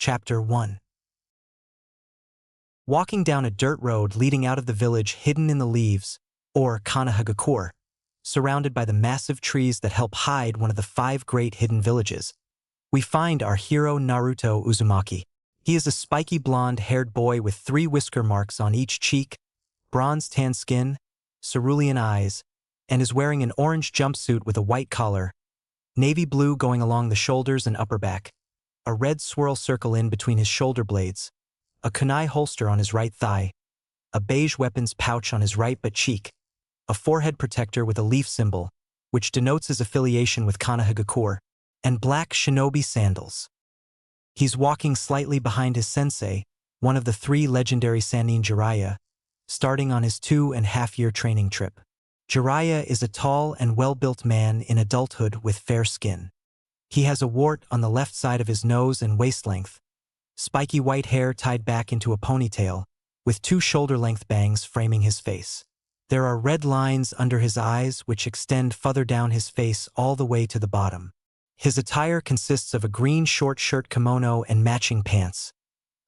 Chapter 1. Walking down a dirt road leading out of the village hidden in the leaves, or Kanahagakure, surrounded by the massive trees that help hide one of the 5 great hidden villages, we find our hero Naruto Uzumaki. He is a spiky blonde-haired boy with 3 whisker marks on each cheek, bronze-tan skin, cerulean eyes, and is wearing an orange jumpsuit with a white collar, navy blue going along the shoulders and upper back, a red swirl circle in between his shoulder blades, a kunai holster on his right thigh, a beige weapons pouch on his right butt cheek, a forehead protector with a leaf symbol, which denotes his affiliation with Kanahagakure, and black shinobi sandals. He's walking slightly behind his sensei, one of the 3 legendary Sannin Jiraiya, starting on his 2.5-year training trip. Jiraiya is a tall and well-built man in adulthood with fair skin. He has a wart on the left side of his nose and waist length, spiky white hair tied back into a ponytail, with 2 shoulder-length bangs framing his face. There are red lines under his eyes which extend further down his face all the way to the bottom. His attire consists of a green short shirt kimono and matching pants,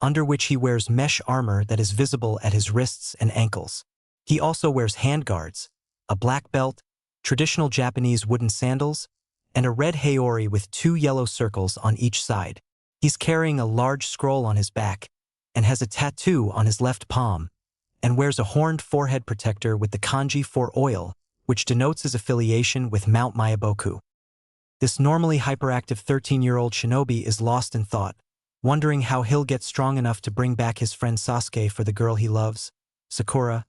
under which he wears mesh armor that is visible at his wrists and ankles. He also wears handguards, a black belt, traditional Japanese wooden sandals, and a red haori with 2 yellow circles on each side. He's carrying a large scroll on his back and has a tattoo on his left palm, and wears a horned forehead protector with the kanji for oil, which denotes his affiliation with Mount Myaboku. This normally hyperactive 13-year-old shinobi is lost in thought, wondering how he'll get strong enough to bring back his friend Sasuke for the girl he loves, Sakura,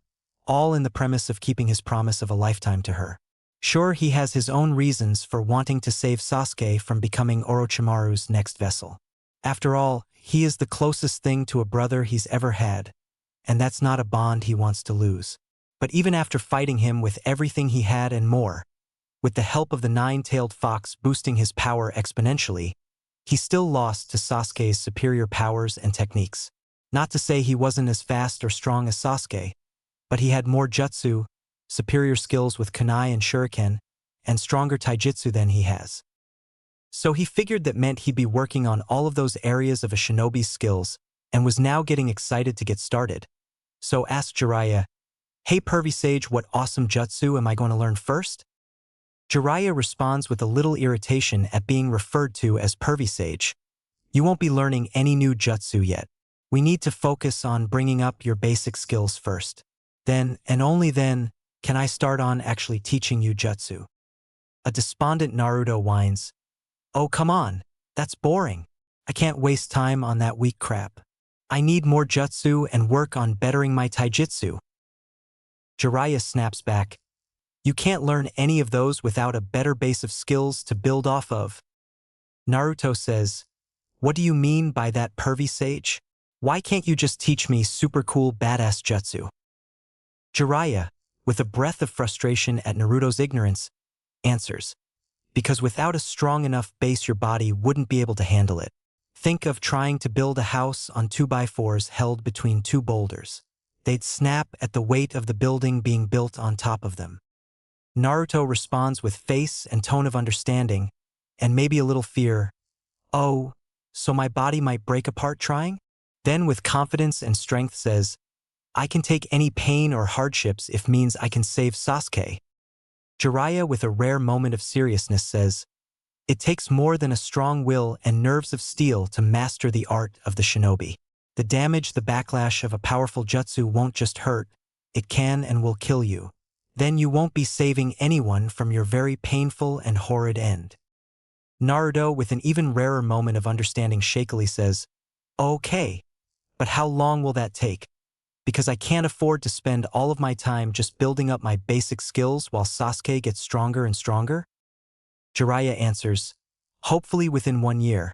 all in the premise of keeping his promise of a lifetime to her. Sure, he has his own reasons for wanting to save Sasuke from becoming Orochimaru's next vessel. After all, he is the closest thing to a brother he's ever had, and that's not a bond he wants to lose. But even after fighting him with everything he had and more, with the help of the 9-tailed fox boosting his power exponentially, he still lost to Sasuke's superior powers and techniques. Not to say he wasn't as fast or strong as Sasuke, but he had more jutsu, superior skills with kunai and shuriken, and stronger taijutsu than he has. So he figured that meant he'd be working on all of those areas of a shinobi's skills, and was now getting excited to get started. So asked Jiraiya, "Hey pervy sage, what awesome jutsu am I going to learn first?" Jiraiya responds with a little irritation at being referred to as pervy sage. "You won't be learning any new jutsu yet. We need to focus on bringing up your basic skills first. Then, and only then, can I start on actually teaching you jutsu." A despondent Naruto whines, "Oh, come on, that's boring. I can't waste time on that weak crap. I need more jutsu and work on bettering my taijutsu." Jiraiya snaps back, "You can't learn any of those without a better base of skills to build off of." Naruto says, "What do you mean by that, pervy sage? Why can't you just teach me super cool badass jutsu?" Jiraiya, with a breath of frustration at Naruto's ignorance, answers, "Because without a strong enough base your body wouldn't be able to handle it. Think of trying to build a house on 2x4s held between 2 boulders. They'd snap at the weight of the building being built on top of them." Naruto responds with face and tone of understanding, and maybe a little fear, "Oh, so my body might break apart trying?" Then with confidence and strength says, "I can take any pain or hardships if means I can save Sasuke." Jiraiya, with a rare moment of seriousness, says, "It takes more than a strong will and nerves of steel to master the art of the shinobi. The damage, the backlash of a powerful jutsu won't just hurt, it can and will kill you. Then you won't be saving anyone from your very painful and horrid end." Naruto, with an even rarer moment of understanding, shakily says, "Okay, but how long will that take? Because I can't afford to spend all of my time just building up my basic skills while Sasuke gets stronger and stronger." Jiraiya answers, "Hopefully within 1 year,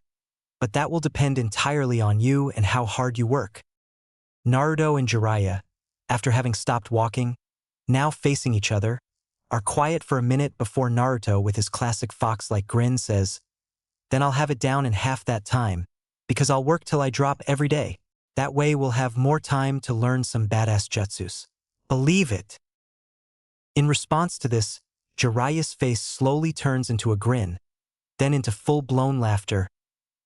but that will depend entirely on you and how hard you work." Naruto and Jiraiya, after having stopped walking, now facing each other, are quiet for a minute before Naruto, with his classic fox-like grin, says, "Then I'll have it down in half that time, because I'll work till I drop every day. That way we'll have more time to learn some badass jutsus. Believe it." In response to this, Jiraiya's face slowly turns into a grin, then into full-blown laughter.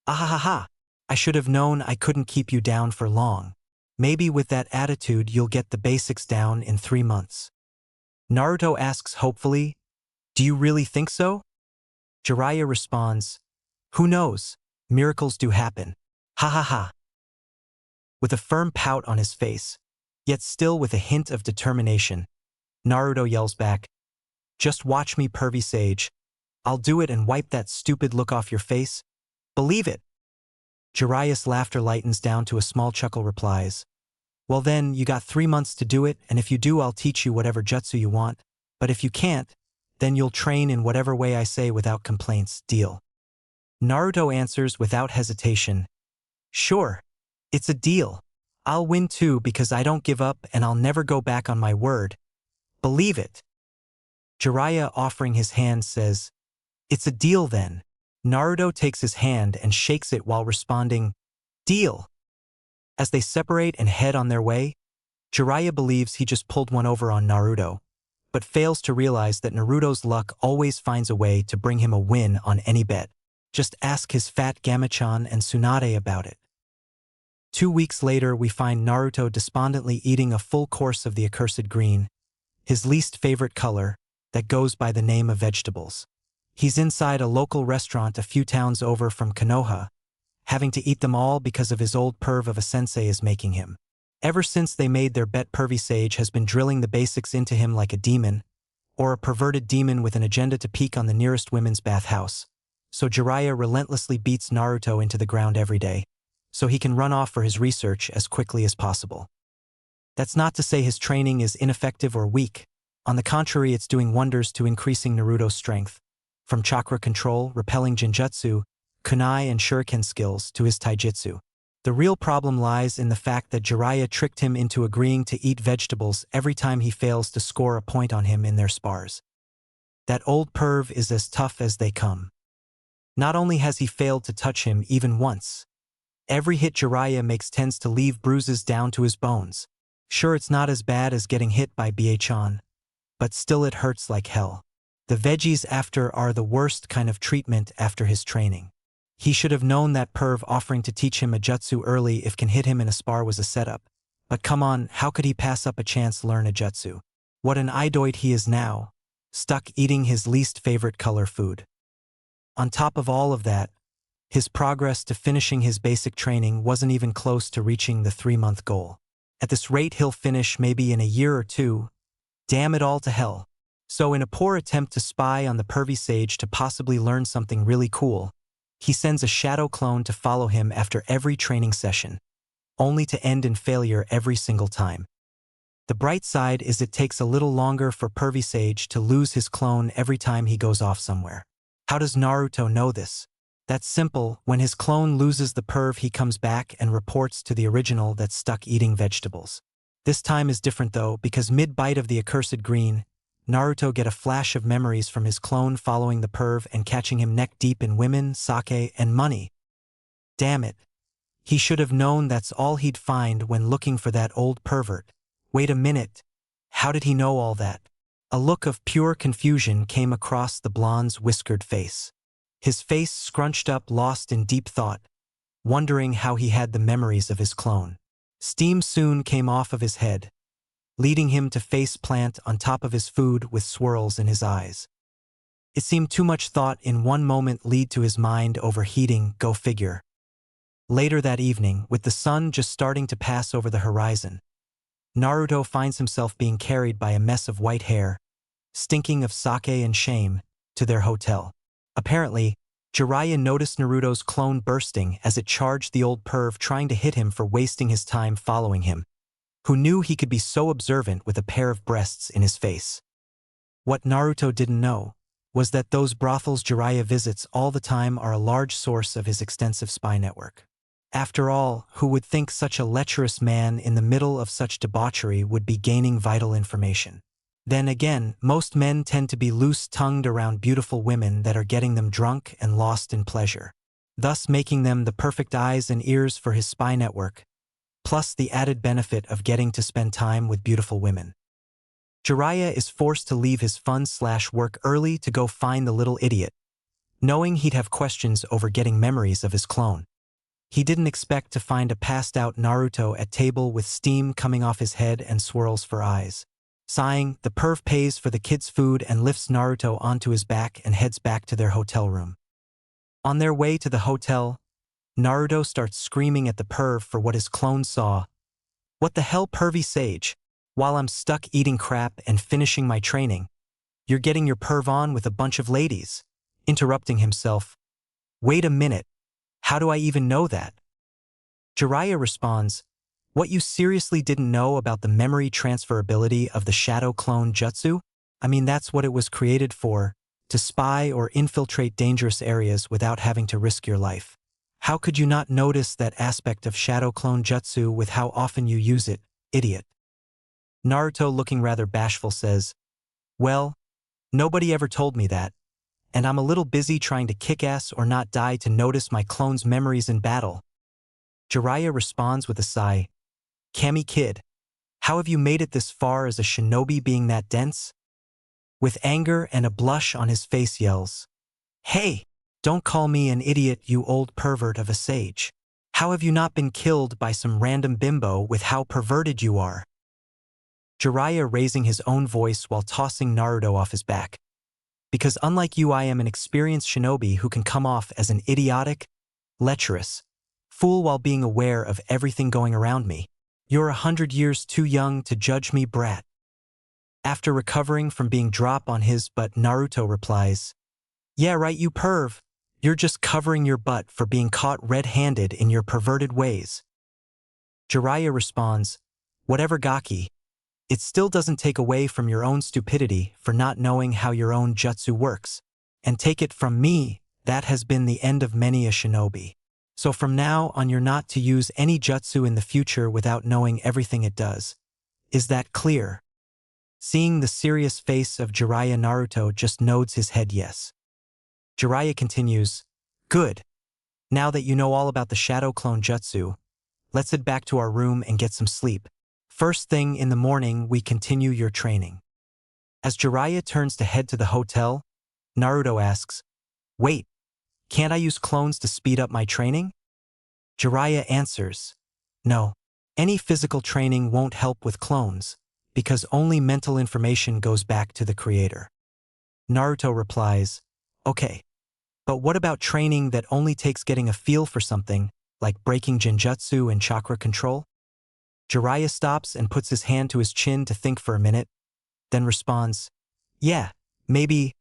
"Ahahaha, I should have known I couldn't keep you down for long. Maybe with that attitude you'll get the basics down in 3 months. Naruto asks hopefully, do you really think so? Jiraiya responds, who knows? Miracles do happen. Ha ha ha. With a firm pout on his face, yet still with a hint of determination, Naruto yells back, just watch me, pervy sage. I'll do it and wipe that stupid look off your face. Believe it. Jiraiya's laughter lightens down to a small chuckle replies, well then, you got 3 months to do it, and if you do I'll teach you whatever jutsu you want, but if you can't, then you'll train in whatever way I say without complaints, deal? Naruto answers without hesitation, sure, it's a deal. I'll win too because I don't give up and I'll never go back on my word. Believe it. Jiraiya, offering his hand, says, it's a deal then. Naruto takes his hand and shakes it while responding, deal. As they separate and head on their way, Jiraiya believes he just pulled one over on Naruto, but fails to realize that Naruto's luck always finds a way to bring him a win on any bet. Just ask his fat Gamachan and Tsunade about it. 2 weeks later, we find Naruto despondently eating a full course of the accursed green, his least favorite color, that goes by the name of vegetables. He's inside a local restaurant a few towns over from Konoha, having to eat them all because of his old perv of a sensei is making him. Ever since they made their bet, pervy sage has been drilling the basics into him like a demon, or a perverted demon with an agenda to peek on the nearest women's bathhouse. So Jiraiya relentlessly beats Naruto into the ground every day, so he can run off for his research as quickly as possible. That's not to say his training is ineffective or weak. On the contrary, it's doing wonders to increasing Naruto's strength, from chakra control, repelling genjutsu, kunai and shuriken skills to his taijutsu. The real problem lies in the fact that Jiraiya tricked him into agreeing to eat vegetables every time he fails to score a point on him in their spars. That old perv is as tough as they come. Not only has he failed to touch him even once, every hit Jiraiya makes tends to leave bruises down to his bones. Sure, it's not as bad as getting hit by Bachan, but still it hurts like hell. The veggies after are the worst kind of treatment after his training. He should have known that perv offering to teach him a jutsu early if can hit him in a spar was a setup. But come on, how could he pass up a chance to learn a jutsu? What an idoid he is now, stuck eating his least favorite color food. On top of all of that, his progress to finishing his basic training wasn't even close to reaching the 3-month goal. At this rate he'll finish maybe in a year or two. Damn it all to hell. So in a poor attempt to spy on the pervy sage to possibly learn something really cool, he sends a shadow clone to follow him after every training session, only to end in failure every single time. The bright side is it takes a little longer for pervy sage to lose his clone every time he goes off somewhere. How does Naruto know this? That's simple. When his clone loses the perv, he comes back and reports to the original that's stuck eating vegetables. This time is different though, because mid-bite of the accursed green, Naruto get a flash of memories from his clone following the perv and catching him neck deep in women, sake, and money. Damn it. He should have known that's all he'd find when looking for that old pervert. Wait a minute. How did he know all that? A look of pure confusion came across the blonde's whiskered face. His face scrunched up, lost in deep thought, wondering how he had the memories of his clone. Steam soon came off of his head, leading him to face plant on top of his food with swirls in his eyes. It seemed too much thought in one moment lead to his mind overheating, go figure. Later that evening, with the sun just starting to pass over the horizon, Naruto finds himself being carried by a mess of white hair, stinking of sake and shame, to their hotel. Apparently, Jiraiya noticed Naruto's clone bursting as it charged the old perv, trying to hit him for wasting his time following him, who knew he could be so observant with a pair of breasts in his face. What Naruto didn't know was that those brothels Jiraiya visits all the time are a large source of his extensive spy network. After all, who would think such a lecherous man in the middle of such debauchery would be gaining vital information? Then again, most men tend to be loose-tongued around beautiful women that are getting them drunk and lost in pleasure, thus making them the perfect eyes and ears for his spy network, plus the added benefit of getting to spend time with beautiful women. Jiraiya is forced to leave his fun/work early to go find the little idiot, knowing he'd have questions over getting memories of his clone. He didn't expect to find a passed-out Naruto at table with steam coming off his head and swirls for eyes. Sighing, the perv pays for the kid's food and lifts Naruto onto his back and heads back to their hotel room. On their way to the hotel, Naruto starts screaming at the perv for what his clone saw. "What the hell, pervy sage? While I'm stuck eating crap and finishing my training, you're getting your perv on with a bunch of ladies." Interrupting himself, "Wait a minute, how do I even know that?" Jiraiya responds, "What, you seriously didn't know about the memory transferability of the shadow clone jutsu? I mean, that's what it was created for, to spy or infiltrate dangerous areas without having to risk your life. How could you not notice that aspect of shadow clone jutsu with how often you use it, idiot?" Naruto, looking rather bashful, says, "Well, nobody ever told me that, and I'm a little busy trying to kick ass or not die to notice my clone's memories in battle." Jiraiya responds with a sigh, "Kami kid, how have you made it this far as a shinobi being that dense?" With anger and a blush on his face yells, "Hey, don't call me an idiot, you old pervert of a sage. How have you not been killed by some random bimbo with how perverted you are?" Jiraiya raising his own voice while tossing Naruto off his back. "Because unlike you, I am an experienced shinobi who can come off as an idiotic, lecherous fool while being aware of everything going around me. You're 100 years too young to judge me, brat." After recovering from being dropped on his butt, Naruto replies, "Yeah, right, you perv. You're just covering your butt for being caught red-handed in your perverted ways." Jiraiya responds, "Whatever, Gaki. It still doesn't take away from your own stupidity for not knowing how your own jutsu works. And take it from me, that has been the end of many a shinobi. So from now on, you're not to use any jutsu in the future without knowing everything it does. Is that clear?" Seeing the serious face of Jiraiya, Naruto just nods his head yes. Jiraiya continues, "Good. Now that you know all about the shadow clone jutsu, let's head back to our room and get some sleep. First thing in the morning, we continue your training." As Jiraiya turns to head to the hotel, Naruto asks, "Wait, can't I use clones to speed up my training?" Jiraiya answers, "No. Any physical training won't help with clones, because only mental information goes back to the creator." Naruto replies, "Okay, but what about training that only takes getting a feel for something, like breaking genjutsu and chakra control?" Jiraiya stops and puts his hand to his chin to think for a minute, then responds, "Yeah, maybe.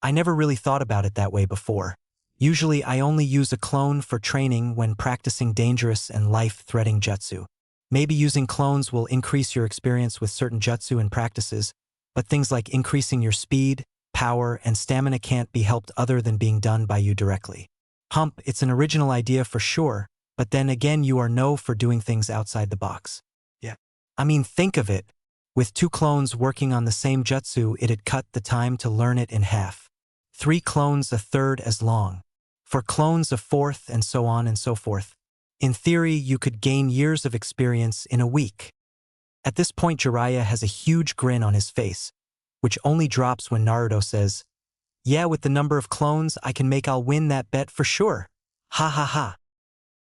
I never really thought about it that way before. Usually I only use a clone for training when practicing dangerous and life-threatening jutsu. Maybe using clones will increase your experience with certain jutsu and practices, but things like increasing your speed, power, and stamina can't be helped other than being done by you directly. Hump, it's an original idea for sure, but then again you are no for doing things outside the box. Yeah. I mean, think of it. With 2 clones working on the same jutsu, it'd cut the time to learn it in half. 3 clones a third as long. 4 clones a fourth, and so on and so forth. In theory, you could gain years of experience in a week." At this point, Jiraiya has a huge grin on his face, which only drops when Naruto says, "Yeah, with the number of clones I can make, I'll win that bet for sure. Ha ha ha."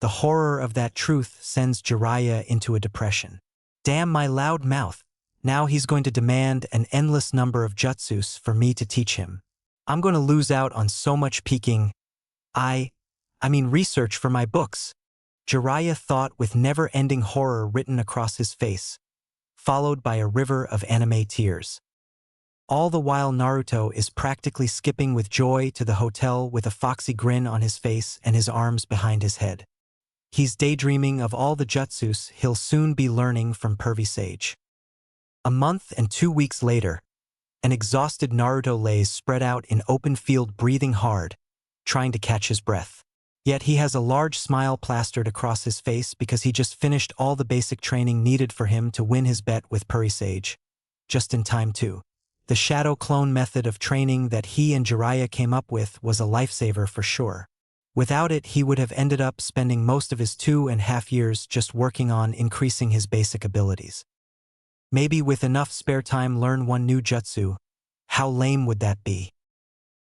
The horror of that truth sends Jiraiya into a depression. Damn my loud mouth. Now he's going to demand an endless number of jutsus for me to teach him. I'm going to lose out on so much peaking. I mean research for my books. Jiraiya thought with never-ending horror written across his face, followed by a river of anime tears. All the while Naruto is practically skipping with joy to the hotel with a foxy grin on his face and his arms behind his head. He's daydreaming of all the jutsus he'll soon be learning from Pervy Sage. A month and 2 weeks later, an exhausted Naruto lays spread out in open field, breathing hard, trying to catch his breath. Yet he has a large smile plastered across his face because he just finished all the basic training needed for him to win his bet with Pervy Sage. Just in time too. The shadow clone method of training that he and Jiraiya came up with was a lifesaver for sure. Without it, he would have ended up spending most of his 2.5 years just working on increasing his basic abilities. Maybe with enough spare time learn one new jutsu. How lame would that be?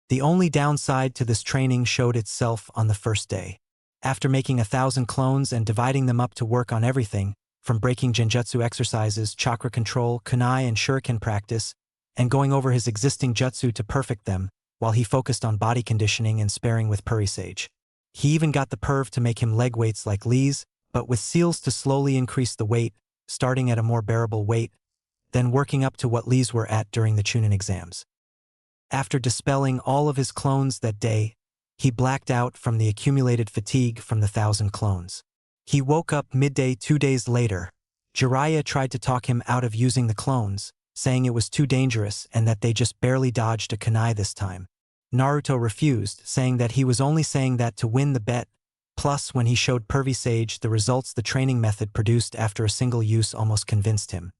The only downside to this training showed itself on the first day. After making 1,000 clones and dividing them up to work on everything, from breaking genjutsu exercises, chakra control, kunai and shuriken practice, and going over his existing jutsu to perfect them, while he focused on body conditioning and sparring with Puri Sage. He even got the perv to make him leg weights like Lee's, but with seals to slowly increase the weight, starting at a more bearable weight, then working up to what Lee's were at during the Chunin exams. After dispelling all of his clones that day, he blacked out from the accumulated fatigue from the 1,000 clones. He woke up midday 2 days later. Jiraiya tried to talk him out of using the clones, saying it was too dangerous and that they just barely dodged a kunai this time. Naruto refused, saying that he was only saying that to win the bet. Plus, when he showed Pervy Sage the results the training method produced after a single use almost convinced him.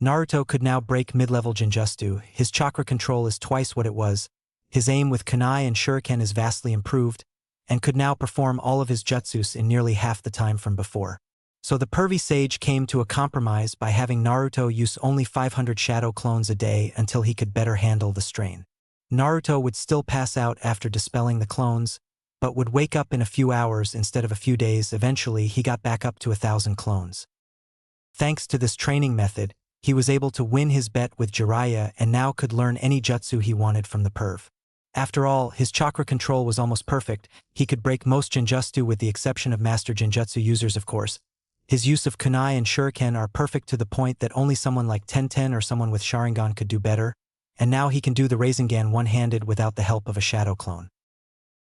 Naruto could now break mid-level genjutsu, his chakra control is twice what it was, his aim with kunai and shuriken is vastly improved, and could now perform all of his jutsus in nearly half the time from before. So the Pervy Sage came to a compromise by having Naruto use only 500 shadow clones a day until he could better handle the strain. Naruto would still pass out after dispelling the clones, but would wake up in a few hours instead of a few days. Eventually, he got back up to 1,000 clones. Thanks to this training method, he was able to win his bet with Jiraiya and now could learn any jutsu he wanted from the perv. After all, his chakra control was almost perfect. He could break most genjutsu with the exception of master genjutsu users, of course. His use of kunai and shuriken are perfect to the point that only someone like Tenten or someone with Sharingan could do better, and now he can do the Rasengan one-handed without the help of a shadow clone.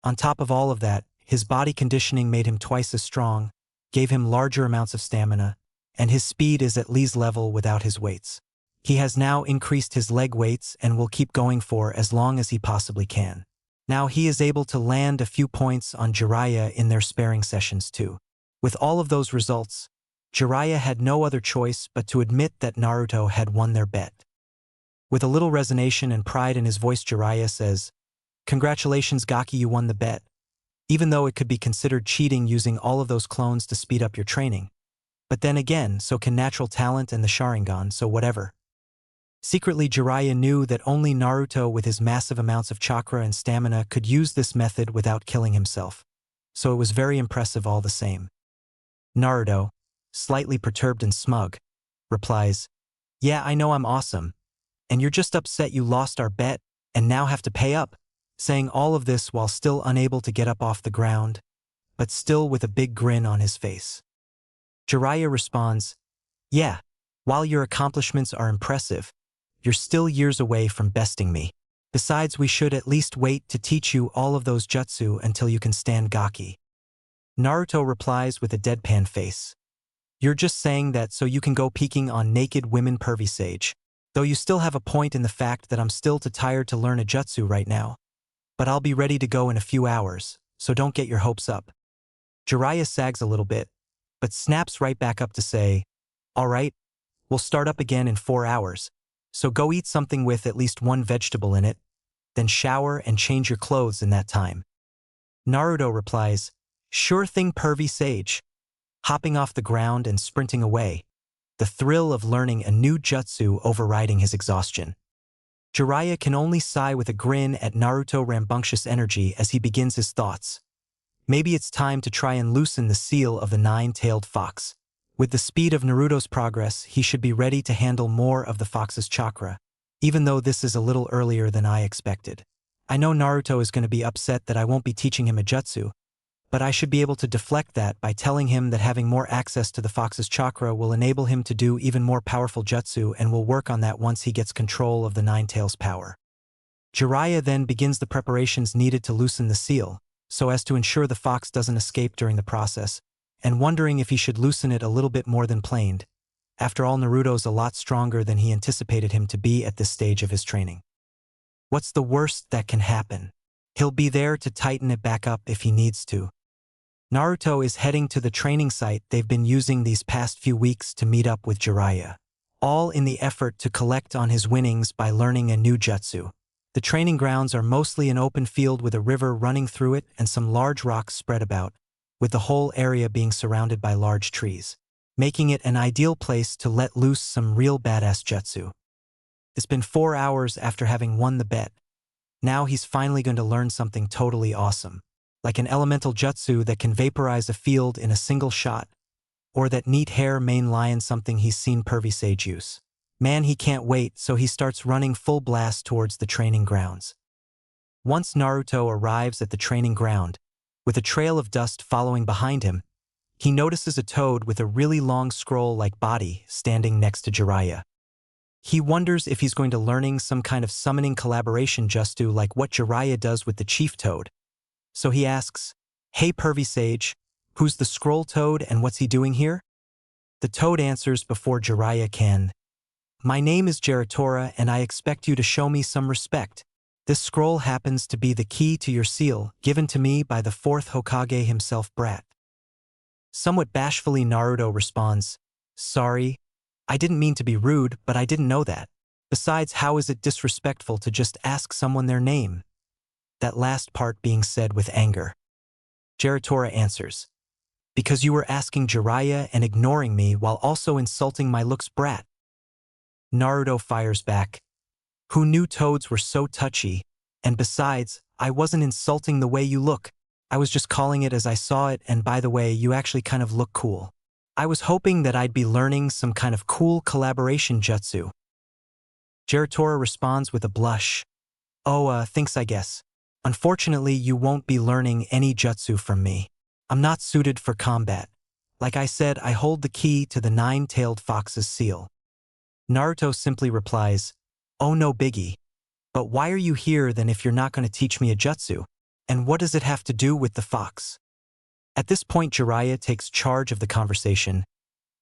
On top of all of that, his body conditioning made him twice as strong, gave him larger amounts of stamina, and his speed is at Lee's level without his weights. He has now increased his leg weights and will keep going for as long as he possibly can. Now he is able to land a few points on Jiraiya in their sparring sessions too. With all of those results, Jiraiya had no other choice but to admit that Naruto had won their bet. With a little resignation and pride in his voice, Jiraiya says, "Congratulations Gaki, you won the bet. Even though it could be considered cheating using all of those clones to speed up your training. But then again, so can natural talent and the Sharingan, so whatever." Secretly, Jiraiya knew that only Naruto with his massive amounts of chakra and stamina could use this method without killing himself. So it was very impressive all the same. Naruto, slightly perturbed and smug, replies, "Yeah, I know I'm awesome. And you're just upset you lost our bet and now have to pay up," saying all of this while still unable to get up off the ground, but still with a big grin on his face. Jiraiya responds, "Yeah, while your accomplishments are impressive, you're still years away from besting me. Besides, we should at least wait to teach you all of those jutsu until you can stand Gaki." Naruto replies with a deadpan face, "You're just saying that so you can go peeking on naked women, Pervy Sage. Though you still have a point in the fact that I'm still too tired to learn a jutsu right now. But I'll be ready to go in a few hours, so don't get your hopes up." Jiraiya sags a little bit, but snaps right back up to say, "All right, we'll start up again in 4 hours. So go eat something with at least one vegetable in it, then shower and change your clothes in that time." Naruto replies, "Sure thing, Pervy Sage," hopping off the ground and sprinting away, the thrill of learning a new jutsu overriding his exhaustion. Jiraiya can only sigh with a grin at Naruto's rambunctious energy as he begins his thoughts. Maybe it's time to try and loosen the seal of the nine-tailed fox. With the speed of Naruto's progress, he should be ready to handle more of the fox's chakra, even though this is a little earlier than I expected. I know Naruto is going to be upset that I won't be teaching him a jutsu, but I should be able to deflect that by telling him that having more access to the fox's chakra will enable him to do even more powerful jutsu and will work on that once he gets control of the Nine Tails' power. Jiraiya then begins the preparations needed to loosen the seal, so as to ensure the fox doesn't escape during the process, and wondering if he should loosen it a little bit more than planned. After all, Naruto's a lot stronger than he anticipated him to be at this stage of his training. What's the worst that can happen? He'll be there to tighten it back up if he needs to. Naruto is heading to the training site they've been using these past few weeks to meet up with Jiraiya, all in the effort to collect on his winnings by learning a new jutsu. The training grounds are mostly an open field with a river running through it and some large rocks spread about, with the whole area being surrounded by large trees, making it an ideal place to let loose some real badass jutsu. It's been 4 hours after having won the bet. Now he's finally going to learn something totally awesome. like an elemental jutsu that can vaporize a field in a single shot, or that neat hair main lion something he's seen Pervy Sage use. Man, he can't wait, so he starts running full blast towards the training grounds. Once Naruto arrives at the training ground, with a trail of dust following behind him, he notices a toad with a really long scroll-like body standing next to Jiraiya. He wonders if he's going to learning some kind of summoning collaboration jutsu like what Jiraiya does with the chief toad. So he asks, "Hey Pervy Sage, who's the scroll toad and what's he doing here?" The toad answers before Jiraiya can. "My name is Geritora and I expect you to show me some respect. This scroll happens to be the key to your seal, given to me by the fourth Hokage himself, Brat." Somewhat bashfully, Naruto responds, "Sorry, I didn't mean to be rude, but I didn't know that. Besides, how is it disrespectful to just ask someone their name?" That last part being said with anger. Geritora answers, "Because you were asking Jiraiya and ignoring me while also insulting my looks, Brat." Naruto fires back, "Who knew toads were so touchy? And besides, I wasn't insulting the way you look. I was just calling it as I saw it, and by the way, you actually kind of look cool. I was hoping that I'd be learning some kind of cool collaboration jutsu." Geritora responds with a blush. "Oh, thanks I guess. Unfortunately, you won't be learning any jutsu from me. I'm not suited for combat. Like I said, I hold the key to the nine-tailed fox's seal." Naruto simply replies, "Oh no biggie. But why are you here then if you're not going to teach me a jutsu? And what does it have to do with the fox?" At this point, Jiraiya takes charge of the conversation.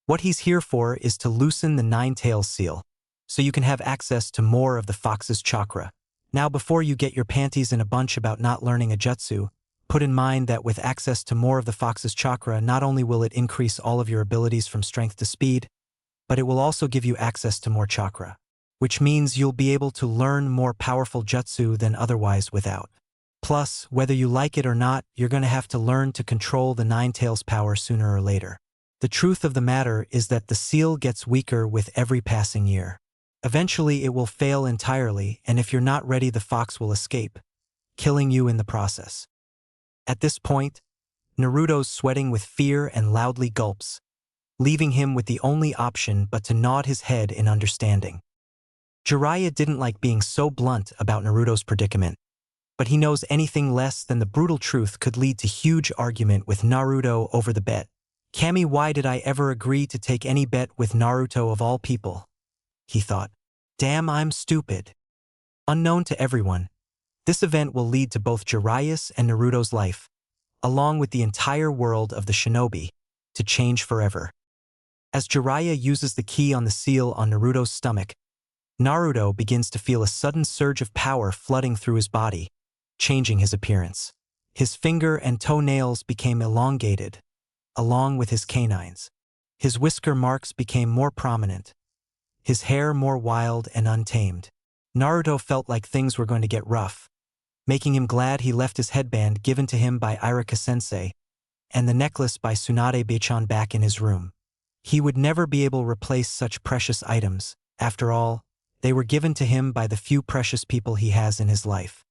What he's here for is to loosen the nine-tails seal, so you can have access to more of the fox's chakra. Now, before you get your panties in a bunch about not learning a jutsu, put in mind that with access to more of the fox's chakra, not only will it increase all of your abilities from strength to speed, but it will also give you access to more chakra, which means you'll be able to learn more powerful jutsu than otherwise without. Plus, whether you like it or not, you're going to have to learn to control the nine-tails power sooner or later. The truth of the matter is that the seal gets weaker with every passing year. Eventually, it will fail entirely, and if you're not ready, the fox will escape, killing you in the process. At this point, Naruto's sweating with fear and loudly gulps, leaving him with the only option but to nod his head in understanding. Jiraiya didn't like being so blunt about Naruto's predicament, but he knows anything less than the brutal truth could lead to huge argument with Naruto over the bet. "Kami, why did I ever agree to take any bet with Naruto of all people?" he thought. "Damn, I'm stupid." Unknown to everyone, this event will lead to both Jiraiya's and Naruto's life, along with the entire world of the shinobi, to change forever. As Jiraiya uses the key on the seal on Naruto's stomach, Naruto begins to feel a sudden surge of power flooding through his body, changing his appearance. His finger and toenails became elongated, along with his canines. His whisker marks became more prominent, his hair more wild and untamed. Naruto felt like things were going to get rough, making him glad he left his headband given to him by Iruka-sensei and the necklace by Tsunade-bichan back in his room. He would never be able to replace such precious items. After all, they were given to him by the few precious people he has in his life.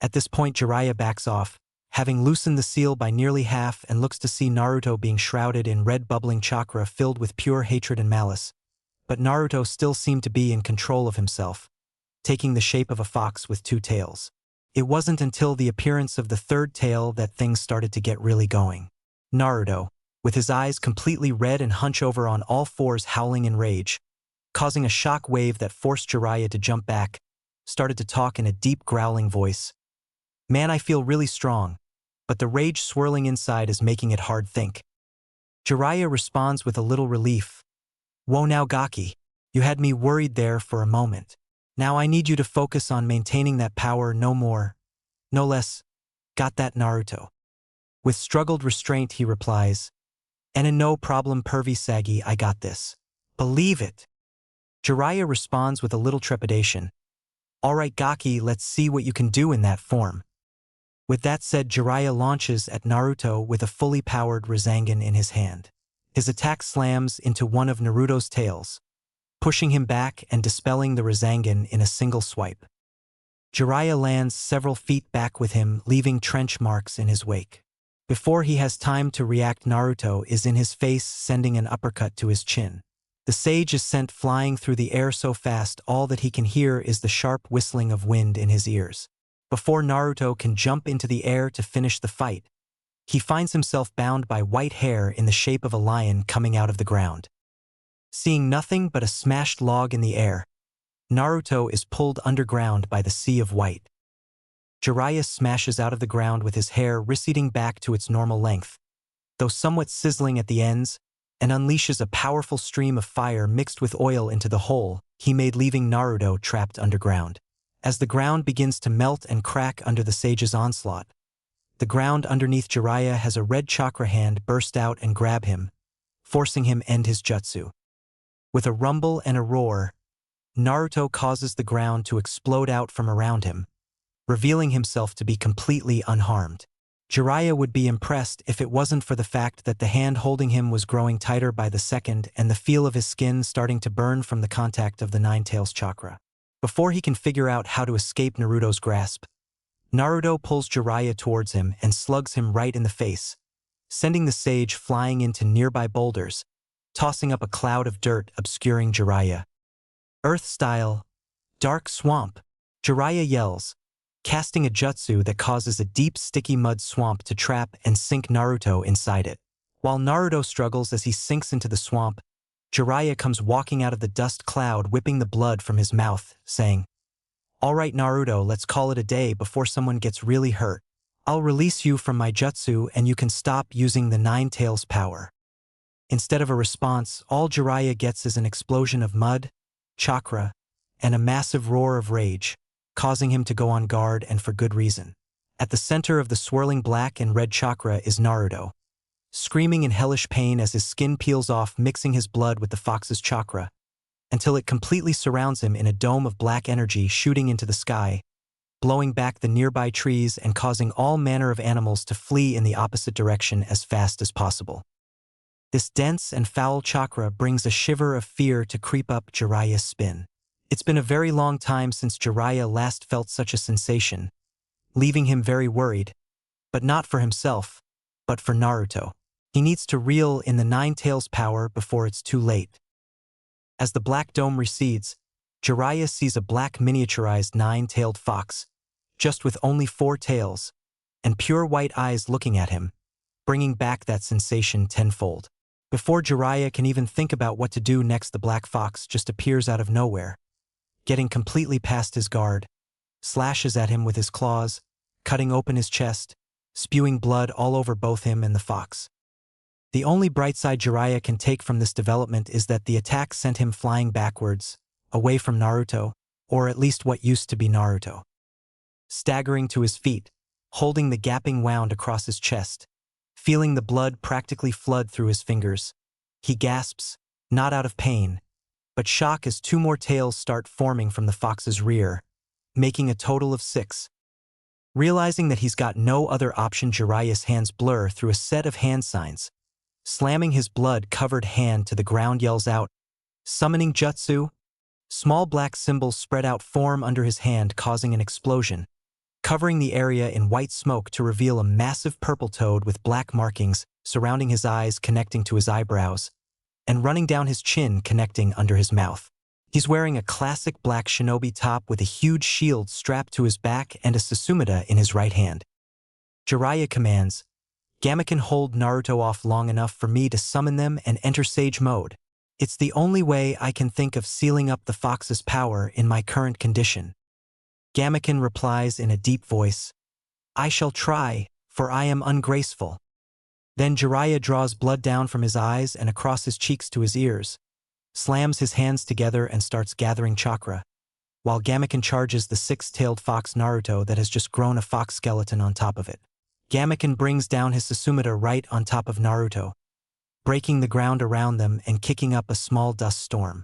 At this point, Jiraiya backs off, having loosened the seal by nearly half, and looks to see Naruto being shrouded in red bubbling chakra filled with pure hatred and malice. But Naruto still seemed to be in control of himself, taking the shape of a fox with two tails. It wasn't until the appearance of the third tail that things started to get really going. Naruto, with his eyes completely red and hunch over on all fours howling in rage, causing a shock wave that forced Jiraiya to jump back, started to talk in a deep growling voice. "Man, I feel really strong, but the rage swirling inside is making it hard think." Jiraiya responds with a little relief. "Whoa now, Gaki, you had me worried there for a moment. Now I need you to focus on maintaining that power, no more, no less. Got that, Naruto?" With struggled restraint, he replies, "And in no problem, Pervy Sagi, I got this. Believe it." Jiraiya responds with a little trepidation. "Alright Gaki, let's see what you can do in that form." With that said, Jiraiya launches at Naruto with a fully powered Rasengan in his hand. His attack slams into one of Naruto's tails, pushing him back and dispelling the Rasengan in a single swipe. Jiraiya lands several feet back with him, leaving trench marks in his wake. Before he has time to react, Naruto is in his face, sending an uppercut to his chin. The sage is sent flying through the air so fast all that he can hear is the sharp whistling of wind in his ears. Before Naruto can jump into the air to finish the fight, he finds himself bound by white hair in the shape of a lion coming out of the ground. Seeing nothing but a smashed log in the air, Naruto is pulled underground by the sea of white. Jiraiya smashes out of the ground with his hair receding back to its normal length, though somewhat sizzling at the ends, and unleashes a powerful stream of fire mixed with oil into the hole he made, leaving Naruto trapped underground. As the ground begins to melt and crack under the sage's onslaught, the ground underneath Jiraiya has a red chakra hand burst out and grab him, forcing him end his jutsu. With a rumble and a roar, Naruto causes the ground to explode out from around him, revealing himself to be completely unharmed. Jiraiya would be impressed if it wasn't for the fact that the hand holding him was growing tighter by the second and the feel of his skin starting to burn from the contact of the Nine Tails chakra. Before he can figure out how to escape Naruto's grasp, Naruto pulls Jiraiya towards him and slugs him right in the face, sending the sage flying into nearby boulders, tossing up a cloud of dirt obscuring Jiraiya. Earth-style, dark swamp, Jiraiya yells, casting a jutsu that causes a deep sticky mud swamp to trap and sink Naruto inside it. While Naruto struggles as he sinks into the swamp, Jiraiya comes walking out of the dust cloud, whipping the blood from his mouth, saying, "All right, Naruto, let's call it a day before someone gets really hurt. I'll release you from my jutsu and you can stop using the Nine Tails power." Instead of a response, all Jiraiya gets is an explosion of mud, chakra, and a massive roar of rage, causing him to go on guard, and for good reason. At the center of the swirling black and red chakra is Naruto, screaming in hellish pain as his skin peels off, mixing his blood with the fox's chakra, until it completely surrounds him in a dome of black energy shooting into the sky, blowing back the nearby trees and causing all manner of animals to flee in the opposite direction as fast as possible. This dense and foul chakra brings a shiver of fear to creep up Jiraiya's spine. It's been a very long time since Jiraiya last felt such a sensation, leaving him very worried, but not for himself, but for Naruto. He needs to reel in the Nine Tails power before it's too late. As the black dome recedes, Jiraiya sees a black miniaturized nine-tailed fox, just with only 4 tails, and pure white eyes looking at him, bringing back that sensation tenfold. Before Jiraiya can even think about what to do next, the black fox just appears out of nowhere, getting completely past his guard, slashes at him with his claws, cutting open his chest, spewing blood all over both him and the fox. The only bright side Jiraiya can take from this development is that the attack sent him flying backwards, away from Naruto, or at least what used to be Naruto. Staggering to his feet, holding the gaping wound across his chest, feeling the blood practically flood through his fingers, he gasps, not out of pain, but shock, as 2 more tails start forming from the fox's rear, making a total of 6. Realizing that he's got no other option, Jiraiya's hands blur through a set of hand signs. Slamming his blood-covered hand to the ground, yells out, "Summoning Jutsu!" Small black symbols spread out form under his hand, causing an explosion, covering the area in white smoke to reveal a massive purple toad with black markings surrounding his eyes, connecting to his eyebrows, and running down his chin, connecting under his mouth. He's wearing a classic black shinobi top with a huge shield strapped to his back and a Susumida in his right hand. Jiraiya commands, "Gamaken, hold Naruto off long enough for me to summon them and enter Sage mode. It's the only way I can think of sealing up the fox's power in my current condition." Gamaken replies in a deep voice, "I shall try, for I am ungraceful." Then Jiraiya draws blood down from his eyes and across his cheeks to his ears, slams his hands together and starts gathering chakra, while Gamaken charges the 6-tailed fox Naruto that has just grown a fox skeleton on top of it. Gamaken brings down his Susumida right on top of Naruto, breaking the ground around them and kicking up a small dust storm.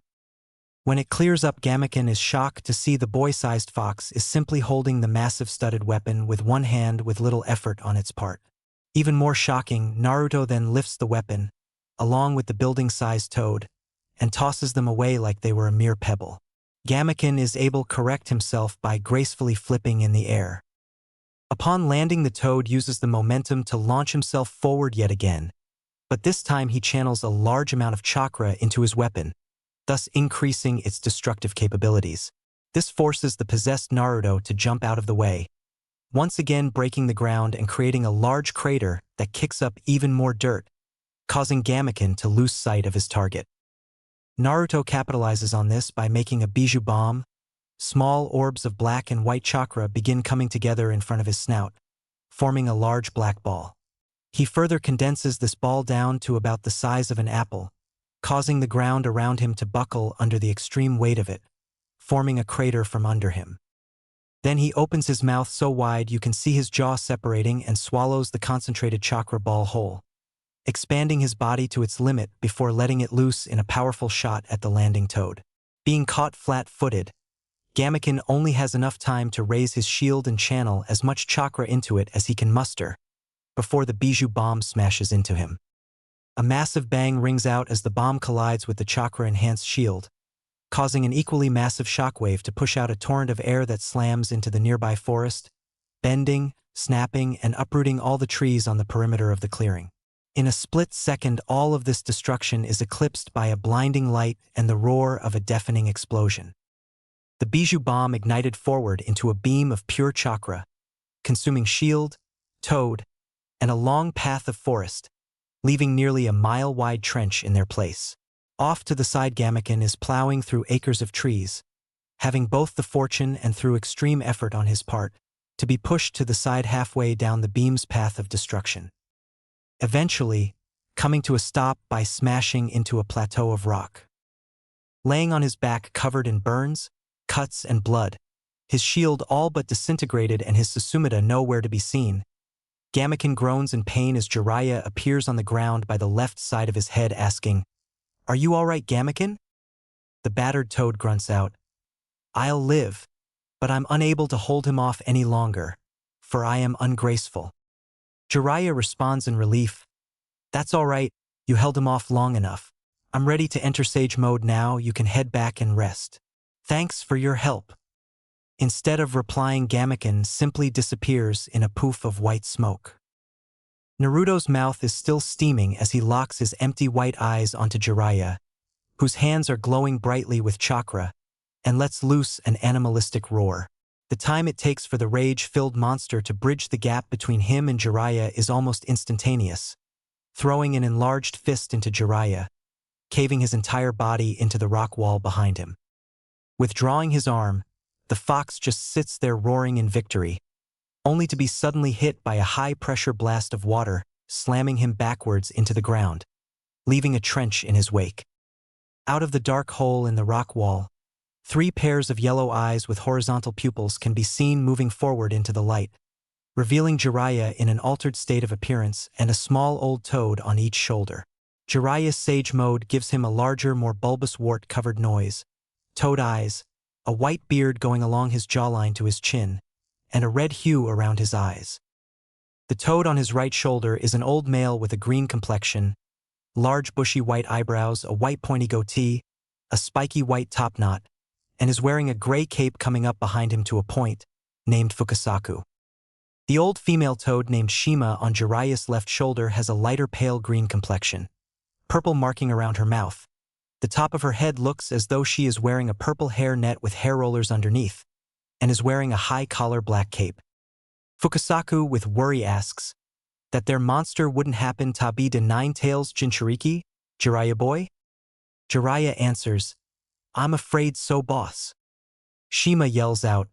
When it clears up, Gamaken is shocked to see the boy-sized fox is simply holding the massive studded weapon with one hand with little effort on its part. Even more shocking, Naruto then lifts the weapon, along with the building-sized toad, and tosses them away like they were a mere pebble. Gamaken is able to correct himself by gracefully flipping in the air. Upon landing, the toad uses the momentum to launch himself forward yet again, but this time he channels a large amount of chakra into his weapon, thus increasing its destructive capabilities. This forces the possessed Naruto to jump out of the way, once again breaking the ground and creating a large crater that kicks up even more dirt, causing Gamaken to lose sight of his target. Naruto capitalizes on this by making a bijou bomb. Small orbs of black and white chakra begin coming together in front of his snout, forming a large black ball. He further condenses this ball down to about the size of an apple, causing the ground around him to buckle under the extreme weight of it, forming a crater from under him. Then he opens his mouth so wide you can see his jaw separating and swallows the concentrated chakra ball whole, expanding his body to its limit before letting it loose in a powerful shot at the landing toad. Being caught flat-footed, Gamaken only has enough time to raise his shield and channel as much chakra into it as he can muster, before the bijou bomb smashes into him. A massive bang rings out as the bomb collides with the chakra-enhanced shield, causing an equally massive shockwave to push out a torrent of air that slams into the nearby forest, bending, snapping, and uprooting all the trees on the perimeter of the clearing. In a split second, all of this destruction is eclipsed by a blinding light and the roar of a deafening explosion. The bijou bomb ignited forward into a beam of pure chakra, consuming shield, toad, and a long path of forest, leaving nearly a mile-wide trench in their place. Off to the side, Gamaken is plowing through acres of trees, having both the fortune and through extreme effort on his part, to be pushed to the side halfway down the beam's path of destruction. Eventually, coming to a stop by smashing into a plateau of rock. Laying on his back covered in burns, cuts, and blood, his shield all but disintegrated and his Susumida nowhere to be seen, Gamaken groans in pain as Jiraiya appears on the ground by the left side of his head asking, "Are you all right, Gamaken?" The battered toad grunts out, "I'll live, but I'm unable to hold him off any longer, for I am ungraceful." Jiraiya responds in relief, "That's all right, you held him off long enough. I'm ready to enter Sage mode now, you can head back and rest. Thanks for your help." Instead of replying, Gamaken simply disappears in a poof of white smoke. Naruto's mouth is still steaming as he locks his empty white eyes onto Jiraiya, whose hands are glowing brightly with chakra, and lets loose an animalistic roar. The time it takes for the rage-filled monster to bridge the gap between him and Jiraiya is almost instantaneous, throwing an enlarged fist into Jiraiya, caving his entire body into the rock wall behind him. Withdrawing his arm, the fox just sits there roaring in victory, only to be suddenly hit by a high-pressure blast of water, slamming him backwards into the ground, leaving a trench in his wake. Out of the dark hole in the rock wall, 3 pairs of yellow eyes with horizontal pupils can be seen moving forward into the light, revealing Jiraiya in an altered state of appearance and a small old toad on each shoulder. Jiraiya's Sage mode gives him a larger, more bulbous wart-covered nose, toad eyes, a white beard going along his jawline to his chin, and a red hue around his eyes. The toad on his right shoulder is an old male with a green complexion, large bushy white eyebrows, a white pointy goatee, a spiky white top knot, and is wearing a gray cape coming up behind him to a point, named Fukasaku. The old female toad named Shima on Jiraiya's left shoulder has a lighter pale green complexion, purple marking around her mouth. The top of her head looks as though she is wearing a purple hair net with hair rollers underneath, and is wearing a high-collar black cape. Fukasaku with worry asks, "That their monster wouldn't happen to be the Nine-Tails Jinchuriki, Jiraiya boy?" Jiraiya answers, "I'm afraid so, boss." Shima yells out,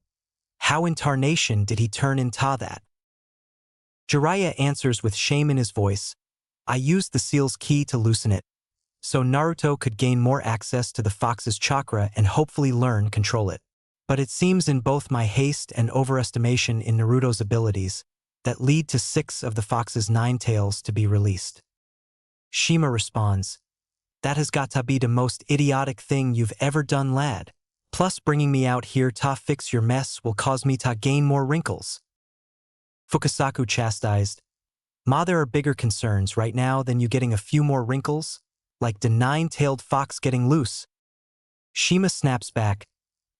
"How in tarnation did he turn into that?" Jiraiya answers with shame in his voice, "I used the seal's key to loosen it, so Naruto could gain more access to the fox's chakra and hopefully learn control it. But it seems in both my haste and overestimation in Naruto's abilities that lead to 6 of the fox's 9 tails to be released." Shima responds, "That has got to be the most idiotic thing you've ever done, lad. Plus bringing me out here to fix your mess will cause me to gain more wrinkles." Fukasaku chastised, "Ma, there are bigger concerns right now than you getting a few more wrinkles, like the 9-tailed fox getting loose." Shima snaps back,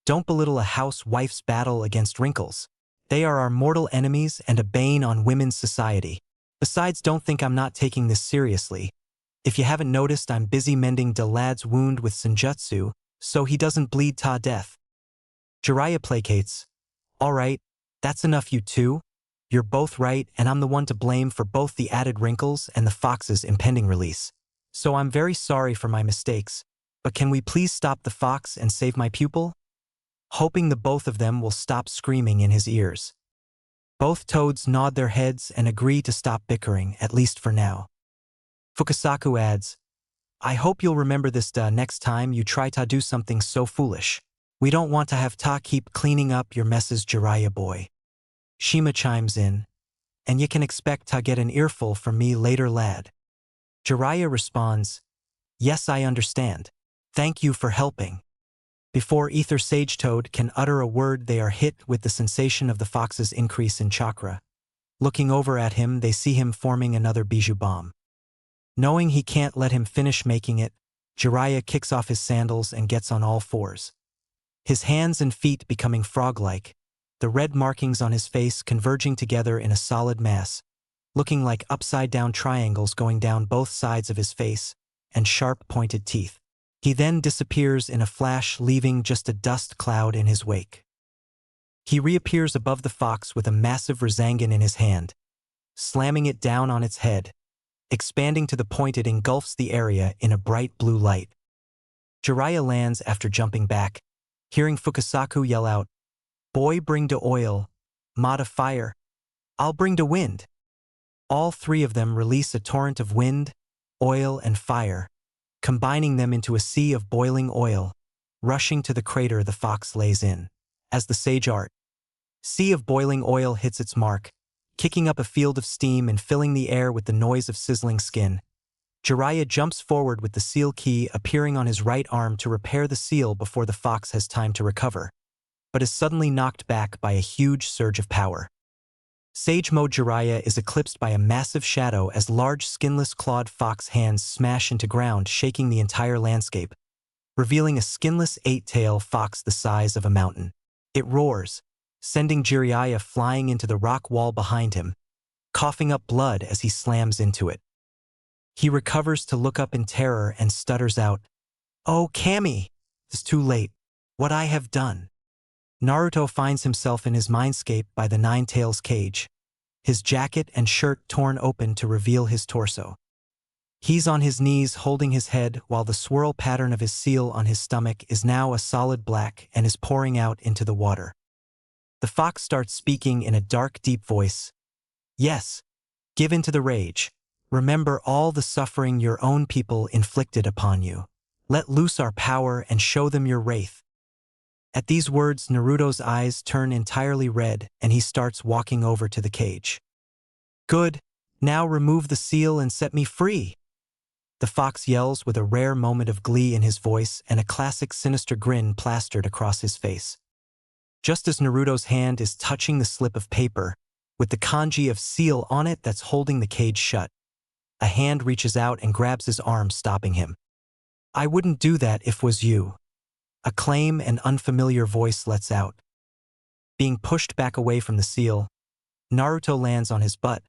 Don't belittle a housewife's battle against wrinkles. They are our mortal enemies and a bane on women's society. Besides, don't think I'm not taking this seriously. If you haven't noticed, I'm busy mending the lad's wound with senjutsu, so he doesn't bleed to death. Jiraiya placates. All right, that's enough, you two. You're both right, and I'm the one to blame for both the added wrinkles and the fox's impending release. So I'm very sorry for my mistakes, but can we please stop the fox and save my pupil? Hoping the both of them will stop screaming in his ears. Both toads nod their heads and agree to stop bickering, at least for now. Fukasaku adds, I hope you'll remember this next time you try to do something so foolish. We don't want to have Ta keep cleaning up your messes, Jiraiya boy. Shima chimes in, and you can expect to get an earful from me later, lad. Jiraiya responds, yes, I understand. Thank you for helping. Before Ether Sage Toad can utter a word, they are hit with the sensation of the fox's increase in chakra. Looking over at him, they see him forming another bijou bomb. Knowing he can't let him finish making it, Jiraiya kicks off his sandals and gets on all fours. His hands and feet becoming frog-like, the red markings on his face converging together in a solid mass, looking like upside-down triangles going down both sides of his face, and sharp pointed teeth. He then disappears in a flash, leaving just a dust cloud in his wake. He reappears above the fox with a massive Rasengan in his hand, slamming it down on its head, expanding to the point it engulfs the area in a bright blue light. Jiraiya lands after jumping back, hearing Fukasaku yell out, Boy, bring the oil, Ma to fire, I'll bring the wind. All three of them release a torrent of wind, oil, and fire, combining them into a sea of boiling oil, rushing to the crater the fox lays in. As the sage art sea of boiling oil hits its mark, kicking up a field of steam and filling the air with the noise of sizzling skin, Jiraiya jumps forward with the seal key appearing on his right arm to repair the seal before the fox has time to recover, but is suddenly knocked back by a huge surge of power. Sage Mode Jiraiya is eclipsed by a massive shadow as large skinless clawed fox hands smash into ground, shaking the entire landscape, revealing a skinless eight-tailed fox the size of a mountain. It roars, sending Jiraiya flying into the rock wall behind him, coughing up blood as he slams into it. He recovers to look up in terror and stutters out, Oh, Kami! It's too late. What I have done. Naruto finds himself in his mindscape by the Nine-Tails cage, his jacket and shirt torn open to reveal his torso. He's on his knees holding his head while the swirl pattern of his seal on his stomach is now a solid black and is pouring out into the water. The fox starts speaking in a dark, deep voice. Yes, give in to the rage. Remember all the suffering your own people inflicted upon you. Let loose our power and show them your wraith. At these words, Naruto's eyes turn entirely red and he starts walking over to the cage. Good, now remove the seal and set me free. The fox yells with a rare moment of glee in his voice and a classic sinister grin plastered across his face. Just as Naruto's hand is touching the slip of paper, with the kanji of seal on it that's holding the cage shut, a hand reaches out and grabs his arm, stopping him. I wouldn't do that if was you. A claim and unfamiliar voice lets out. Being pushed back away from the seal, Naruto lands on his butt,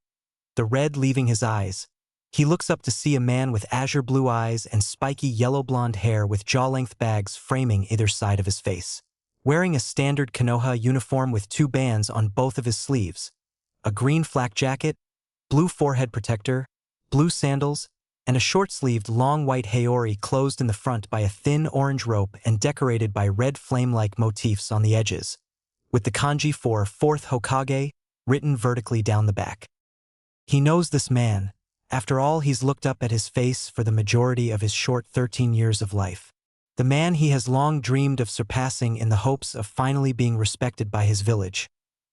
the red leaving his eyes. He looks up to see a man with azure blue eyes and spiky yellow-blonde hair with jaw-length bags framing either side of his face. Wearing a standard Konoha uniform with two bands on both of his sleeves, a green flak jacket, blue forehead protector, blue sandals, and a short-sleeved long white haori closed in the front by a thin orange rope and decorated by red flame-like motifs on the edges, with the kanji for Fourth Hokage written vertically down the back. He knows this man. After all, he's looked up at his face for the majority of his short 13 years of life. The man he has long dreamed of surpassing in the hopes of finally being respected by his village,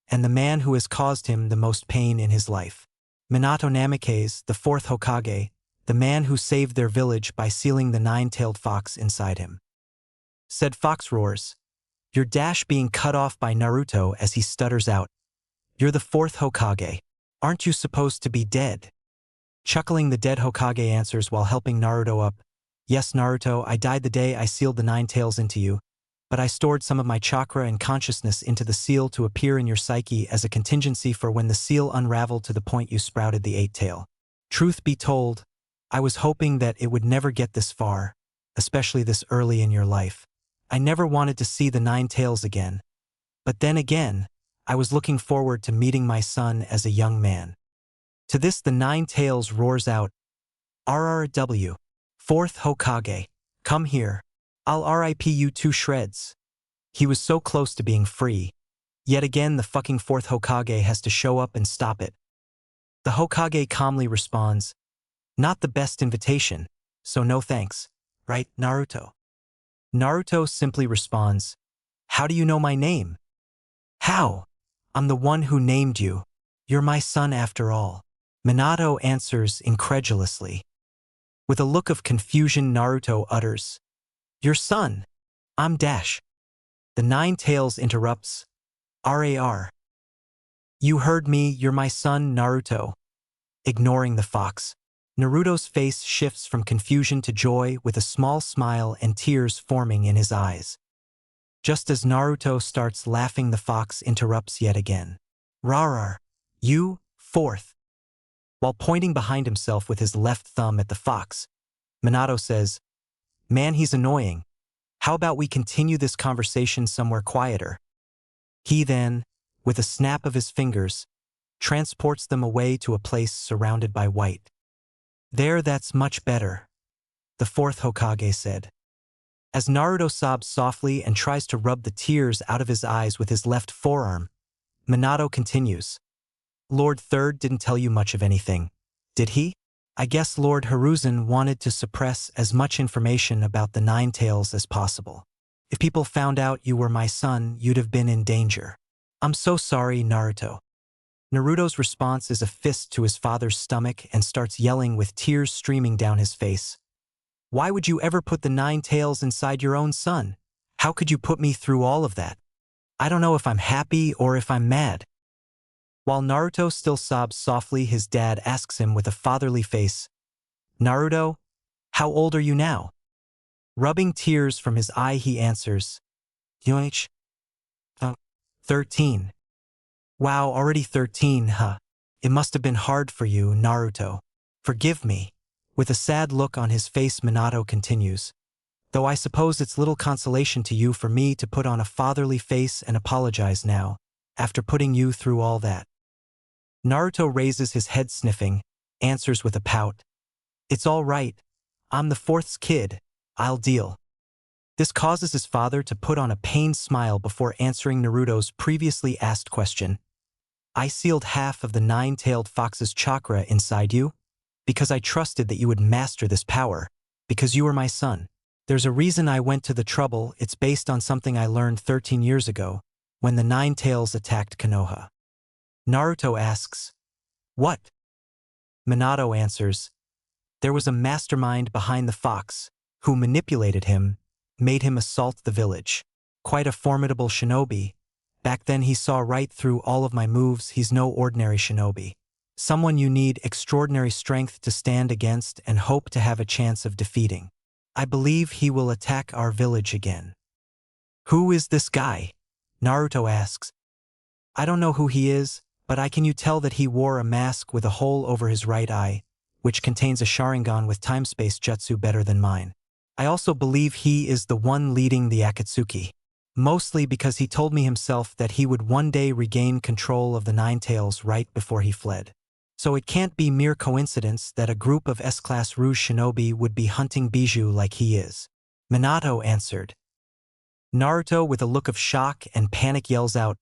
and the man who has caused him the most pain in his life. Minato Namikaze, the Fourth Hokage, the man who saved their village by sealing the nine-tailed fox inside him. Said fox roars, your dash being cut off by Naruto as he stutters out. You're the Fourth Hokage. Aren't you supposed to be dead? Chuckling, the dead Hokage answers while helping Naruto up. Yes, Naruto, I died the day I sealed the nine tails into you. but I stored some of my chakra and consciousness into the seal to appear in your psyche as a contingency for when the seal unraveled to the point you sprouted the eight tail. Truth be told, I was hoping that it would never get this far, especially this early in your life. I never wanted to see the nine tails again. But then again, I was looking forward to meeting my son as a young man. To this the nine tails roars out, RRW, fourth Hokage, come here. I'll RIP you to shreds. He was so close to being free. Yet again the fucking fourth Hokage has to show up and stop it. The Hokage calmly responds, not the best invitation, so no thanks, right, Naruto? Naruto simply responds, how do you know my name? How? I'm the one who named you. You're my son after all. Minato answers incredulously. With a look of confusion, Naruto utters, your son. I'm Dash. The Nine Tails interrupts, RAR. You heard me, you're my son, Naruto. Ignoring the fox, Naruto's face shifts from confusion to joy with a small smile and tears forming in his eyes. Just as Naruto starts laughing, the fox interrupts yet again. Rarar, you, fourth. While pointing behind himself with his left thumb at the fox, Minato says, man, he's annoying. How about we continue this conversation somewhere quieter? He then, with a snap of his fingers, transports them away to a place surrounded by white. There, that's much better, the fourth Hokage said. As Naruto sobs softly and tries to rub the tears out of his eyes with his left forearm, Minato continues. Lord Third didn't tell you much of anything, did he? I guess Lord Hiruzen wanted to suppress as much information about the Nine Tails as possible. If people found out you were my son, you'd have been in danger. I'm so sorry, Naruto. Naruto's response is a fist to his father's stomach and starts yelling with tears streaming down his face. Why would you ever put the Nine Tails inside your own son? How could you put me through all of that? I don't know if I'm happy or if I'm mad. While Naruto still sobs softly, his dad asks him with a fatherly face, Naruto, how old are you now? Rubbing tears from his eye, he answers, Yoich? 13. Wow, already 13, huh? It must have been hard for you, Naruto. Forgive me. With a sad look on his face, Minato continues, though I suppose it's little consolation to you for me to put on a fatherly face and apologize now, after putting you through all that. Naruto raises his head sniffing, answers with a pout. It's all right. I'm the fourth's kid. I'll deal. This causes his father to put on a pained smile before answering Naruto's previously asked question. I sealed half of the nine-tailed fox's chakra inside you, because I trusted that you would master this power, because you were my son. There's a reason I went to the trouble. It's based on something I learned 13 years ago, when the Nine Tails attacked Konoha. Naruto asks, what? Minato answers, there was a mastermind behind the fox, who manipulated him, made him assault the village. Quite a formidable shinobi. Back then he saw right through all of my moves. He's no ordinary shinobi. Someone you need extraordinary strength to stand against and hope to have a chance of defeating. I believe he will attack our village again. Who is this guy? Naruto asks. I don't know who he is, but can you tell that he wore a mask with a hole over his right eye, which contains a Sharingan with time-space jutsu better than mine. I also believe he is the one leading the Akatsuki, mostly because he told me himself that he would one day regain control of the Nine Tails right before he fled. So it can't be mere coincidence that a group of S-Class Rouge shinobi would be hunting Bijou like he is. Minato answered. Naruto, with a look of shock and panic, yells out,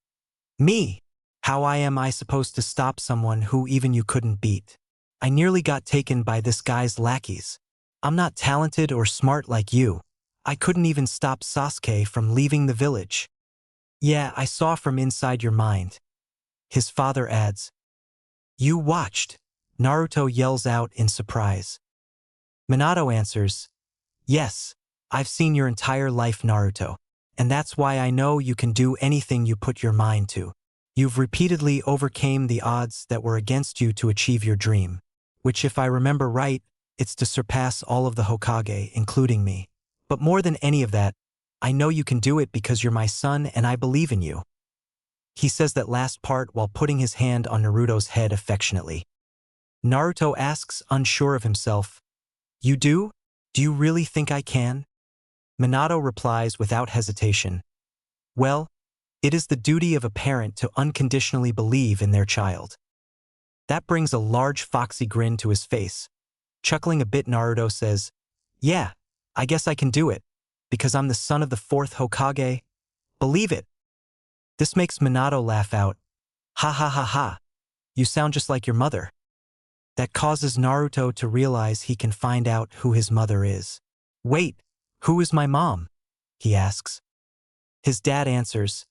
me! How am I supposed to stop someone who even you couldn't beat? I nearly got taken by this guy's lackeys. I'm not talented or smart like you. I couldn't even stop Sasuke from leaving the village. Yeah, I saw from inside your mind. His father adds. You watched, Naruto yells out in surprise. Minato answers, yes, I've seen your entire life, Naruto, and that's why I know you can do anything you put your mind to. You've repeatedly overcame the odds that were against you to achieve your dream, which, if I remember right, it's to surpass all of the Hokage, including me. But more than any of that, I know you can do it because you're my son and I believe in you. He says that last part while putting his hand on Naruto's head affectionately. Naruto asks, unsure of himself, "You do? Do you really think I can?" Minato replies without hesitation, "Well, it is the duty of a parent to unconditionally believe in their child." That brings a large foxy grin to his face. Chuckling a bit, Naruto says, "Yeah, I guess I can do it, because I'm the son of the fourth Hokage. Believe it." This makes Minato laugh out. "Ha ha ha ha, you sound just like your mother." That causes Naruto to realize he can find out who his mother is. "Wait, who is my mom?" he asks. His dad answers,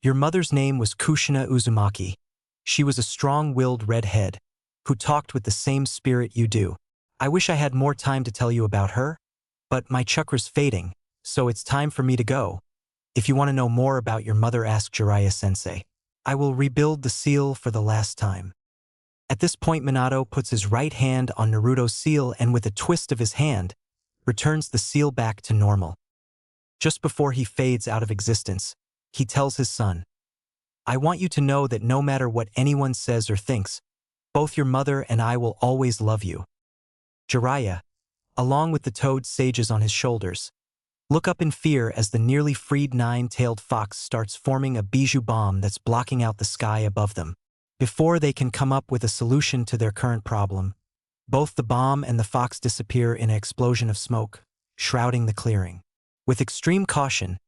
"Your mother's name was Kushina Uzumaki. She was a strong-willed redhead who talked with the same spirit you do. I wish I had more time to tell you about her, but my chakra's fading, so it's time for me to go. If you want to know more about your mother, ask Jiraiya-sensei. I will rebuild the seal for the last time." At this point, Minato puts his right hand on Naruto's seal and with a twist of his hand, returns the seal back to normal. Just before he fades out of existence, he tells his son, "I want you to know that no matter what anyone says or thinks, both your mother and I will always love you." Jiraiya, along with the toad sages on his shoulders, look up in fear as the nearly freed nine-tailed fox starts forming a bijou bomb that's blocking out the sky above them. Before they can come up with a solution to their current problem, both the bomb and the fox disappear in an explosion of smoke, shrouding the clearing. With extreme caution,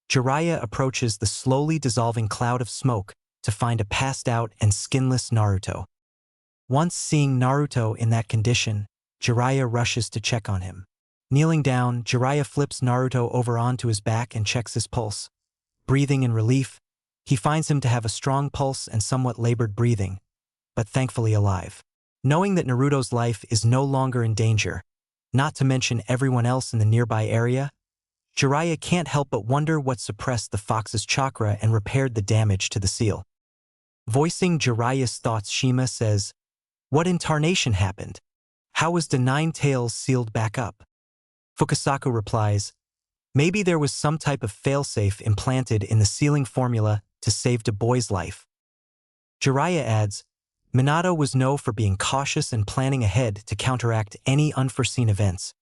Jiraiya approaches the slowly dissolving cloud of smoke to find a passed-out and skinless Naruto. Once seeing Naruto in that condition, Jiraiya rushes to check on him. Kneeling down, Jiraiya flips Naruto over onto his back and checks his pulse. Breathing in relief, he finds him to have a strong pulse and somewhat labored breathing, but thankfully alive. Knowing that Naruto's life is no longer in danger, not to mention everyone else in the nearby area, Jiraiya can't help but wonder what suppressed the fox's chakra and repaired the damage to the seal. Voicing Jiraiya's thoughts, Shima says, "What in tarnation happened? How was the nine tails sealed back up?" Fukasaku replies, "Maybe there was some type of failsafe implanted in the sealing formula to save the boy's life." Jiraiya adds, "Minato was known for being cautious and planning ahead to counteract any unforeseen events.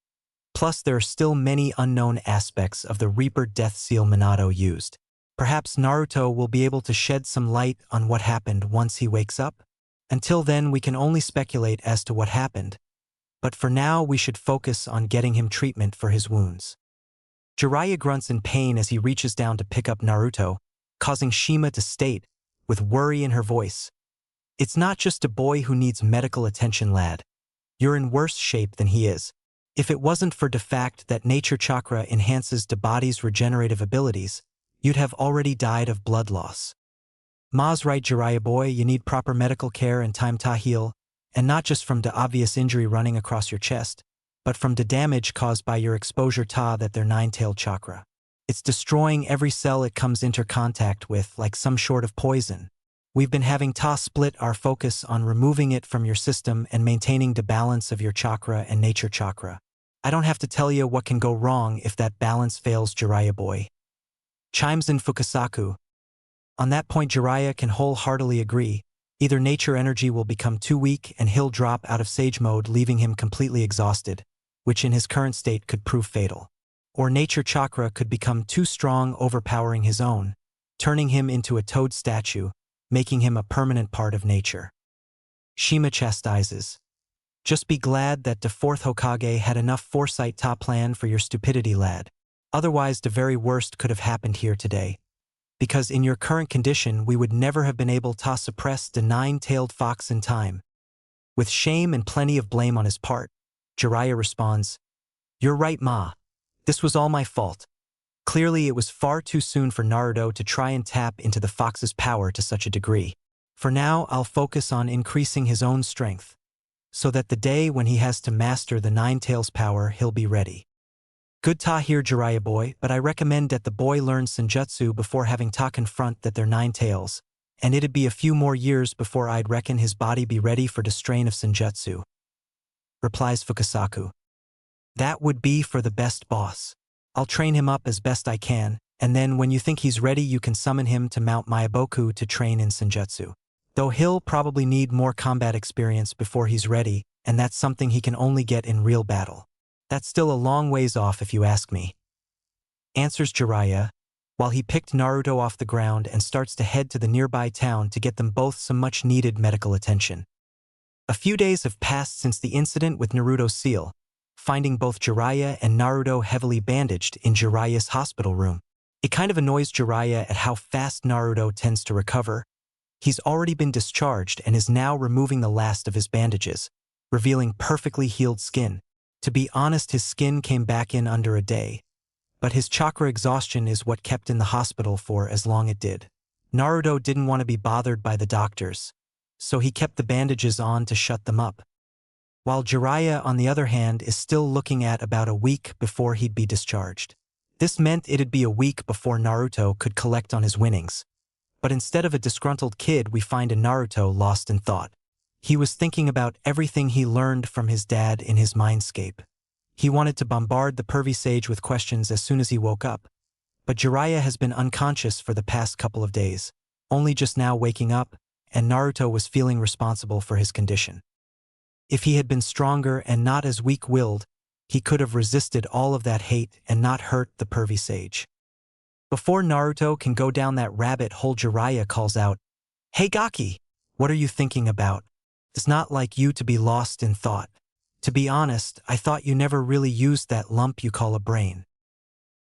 Plus, there are still many unknown aspects of the Reaper Death Seal Minato used. Perhaps Naruto will be able to shed some light on what happened once he wakes up. Until then, we can only speculate as to what happened. But for now, we should focus on getting him treatment for his wounds." Jiraiya grunts in pain as he reaches down to pick up Naruto, causing Shima to state, with worry in her voice, "It's not just a boy who needs medical attention, lad. You're in worse shape than he is. If it wasn't for the fact that nature chakra enhances the body's regenerative abilities, you'd have already died of blood loss." "Ma's right, Jiraiya boy, you need proper medical care and time to heal, and not just from the obvious injury running across your chest, but from the damage caused by your exposure to that their nine-tailed chakra. It's destroying every cell it comes into contact with like some sort of poison. We've been having to split our focus on removing it from your system and maintaining the balance of your chakra and nature chakra. I don't have to tell you what can go wrong if that balance fails, Jiraiya boy." Chimes in Fukasaku. On that point, Jiraiya can wholeheartedly agree. Either nature energy will become too weak and he'll drop out of sage mode, leaving him completely exhausted, which in his current state could prove fatal. Or nature chakra could become too strong, overpowering his own, turning him into a toad statue, making him a permanent part of nature. Shima chastises, "Just be glad that the fourth Hokage had enough foresight to plan for your stupidity, lad. Otherwise, the very worst could have happened here today. Because in your current condition, we would never have been able to suppress the nine-tailed fox in time." With shame and plenty of blame on his part, Jiraiya responds, "You're right, Ma. This was all my fault. Clearly, it was far too soon for Naruto to try and tap into the fox's power to such a degree. For now, I'll focus on increasing his own strength, so that the day when he has to master the nine-tails power, he'll be ready." "Good ta hear, Jiraiya boy, but I recommend that the boy learn Senjutsu before having ta confront that they're nine tails, and it'd be a few more years before I'd reckon his body be ready for the strain of Senjutsu," replies Fukasaku. "That would be for the best, boss. I'll train him up as best I can, and then when you think he's ready you can summon him to Mount Myaboku to train in Senjutsu. Though he'll probably need more combat experience before he's ready, and that's something he can only get in real battle. That's still a long ways off if you ask me. Answers Jiraiya, while he picked Naruto off the ground and starts to head to the nearby town to get them both some much-needed medical attention. A few days have passed since the incident with Naruto's seal, finding both Jiraiya and Naruto heavily bandaged in Jiraiya's hospital room. It kind of annoys Jiraiya at how fast Naruto tends to recover. He's already been discharged and is now removing the last of his bandages, revealing perfectly healed skin. To be honest, his skin came back in under a day, but his chakra exhaustion is what kept in the hospital for as long it did. Naruto didn't want to be bothered by the doctors, so he kept the bandages on to shut them up. While Jiraiya, on the other hand, is still looking at about a week before he'd be discharged. This meant it'd be a week before Naruto could collect on his winnings. But instead of a disgruntled kid, we find a Naruto lost in thought. He was thinking about everything he learned from his dad in his mindscape. He wanted to bombard the pervy sage with questions as soon as he woke up. But Jiraiya has been unconscious for the past couple of days, only just now waking up, and Naruto was feeling responsible for his condition. If he had been stronger and not as weak-willed, he could have resisted all of that hate and not hurt the pervy sage. Before Naruto can go down that rabbit hole, Jiraiya calls out, "Hey Gaki, what are you thinking about? It's not like you to be lost in thought. To be honest, I thought you never really used that lump you call a brain."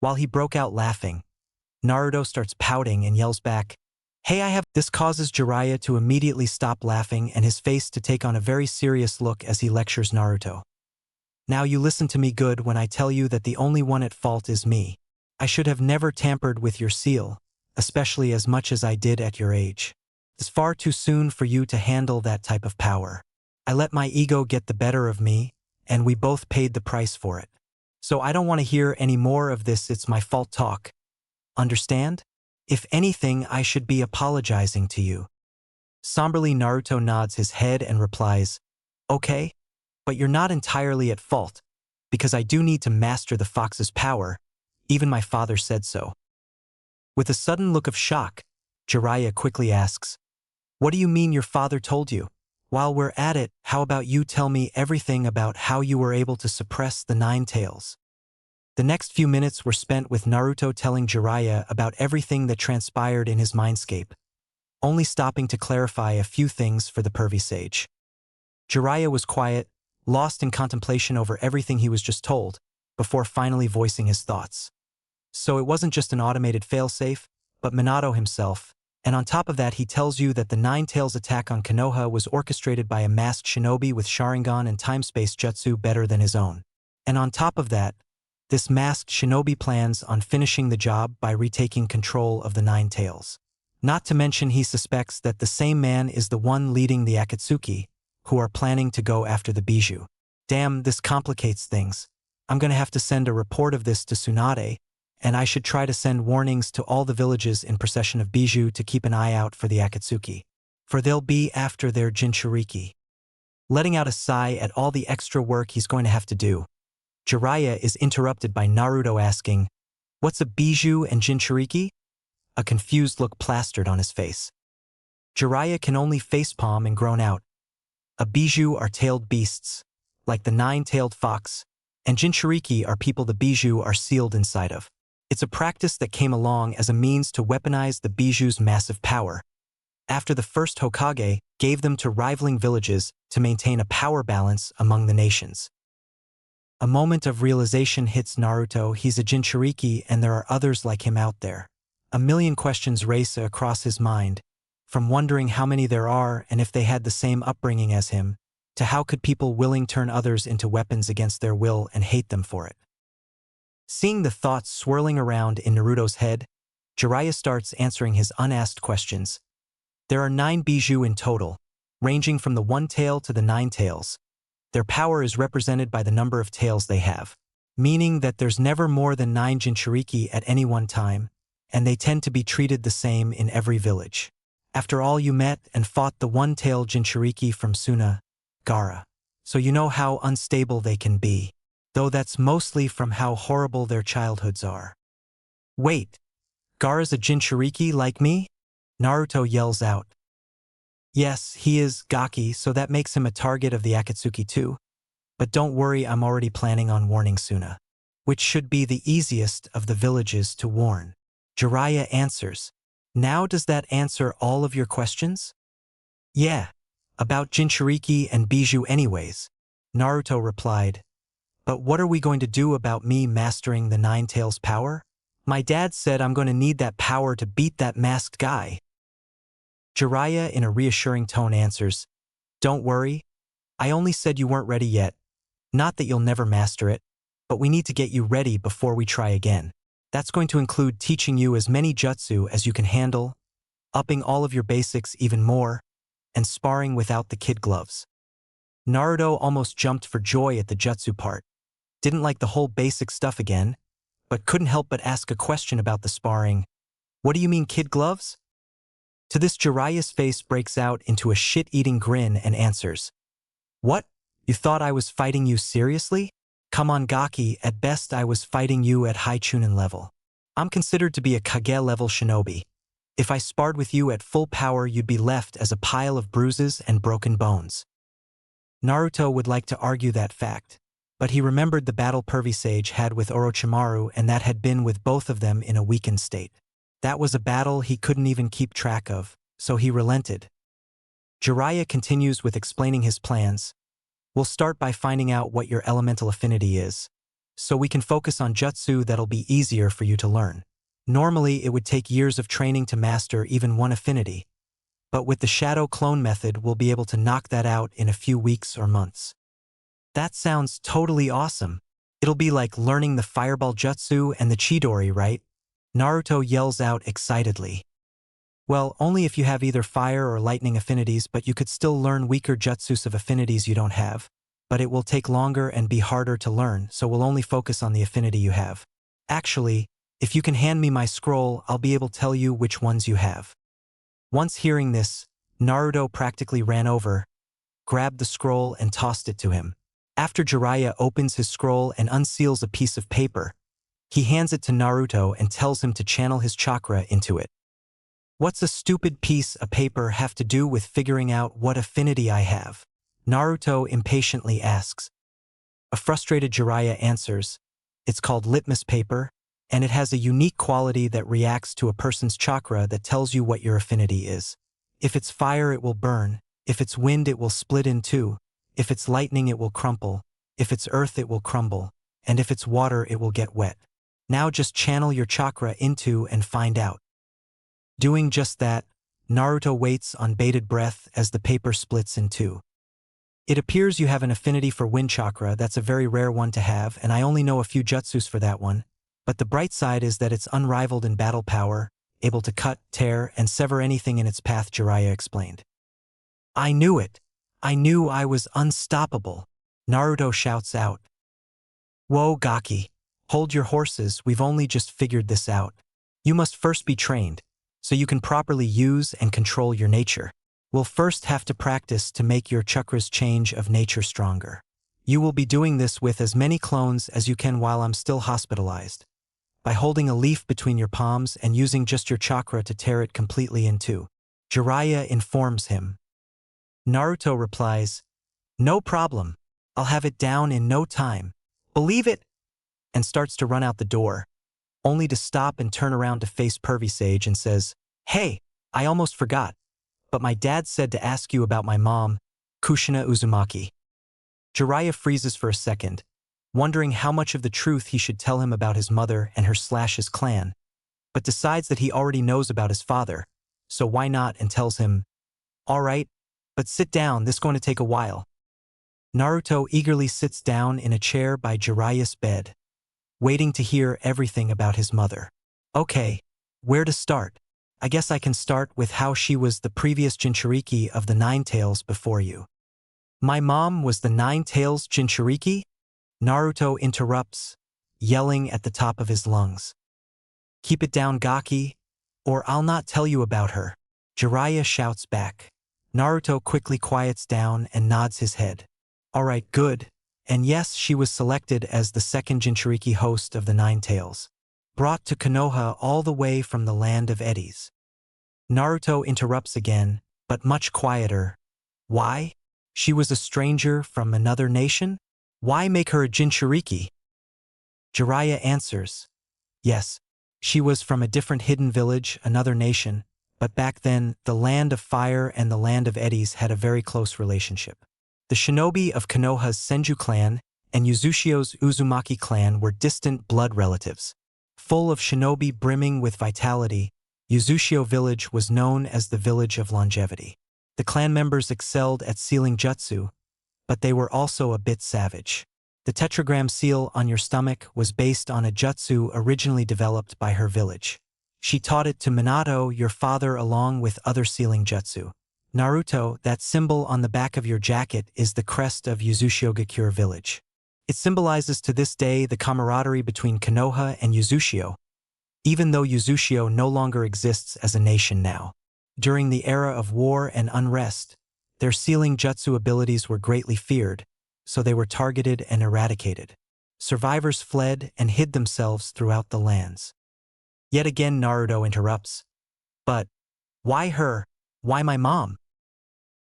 While he broke out laughing, Naruto starts pouting and yells back, "Hey, I have—" This causes Jiraiya to immediately stop laughing and his face to take on a very serious look as he lectures Naruto. "Now you listen to me good when I tell you that the only one at fault is me. I should have never tampered with your seal, especially as much as I did at your age. It's far too soon for you to handle that type of power. I let my ego get the better of me, and we both paid the price for it. So I don't want to hear any more of this it's my fault talk. Understand? If anything, I should be apologizing to you." Somberly, Naruto nods his head and replies, "Okay, but you're not entirely at fault, because I do need to master the fox's power. Even my father said so." With a sudden look of shock, Jiraiya quickly asks, "What do you mean your father told you? While we're at it, how about you tell me everything about how you were able to suppress the Nine Tails?" The next few minutes were spent with Naruto telling Jiraiya about everything that transpired in his mindscape, only stopping to clarify a few things for the pervy sage. Jiraiya was quiet, lost in contemplation over everything he was just told, before finally voicing his thoughts. So it wasn't just an automated failsafe, but Minato himself, and on top of that he tells you that the Nine Tails attack on Konoha was orchestrated by a masked shinobi with Sharingan and time-space jutsu better than his own. And on top of that, this masked shinobi plans on finishing the job by retaking control of the Nine Tails. Not to mention he suspects that the same man is the one leading the Akatsuki, who are planning to go after the Bijou. Damn, this complicates things. I'm gonna have to send a report of this to Tsunade, and I should try to send warnings to all the villages in procession of Bijou to keep an eye out for the Akatsuki, for they'll be after their Jinchuriki. Letting out a sigh at all the extra work he's going to have to do, Jiraiya is interrupted by Naruto asking, "What's a Bijou and Jinchuriki?" A confused look plastered on his face. Jiraiya can only facepalm and groan out. A Bijou are tailed beasts, like the nine-tailed fox, and Jinchuriki are people the Bijou are sealed inside of. It's a practice that came along as a means to weaponize the Bijou's massive power. After the first Hokage gave them to rivaling villages to maintain a power balance among the nations. A moment of realization hits Naruto. He's a Jinchuriki and there are others like him out there. A million questions race across his mind, from wondering how many there are and if they had the same upbringing as him, to how could people willing turn others into weapons against their will and hate them for it. Seeing the thoughts swirling around in Naruto's head, Jiraiya starts answering his unasked questions. There are 9 Bijou in total, ranging from the 1 tail to the 9 tails. Their power is represented by the number of tails they have, meaning that there's never more than 9 Jinchuriki at any one time, and they tend to be treated the same in every village. After all, you met and fought the 1-tailed Jinchuriki from Suna, Gara, so you know how unstable they can be. though that's mostly from how horrible their childhoods are. Wait, Gaara's a Jinchuriki like me? Naruto yells out. Yes, he is Gaki, so that makes him a target of the Akatsuki too. But don't worry, I'm already planning on warning Suna, which should be the easiest of the villages to warn. Jiraiya answers. Now does that answer all of your questions? Yeah, about Jinchuriki and Bijou anyways. Naruto replied. But what are we going to do about me mastering the Nine Tails power? My dad said I'm going to need that power to beat that masked guy. Jiraiya in a reassuring tone answers, Don't worry, I only said you weren't ready yet. Not that you'll never master it, but we need to get you ready before we try again. That's going to include teaching you as many jutsu as you can handle, upping all of your basics even more, and sparring without the kid gloves. Naruto almost jumped for joy at the jutsu part. Didn't like the whole basic stuff again, but couldn't help but ask a question about the sparring. What do you mean kid gloves? To this, Jiraiya's face breaks out into a shit-eating grin and answers. What? You thought I was fighting you seriously? Come on Gaki, at best I was fighting you at high Chunin level. I'm considered to be a Kage level shinobi. If I sparred with you at full power, you'd be left as a pile of bruises and broken bones. Naruto would like to argue that fact, but he remembered the battle Pervisage had with Orochimaru, and that had been with both of them in a weakened state. That was a battle he couldn't even keep track of, so he relented. Jiraiya continues with explaining his plans. We'll start by finding out what your elemental affinity is, so we can focus on jutsu that'll be easier for you to learn. Normally, it would take years of training to master even one affinity, but with the shadow clone method, we'll be able to knock that out in a few weeks or months. That sounds totally awesome. It'll be like learning the fireball jutsu and the Chidori, right? Naruto yells out excitedly. Well, only if you have either fire or lightning affinities, but you could still learn weaker jutsus of affinities you don't have. But it will take longer and be harder to learn, so we'll only focus on the affinity you have. Actually, if you can hand me my scroll, I'll be able to tell you which ones you have. Once hearing this, Naruto practically ran over, grabbed the scroll and tossed it to him. After Jiraiya opens his scroll and unseals a piece of paper, he hands it to Naruto and tells him to channel his chakra into it. What's a stupid piece of paper have to do with figuring out what affinity I have? Naruto impatiently asks. A frustrated Jiraiya answers, It's called litmus paper, and it has a unique quality that reacts to a person's chakra that tells you what your affinity is. If it's fire, it will burn. If it's wind, it will split in two. If it's lightning, it will crumple. If it's earth, it will crumble. And if it's water, it will get wet. Now just channel your chakra into and find out. Doing just that, Naruto waits on bated breath as the paper splits in two. It appears you have an affinity for wind chakra. That's a very rare one to have, and I only know a few jutsus for that one. But the bright side is that it's unrivaled in battle power, able to cut, tear, and sever anything in its path, Jiraiya explained. I knew it. I knew I was unstoppable. Naruto shouts out. Whoa, Gaki. Hold your horses, we've only just figured this out. You must first be trained, so you can properly use and control your nature. We'll first have to practice to make your chakra's change of nature stronger. You will be doing this with as many clones as you can while I'm still hospitalized, by holding a leaf between your palms and using just your chakra to tear it completely in two. Jiraiya informs him. Naruto replies, No problem. I'll have it down in no time. Believe it? And starts to run out the door, only to stop and turn around to face Pervisage and says, Hey, I almost forgot, but my dad said to ask you about my mom, Kushina Uzumaki. Jiraiya freezes for a second, wondering how much of the truth he should tell him about his mother and his clan, but decides that he already knows about his father, so why not, and tells him, All right, but sit down, this is going to take a while. Naruto eagerly sits down in a chair by Jiraiya's bed, waiting to hear everything about his mother. Okay, where to start? I guess I can start with how she was the previous Jinchuriki of the Nine Tails before you. My mom was the Nine Tails Jinchuriki? Naruto interrupts, yelling at the top of his lungs. Keep it down, Gaki, or I'll not tell you about her. Jiraiya shouts back. Naruto quickly quiets down and nods his head. All right, good. And yes, she was selected as the second Jinchuriki host of the Nine Tails, brought to Konoha all the way from the land of eddies. Naruto interrupts again, but much quieter. Why? She was a stranger from another nation? Why make her a Jinchuriki? Jiraiya answers, yes, she was from a different hidden village, another nation, but back then, the land of fire and the land of eddies had a very close relationship. The shinobi of Konoha's Senju clan and Yuzushio's Uzumaki clan were distant blood relatives. Full of shinobi brimming with vitality, Yuzushio village was known as the village of longevity. The clan members excelled at sealing jutsu, but they were also a bit savage. The tetragram seal on your stomach was based on a jutsu originally developed by her village. She taught it to Minato, your father, along with other sealing jutsu. Naruto, that symbol on the back of your jacket is the crest of Yuzushio village. It symbolizes to this day the camaraderie between Konoha and Yuzushio, even though Yuzushio no longer exists as a nation now. During the era of war and unrest, their sealing jutsu abilities were greatly feared, so they were targeted and eradicated. Survivors fled and hid themselves throughout the lands. Yet again Naruto interrupts. But why her? Why my mom?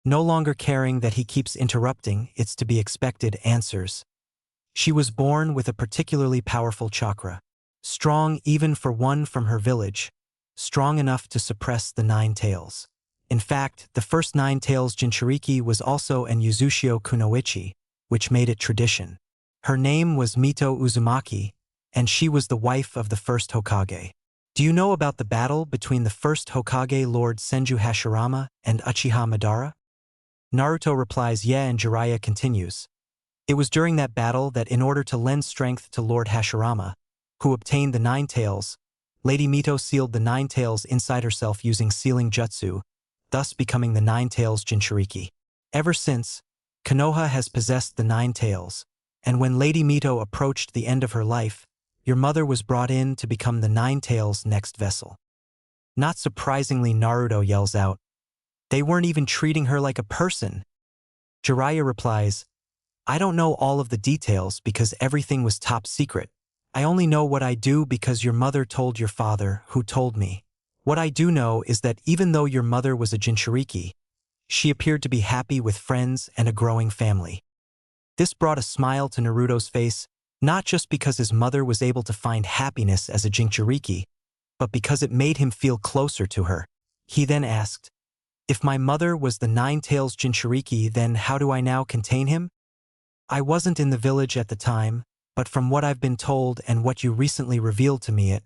No longer caring that he keeps interrupting, it's to be expected, answers. She was born with a particularly powerful chakra, strong even for one from her village, strong enough to suppress the Nine Tails. In fact, the first Nine Tails Jinchuriki was also an Yuzushio kunoichi, which made it tradition. Her name was Mito Uzumaki, and she was the wife of the first Hokage. Do you know about the battle between the first Hokage Lord Senju Hashirama and Uchiha Madara? Naruto replies yeah, and Jiraiya continues. It was during that battle that in order to lend strength to Lord Hashirama, who obtained the Nine Tails, Lady Mito sealed the Nine Tails inside herself using sealing jutsu, thus becoming the Nine Tails Jinchuriki. Ever since, Konoha has possessed the Nine Tails, and when Lady Mito approached the end of her life, your mother was brought in to become the Nine Tails' next vessel. Not surprisingly, Naruto yells out, they weren't even treating her like a person. Jiraiya replies, I don't know all of the details because everything was top secret. I only know what I do because your mother told your father, who told me. What I do know is that even though your mother was a Jinchuriki, she appeared to be happy with friends and a growing family. This brought a smile to Naruto's face, not just because his mother was able to find happiness as a Jinchuriki, but because it made him feel closer to her. He then asked, if my mother was the Nine Tails Jinchuriki, then how do I now contain him? I wasn't in the village at the time, but from what I've been told and what you recently revealed to me,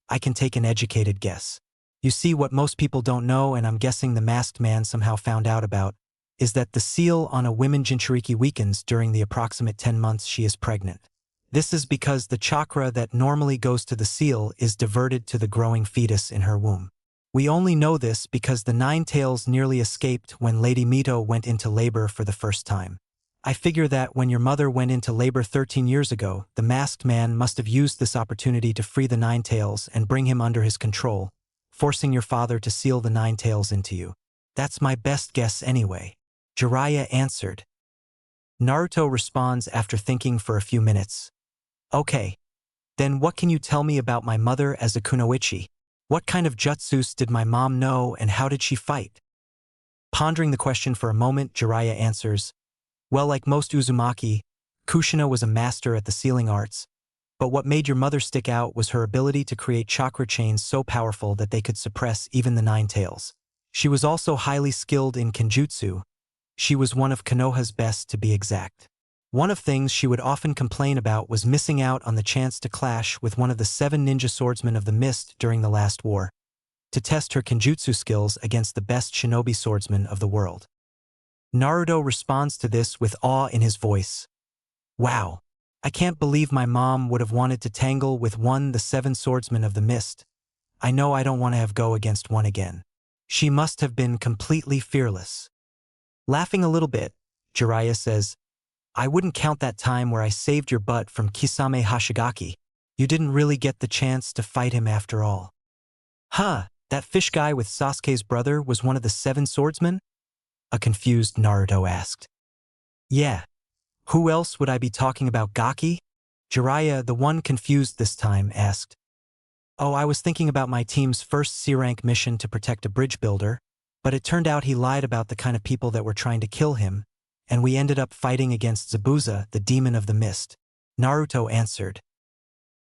I can take an educated guess. You see, what most people don't know, and I'm guessing the masked man somehow found out about, is that the seal on a woman Jinchuriki weakens during the approximate 10 months she is pregnant. This is because the chakra that normally goes to the seal is diverted to the growing fetus in her womb. We only know this because the Nine Tails nearly escaped when Lady Mito went into labor for the first time. I figure that when your mother went into labor 13 years ago, the masked man must have used this opportunity to free the Nine Tails and bring him under his control, forcing your father to seal the Nine Tails into you. That's my best guess anyway. Jiraiya answered. Naruto responds after thinking for a few minutes. Okay, then what can you tell me about my mother as a kunoichi? What kind of jutsus did my mom know and how did she fight? Pondering the question for a moment, Jiraiya answers, well, like most Uzumaki, Kushina was a master at the sealing arts, but what made your mother stick out was her ability to create chakra chains so powerful that they could suppress even the Nine Tails. She was also highly skilled in kenjutsu. She was one of Konoha's best, to be exact. One of things she would often complain about was missing out on the chance to clash with one of the 7 ninja swordsmen of the mist during the last war, to test her kenjutsu skills against the best shinobi swordsman of the world. Naruto responds to this with awe in his voice. Wow, I can't believe my mom would have wanted to tangle with the 7 swordsmen of the mist. I know I don't want to have go against one again. She must have been completely fearless. Laughing a little bit, Jiraiya says, I wouldn't count that time where I saved your butt from Kisame Hashigaki. You didn't really get the chance to fight him after all. Huh, that fish guy with Sasuke's brother was one of the 7 swordsmen? A confused Naruto asked. Yeah, Who else would I be talking about, Gaki? Jiraiya, the one confused this time, asked. Oh, I was thinking about my team's first C-rank mission to protect a bridge builder, but it turned out he lied about the kind of people that were trying to kill him, and we ended up fighting against Zabuza, the demon of the mist. Naruto answered.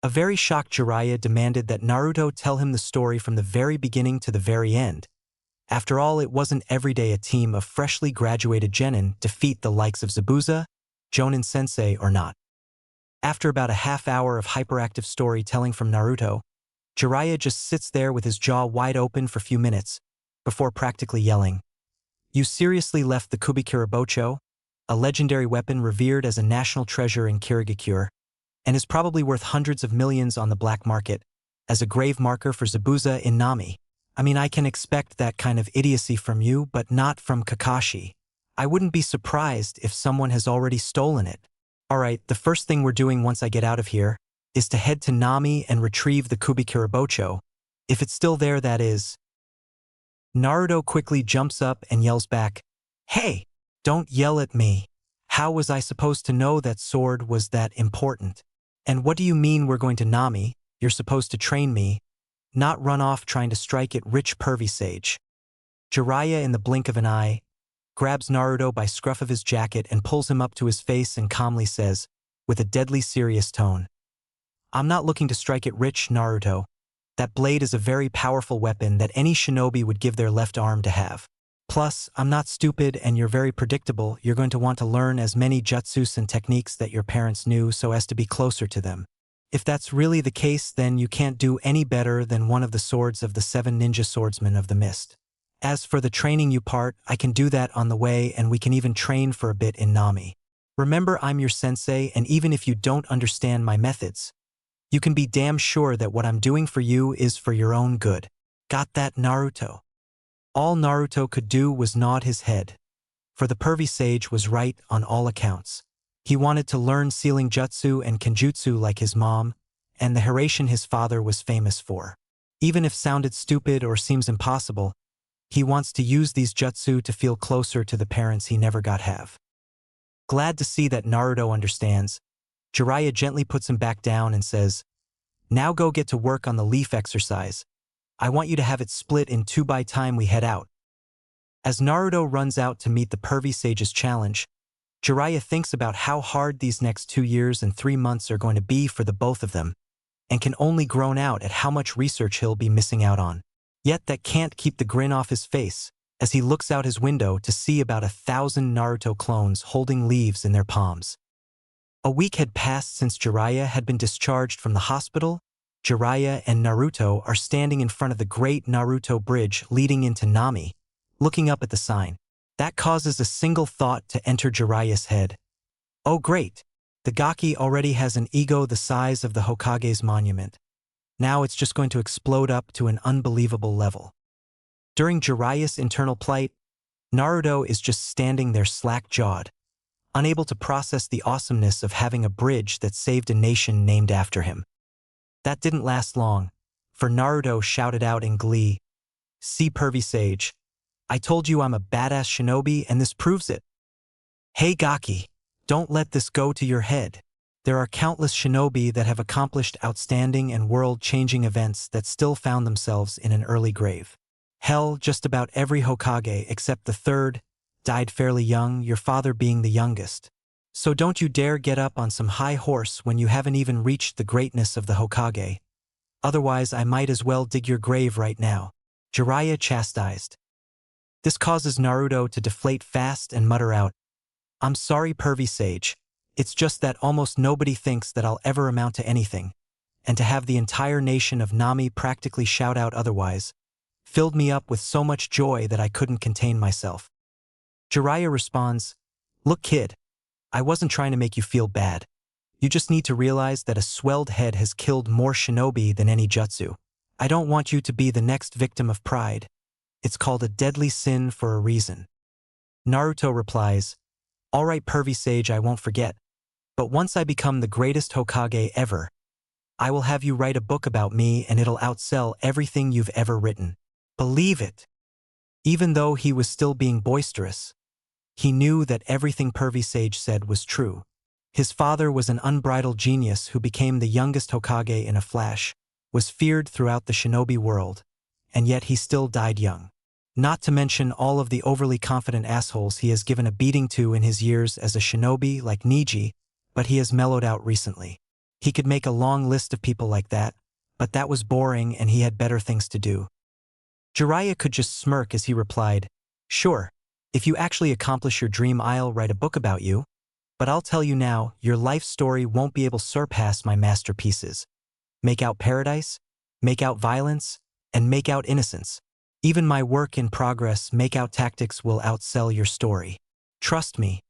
A very shocked Jiraiya demanded that Naruto tell him the story from the very beginning to the very end. After all, it wasn't every day a team of freshly graduated genin defeat the likes of Zabuza, Jonin-sensei or not. After about a half hour of hyperactive storytelling from Naruto, Jiraiya just sits there with his jaw wide open for a few minutes, before practically yelling. You seriously left the Kubikirabocho, a legendary weapon revered as a national treasure in Kirigakure, and is probably worth hundreds of millions on the black market, as a grave marker for Zabuza in Nami. I mean, I can expect that kind of idiocy from you, but not from Kakashi. I wouldn't be surprised if someone has already stolen it. Alright, the first thing we're doing once I get out of here is to head to Nami and retrieve the Kubikirabocho. If it's still there, that is. Naruto quickly jumps up and yells back, Hey! Don't yell at me. How was I supposed to know that sword was that important? And what do you mean we're going to Nami? You're supposed to train me, not run off trying to strike it, rich pervy sage. Jiraiya, in the blink of an eye, grabs Naruto by scruff of his jacket and pulls him up to his face and calmly says, with a deadly serious tone, I'm not looking to strike it rich, Naruto. That blade is a very powerful weapon that any shinobi would give their left arm to have. Plus, I'm not stupid and you're very predictable. You're going to want to learn as many jutsus and techniques that your parents knew so as to be closer to them. If that's really the case, then you can't do any better than one of the swords of the 7 ninja swordsmen of the mist. As for the training you part, I can do that on the way, and we can even train for a bit in Nami. Remember, I'm your sensei, and even if you don't understand my methods, you can be damn sure that what I'm doing for you is for your own good. Got that, Naruto? All Naruto could do was nod his head, for the pervy sage was right on all accounts. He wanted to learn sealing jutsu and kenjutsu like his mom, and the Hiraishin his father was famous for. Even if sounded stupid or seems impossible, he wants to use these jutsu to feel closer to the parents he never got have. Glad to see that Naruto understands, Jiraiya gently puts him back down and says, Now go get to work on the leaf exercise. I want you to have it split in 2 by time we head out. As Naruto runs out to meet the pervy sage's challenge, Jiraiya thinks about how hard these next 2 years and 3 months are going to be for the both of them, and can only groan out at how much research he'll be missing out on. Yet that can't keep the grin off his face as he looks out his window to see about 1,000 Naruto clones holding leaves in their palms. A week had passed since Jiraiya had been discharged from the hospital. Jiraiya and Naruto are standing in front of the great Naruto bridge leading into Nami, looking up at the sign. That causes a single thought to enter Jiraiya's head. Oh great, the Gaki already has an ego the size of the Hokage's monument. Now it's just going to explode up to an unbelievable level. During Jiraiya's internal plight, Naruto is just standing there slack-jawed, unable to process the awesomeness of having a bridge that saved a nation named after him. That didn't last long, for Naruto shouted out in glee, See, pervy sage, I told you I'm a badass shinobi and this proves it. Hey Gaki, don't let this go to your head. There are countless shinobi that have accomplished outstanding and world-changing events that still found themselves in an early grave. Hell, just about every Hokage except the third died fairly young, your father being the youngest. So don't you dare get up on some high horse when you haven't even reached the greatness of the Hokage. Otherwise, I might as well dig your grave right now. Jiraiya chastised. This causes Naruto to deflate fast and mutter out, I'm sorry, pervy sage. It's just that almost nobody thinks that I'll ever amount to anything, and to have the entire nation of Nami practically shout out otherwise filled me up with so much joy that I couldn't contain myself. Jiraiya responds, Look kid, I wasn't trying to make you feel bad. You just need to realize that a swelled head has killed more shinobi than any jutsu. I don't want you to be the next victim of pride. It's called a deadly sin for a reason. Naruto replies, All right, pervy sage, I won't forget. But once I become the greatest Hokage ever, I will have you write a book about me and it'll outsell everything you've ever written. Believe it. Even though he was still being boisterous, He knew that everything Pervy Sage said was true. His father was an unbridled genius who became the youngest Hokage in a flash, was feared throughout the shinobi world, and yet he still died young. Not to mention all of the overly confident assholes he has given a beating to in his years as a shinobi like Niji, but he has mellowed out recently. He could make a long list of people like that, but that was boring and he had better things to do. Jiraiya could just smirk as he replied, "Sure, if you actually accomplish your dream I'll write a book about you, but I'll tell you now, your life story won't be able to surpass my masterpieces. Make out paradise, make out violence, and make out innocence. Even my work in progress make out tactics will outsell your story. Trust me.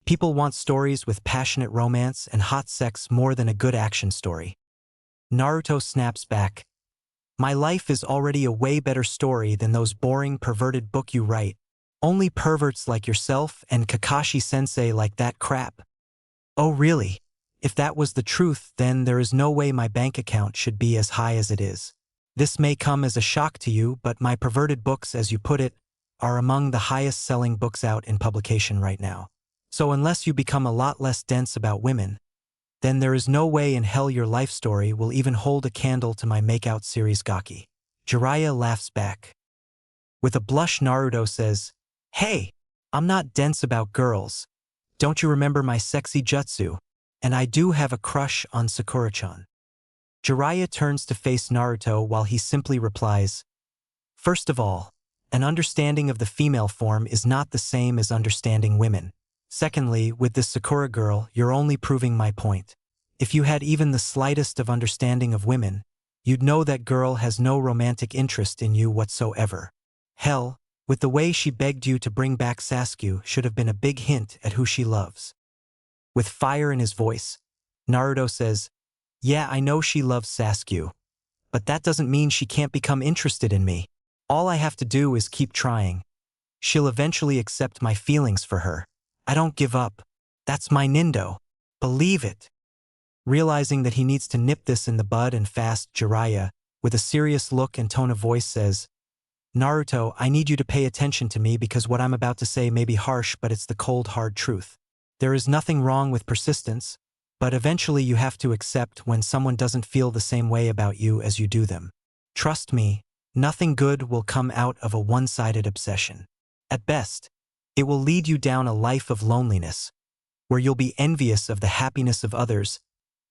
People want stories with passionate romance and hot sex more than a good action story." Naruto snaps back. "My life is already a way better story than those boring perverted book you write. Only perverts like yourself and Kakashi-sensei like that crap." "Oh really? If that was the truth, then there is no way my bank account should be as high as it is. This may come as a shock to you, but my perverted books, as you put it, are among the highest-selling books out in publication right now. So unless you become a lot less dense about women, then there is no way in hell your life story will even hold a candle to my makeout series Gaki." Jiraiya laughs back. With a blush, Naruto says, "Hey, I'm not dense about girls. Don't you remember my sexy jutsu? And I do have a crush on Sakura-chan." Jiraiya turns to face Naruto while he simply replies, "First of all, an understanding of the female form is not the same as understanding women. Secondly, with this Sakura girl, you're only proving my point. If you had even the slightest of understanding of women, you'd know that girl has no romantic interest in you whatsoever. Hell, with the way she begged you to bring back Sasuke should have been a big hint at who she loves." With fire in his voice, Naruto says, "Yeah, I know she loves Sasuke, but that doesn't mean she can't become interested in me. All I have to do is keep trying. She'll eventually accept my feelings for her. I don't give up. That's my Nindo. Believe it." Realizing that he needs to nip this in the bud and fast, Jiraiya, with a serious look and tone of voice says, "Naruto, I need you to pay attention to me because what I'm about to say may be harsh, but it's the cold, hard truth. There is nothing wrong with persistence, but eventually you have to accept when someone doesn't feel the same way about you as you do them. Trust me, nothing good will come out of a one-sided obsession. At best, it will lead you down a life of loneliness, where you'll be envious of the happiness of others,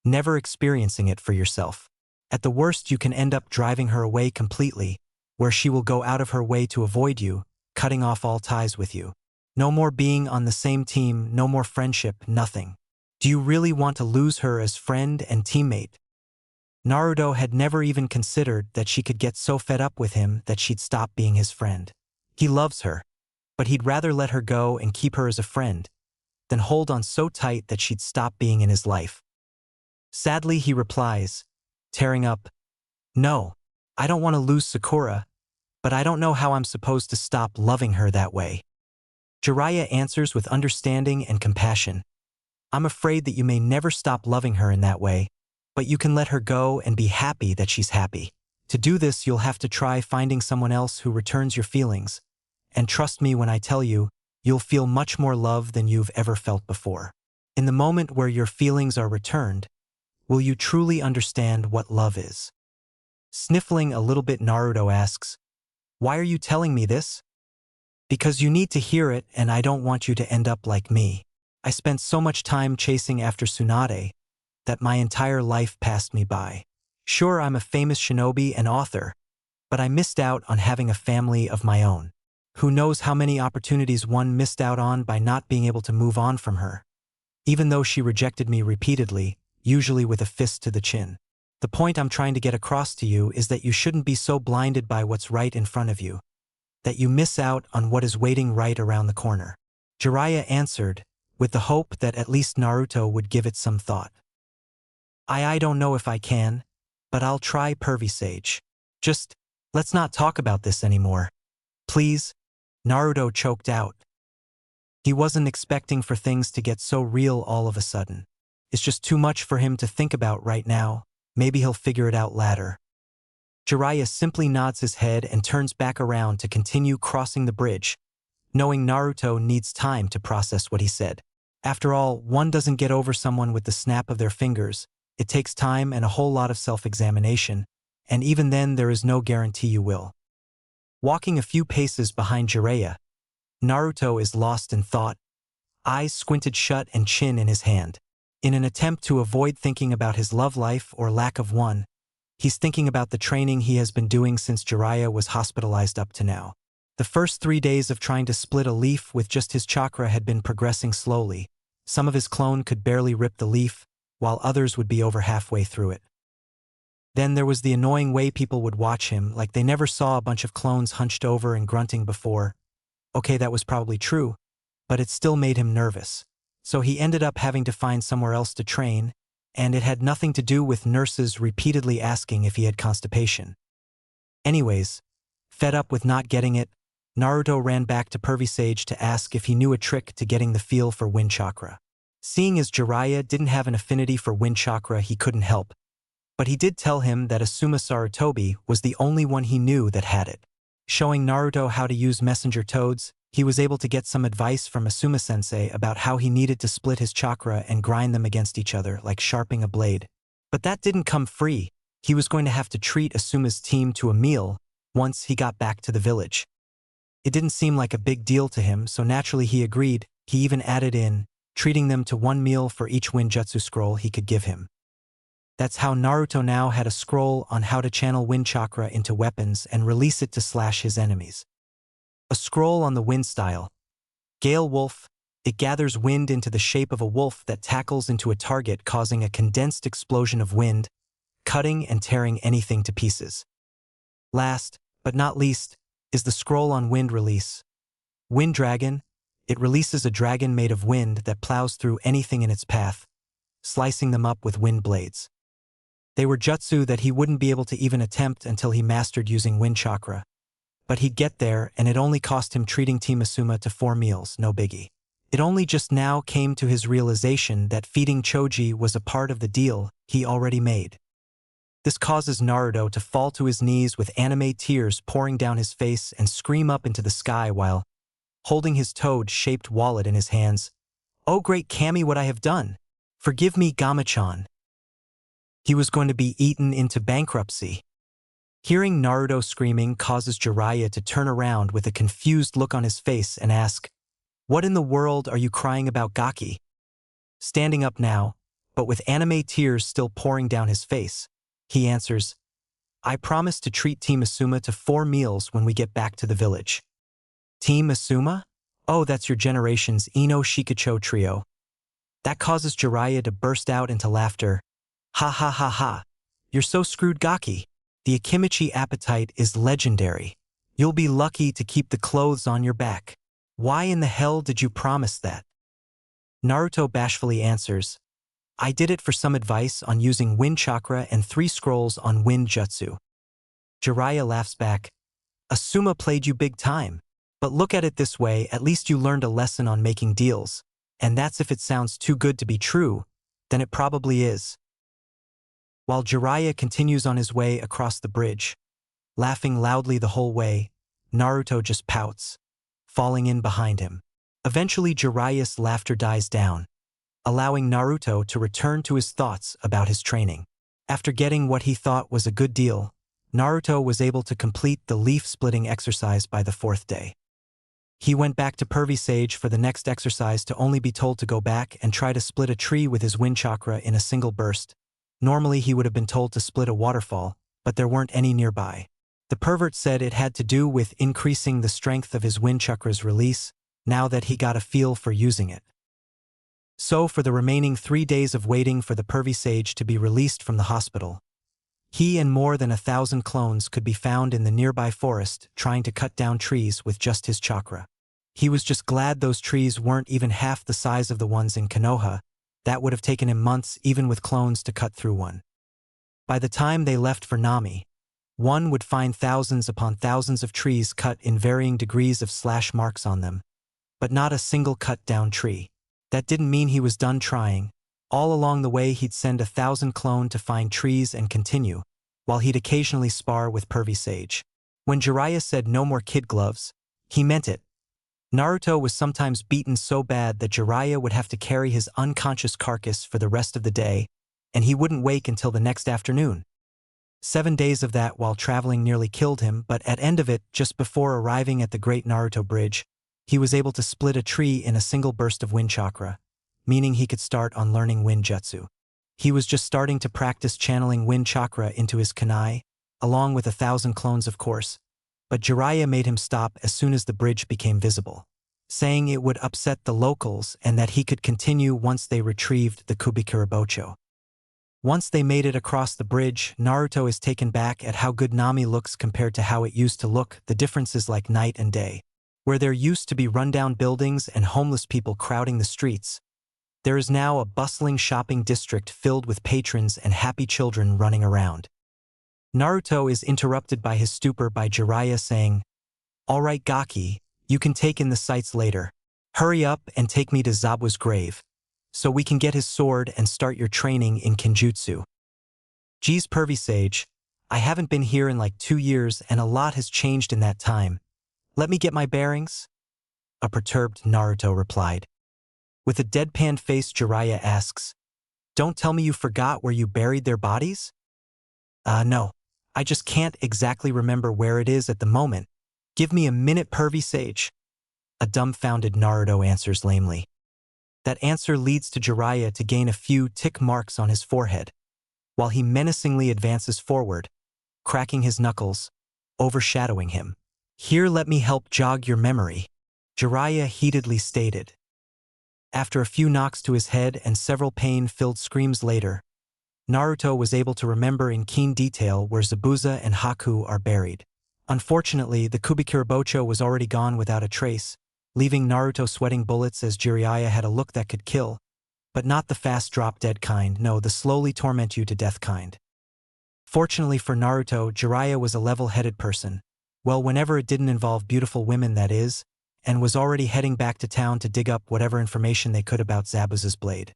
never experiencing it for yourself. At the worst, you can end up driving her away completely, where she will go out of her way to avoid you, cutting off all ties with you. No more being on the same team, no more friendship, nothing. Do you really want to lose her as friend and teammate?" Naruto had never even considered that she could get so fed up with him that she'd stop being his friend. He loves her, but he'd rather let her go and keep her as a friend than hold on so tight that she'd stop being in his life. Sadly, he replies, tearing up, "No, I don't want to lose Sakura, but I don't know how I'm supposed to stop loving her that way." Jiraiya answers with understanding and compassion, "I'm afraid that you may never stop loving her in that way, but you can let her go and be happy that she's happy. To do this, you'll have to try finding someone else who returns your feelings, and trust me when I tell you, you'll feel much more love than you've ever felt before. In the moment where your feelings are returned, will you truly understand what love is?" Sniffling a little bit, Naruto asks, "Why are you telling me this?" "Because you need to hear it, and I don't want you to end up like me. I spent so much time chasing after Tsunade that my entire life passed me by. Sure, I'm a famous shinobi and author, but I missed out on having a family of my own. Who knows how many opportunities one missed out on by not being able to move on from her, even though she rejected me repeatedly, usually with a fist to the chin. The point I'm trying to get across to you is that you shouldn't be so blinded by what's right in front of you, that you miss out on what is waiting right around the corner." Jiraiya answered, with the hope that at least Naruto would give it some thought. I don't know if I can, but I'll try, Pervy Sage. Just, let's not talk about this anymore. Please?" Naruto choked out. He wasn't expecting for things to get so real all of a sudden. It's just too much for him to think about right now. Maybe he'll figure it out later. Jiraiya simply nods his head and turns back around to continue crossing the bridge, knowing Naruto needs time to process what he said. After all, one doesn't get over someone with the snap of their fingers. It takes time and a whole lot of self-examination, and even then there is no guarantee you will. Walking a few paces behind Jiraiya, Naruto is lost in thought, eyes squinted shut and chin in his hand. In an attempt to avoid thinking about his love life or lack of one, he's thinking about the training he has been doing since Jiraiya was hospitalized up to now. The first 3 days of trying to split a leaf with just his chakra had been progressing slowly. Some of his clone could barely rip the leaf, while others would be over halfway through it. Then there was the annoying way people would watch him, like they never saw a bunch of clones hunched over and grunting before. Okay, that was probably true, but it still made him nervous. So he ended up having to find somewhere else to train, and it had nothing to do with nurses repeatedly asking if he had constipation. Anyways, fed up with not getting it, Naruto ran back to Pervy Sage to ask if he knew a trick to getting the feel for wind chakra. Seeing as Jiraiya didn't have an affinity for wind chakra, he couldn't help, but he did tell him that Asuma Sarutobi was the only one he knew that had it. Showing Naruto how to use messenger toads, he was able to get some advice from Asuma-sensei about how he needed to split his chakra and grind them against each other like sharpening a blade. But that didn't come free. He was going to have to treat Asuma's team to a meal once he got back to the village. It didn't seem like a big deal to him, so naturally he agreed. He even added in treating them to 1 meal for each Winjutsu scroll he could give him. That's how Naruto now had a scroll on how to channel wind chakra into weapons and release it to slash his enemies. A scroll on the wind style. Gale Wolf. It gathers wind into the shape of a wolf that tackles into a target, causing a condensed explosion of wind, cutting and tearing anything to pieces. Last, but not least, is the scroll on wind release. Wind Dragon. It releases a dragon made of wind that plows through anything in its path, slicing them up with wind blades. They were jutsu that he wouldn't be able to even attempt until he mastered using wind chakra. But he'd get there, and it only cost him treating Team Asuma to 4 meals, no biggie. It only just now came to his realization that feeding Choji was a part of the deal he already made. This causes Naruto to fall to his knees with anime tears pouring down his face and scream up into the sky while holding his toad-shaped wallet in his hands. "Oh great Kami, what I have done! Forgive me, Gamachan." He was going to be eaten into bankruptcy. Hearing Naruto screaming causes Jiraiya to turn around with a confused look on his face and ask, "What in the world are you crying about, Gaki?" Standing up now, but with anime tears still pouring down his face, he answers, "I promise to treat Team Asuma to 4 meals when we get back to the village." Team Asuma? Oh, that's your generation's Ino Shikacho trio. That causes Jiraiya to burst out into laughter. Ha ha ha ha. You're so screwed, Gaki. The Akimichi appetite is legendary. You'll be lucky to keep the clothes on your back. Why in the hell did you promise that? Naruto bashfully answers, "I did it for some advice on using wind chakra and 3 scrolls on wind jutsu." Jiraiya laughs back, "Asuma played you big time. But look at it this way, at least you learned a lesson on making deals. And that's if it sounds too good to be true, then it probably is." While Jiraiya continues on his way across the bridge, laughing loudly the whole way, Naruto just pouts, falling in behind him. Eventually Jiraiya's laughter dies down, allowing Naruto to return to his thoughts about his training. After getting what he thought was a good deal, Naruto was able to complete the leaf-splitting exercise by the 4th day. He went back to Pervy Sage for the next exercise to only be told to go back and try to split a tree with his wind chakra in a single burst. Normally he would have been told to split a waterfall, but there weren't any nearby. The pervert said it had to do with increasing the strength of his wind chakra's release, now that he got a feel for using it. So for the remaining 3 days of waiting for the Pervy Sage to be released from the hospital, he and more than 1,000 clones could be found in the nearby forest trying to cut down trees with just his chakra. He was just glad those trees weren't even half the size of the ones in Konoha. That would have taken him months even with clones to cut through one. By the time they left for Nami, one would find thousands upon thousands of trees cut in varying degrees of slash marks on them, but not a single cut down tree. That didn't mean he was done trying. All along the way he'd send 1,000 clone to find trees and continue, while he'd occasionally spar with Pervy Sage. When Jiraiya said no more kid gloves, he meant it. Naruto was sometimes beaten so bad that Jiraiya would have to carry his unconscious carcass for the rest of the day, and he wouldn't wake until the next afternoon. 7 days of that while traveling nearly killed him, but at end of it, just before arriving at the Great Naruto Bridge, he was able to split a tree in a single burst of wind chakra, meaning he could start on learning wind jutsu. He was just starting to practice channeling wind chakra into his kunai, along with 1,000 clones of course, but Jiraiya made him stop as soon as the bridge became visible, saying it would upset the locals and that he could continue once they retrieved the Kubikurabocho. Once they made it across the bridge, Naruto is taken back at how good Nami looks compared to how it used to look. The difference is like night and day. Where there used to be rundown buildings and homeless people crowding the streets, there is now a bustling shopping district filled with patrons and happy children running around. Naruto is interrupted by his stupor by Jiraiya saying, "All right, Gaki, you can take in the sights later. Hurry up and take me to Zabu's grave, so we can get his sword and start your training in Kenjutsu." "Geez, pervy sage, I haven't been here in like 2 years and a lot has changed in that time. Let me get my bearings?" A perturbed Naruto replied. With a deadpan face, Jiraiya asks, "Don't tell me you forgot where you buried their bodies?" No. I just can't exactly remember where it is at the moment. Give me a minute, pervy sage." A dumbfounded Naruto answers lamely. That answer leads to Jiraiya to gain a few tick marks on his forehead, while he menacingly advances forward, cracking his knuckles, overshadowing him. "Here, let me help jog your memory," Jiraiya heatedly stated. After a few knocks to his head and several pain-filled screams later, Naruto was able to remember in keen detail where Zabuza and Haku are buried. Unfortunately, the Kubikurabocho was already gone without a trace, leaving Naruto sweating bullets as Jiraiya had a look that could kill, but not the fast drop-dead kind, no, the slowly torment you to death kind. Fortunately for Naruto, Jiraiya was a level-headed person, well, whenever it didn't involve beautiful women, that is, and was already heading back to town to dig up whatever information they could about Zabuza's blade.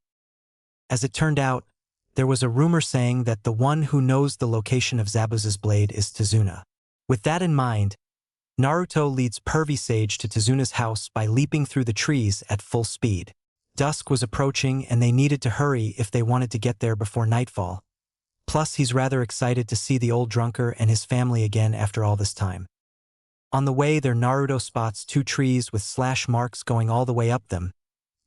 As it turned out, there was a rumor saying that the one who knows the location of Zabuza's blade is Tazuna. With that in mind, Naruto leads Pervy Sage to Tazuna's house by leaping through the trees at full speed. Dusk was approaching and they needed to hurry if they wanted to get there before nightfall. Plus, he's rather excited to see the old drunker and his family again after all this time. On the way there, Naruto spots 2 trees with slash marks going all the way up them.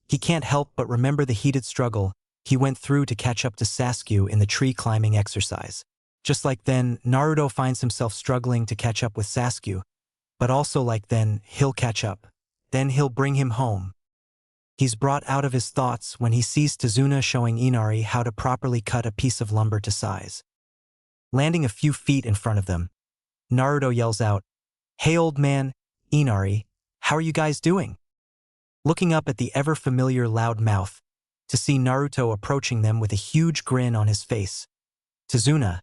He can't help but remember the heated struggle he went through to catch up to Sasuke in the tree climbing exercise. Just like then, Naruto finds himself struggling to catch up with Sasuke, but also like then, he'll catch up. Then he'll bring him home. He's brought out of his thoughts when he sees Tazuna showing Inari how to properly cut a piece of lumber to size. Landing a few feet in front of them, Naruto yells out, "Hey old man, Inari, how are you guys doing?" Looking up at the ever-familiar loud mouth, to see Naruto approaching them with a huge grin on his face. Tazuna,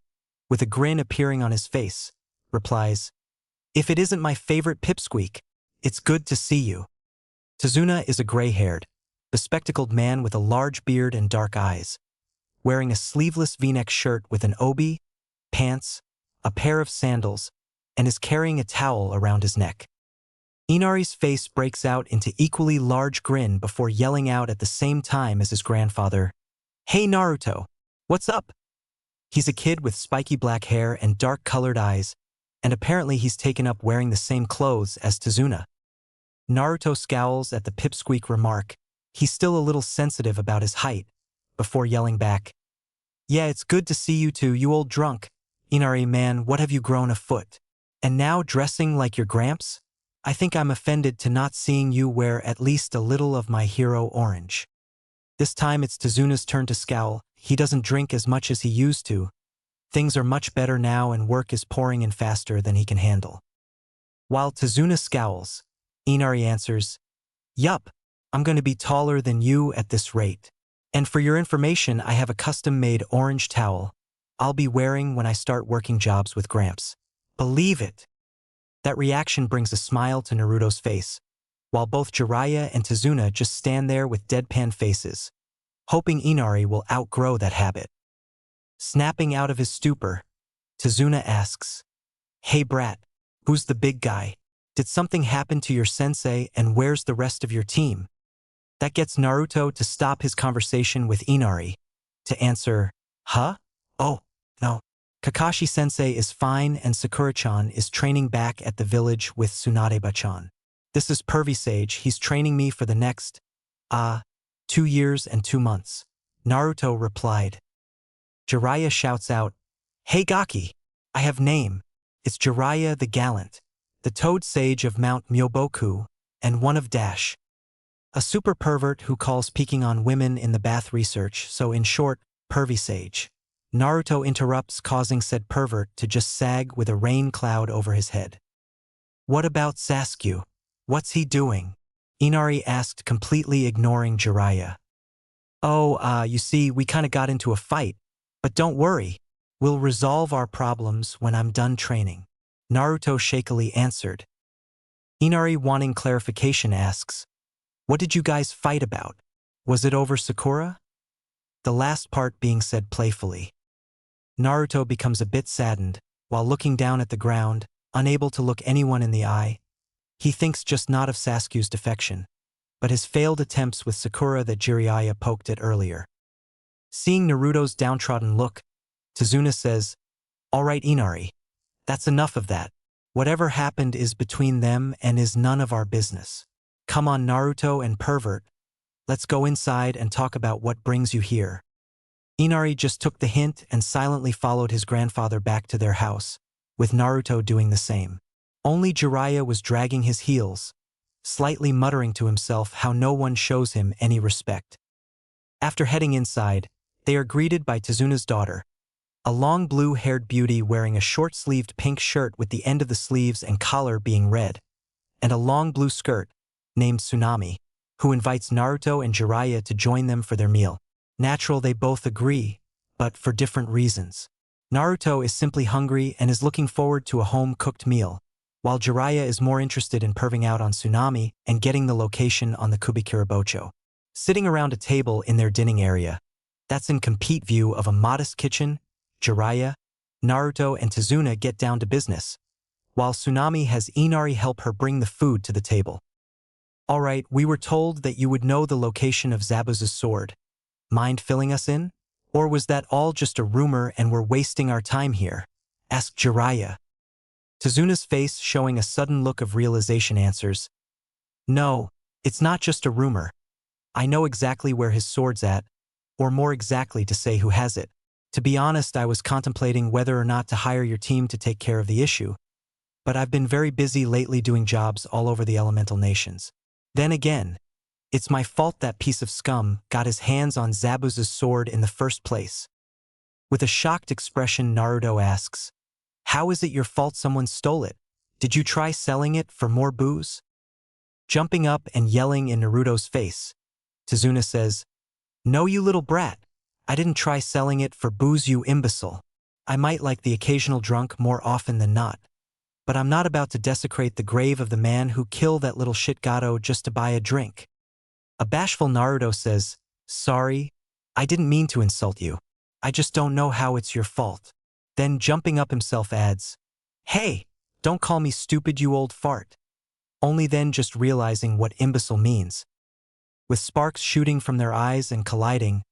with a grin appearing on his face, replies, "If it isn't my favorite pipsqueak, it's good to see you." Tazuna is a gray-haired, bespectacled man with a large beard and dark eyes, wearing a sleeveless V-neck shirt with an obi, pants, a pair of sandals, and is carrying a towel around his neck. Inari's face breaks out into equally large grin before yelling out at the same time as his grandfather, "Hey Naruto, what's up?" He's a kid with spiky black hair and dark-colored eyes, and apparently he's taken up wearing the same clothes as Tazuna. Naruto scowls at the pipsqueak remark. He's still a little sensitive about his height, before yelling back, "Yeah, it's good to see you too, you old drunk. Inari, man, what have you grown a foot? And now dressing like your gramps? I think I'm offended to not seeing you wear at least a little of my hero orange." This time it's Tazuna's turn to scowl. He doesn't drink as much as he used to. Things are much better now and work is pouring in faster than he can handle. While Tazuna scowls, Inari answers, "Yup, I'm going to be taller than you at this rate. And for your information, I have a custom-made orange towel I'll be wearing when I start working jobs with Gramps. Believe it." That reaction brings a smile to Naruto's face, while both Jiraiya and Tazuna just stand there with deadpan faces, hoping Inari will outgrow that habit. Snapping out of his stupor, Tazuna asks, "Hey brat, who's the big guy?" Did something happen to your sensei and where's the rest of your team? That gets Naruto to stop his conversation with Inari, to answer, huh? Oh, no. Kakashi-sensei is fine and Sakura-chan is training back at the village with Tsunade-chan. This is Pervy Sage, he's training me for the next, 2 years and 2 months. Naruto replied. Jiraiya shouts out, Hey Gaki, I have name. It's Jiraiya the Gallant, the Toad Sage of Mount Myoboku, and one of Dash. A super pervert who calls peeking on women in the bath research, so in short, Pervy Sage. Naruto interrupts, causing said pervert to just sag with a rain cloud over his head. What about Sasuke? What's he doing? Inari asked, completely ignoring Jiraiya. Oh, you see, we kinda got into a fight. But don't worry, we'll resolve our problems when I'm done training. Naruto shakily answered. Inari, wanting clarification, asks, What did you guys fight about? Was it over Sakura? The last part being said playfully. Naruto becomes a bit saddened, while looking down at the ground, unable to look anyone in the eye. He thinks just not of Sasuke's defection, but his failed attempts with Sakura that Jiraiya poked at earlier. Seeing Naruto's downtrodden look, Tazuna says, All right, Inari, that's enough of that. Whatever happened is between them and is none of our business. Come on, Naruto and pervert, let's go inside and talk about what brings you here. Inari just took the hint and silently followed his grandfather back to their house, with Naruto doing the same. Only Jiraiya was dragging his heels, slightly muttering to himself how no one shows him any respect. After heading inside, they are greeted by Tazuna's daughter, a long blue-haired beauty wearing a short-sleeved pink shirt with the end of the sleeves and collar being red, and a long blue skirt, named Tsunami, who invites Naruto and Jiraiya to join them for their meal. Natural they both agree, but for different reasons. Naruto is simply hungry and is looking forward to a home-cooked meal, while Jiraiya is more interested in perving out on Tsunami and getting the location on the Kubikirabocho. Sitting around a table in their dining area, that's in complete view of a modest kitchen, Jiraiya, Naruto, and Tazuna get down to business, while Tsunami has Inari help her bring the food to the table. Alright, we were told that you would know the location of Zabuza's sword. Mind filling us in? Or was that all just a rumor and we're wasting our time here? Asked Jiraiya. Tazuna's face showing a sudden look of realization answers. No, it's not just a rumor. I know exactly where his sword's at, or more exactly to say who has it. To be honest, I was contemplating whether or not to hire your team to take care of the issue, but I've been very busy lately doing jobs all over the elemental nations. Then again, it's my fault that piece of scum got his hands on Zabuza's sword in the first place. With a shocked expression, Naruto asks, How is it your fault someone stole it? Did you try selling it for more booze? Jumping up and yelling in Naruto's face, Tazuna says, No, you little brat. I didn't try selling it for booze, you imbecile. I might like the occasional drunk more often than not, but I'm not about to desecrate the grave of the man who killed that little shit gato just to buy a drink. A bashful Naruto says, Sorry, I didn't mean to insult you. I just don't know how it's your fault. Then jumping up himself adds, Hey, don't call me stupid, you old fart. Only then just realizing what imbecile means. With sparks shooting from their eyes and colliding,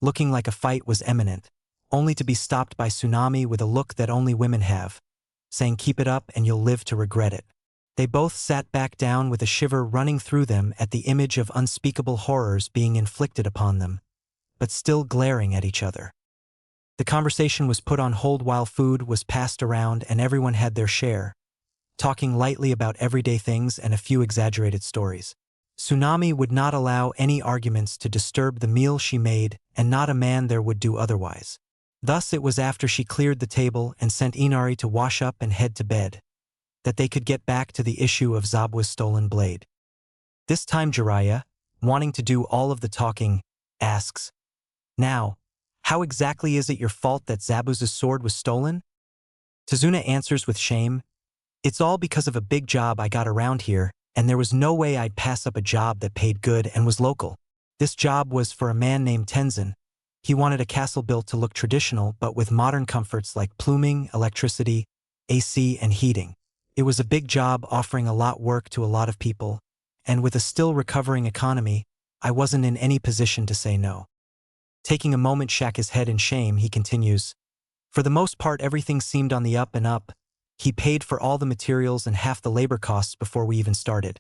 looking like a fight was imminent, only to be stopped by Tsunami with a look that only women have, saying keep it up and you'll live to regret it. They both sat back down with a shiver running through them at the image of unspeakable horrors being inflicted upon them, but still glaring at each other. The conversation was put on hold while food was passed around and everyone had their share, talking lightly about everyday things and a few exaggerated stories. Tsunami would not allow any arguments to disturb the meal she made, and not a man there would do otherwise. Thus it was after she cleared the table and sent Inari to wash up and head to bed, that they could get back to the issue of Zabuza's stolen blade. This time Jiraiya, wanting to do all of the talking, asks, Now, how exactly is it your fault that Zabuza's sword was stolen? Tazuna answers with shame, It's all because of a big job I got around here, and there was no way I'd pass up a job that paid good and was local. This job was for a man named Tenzin. He wanted a castle built to look traditional but with modern comforts like pluming, electricity, AC, and heating. It was a big job offering a lot work to a lot of people, and with a still recovering economy, I wasn't in any position to say no. Taking a moment to shake his head in shame, he continues, "For the most part everything seemed on the up and up. He paid for all the materials and half the labor costs before we even started.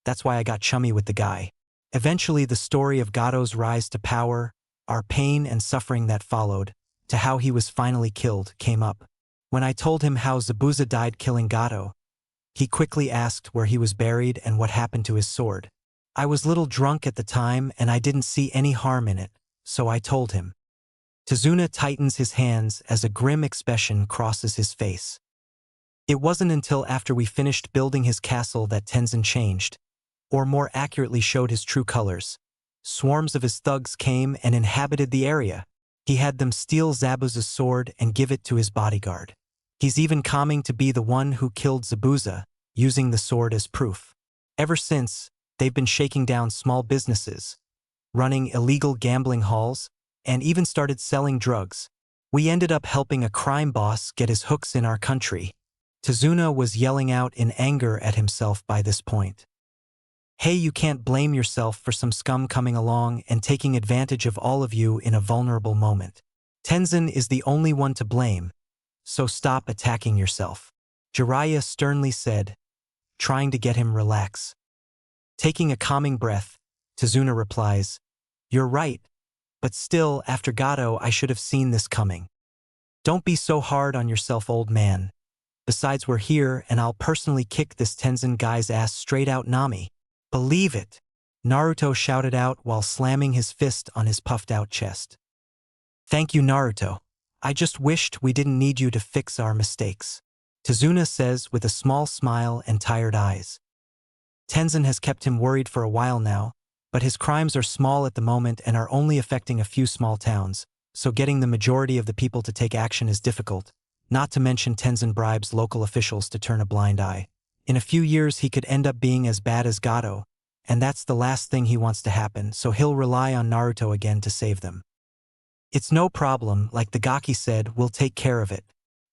That's why I got chummy with the guy." Eventually the story of Gato's rise to power, our pain and suffering that followed, to how he was finally killed, came up. When I told him how Zabuza died killing Gato, he quickly asked where he was buried and what happened to his sword. I was little drunk at the time and I didn't see any harm in it, so I told him. Tazuna tightens his hands as a grim expression crosses his face. It wasn't until after we finished building his castle that Tenzin changed, or more accurately showed his true colors. Swarms of his thugs came and inhabited the area. He had them steal Zabuza's sword and give it to his bodyguard. He's even claiming to be the one who killed Zabuza, using the sword as proof. Ever since, they've been shaking down small businesses, running illegal gambling halls, and even started selling drugs. We ended up helping a crime boss get his hooks in our country. Tazuna was yelling out in anger at himself by this point. Hey, you can't blame yourself for some scum coming along and taking advantage of all of you in a vulnerable moment. Tenzin is the only one to blame, so stop attacking yourself, Jiraiya sternly said, trying to get him relax. Taking a calming breath, Tazuna replies, "You're right, but still, after Gato I should have seen this coming. Don't be so hard on yourself, old man. Besides, we're here and I'll personally kick this Tenzin guy's ass straight out, Nami." "Believe it," Naruto shouted out while slamming his fist on his puffed-out chest. "Thank you, Naruto. I just wished we didn't need you to fix our mistakes," Tazuna says with a small smile and tired eyes. Tenzin has kept him worried for a while now, but his crimes are small at the moment and are only affecting a few small towns, so getting the majority of the people to take action is difficult, not to mention Tenzin bribes local officials to turn a blind eye. In a few years he could end up being as bad as Gato, and that's the last thing he wants to happen, so he'll rely on Naruto again to save them. "It's no problem, like the Gaki said, we'll take care of it.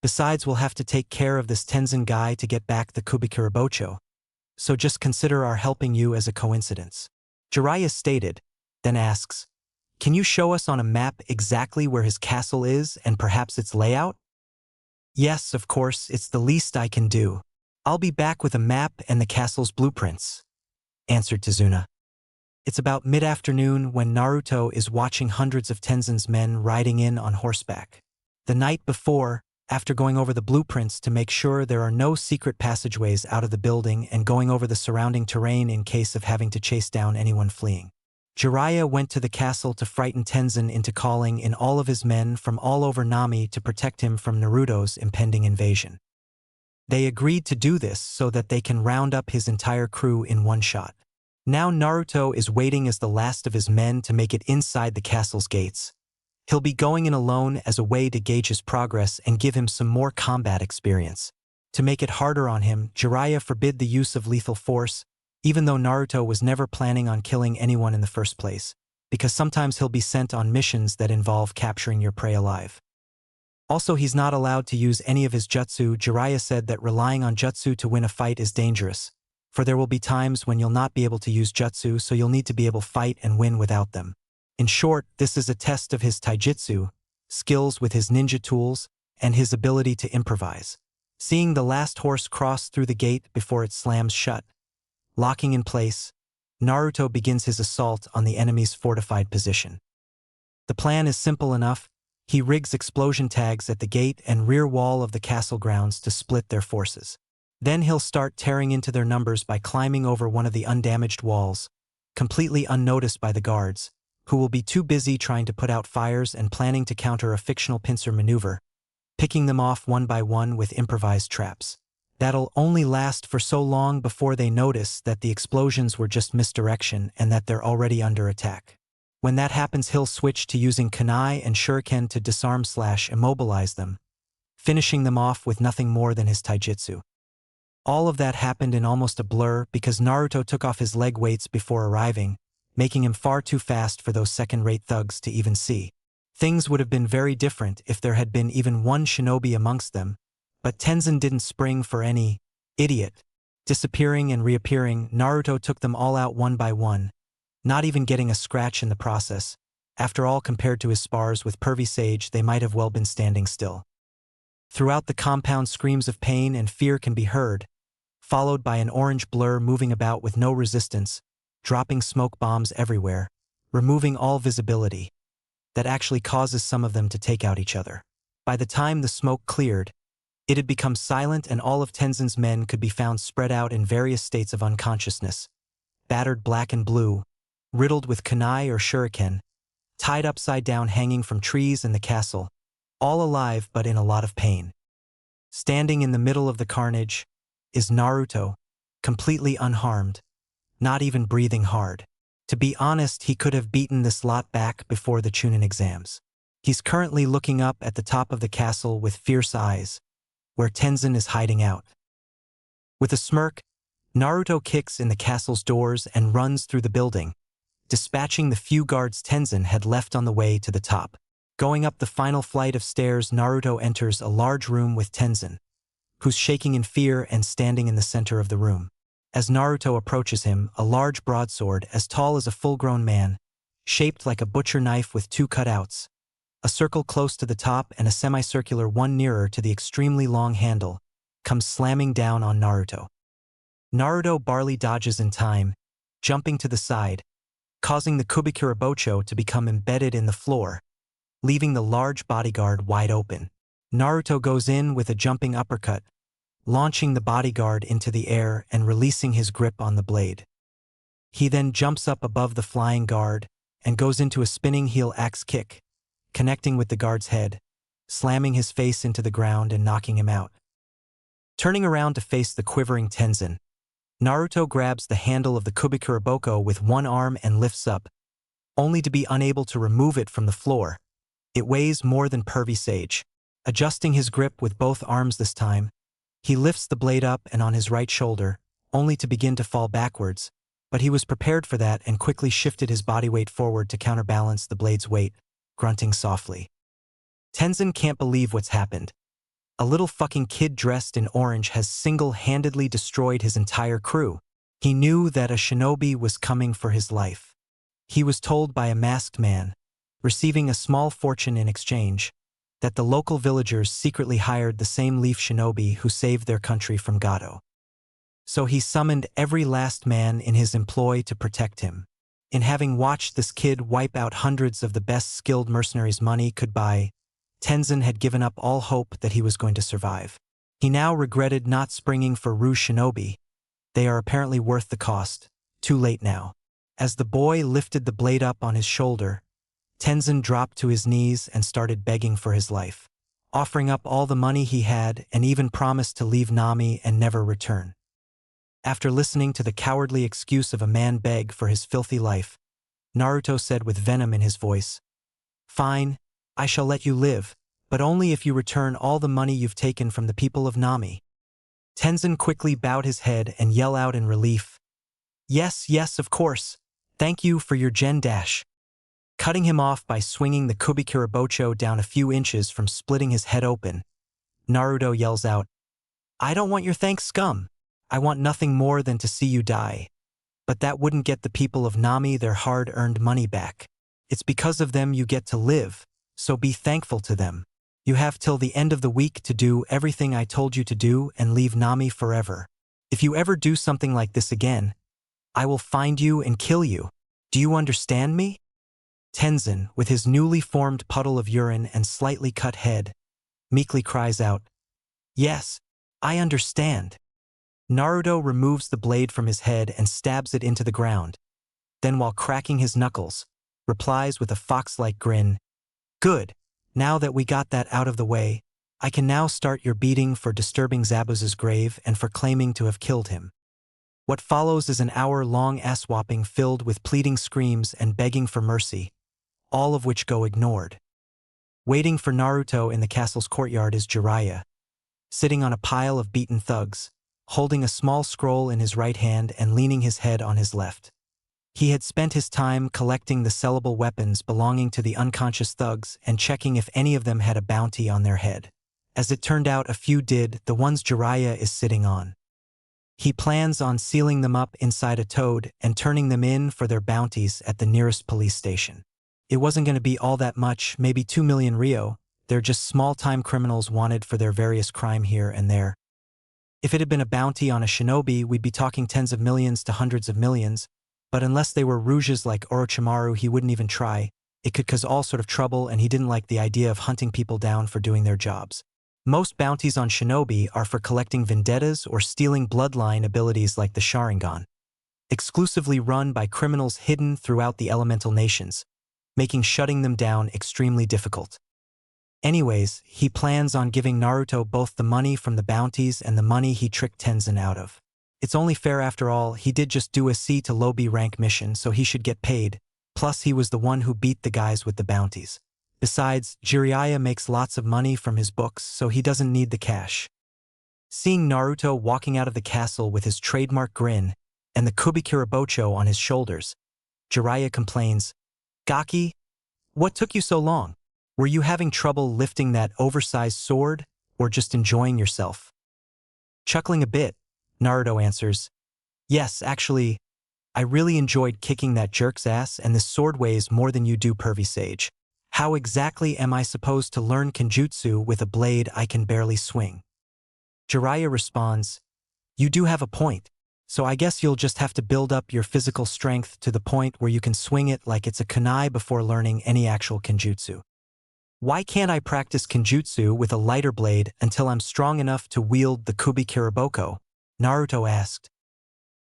Besides, we'll have to take care of this Tenzin guy to get back the Kubikirabocho, so just consider our helping you as a coincidence," Jiraiya stated, then asks, "Can you show us on a map exactly where his castle is and perhaps its layout?" "Yes, of course, it's the least I can do. I'll be back with a map and the castle's blueprints," answered Tazuna. It's about mid-afternoon when Naruto is watching hundreds of Tenzin's men riding in on horseback. The night before, after going over the blueprints to make sure there are no secret passageways out of the building and going over the surrounding terrain in case of having to chase down anyone fleeing, Jiraiya went to the castle to frighten Tenzin into calling in all of his men from all over Nami to protect him from Naruto's impending invasion. They agreed to do this so that they can round up his entire crew in one shot. Now Naruto is waiting as the last of his men to make it inside the castle's gates. He'll be going in alone as a way to gauge his progress and give him some more combat experience. To make it harder on him, Jiraiya forbid the use of lethal force, even though Naruto was never planning on killing anyone in the first place, because sometimes he'll be sent on missions that involve capturing your prey alive. Also, he's not allowed to use any of his jutsu. Jiraiya said that relying on jutsu to win a fight is dangerous, for there will be times when you'll not be able to use jutsu, so you'll need to be able to fight and win without them. In short, this is a test of his taijutsu, skills with his ninja tools, and his ability to improvise. Seeing the last horse cross through the gate before it slams shut, locking in place, Naruto begins his assault on the enemy's fortified position. The plan is simple enough. He rigs explosion tags at the gate and rear wall of the castle grounds to split their forces. Then he'll start tearing into their numbers by climbing over one of the undamaged walls, completely unnoticed by the guards, who will be too busy trying to put out fires and planning to counter a fictional pincer maneuver, picking them off one by one with improvised traps. That'll only last for so long before they notice that the explosions were just misdirection and that they're already under attack. When that happens, he'll switch to using kunai and shuriken to disarm/immobilize them, finishing them off with nothing more than his taijutsu. All of that happened in almost a blur because Naruto took off his leg weights before arriving, making him far too fast for those second-rate thugs to even see. Things would have been very different if there had been even one shinobi amongst them, but Tenzin didn't spring for any Idiot. Disappearing and reappearing, Naruto took them all out one by one, not even getting a scratch in the process. After all, compared to his spars with Pervy Sage, they might have well been standing still. Throughout the compound, screams of pain and fear can be heard, followed by an orange blur moving about with no resistance, dropping smoke bombs everywhere, removing all visibility. That actually causes some of them to take out each other. By the time the smoke cleared, it had become silent and all of Tenzin's men could be found spread out in various states of unconsciousness, battered black and blue, riddled with kunai or shuriken, tied upside down hanging from trees in the castle, all alive but in a lot of pain. Standing in the middle of the carnage is Naruto, completely unharmed, not even breathing hard. To be honest, he could have beaten this lot back before the Chunin exams. He's currently looking up at the top of the castle with fierce eyes, where Tenzin is hiding out. With a smirk, Naruto kicks in the castle's doors and runs through the building, dispatching the few guards Tenzin had left on the way to the top. Going up the final flight of stairs, Naruto enters a large room with Tenzin, who's shaking in fear and standing in the center of the room. As Naruto approaches him, a large broadsword as tall as a full-grown man, shaped like a butcher knife with two cutouts, a circle close to the top and a semicircular one nearer to the extremely long handle, comes slamming down on Naruto. Naruto barely dodges in time, jumping to the side, causing the Kubikurabocho to become embedded in the floor, leaving the large bodyguard wide open. Naruto goes in with a jumping uppercut, launching the bodyguard into the air and releasing his grip on the blade. He then jumps up above the flying guard and goes into a spinning heel axe kick, connecting with the guard's head, slamming his face into the ground and knocking him out. Turning around to face the quivering Tenzin, Naruto grabs the handle of the Kubikuraboko with one arm and lifts up, only to be unable to remove it from the floor. It weighs more than Pervy Sage. Adjusting his grip with both arms this time, he lifts the blade up and on his right shoulder, only to begin to fall backwards, but he was prepared for that and quickly shifted his body weight forward to counterbalance the blade's weight, grunting softly. Tenzin can't believe what's happened. A little fucking kid dressed in orange has single-handedly destroyed his entire crew. He knew that a shinobi was coming for his life. He was told by a masked man, receiving a small fortune in exchange, that the local villagers secretly hired the same leaf shinobi who saved their country from Gato. So he summoned every last man in his employ to protect him. In having watched this kid wipe out hundreds of the best skilled mercenaries money could buy, Tenzin had given up all hope that he was going to survive. He now regretted not springing for Rouge Shinobi. They are apparently worth the cost. Too late now. As the boy lifted the blade up on his shoulder, Tenzin dropped to his knees and started begging for his life, offering up all the money he had and even promised to leave Nami and never return. After listening to the cowardly excuse of a man beg for his filthy life, Naruto said with venom in his voice, "Fine, I shall let you live, but only if you return all the money you've taken from the people of Nami." Tenzin quickly bowed his head and yelled out in relief, "Yes, yes, of course. Thank you for your gen dash." Cutting him off by swinging the Kubikurabocho down a few inches from splitting his head open, Naruto yells out, "I don't want your thanks, scum. I want nothing more than to see you die. But that wouldn't get the people of Nami their hard-earned money back. It's because of them you get to live, so be thankful to them. You have till the end of the week to do everything I told you to do and leave Nami forever. If you ever do something like this again, I will find you and kill you. Do you understand me?" Tenzin, with his newly formed puddle of urine and slightly cut head, meekly cries out, "Yes, I understand." Naruto removes the blade from his head and stabs it into the ground. Then, while cracking his knuckles, replies with a fox-like grin, "Good. Now that we got that out of the way, I can now start your beating for disturbing Zabuz's grave and for claiming to have killed him." What follows is an hour-long ass-whopping filled with pleading screams and begging for mercy, all of which go ignored. Waiting for Naruto in the castle's courtyard is Jiraiya, sitting on a pile of beaten thugs, holding a small scroll in his right hand and leaning his head on his left. He had spent his time collecting the sellable weapons belonging to the unconscious thugs and checking if any of them had a bounty on their head. As it turned out, a few did, the ones Jiraiya is sitting on. He plans on sealing them up inside a toad and turning them in for their bounties at the nearest police station. It wasn't going to be all that much, maybe 2 million Rio. They're just small-time criminals wanted for their various crime here and there. If it had been a bounty on a shinobi, we'd be talking tens of millions to hundreds of millions, but unless they were rouges like Orochimaru, he wouldn't even try. It could cause all sort of trouble, and he didn't like the idea of hunting people down for doing their jobs. Most bounties on shinobi are for collecting vendettas or stealing bloodline abilities like the Sharingan, exclusively run by criminals hidden throughout the elemental nations, making shutting them down extremely difficult. Anyways, he plans on giving Naruto both the money from the bounties and the money he tricked Tenzin out of. It's only fair after all, he did just do a C to low B rank mission, so he should get paid, plus he was the one who beat the guys with the bounties. Besides, Jiraiya makes lots of money from his books, so he doesn't need the cash. Seeing Naruto walking out of the castle with his trademark grin and the Kubikirabocho on his shoulders, Jiraiya complains, "Gaki, what took you so long? Were you having trouble lifting that oversized sword, or just enjoying yourself?" Chuckling a bit, Naruto answers, "Yes, actually, I really enjoyed kicking that jerk's ass, and this sword weighs more than you do, pervy sage. How exactly am I supposed to learn kenjutsu with a blade I can barely swing?" Jiraiya responds, "You do have a point, so I guess you'll just have to build up your physical strength to the point where you can swing it like it's a kunai before learning any actual kenjutsu." "Why can't I practice kenjutsu with a lighter blade until I'm strong enough to wield the Kubikiraboko?" Naruto asked.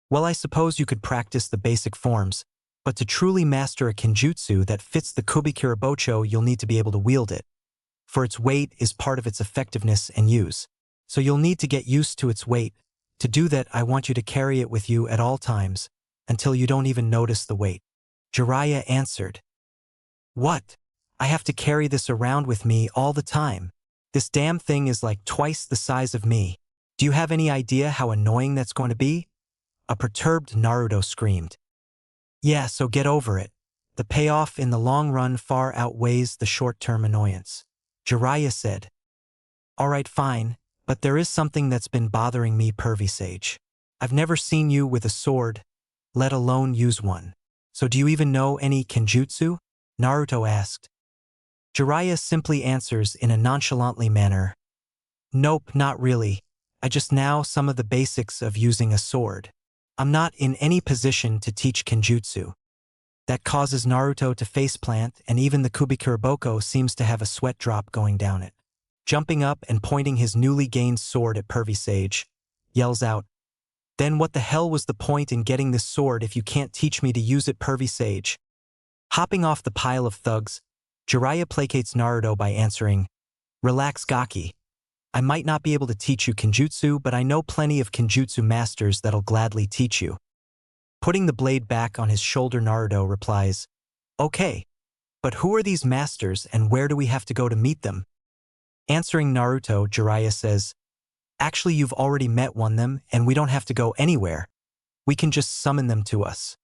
"Well, I suppose you could practice the basic forms, but to truly master a kenjutsu that fits the Kubikirabocho, you'll need to be able to wield it. For its weight is part of its effectiveness and use. So you'll need to get used to its weight. To do that, I want you to carry it with you at all times, until you don't even notice the weight." Jiraiya answered, "What? I have to carry this around with me all the time? This damn thing is like twice the size of me. Do you have any idea how annoying that's going to be?" A perturbed Naruto screamed. "Yeah, so get over it. The payoff in the long run far outweighs the short-term annoyance," Jiraiya said. "All right, fine, but there is something that's been bothering me, pervy sage. I've never seen you with a sword, let alone use one. So do you even know any kenjutsu?" Naruto asked. Jiraiya simply answers in a nonchalantly manner, "Nope, not really. I just know some of the basics of using a sword. I'm not in any position to teach kenjutsu." That causes Naruto to faceplant, and even the Kubikiraboko seems to have a sweat drop going down it. Jumping up and pointing his newly gained sword at pervy sage, yells out, "Then what the hell was the point in getting this sword if you can't teach me to use it, pervy sage?" Hopping off the pile of thugs, Jiraiya placates Naruto by answering, "Relax, Gaki. I might not be able to teach you kenjutsu, but I know plenty of kenjutsu masters that'll gladly teach you." Putting the blade back on his shoulder, Naruto replies, "Okay, but who are these masters and where do we have to go to meet them?" Answering Naruto, Jiraiya says, "Actually, you've already met one of them, and we don't have to go anywhere. We can just summon them to us."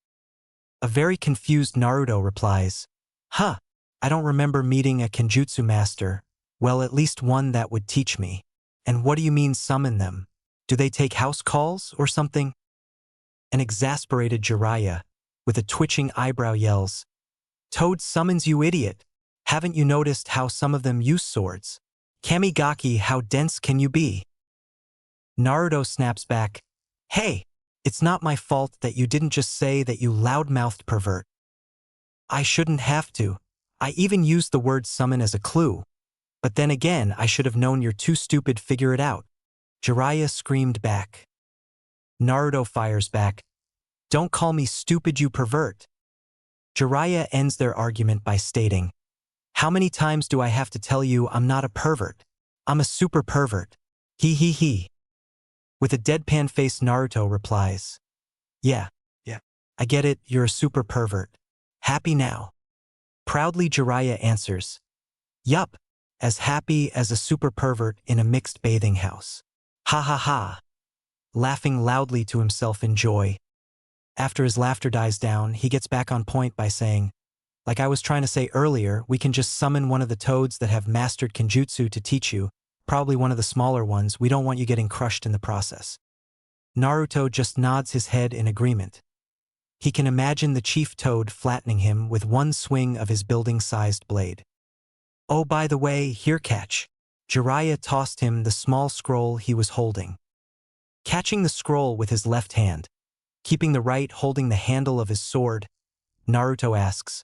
A very confused Naruto replies, "Huh, I don't remember meeting a kenjutsu master. Well, at least one that would teach me. And what do you mean summon them? Do they take house calls or something?" An exasperated Jiraiya, with a twitching eyebrow, yells, "Toad summons, you idiot. Haven't you noticed how some of them use swords? Kamigaki, how dense can you be?" Naruto snaps back, "Hey, it's not my fault that you didn't just say that, you loudmouthed pervert. I shouldn't have to. I even used the word summon as a clue. But then again, I should have known you're too stupid to figure it out." Jiraiya screamed back. Naruto fires back, "Don't call me stupid, you pervert." Jiraiya ends their argument by stating, "How many times do I have to tell you I'm not a pervert? I'm a super pervert. He he he." With a deadpan face, Naruto replies, Yeah, I get it, you're a super pervert. Happy now?" Proudly, Jiraiya answers, "Yup, as happy as a super pervert in a mixed bathing house. Ha ha ha," laughing loudly to himself in joy. After his laughter dies down, he gets back on point by saying, "Like I was trying to say earlier, we can just summon one of the toads that have mastered kenjutsu to teach you, probably one of the smaller ones. We don't want you getting crushed in the process." Naruto just nods his head in agreement. He can imagine the chief toad flattening him with one swing of his building-sized blade. Oh, by the way, here catch. Jiraiya tossed him the small scroll he was holding. Catching the scroll with his left hand, keeping the right holding the handle of his sword, Naruto asks,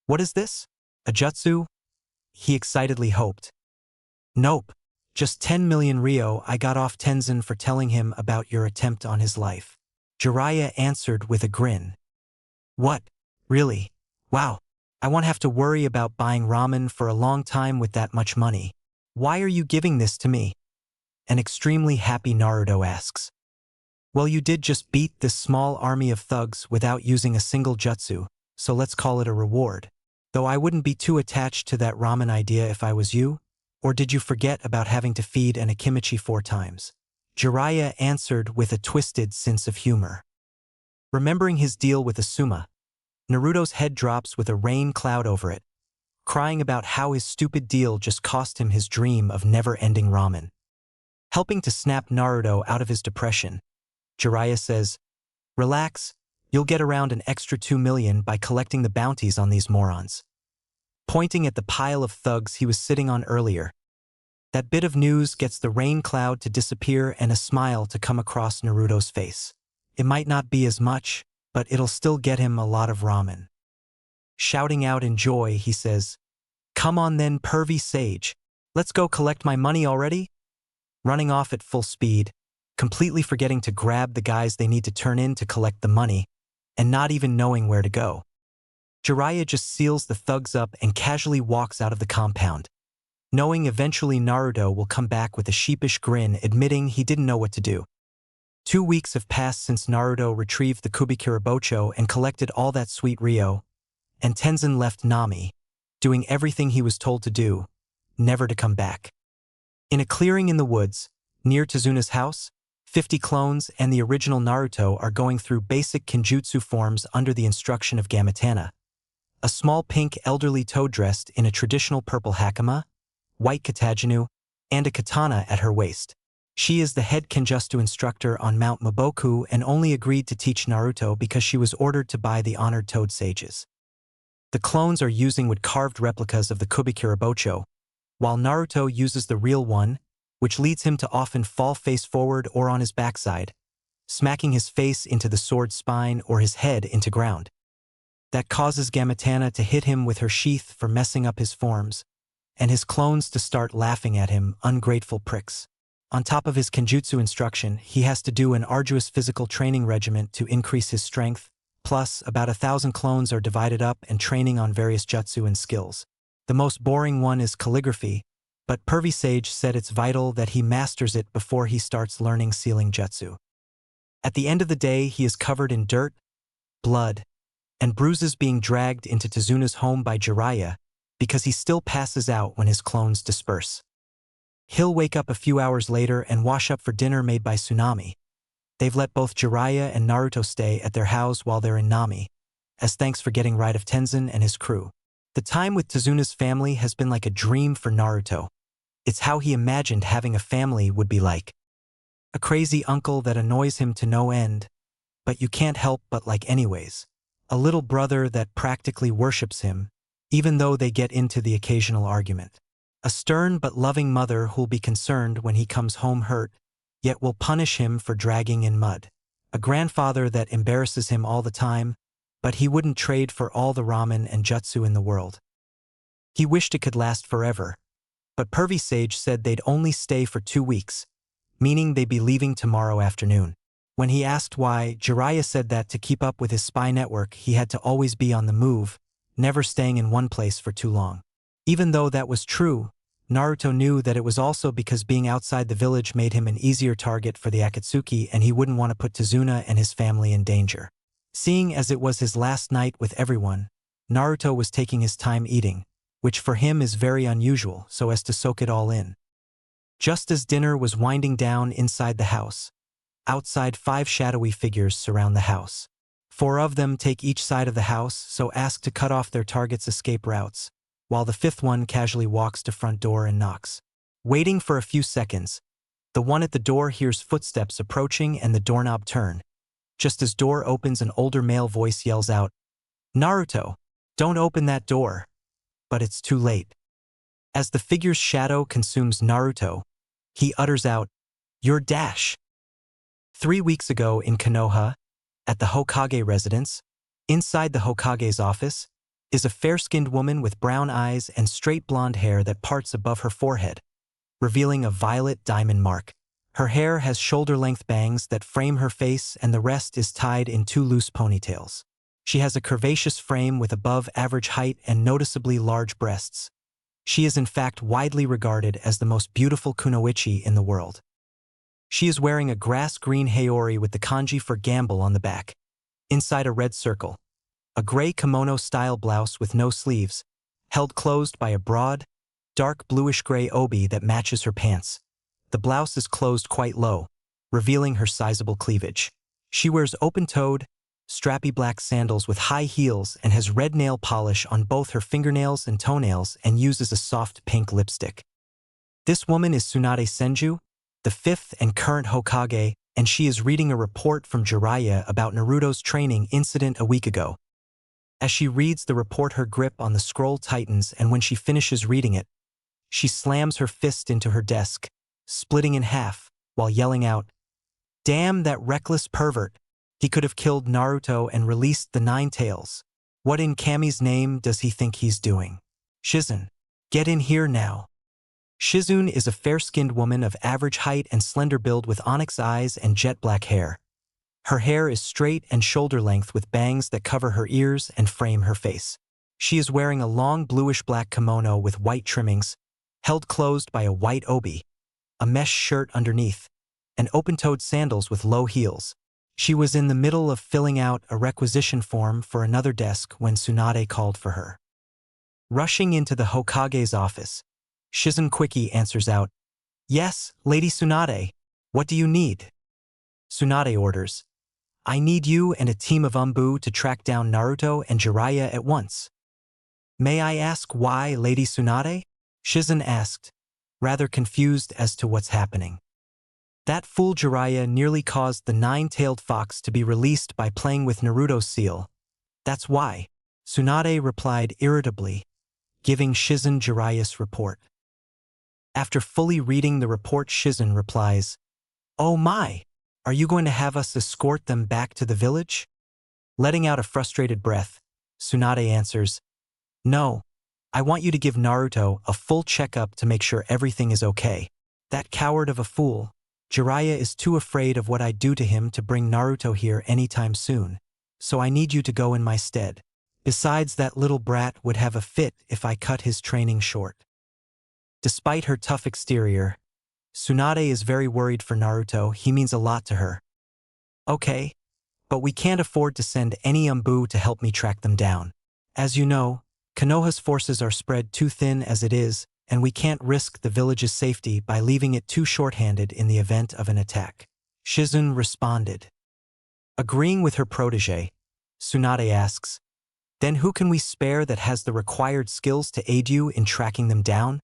"What is this? A jutsu?" He excitedly hoped. "Nope. Just 10 million Ryo I got off Tenzin for telling him about your attempt on his life." Jiraiya answered with a grin. "What? Really? Wow. I won't have to worry about buying ramen for a long time with that much money. Why are you giving this to me?" An extremely happy Naruto asks. "Well, you did just beat this small army of thugs without using a single jutsu, so let's call it a reward. Though I wouldn't be too attached to that ramen idea if I was you. Or did you forget about having to feed an Akimichi 4 times?" Jiraiya answered with a twisted sense of humor. Remembering his deal with Asuma, Naruto's head drops with a rain cloud over it, crying about how his stupid deal just cost him his dream of never-ending ramen. Helping to snap Naruto out of his depression, Jiraiya says, "Relax, you'll get around an extra 2 million by collecting the bounties on these morons." Pointing at the pile of thugs he was sitting on earlier. That bit of news gets the rain cloud to disappear and a smile to come across Naruto's face. It might not be as much, but it'll still get him a lot of ramen. Shouting out in joy, he says, "Come on then, pervy sage. Let's go collect my money already?" Running off at full speed, completely forgetting to grab the guys they need to turn in to collect the money, and not even knowing where to go. Jiraiya just seals the thugs up and casually walks out of the compound, knowing eventually Naruto will come back with a sheepish grin admitting he didn't know what to do. 2 weeks have passed since Naruto retrieved the Kubikirabocho and collected all that sweet Ryo, and Tenzin left Nami, doing everything he was told to do, never to come back. In a clearing in the woods, near Tezuna's house, 50 clones and the original Naruto are going through basic Kenjutsu forms under the instruction of Gamatana, a small pink elderly toad dressed in a traditional purple hakama, white katajinu, and a katana at her waist. She is the head Kenjutsu instructor on Mount Maboku and only agreed to teach Naruto because she was ordered to buy the honored toad sages. The clones are using wood-carved replicas of the Kubikirabocho, while Naruto uses the real one, which leads him to often fall face forward or on his backside, smacking his face into the sword's spine or his head into ground. That causes Gamatana to hit him with her sheath for messing up his forms, and his clones to start laughing at him, ungrateful pricks. On top of his Kenjutsu instruction, he has to do an arduous physical training regimen to increase his strength, plus about 1,000 clones are divided up and training on various jutsu and skills. The most boring one is calligraphy, but Pervy Sage said it's vital that he masters it before he starts learning sealing jutsu. At the end of the day, he is covered in dirt, blood, and bruises being dragged into Tezuna's home by Jiraiya because he still passes out when his clones disperse. He'll wake up a few hours later and wash up for dinner made by Tsunami. They've let both Jiraiya and Naruto stay at their house while they're in Nami, as thanks for getting rid of Tenzin and his crew. The time with Tezuna's family has been like a dream for Naruto. It's how he imagined having a family would be like. A crazy uncle that annoys him to no end, but you can't help but like anyways. A little brother that practically worships him, even though they get into the occasional argument. A stern but loving mother who'll be concerned when he comes home hurt, yet will punish him for dragging in mud. A grandfather that embarrasses him all the time, but he wouldn't trade for all the ramen and jutsu in the world. He wished it could last forever, but Pervy Sage said they'd only stay for 2 weeks, meaning they'd be leaving tomorrow afternoon. When he asked why, Jiraiya said that to keep up with his spy network he had to always be on the move, never staying in one place for too long. Even though that was true, Naruto knew that it was also because being outside the village made him an easier target for the Akatsuki and he wouldn't want to put Tezuna and his family in danger. Seeing as it was his last night with everyone, Naruto was taking his time eating, which for him is very unusual, so as to soak it all in. Just as dinner was winding down inside the house, outside 5 shadowy figures surround the house. 4 of them take each side of the house, so ask to cut off their target's escape routes, while the 5th one casually walks to front door and knocks. Waiting for a few seconds, The one at the door hears footsteps approaching and the doorknob turn. Just as door opens, an older male voice yells out, "Naruto, don't open that door." But it's too late. As the figure's shadow consumes Naruto, he utters out, "Your dash." 3 weeks ago in Konoha, at the Hokage residence, inside the Hokage's office, is a fair-skinned woman with brown eyes and straight blonde hair that parts above her forehead, revealing a violet diamond mark. Her hair has shoulder-length bangs that frame her face, and the rest is tied in 2 loose ponytails. She has a curvaceous frame with above-average height and noticeably large breasts. She is in fact widely regarded as the most beautiful kunoichi in the world. She is wearing a grass-green haori with the kanji for gamble on the back. Inside a red circle, a gray kimono-style blouse with no sleeves, held closed by a broad, dark bluish-gray obi that matches her pants. The blouse is closed quite low, revealing her sizable cleavage. She wears open-toed, strappy black sandals with high heels and has red nail polish on both her fingernails and toenails and uses a soft pink lipstick. This woman is Tsunade Senju, the 5th and current Hokage, and she is reading a report from Jiraiya about Naruto's training incident a week ago. As she reads the report, her grip on the scroll tightens, and when she finishes reading it, she slams her fist into her desk, splitting in half, while yelling out, "Damn that reckless pervert! He could have killed Naruto and released the 9 tails. What in Kami's name does he think he's doing? Shizun, get in here now." Shizun is a fair-skinned woman of average height and slender build with onyx eyes and jet black hair. Her hair is straight and shoulder-length with bangs that cover her ears and frame her face. She is wearing a long bluish-black kimono with white trimmings, held closed by a white obi, a mesh shirt underneath, and open-toed sandals with low heels. She was in the middle of filling out a requisition form for another desk when Tsunade called for her. Rushing into the Hokage's office, Shizun quickly answers out, "Yes, Lady Tsunade, what do you need?" Tsunade orders, "I need you and a team of Umbu to track down Naruto and Jiraiya at once." "May I ask why, Lady Tsunade?" Shizun asked, rather confused as to what's happening. "That fool Jiraiya nearly caused the 9-tailed fox to be released by playing with Naruto's seal. That's why," Tsunade replied irritably, giving Shizun Jiraiya's report. After fully reading the report, Shizun replies, "Oh my, are you going to have us escort them back to the village?" Letting out a frustrated breath, Tsunade answers, "No, I want you to give Naruto a full checkup to make sure everything is okay. That coward of a fool, Jiraiya, is too afraid of what I'd do to him to bring Naruto here anytime soon, so I need you to go in my stead. Besides, that little brat would have a fit if I cut his training short." Despite her tough exterior, Tsunade is very worried for Naruto. He means a lot to her. "Okay, but we can't afford to send any Umbu to help me track them down. As you know, Konoha's forces are spread too thin as it is, and we can't risk the village's safety by leaving it too short-handed in the event of an attack." Shizun responded. Agreeing with her protege, Tsunade asks, "Then who can we spare that has the required skills to aid you in tracking them down?"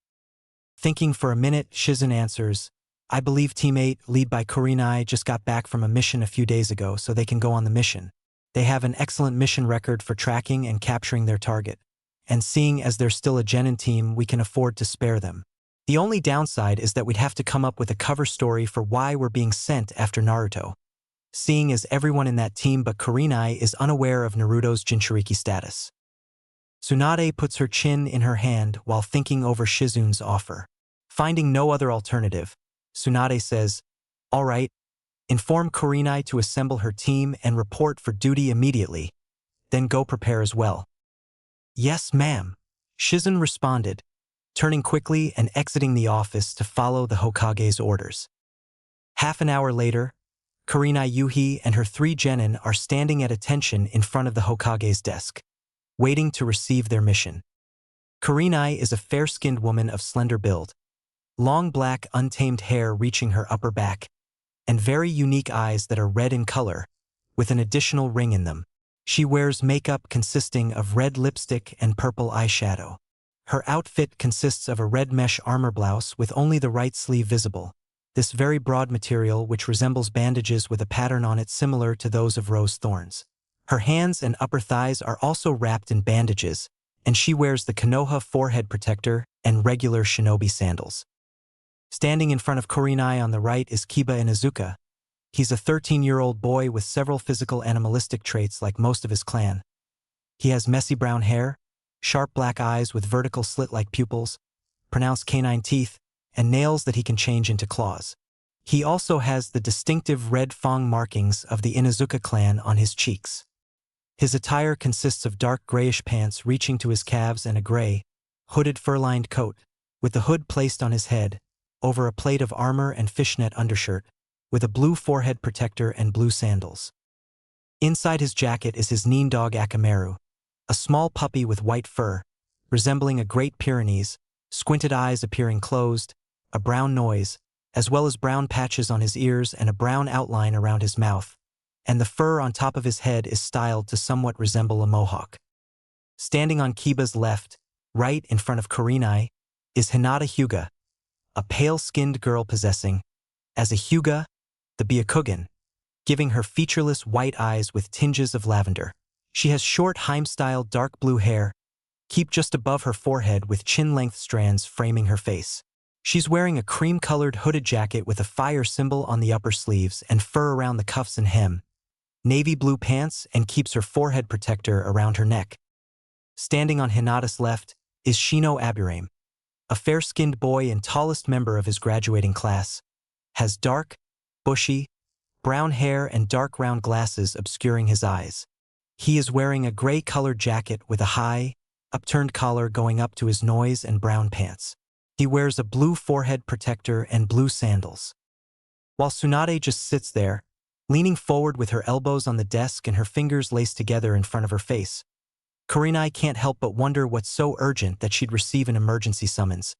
Thinking for a minute, Shizun answers, "I believe Team 8, led by Kurenai, just got back from a mission a few days ago, so they can go on the mission. They have an excellent mission record for tracking and capturing their target. And seeing as they're still a genin team, we can afford to spare them. The only downside is that we'd have to come up with a cover story for why we're being sent after Naruto, seeing as everyone in that team but Kurenai is unaware of Naruto's Jinchuriki status." Tsunade puts her chin in her hand while thinking over Shizun's offer. Finding no other alternative, Tsunade says, "All right, inform Kurenai to assemble her team and report for duty immediately, then go prepare as well." "Yes, ma'am," Shizun responded, turning quickly and exiting the office to follow the Hokage's orders. Half an hour later, Kurenai Yuhi and her 3 genin are standing at attention in front of the Hokage's desk, waiting to receive their mission. Kurenai is a fair-skinned woman of slender build, long black untamed hair reaching her upper back, and very unique eyes that are red in color, with an additional ring in them. She wears makeup consisting of red lipstick and purple eyeshadow. Her outfit consists of a red mesh armor blouse with only the right sleeve visible, this very broad material which resembles bandages with a pattern on it similar to those of rose thorns. Her hands and upper thighs are also wrapped in bandages, and she wears the Konoha forehead protector and regular shinobi sandals. Standing in front of Kurenai on the right is Kiba Inuzuka. He's a 13-year-old boy with several physical animalistic traits like most of his clan. He has messy brown hair, sharp black eyes with vertical slit-like pupils, pronounced canine teeth, and nails that he can change into claws. He also has the distinctive red fang markings of the Inuzuka clan on his cheeks. His attire consists of dark grayish pants reaching to his calves and a gray, hooded fur-lined coat, with the hood placed on his head, over a plate of armor and fishnet undershirt, with a blue forehead protector and blue sandals. Inside his jacket is his nin dog Akamaru, a small puppy with white fur, resembling a Great Pyrenees, squinted eyes appearing closed, a brown nose, as well as brown patches on his ears and a brown outline around his mouth, and the fur on top of his head is styled to somewhat resemble a mohawk. Standing on Kiba's left, right in front of Kurenai, is Hinata Hyuga, a pale-skinned girl possessing, as a Hyuga, the Byakugan, giving her featureless white eyes with tinges of lavender. She has short Heim-style dark blue hair, keep just above her forehead with chin-length strands framing her face. She's wearing a cream-colored hooded jacket with a fire symbol on the upper sleeves and fur around the cuffs and hem, navy blue pants, and keeps her forehead protector around her neck. Standing on Hinata's left is Shino Aburame, a fair-skinned boy and tallest member of his graduating class, has dark, bushy, brown hair and dark round glasses obscuring his eyes. He is wearing a gray-colored jacket with a high, upturned collar going up to his nose and brown pants. He wears a blue forehead protector and blue sandals. While Tsunade just sits there, leaning forward with her elbows on the desk and her fingers laced together in front of her face, Kurenai can't help but wonder what's so urgent that she'd receive an emergency summons,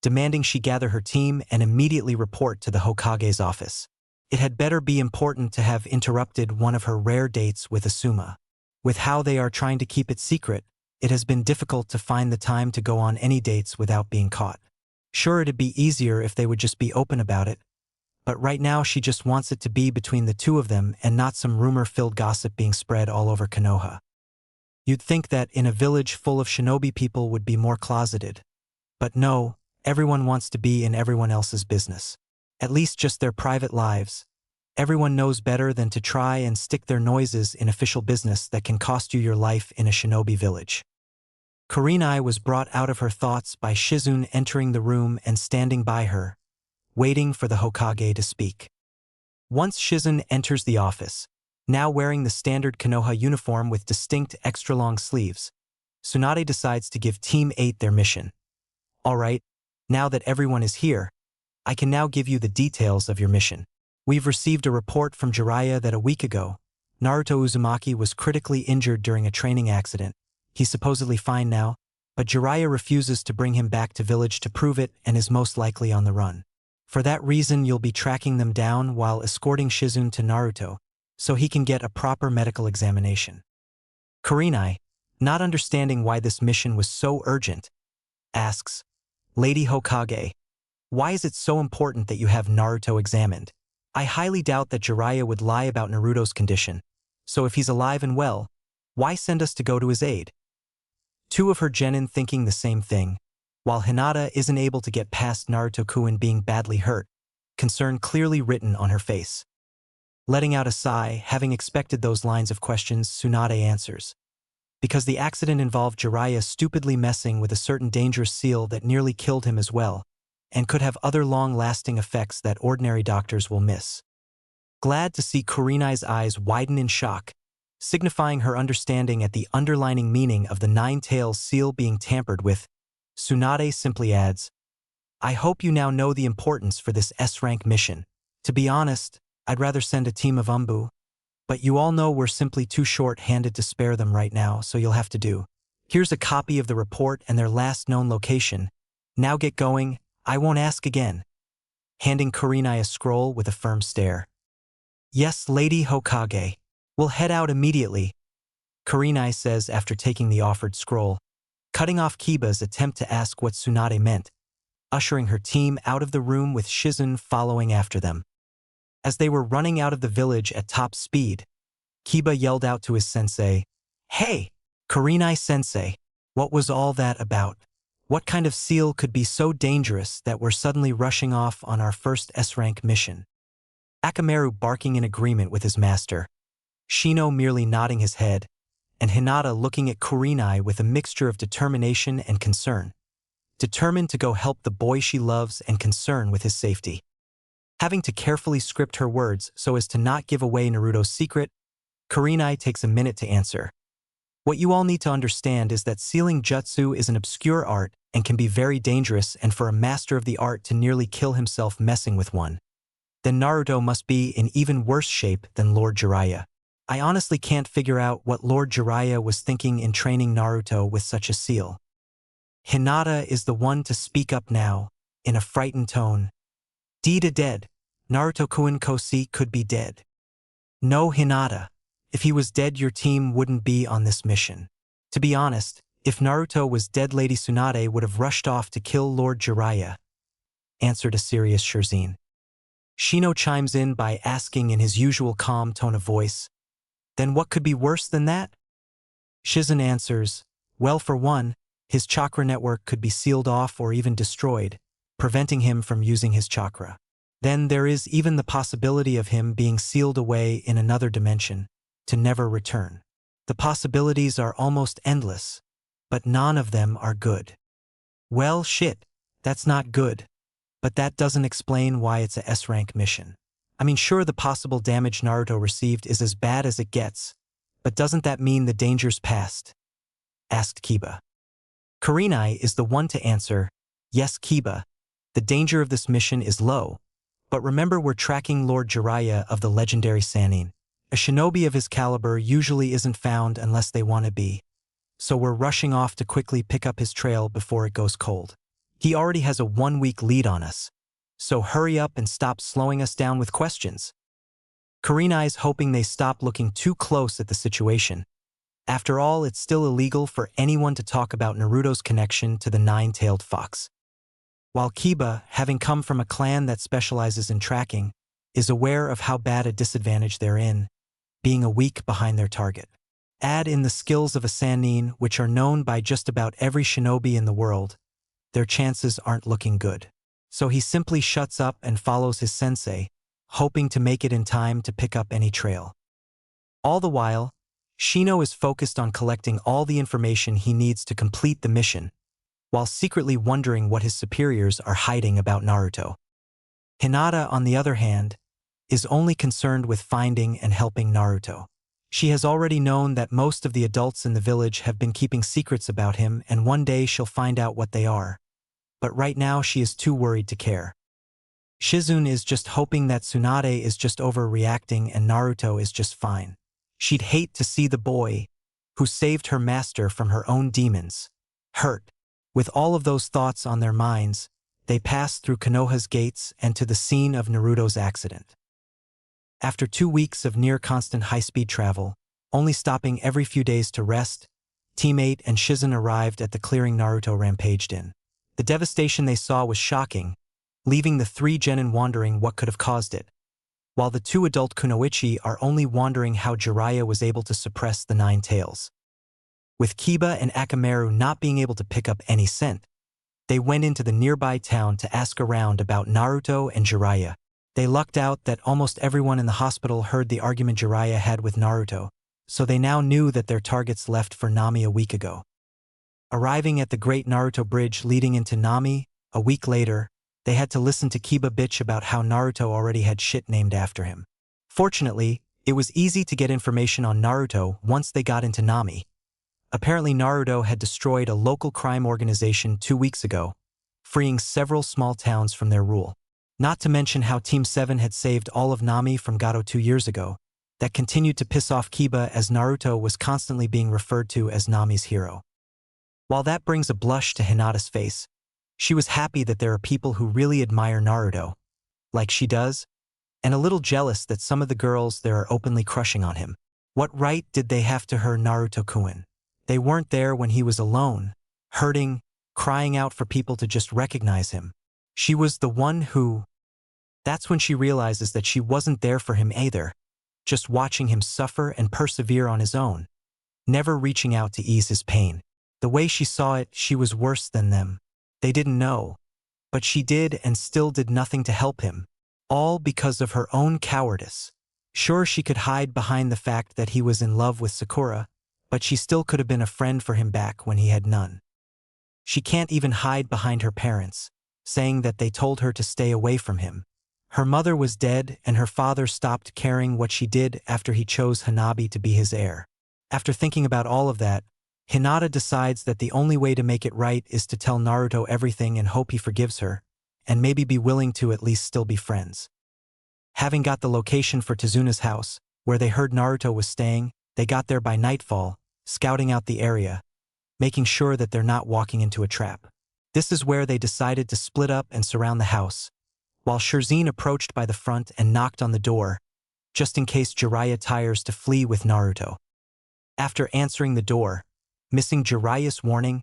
demanding she gather her team and immediately report to the Hokage's office. It had better be important to have interrupted one of her rare dates with Asuma. With how they are trying to keep it secret, it has been difficult to find the time to go on any dates without being caught. Sure, it'd be easier if they would just be open about it, but right now she just wants it to be between the two of them and not some rumor-filled gossip being spread all over Konoha. You'd think that in a village full of shinobi people would be more closeted. But no, everyone wants to be in everyone else's business. At least just their private lives. Everyone knows better than to try and stick their noses in official business that can cost you your life in a shinobi village. Kurenai was brought out of her thoughts by Shizune entering the room and standing by her, waiting for the Hokage to speak. Once Shizune enters the office, now wearing the standard Konoha uniform with distinct extra-long sleeves, Tsunade decides to give Team 8 their mission. All right, now that everyone is here, I can now give you the details of your mission. We've received a report from Jiraiya that a week ago, Naruto Uzumaki was critically injured during a training accident. He's supposedly fine now, but Jiraiya refuses to bring him back to village to prove it and is most likely on the run. For that reason, you'll be tracking them down while escorting Shizune to Naruto, so he can get a proper medical examination. Kurenai, not understanding why this mission was so urgent, asks, Lady Hokage, why is it so important that you have Naruto examined? I highly doubt that Jiraiya would lie about Naruto's condition, so if he's alive and well, why send us to go to his aid? Two of her genin thinking the same thing, while Hinata isn't able to get past Naruto-kun being badly hurt, concern clearly written on her face. Letting out a sigh, having expected those lines of questions, Tsunade answers. Because the accident involved Jiraiya stupidly messing with a certain dangerous seal that nearly killed him as well, and could have other long-lasting effects that ordinary doctors will miss. Glad to see Kurenai's eyes widen in shock, signifying her understanding at the underlining meaning of the nine-tails seal being tampered with, Tsunade simply adds, I hope you now know the importance for this S-rank mission. To be honest, I'd rather send a team of Umbu, but you all know we're simply too short-handed to spare them right now, so you'll have to do. Here's a copy of the report and their last known location. Now get going, I won't ask again. Handing Kurenai a scroll with a firm stare. Yes, Lady Hokage. We'll head out immediately, Kurenai says after taking the offered scroll, cutting off Kiba's attempt to ask what Tsunade meant. ushering her team out of the room with Shizun following after them. As they were running out of the village at top speed, Kiba yelled out to his sensei, "Hey, Kurenai-sensei, what was all that about? What kind of seal could be so dangerous that we're suddenly rushing off on our first S-rank mission?" Akamaru barking in agreement with his master, Shino merely nodding his head, and Hinata looking at Kurenai with a mixture of determination and concern, determined to go help the boy she loves and concern with his safety. Having to carefully script her words so as to not give away Naruto's secret, Kurenai takes a minute to answer. "What you all need to understand is that sealing jutsu is an obscure art and can be very dangerous, and for a master of the art to nearly kill himself messing with one, then Naruto must be in even worse shape than Lord Jiraiya. I honestly can't figure out what Lord Jiraiya was thinking in training Naruto with such a seal." Hinata is the one to speak up now, in a frightened tone. "Deed dead. Naruto-kun Kosi could be dead." "No, Hinata. If he was dead, your team wouldn't be on this mission. To be honest, if Naruto was dead, Lady Tsunade would have rushed off to kill Lord Jiraiya," answered a serious Shirzine. Shino chimes in by asking in his usual calm tone of voice, "Then what could be worse than that?" Shizun answers, "Well, for one, his chakra network could be sealed off or even destroyed, preventing him from using his chakra. Then there is even the possibility of him being sealed away in another dimension, to never return. The possibilities are almost endless, but none of them are good." "Well, shit, that's not good. But that doesn't explain why it's a S-rank mission. I mean, sure, the possible damage Naruto received is as bad as it gets, but doesn't that mean the danger's past?" asked Kiba. Kurenai is the one to answer, "Yes, Kiba, the danger of this mission is low, but remember we're tracking Lord Jiraiya of the legendary Sannin. A shinobi of his caliber usually isn't found unless they want to be, so we're rushing off to quickly pick up his trail before it goes cold. He already has a 1-week lead on us, so hurry up and stop slowing us down with questions." Kurenai's hoping they stop looking too close at the situation. After all, it's still illegal for anyone to talk about Naruto's connection to the nine-tailed fox. While Kiba, having come from a clan that specializes in tracking, is aware of how bad a disadvantage they're in, being a week behind their target. Add in the skills of a Sannin, which are known by just about every shinobi in the world, their chances aren't looking good. So he simply shuts up and follows his sensei, hoping to make it in time to pick up any trail. All the while, Shino is focused on collecting all the information he needs to complete the mission, while secretly wondering what his superiors are hiding about Naruto. Hinata, on the other hand, is only concerned with finding and helping Naruto. She has already known that most of the adults in the village have been keeping secrets about him, and one day she'll find out what they are. But right now she is too worried to care. Shizun is just hoping that Tsunade is just overreacting and Naruto is just fine. She'd hate to see the boy, who saved her master from her own demons, hurt. With all of those thoughts on their minds, they pass through Konoha's gates and to the scene of Naruto's accident. After 2 weeks of near-constant high-speed travel, only stopping every few days to rest, Team 8 and Shizun arrived at the clearing Naruto rampaged in. The devastation they saw was shocking, leaving the 3 genin wondering what could have caused it, while the 2 adult Kunoichi are only wondering how Jiraiya was able to suppress the 9 tails. With Kiba and Akamaru not being able to pick up any scent, they went into the nearby town to ask around about Naruto and Jiraiya. They lucked out that almost everyone in the hospital heard the argument Jiraiya had with Naruto, so they now knew that their targets left for Nami a week ago. Arriving at the Great Naruto Bridge leading into Nami, a week later, they had to listen to Kiba bitch about how Naruto already had shit named after him. Fortunately, it was easy to get information on Naruto once they got into Nami. Apparently Naruto had destroyed a local crime organization 2 weeks ago, freeing several small towns from their rule. Not to mention how Team 7 had saved all of Nami from Gato 2 years ago. That continued to piss off Kiba as Naruto was constantly being referred to as Nami's hero. While that brings a blush to Hinata's face, she was happy that there are people who really admire Naruto, like she does, and a little jealous that some of the girls there are openly crushing on him. What right did they have to her Naruto-kun? They weren't there when he was alone, hurting, crying out for people to just recognize him. She was the one who... That's when she realizes that she wasn't there for him either, just watching him suffer and persevere on his own, never reaching out to ease his pain. The way she saw it, she was worse than them. They didn't know, but she did and still did nothing to help him, all because of her own cowardice. Sure, she could hide behind the fact that he was in love with Sakura, but she still could have been a friend for him back when he had none. She can't even hide behind her parents, saying that they told her to stay away from him. Her mother was dead and her father stopped caring what she did after he chose Hanabi to be his heir. After thinking about all of that, Hinata decides that the only way to make it right is to tell Naruto everything and hope he forgives her, and maybe be willing to at least still be friends. Having got the location for Tezuna's house, where they heard Naruto was staying, they got there by nightfall, scouting out the area, making sure that they're not walking into a trap. This is where they decided to split up and surround the house, while Shirzine approached by the front and knocked on the door, just in case Jiraiya tires to flee with Naruto. After answering the door, missing Jiraiya's warning,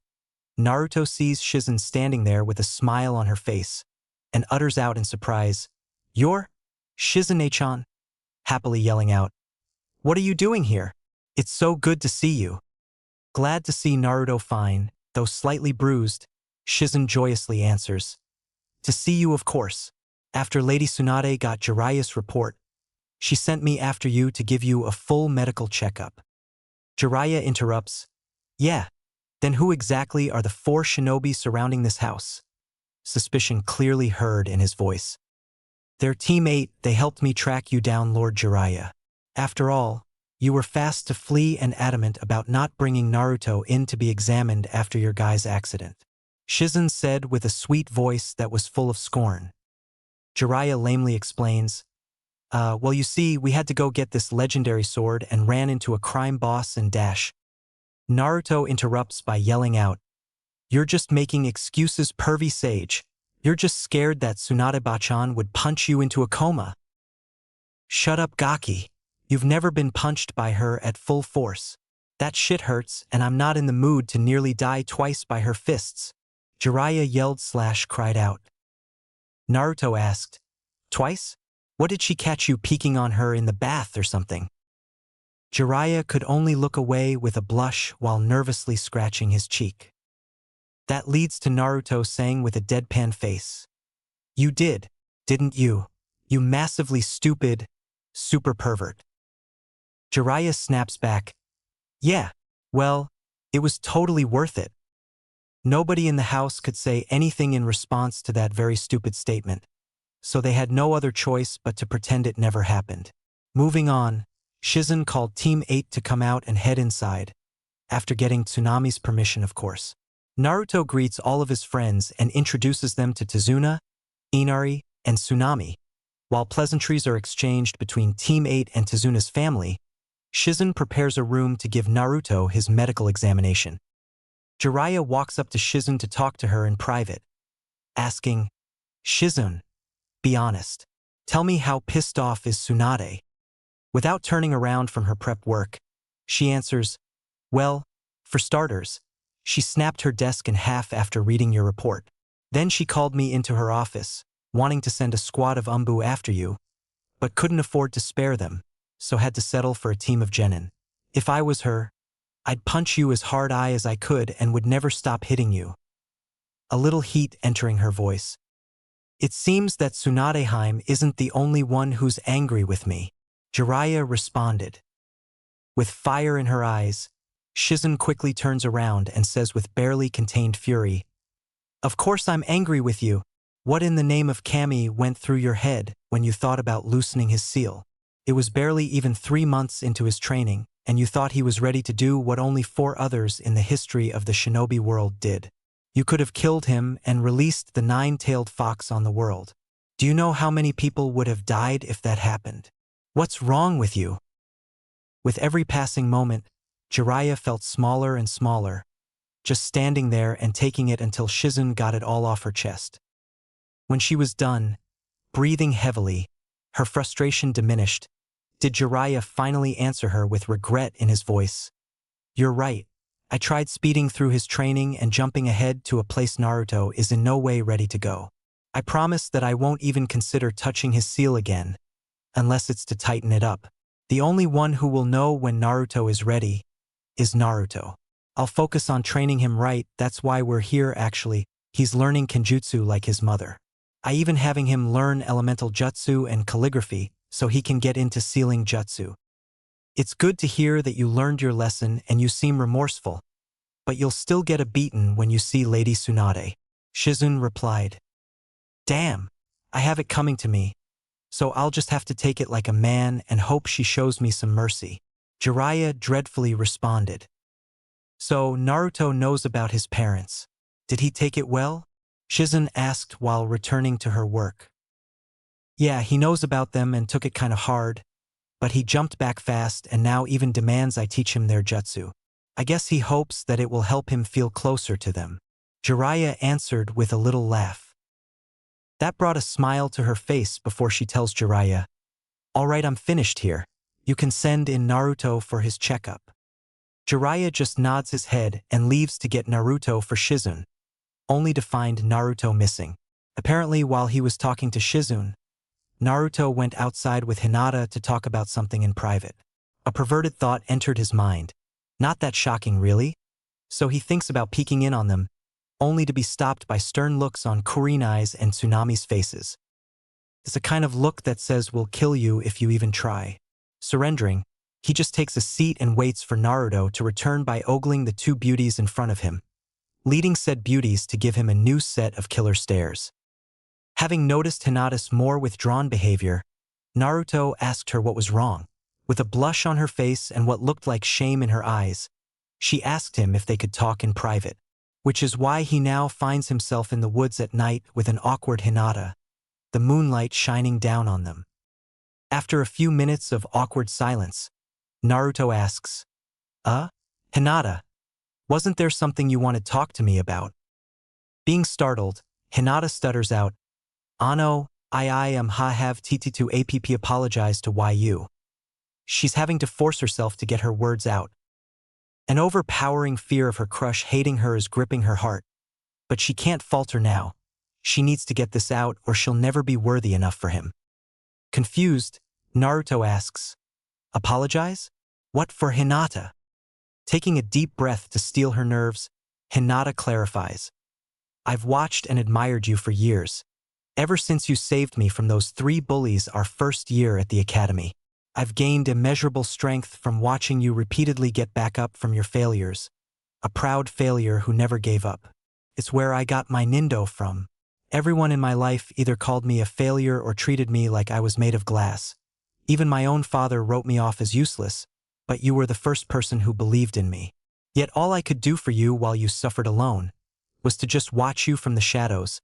Naruto sees Shizen standing there with a smile on her face, and utters out in surprise, "You're Shizune-chan?" happily yelling out, "What are you doing here? It's so good to see you." Glad to see Naruto fine, though slightly bruised, Shizen joyously answers, "To see you, of course. After Lady Tsunade got Jiraiya's report, she sent me after you to give you a full medical checkup." Jiraiya interrupts, "Yeah, then who exactly are the 4 shinobi surrounding this house?" Suspicion clearly heard in his voice. "Their teammate, they helped me track you down, Lord Jiraiya. After all, you were fast to flee and adamant about not bringing Naruto in to be examined after your guy's accident," Shizen said with a sweet voice that was full of scorn. Jiraiya lamely explains, well, you see, we had to go get this legendary sword and ran into a crime boss and dash." Naruto interrupts by yelling out, "You're just making excuses, pervy sage. You're just scared that Tsunade-bachan would punch you into a coma." "Shut up, Gaki. You've never been punched by her at full force. That shit hurts and I'm not in the mood to nearly die twice by her fists," Jiraiya yelled/cried out. Naruto asked, "Twice? What did she catch you peeking on her in the bath or something?" Jiraiya could only look away with a blush while nervously scratching his cheek. That leads to Naruto saying with a deadpan face, "You did, didn't you? You massively stupid, super pervert." Jiraiya snaps back, "Yeah, well, it was totally worth it." Nobody in the house could say anything in response to that very stupid statement, so they had no other choice but to pretend it never happened. Moving on, Shizen called Team 8 to come out and head inside, after getting Tsunami's permission, of course. Naruto greets all of his friends and introduces them to Tezuna, Inari, and Tsunami. While pleasantries are exchanged between Team 8 and Tezuna's family, Shizen prepares a room to give Naruto his medical examination. Jiraiya walks up to Shizen to talk to her in private, asking, "Shizen, be honest. Tell me how pissed off is Tsunade?" Without turning around from her prep work, she answers, "Well, for starters, she snapped her desk in half after reading your report. Then she called me into her office, wanting to send a squad of Umbu after you, but couldn't afford to spare them, so had to settle for a team of genin. If I was her, I'd punch you as hard as I could and would never stop hitting you." A little heat entering her voice. "It seems that Tsunadeheim isn't the only one who's angry with me," Jiraiya responded. With fire in her eyes, Shizen quickly turns around and says with barely contained fury, "Of course I'm angry with you. What in the name of Kami went through your head when you thought about loosening his seal? It was barely even 3 months into his training, and you thought he was ready to do what only 4 others in the history of the shinobi world did. You could have killed him and released the 9-tailed fox on the world. Do you know how many people would have died if that happened? What's wrong with you?" With every passing moment, Jiraiya felt smaller and smaller, just standing there and taking it until Shizen got it all off her chest. When she was done, breathing heavily, her frustration diminished, did Jiraiya finally answer her with regret in his voice. "You're right. I tried speeding through his training and jumping ahead to a place Naruto is in no way ready to go. I promise that I won't even consider touching his seal again, unless it's to tighten it up. The only one who will know when Naruto is ready is Naruto. I'll focus on training him right, that's why we're here actually. He's learning kenjutsu like his mother. I even having him learn elemental jutsu and calligraphy so he can get into sealing jutsu. It's good to hear that you learned your lesson and you seem remorseful, but you'll still get a beating when you see Lady Tsunade. Shizune replied. Damn, I have it coming to me, so I'll just have to take it like a man and hope she shows me some mercy. Jiraiya dreadfully responded. So Naruto knows about his parents. Did he take it well? Shizune asked while returning to her work. Yeah, he knows about them and took it kind of hard, but he jumped back fast and now even demands I teach him their jutsu. I guess he hopes that it will help him feel closer to them. Jiraiya answered with a little laugh. That brought a smile to her face before she tells Jiraiya, all right, I'm finished here. You can send in Naruto for his checkup. Jiraiya just nods his head and leaves to get Naruto for Shizune, only to find Naruto missing. Apparently, while he was talking to Shizune, Naruto went outside with Hinata to talk about something in private. A perverted thought entered his mind. Not that shocking, really? So he thinks about peeking in on them, only to be stopped by stern looks on Kurenai's and Tsunami's faces. It's a kind of look that says we'll kill you if you even try. Surrendering, he just takes a seat and waits for Naruto to return by ogling the two beauties in front of him, leading said beauties to give him a new set of killer stares. Having noticed Hinata's more withdrawn behavior, Naruto asked her what was wrong. With a blush on her face and what looked like shame in her eyes, she asked him if they could talk in private, which is why he now finds himself in the woods at night with an awkward Hinata, the moonlight shining down on them. After a few minutes of awkward silence, Naruto asks, Hinata, wasn't there something you want to talk to me about? Being startled, Hinata stutters out, Ano, I am have to app apologize to YU. She's having to force herself to get her words out. An overpowering fear of her crush hating her is gripping her heart, but she can't falter now. She needs to get this out or she'll never be worthy enough for him. Confused, Naruto asks, apologize? What for Hinata? Taking a deep breath to steel her nerves, Hinata clarifies. I've watched and admired you for years. Ever since you saved me from those 3 bullies our first year at the academy. I've gained immeasurable strength from watching you repeatedly get back up from your failures. A proud failure who never gave up. It's where I got my nindo from. Everyone in my life either called me a failure or treated me like I was made of glass. Even my own father wrote me off as useless, but you were the first person who believed in me. Yet all I could do for you while you suffered alone was to just watch you from the shadows,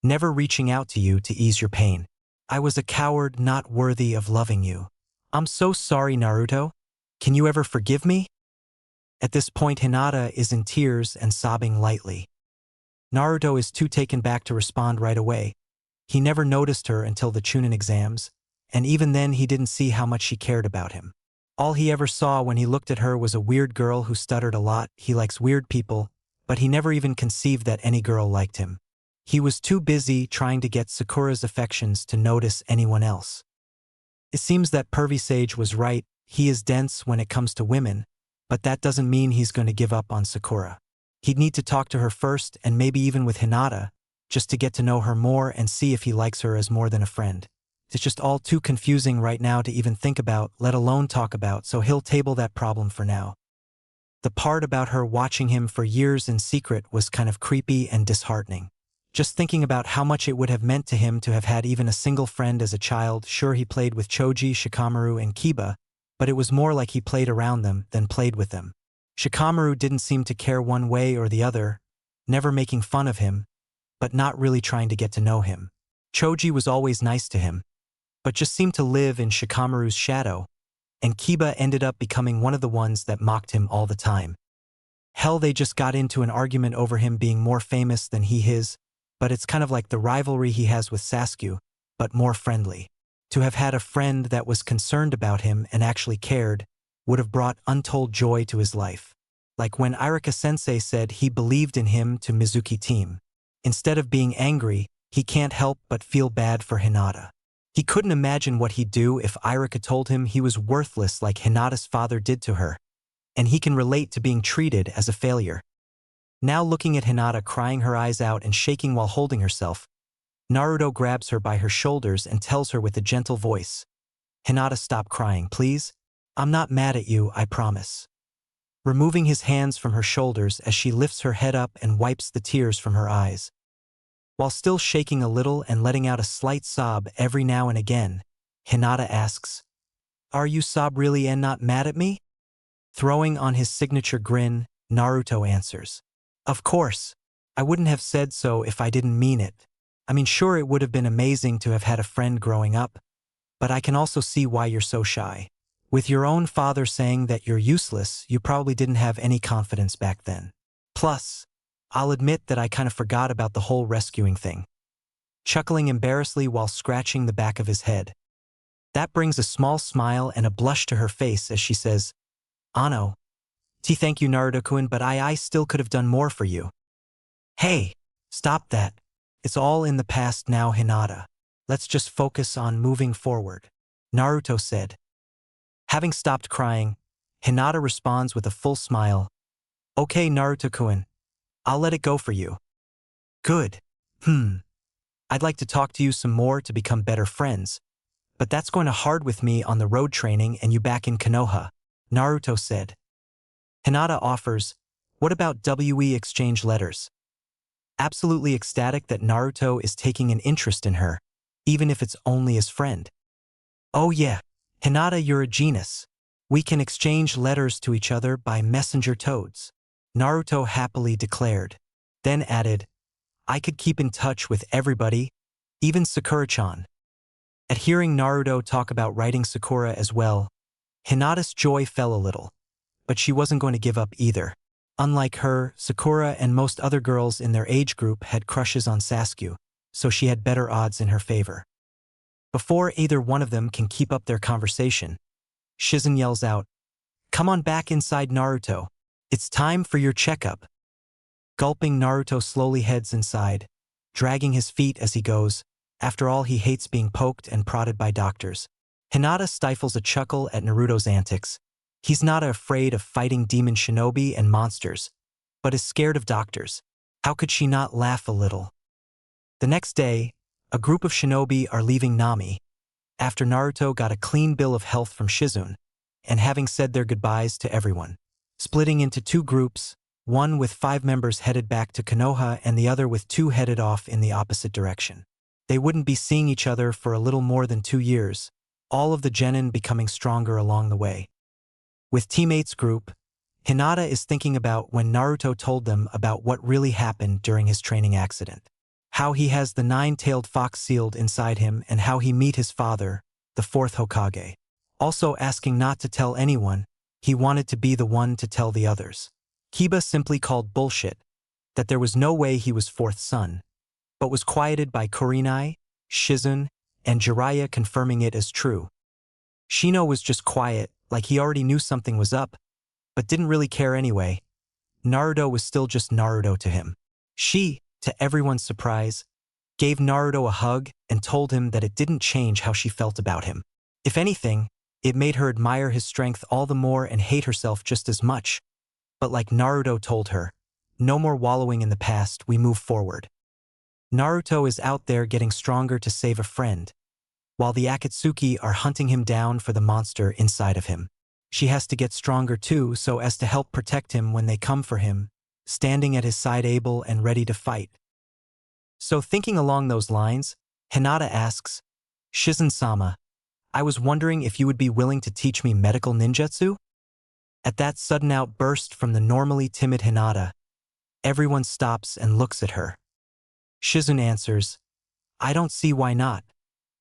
never reaching out to you to ease your pain. I was a coward not worthy of loving you. I'm so sorry, Naruto. Can you ever forgive me? At this point, Hinata is in tears and sobbing lightly. Naruto is too taken back to respond right away. He never noticed her until the Chunin exams, and even then he didn't see how much she cared about him. All he ever saw when he looked at her was a weird girl who stuttered a lot. He likes weird people, but he never even conceived that any girl liked him. He was too busy trying to get Sakura's affections to notice anyone else. It seems that Pervy Sage was right. He is dense when it comes to women, but that doesn't mean he's going to give up on Sakura. He'd need to talk to her first and maybe even with Hinata, just to get to know her more and see if he likes her as more than a friend. It's just all too confusing right now to even think about, let alone talk about, so he'll table that problem for now. The part about her watching him for years in secret was kind of creepy and disheartening. Just thinking about how much it would have meant to him to have had even a single friend as a child. Sure, he played with Choji, Shikamaru, and Kiba, but it was more like he played around them than played with them. Shikamaru didn't seem to care one way or the other, never making fun of him, but not really trying to get to know him. Choji was always nice to him, but just seemed to live in Shikamaru's shadow, and Kiba ended up becoming one of the ones that mocked him all the time. Hell, they just got into an argument over him being more famous than he is, but it's kind of like the rivalry he has with Sasuke, but more friendly. To have had a friend that was concerned about him and actually cared would have brought untold joy to his life. Like when Irika-sensei said he believed in him to Mizuki team. Instead of being angry, he can't help but feel bad for Hinata. He couldn't imagine what he'd do if Irika told him he was worthless like Hinata's father did to her, and he can relate to being treated as a failure. Now looking at Hinata crying her eyes out and shaking while holding herself, Naruto grabs her by her shoulders and tells her with a gentle voice, "Hinata, stop crying, please. I'm not mad at you, I promise." Removing his hands from her shoulders as she lifts her head up and wipes the tears from her eyes. While still shaking a little and letting out a slight sob every now and again, Hinata asks, "Are you sob really and not mad at me?" Throwing on his signature grin, Naruto answers, "Of course. I wouldn't have said so if I didn't mean it. I mean, sure, it would have been amazing to have had a friend growing up, but I can also see why you're so shy. With your own father saying that you're useless, you probably didn't have any confidence back then. Plus, I'll admit that I kind of forgot about the whole rescuing thing." Chuckling embarrassedly while scratching the back of his head. That brings a small smile and a blush to her face as she says, "Ano. Thank you, Naruto-kun, but I still could have done more for you." "Hey, stop that. It's all in the past now, Hinata. Let's just focus on moving forward," Naruto said. Having stopped crying, Hinata responds with a full smile, "Okay, Naruto-kun, I'll let it go for you." "Good. I'd like to talk to you some more to become better friends, but that's going to hard with me on the road training and you back in Konoha," Naruto said. Hinata offers, "What about WE exchange letters?" Absolutely ecstatic that Naruto is taking an interest in her, even if it's only as friend. "Oh yeah, Hinata, you're a genius. We can exchange letters to each other by messenger toads," Naruto happily declared, then added, "I could keep in touch with everybody, even Sakura-chan." At hearing Naruto talk about writing Sakura as well, Hinata's joy fell a little, but she wasn't going to give up either. Unlike her, Sakura and most other girls in their age group had crushes on Sasuke, so she had better odds in her favor. Before either one of them can keep up their conversation, Shizen yells out, "Come on back inside, Naruto. It's time for your checkup." Gulping, Naruto slowly heads inside, dragging his feet as he goes. After all, he hates being poked and prodded by doctors. Hinata stifles a chuckle at Naruto's antics. He's not afraid of fighting demon shinobi and monsters, but is scared of doctors. How could she not laugh a little? The next day, a group of shinobi are leaving Nami, after Naruto got a clean bill of health from Shizune, and having said their goodbyes to everyone. Splitting into two groups, one with 5 members headed back to Konoha and the other with 2 headed off in the opposite direction. They wouldn't be seeing each other for a little more than 2 years, all of the genin becoming stronger along the way. With teammates group, Hinata is thinking about when Naruto told them about what really happened during his training accident. How he has the 9-tailed fox sealed inside him and how he met his father, the 4th Hokage. Also asking not to tell anyone, he wanted to be the one to tell the others. Kiba simply called bullshit, that there was no way he was 4th son, but was quieted by Kurenai, Shizune, and Jiraiya confirming it as true. Shino was just quiet, like he already knew something was up, but didn't really care anyway. Naruto was still just Naruto to him. She, to everyone's surprise, gave Naruto a hug and told him that it didn't change how she felt about him. If anything, it made her admire his strength all the more and hate herself just as much. But like Naruto told her, no more wallowing in the past, we move forward. Naruto is out there getting stronger to save a friend, while the Akatsuki are hunting him down for the monster inside of him. She has to get stronger too so as to help protect him when they come for him, standing at his side able and ready to fight. So thinking along those lines, Hinata asks, "Shizun-sama, I was wondering if you would be willing to teach me medical ninjutsu?" At that sudden outburst from the normally timid Hinata, everyone stops and looks at her. Shizune answers, "I don't see why not,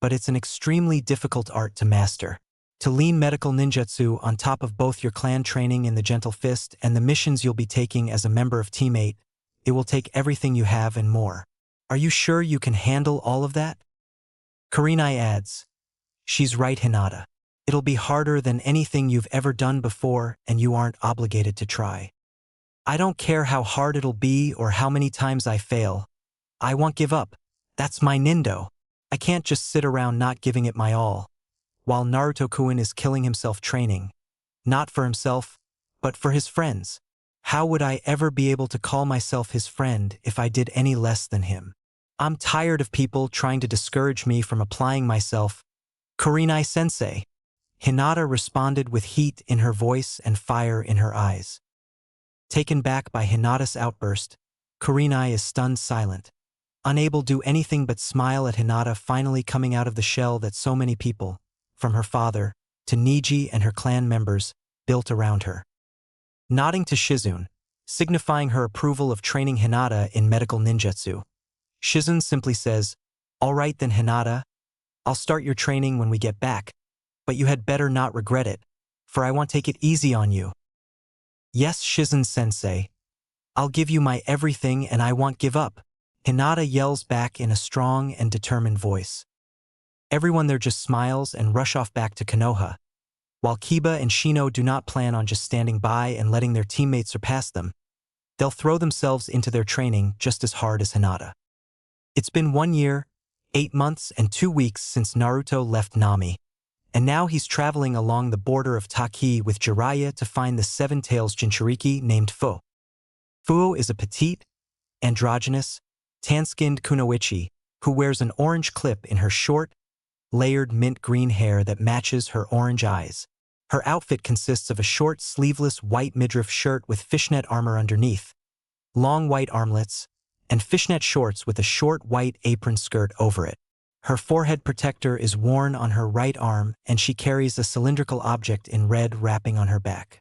but it's an extremely difficult art to master. To lean medical ninjutsu on top of both your clan training in the Gentle Fist and the missions you'll be taking as a member of Teammate, it will take everything you have and more. Are you sure you can handle all of that?" Kurenai adds, "She's right, Hinata. It'll be harder than anything you've ever done before and you aren't obligated to try. I don't care how hard it'll be or how many times I fail. I won't give up," That's my Nindo. I can't just sit around not giving it my all. While Naruto-kun is killing himself training. Not for himself, but for his friends. How would I ever be able to call myself his friend if I did any less than him? I'm tired of people trying to discourage me from applying myself. Kurenai-sensei. Hinata responded with heat in her voice and fire in her eyes. Taken back by Hinata's outburst, Kurenai is stunned silent, unable to do anything but smile at Hinata finally coming out of the shell that so many people, from her father to Niji and her clan members, built around her. Nodding to Shizune, signifying her approval of training Hinata in medical ninjutsu, Shizune simply says, "All right then, Hinata, I'll start your training when we get back, but you had better not regret it, for I won't take it easy on you." "Yes, Shizune-sensei. I'll give you my everything and I won't give up," Hinata yells back in a strong and determined voice. Everyone there just smiles and rush off back to Konoha, while Kiba and Shino do not plan on just standing by and letting their teammates surpass them. They'll throw themselves into their training just as hard as Hinata. It's been 1 year, 8 months, and 2 weeks since Naruto left Nami, and now he's traveling along the border of Taki with Jiraiya to find the Seven-Tails Jinchuriki named Fu. Fu is a petite, androgynous, tan-skinned kunoichi who wears an orange clip in her short, layered mint green hair that matches her orange eyes. Her outfit consists of a short, sleeveless white midriff shirt with fishnet armor underneath, long white armlets, and fishnet shorts with a short white apron skirt over it. Her forehead protector is worn on her right arm and she carries a cylindrical object in red wrapping on her back.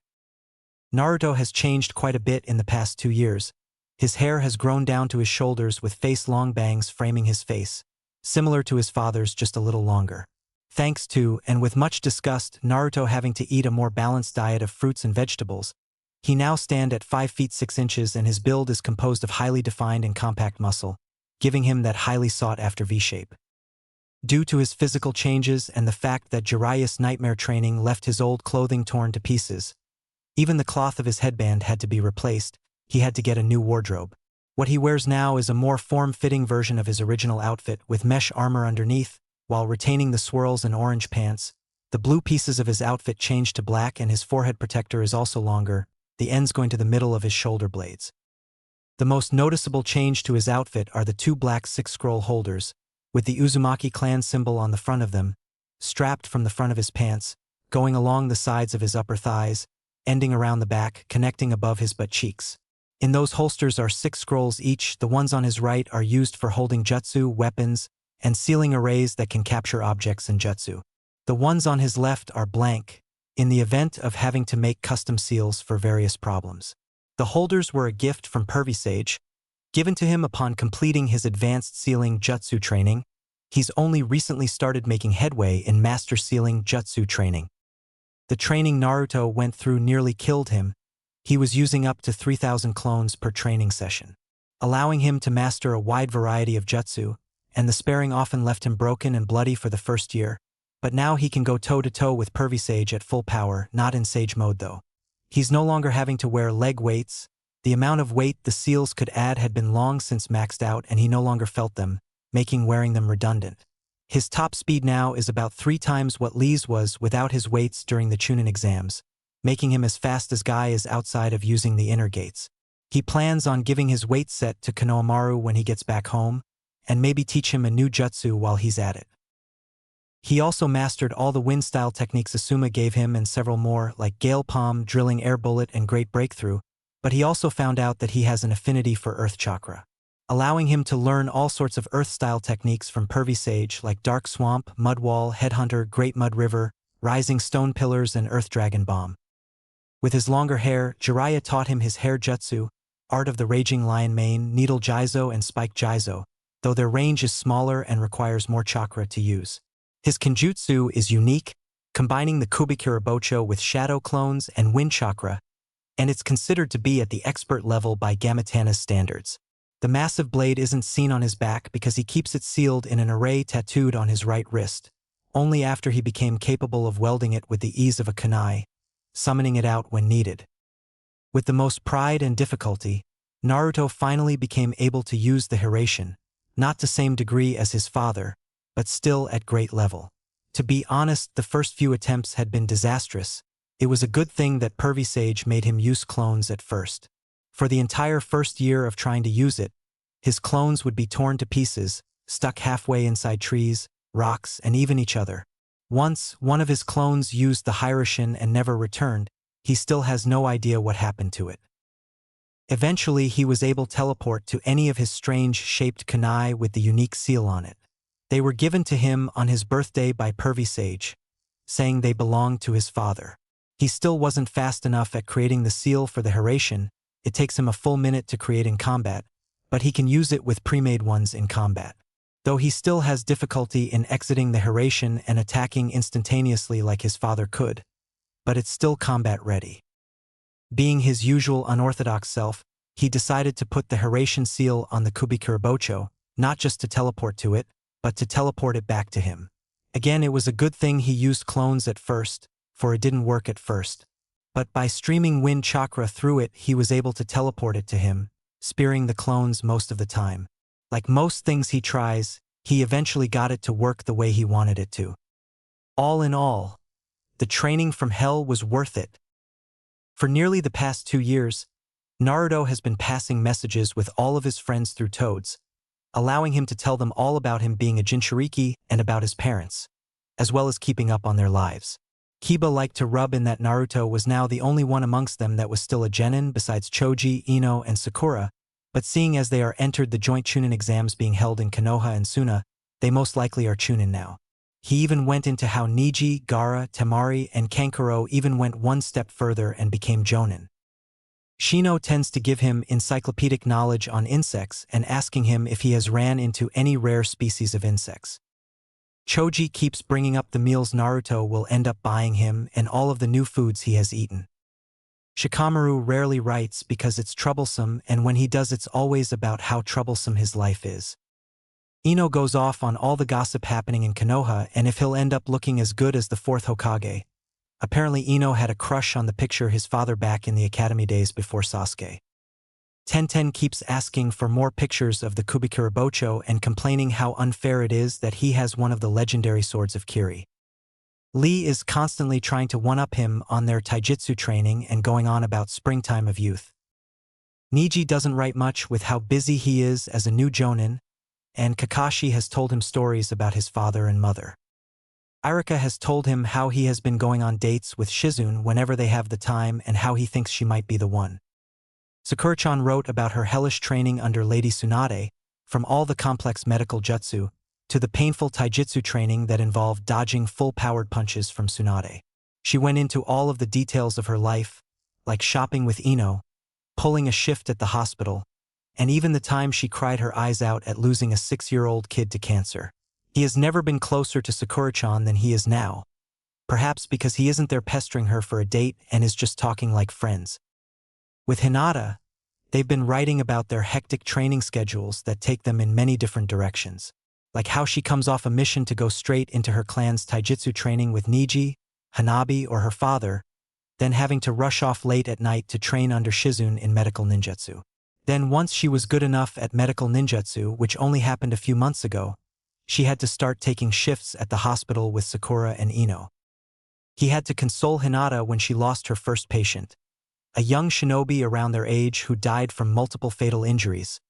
Naruto has changed quite a bit in the past 2 years. His hair has grown down to his shoulders with face-long bangs framing his face, similar to his father's, just a little longer. Thanks to, and with much disgust, Naruto having to eat a more balanced diet of fruits and vegetables, he now stands at 5 feet 6 inches and his build is composed of highly defined and compact muscle, giving him that highly sought-after V-shape. Due to his physical changes and the fact that Jiraiya's nightmare training left his old clothing torn to pieces, even the cloth of his headband had to be replaced. He had to get a new wardrobe. What he wears now is a more form-fitting version of his original outfit with mesh armor underneath, while retaining the swirls and orange pants. The blue pieces of his outfit change to black and his forehead protector is also longer, the ends going to the middle of his shoulder blades. The most noticeable change to his outfit are the 2 black 6-scroll holders, with the Uzumaki clan symbol on the front of them, strapped from the front of his pants, going along the sides of his upper thighs, ending around the back, connecting above his butt cheeks. In those holsters are 6 scrolls each. The ones on his right are used for holding jutsu, weapons, and sealing arrays that can capture objects in jutsu. The ones on his left are blank, in the event of having to make custom seals for various problems. The holders were a gift from Pervisage, given to him upon completing his advanced sealing jutsu training. He's only recently started making headway in master sealing jutsu training. The training Naruto went through nearly killed him. He was using up to 3,000 clones per training session, allowing him to master a wide variety of jutsu, and the sparring often left him broken and bloody for the first year. But now he can go toe-to-toe with Pervisage at full power, not in Sage mode though. He's no longer having to wear leg weights. The amount of weight the seals could add had been long since maxed out and he no longer felt them, making wearing them redundant. His top speed now is about 3 times what Lee's was without his weights during the Chunin exams, making him as fast as Guy is outside of using the inner gates. He plans on giving his weight set to Konohamaru when he gets back home, and maybe teach him a new jutsu while he's at it. He also mastered all the wind-style techniques Asuma gave him and several more, like Gale Palm, Drilling Air Bullet, and Great Breakthrough, but he also found out that he has an affinity for Earth Chakra, allowing him to learn all sorts of Earth-style techniques from Pervisage like Dark Swamp, Mud Wall, Headhunter, Great Mud River, Rising Stone Pillars, and Earth Dragon Bomb. With his longer hair, Jiraiya taught him his hair jutsu, Art of the Raging Lion Mane, Needle Jizo, and Spike Jizo, though their range is smaller and requires more chakra to use. His Kenjutsu is unique, combining the Kubikirabocho with shadow clones and wind chakra, and it's considered to be at the expert level by Gamatana's standards. The massive blade isn't seen on his back because he keeps it sealed in an array tattooed on his right wrist, only after he became capable of welding it with the ease of a kunai, summoning it out when needed. With the most pride and difficulty, Naruto finally became able to use the Hiraishin, not to same degree as his father, but still at great level. To be honest, the first few attempts had been disastrous. It was a good thing that Pervy Sage made him use clones at first. For the entire first year of trying to use it, his clones would be torn to pieces, stuck halfway inside trees, rocks, and even each other. Once, one of his clones used the Hyroshin and never returned. He still has no idea what happened to it. Eventually, he was able to teleport to any of his strange-shaped kunai with the unique seal on it. They were given to him on his birthday by Pervy Sage, saying they belonged to his father. He still wasn't fast enough at creating the seal for the Hyroshin. It takes him a full minute to create in combat, but he can use it with pre-made ones in combat. Though he still has difficulty in exiting the Hyroshin and attacking instantaneously like his father could, but it's still combat-ready. Being his usual unorthodox self, he decided to put the Hyroshin seal on the Kubikurabocho, not just to teleport to it, but to teleport it back to him. Again, it was a good thing he used clones at first, for it didn't work at first. But by streaming wind chakra through it, he was able to teleport it to him, spearing the clones most of the time. Like most things he tries, he eventually got it to work the way he wanted it to. All in all, the training from hell was worth it. For nearly the past 2 years, Naruto has been passing messages with all of his friends through toads, allowing him to tell them all about him being a Jinchuriki and about his parents, as well as keeping up on their lives. Kiba liked to rub in that Naruto was now the only one amongst them that was still a genin besides Choji, Ino, and Sakura, but seeing as they are entered the joint Chunin exams being held in Konoha and Suna, they most likely are Chunin now. He even went into how Niji, Gaara, Temari, and Kankuro even went one step further and became Jonin. Shino tends to give him encyclopedic knowledge on insects and asking him if he has ran into any rare species of insects. Choji keeps bringing up the meals Naruto will end up buying him and all of the new foods he has eaten. Shikamaru rarely writes because it's troublesome, and when he does it's always about how troublesome his life is. Ino goes off on all the gossip happening in Konoha and if he'll end up looking as good as the 4th Hokage. Apparently Ino had a crush on the picture his father back in the academy days before Sasuke. Tenten keeps asking for more pictures of the Kubikurabocho and complaining how unfair it is that he has one of the legendary swords of Kiri. Lee is constantly trying to one-up him on their taijutsu training and going on about springtime of youth. Niji doesn't write much with how busy he is as a new Jonin, and Kakashi has told him stories about his father and mother. Irika has told him how he has been going on dates with Shizune whenever they have the time and how he thinks she might be the one. Sakura-chan wrote about her hellish training under Lady Tsunade, from all the complex medical jutsu, to the painful taijutsu training that involved dodging full-powered punches from Tsunade. She went into all of the details of her life, like shopping with Ino, pulling a shift at the hospital, and even the time she cried her eyes out at losing a 6-year-old kid to cancer. He has never been closer to Sakura-chan than he is now, perhaps because he isn't there pestering her for a date and is just talking like friends. With Hinata, they've been writing about their hectic training schedules that take them in many different directions, like how she comes off a mission to go straight into her clan's taijutsu training with Niji, Hanabi, or her father, then having to rush off late at night to train under Shizune in medical ninjutsu. Then once she was good enough at medical ninjutsu, which only happened a few months ago, she had to start taking shifts at the hospital with Sakura and Ino. He had to console Hinata when she lost her first patient, a young shinobi around their age who died from multiple fatal injuries,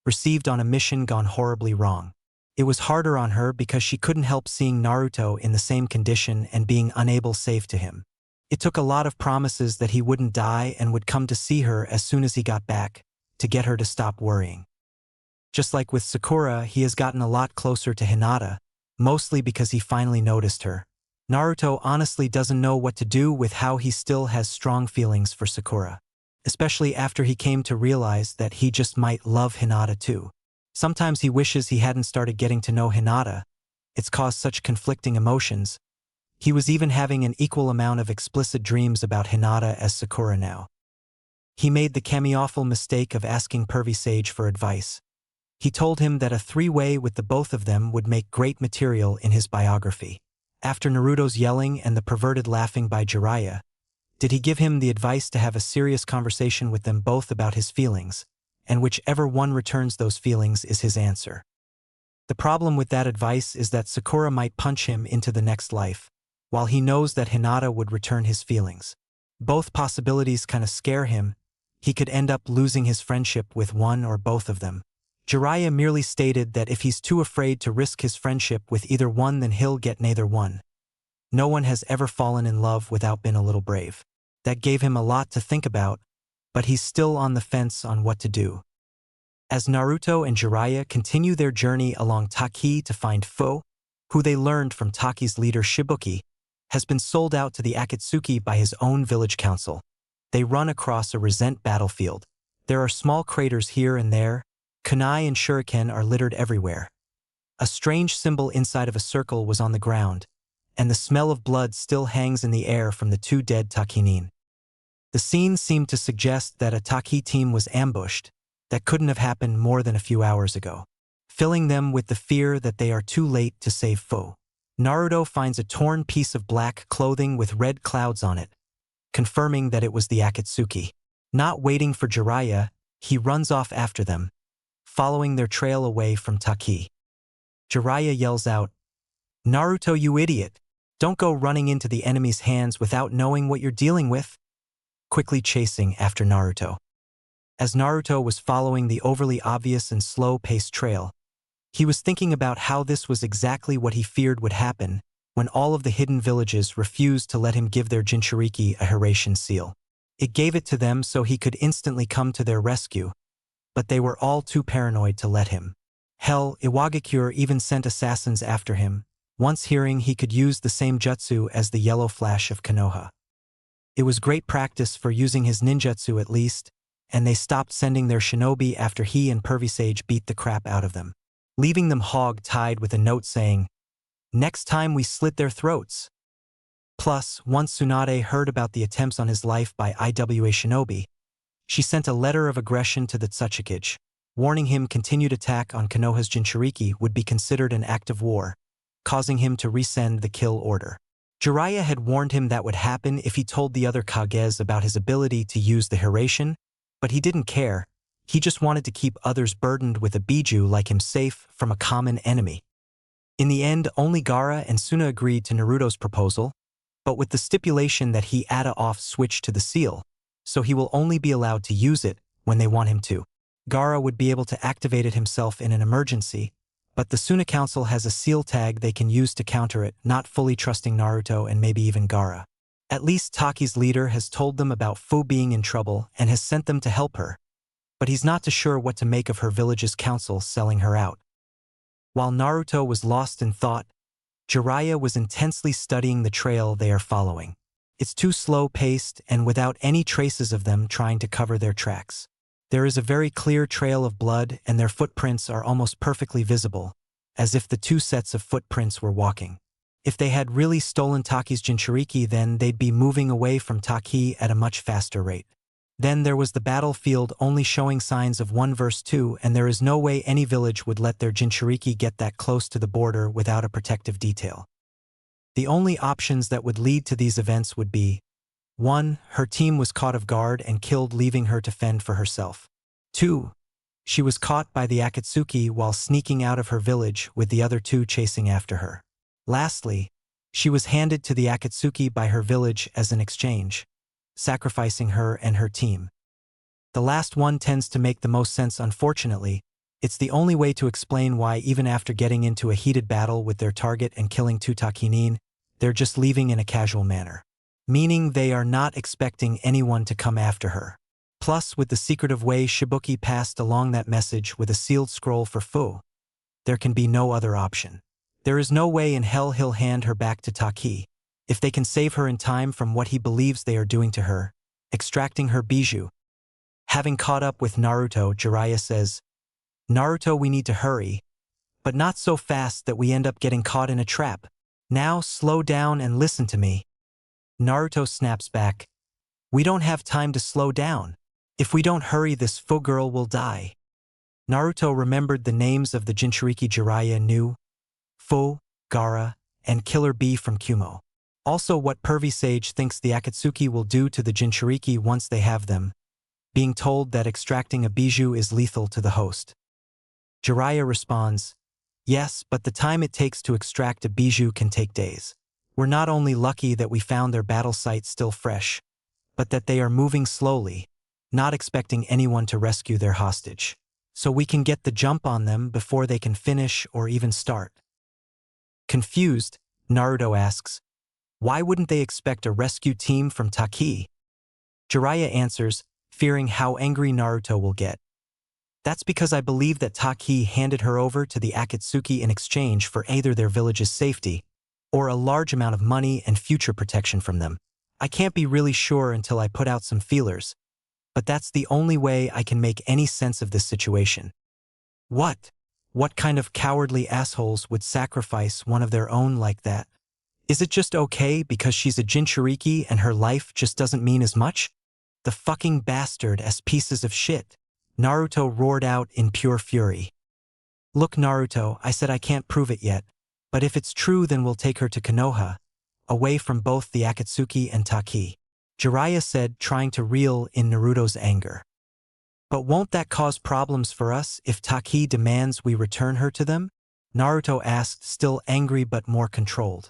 received on a mission gone horribly wrong. It was harder on her because she couldn't help seeing Naruto in the same condition and being unable to save to him. It took a lot of promises that he wouldn't die and would come to see her as soon as he got back, to get her to stop worrying. Just like with Sakura, he has gotten a lot closer to Hinata, mostly because he finally noticed her. Naruto honestly doesn't know what to do with how he still has strong feelings for Sakura, especially after he came to realize that he just might love Hinata too. Sometimes he wishes he hadn't started getting to know Hinata. It's caused such conflicting emotions. He was even having an equal amount of explicit dreams about Hinata as Sakura now. He made the chemi-awful mistake of asking Pervy Sage for advice. He told him that a 3-way with the both of them would make great material in his biography. After Naruto's yelling and the perverted laughing by Jiraiya, did he give him the advice to have a serious conversation with them both about his feelings, and whichever one returns those feelings is his answer. The problem with that advice is that Sakura might punch him into the next life, while he knows that Hinata would return his feelings. Both possibilities kinda scare him. He could end up losing his friendship with one or both of them. Jiraiya merely stated that if he's too afraid to risk his friendship with either one, then he'll get neither one. No one has ever fallen in love without being a little brave. That gave him a lot to think about, but he's still on the fence on what to do. As Naruto and Jiraiya continue their journey along Taki to find Fo, who they learned from Taki's leader Shibuki, has been sold out to the Akatsuki by his own village council. They run across a Resent battlefield. There are small craters here and there. Kunai and shuriken are littered everywhere. A strange symbol inside of a circle was on the ground, and the smell of blood still hangs in the air from the two dead Takinin. The scene seemed to suggest that a Taki team was ambushed. That couldn't have happened more than a few hours ago, filling them with the fear that they are too late to save Fo. Naruto finds a torn piece of black clothing with red clouds on it, confirming that it was the Akatsuki. Not waiting for Jiraiya, he runs off after them, following their trail away from Taki. Jiraiya yells out, "Naruto, you idiot! Don't go running into the enemy's hands without knowing what you're dealing with," quickly chasing after Naruto. As Naruto was following the overly obvious and slow-paced trail, he was thinking about how this was exactly what he feared would happen when all of the hidden villages refused to let him give their Jinchuriki a Hiraition seal. It gave it to them so he could instantly come to their rescue, but they were all too paranoid to let him. Hell, Iwagakure even sent assassins after him, once hearing he could use the same jutsu as the yellow flash of Konoha. It was great practice for using his ninjutsu at least, and they stopped sending their shinobi after he and Pervy Sage beat the crap out of them, leaving them hog-tied with a note saying, "Next time we slit their throats." Plus, once Tsunade heard about the attempts on his life by IWA shinobi, she sent a letter of aggression to the Tsuchikage, warning him continued attack on Konoha's Jinchuriki would be considered an act of war, causing him to resend the kill order. Jiraiya had warned him that would happen if he told the other Kages about his ability to use the Hiraition, but he didn't care. He just wanted to keep others burdened with a Biju like him safe from a common enemy. In the end, only Gaara and Suna agreed to Naruto's proposal, but with the stipulation that he add a off switch to the seal, so he will only be allowed to use it when they want him to. Gaara would be able to activate it himself in an emergency, but the Suna Council has a seal tag they can use to counter it, not fully trusting Naruto and maybe even Gaara. At least Taki's leader has told them about Fu being in trouble and has sent them to help her, but he's not too sure what to make of her village's council selling her out. While Naruto was lost in thought, Jiraiya was intensely studying the trail they are following. It's too slow-paced and without any traces of them trying to cover their tracks. There is a very clear trail of blood and their footprints are almost perfectly visible, as if the two sets of footprints were walking. If they had really stolen Taki's Jinchuriki, then they'd be moving away from Taki at a much faster rate. Then there was the battlefield only showing signs of 1 verse 2, and there is no way any village would let their Jinchuriki get that close to the border without a protective detail. The only options that would lead to these events would be 1. Her team was caught off guard and killed, leaving her to fend for herself. 2. She was caught by the Akatsuki while sneaking out of her village with the other two chasing after her. Lastly, she was handed to the Akatsuki by her village as an exchange, sacrificing her and her team. The last one tends to make the most sense. Unfortunately, it's the only way to explain why even after getting into a heated battle with their target and killing two Takinin, they're just leaving in a casual manner, meaning they are not expecting anyone to come after her. Plus, with the secretive way Shibuki passed along that message with a sealed scroll for Fu, there can be no other option. There is no way in hell he'll hand her back to Taki. If they can save her in time from what he believes they are doing to her, extracting her Biju. Having caught up with Naruto, Jiraiya says, "Naruto, we need to hurry, but not so fast that we end up getting caught in a trap. Now slow down and listen to me." Naruto snaps back, "We don't have time to slow down. If we don't hurry, this Fu girl will die." Naruto remembered the names of the Jinchuriki Jiraiya knew: Fu, Gaara, and Killer Bee from Kumo. Also what Pervy Sage thinks the Akatsuki will do to the Jinchuriki once they have them, being told that extracting a Biju is lethal to the host. Jiraiya responds, Yes, but the time it takes to extract a bijou can take days. We're not only lucky that we found their battle site still fresh, but that they are moving slowly, not expecting anyone to rescue their hostage. So we can get the jump on them before they can finish or even start. Confused, Naruto asks, why wouldn't they expect a rescue team from Taki? Jiraiya answers, fearing how angry Naruto will get. That's because I believe that Taki handed her over to the Akatsuki in exchange for either their village's safety or a large amount of money and future protection from them. I can't be really sure until I put out some feelers, but that's the only way I can make any sense of this situation. What? What kind of cowardly assholes would sacrifice one of their own like that? Is it just okay because she's a Jinchuriki and her life just doesn't mean as much? The fucking bastard-ass pieces of shit. Naruto roared out in pure fury. Look, Naruto, I said I can't prove it yet, but if it's true then we'll take her to Konoha, away from both the Akatsuki and Taki. Jiraiya said, trying to reel in Naruto's anger. But won't that cause problems for us if Taki demands we return her to them? Naruto asked, still angry but more controlled.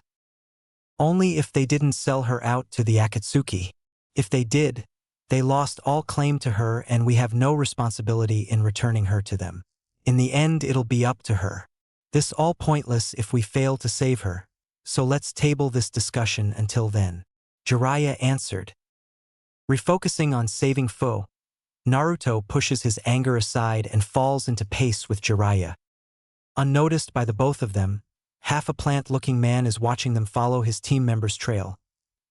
Only if they didn't sell her out to the Akatsuki. If they did, they lost all claim to her and we have no responsibility in returning her to them. In the end, it'll be up to her. This all pointless if we fail to save her, so let's table this discussion until then. Jiraiya answered. Refocusing on saving Fu, Naruto pushes his anger aside and falls into pace with Jiraiya. Unnoticed by the both of them, half a plant-looking man is watching them follow his team member's trail,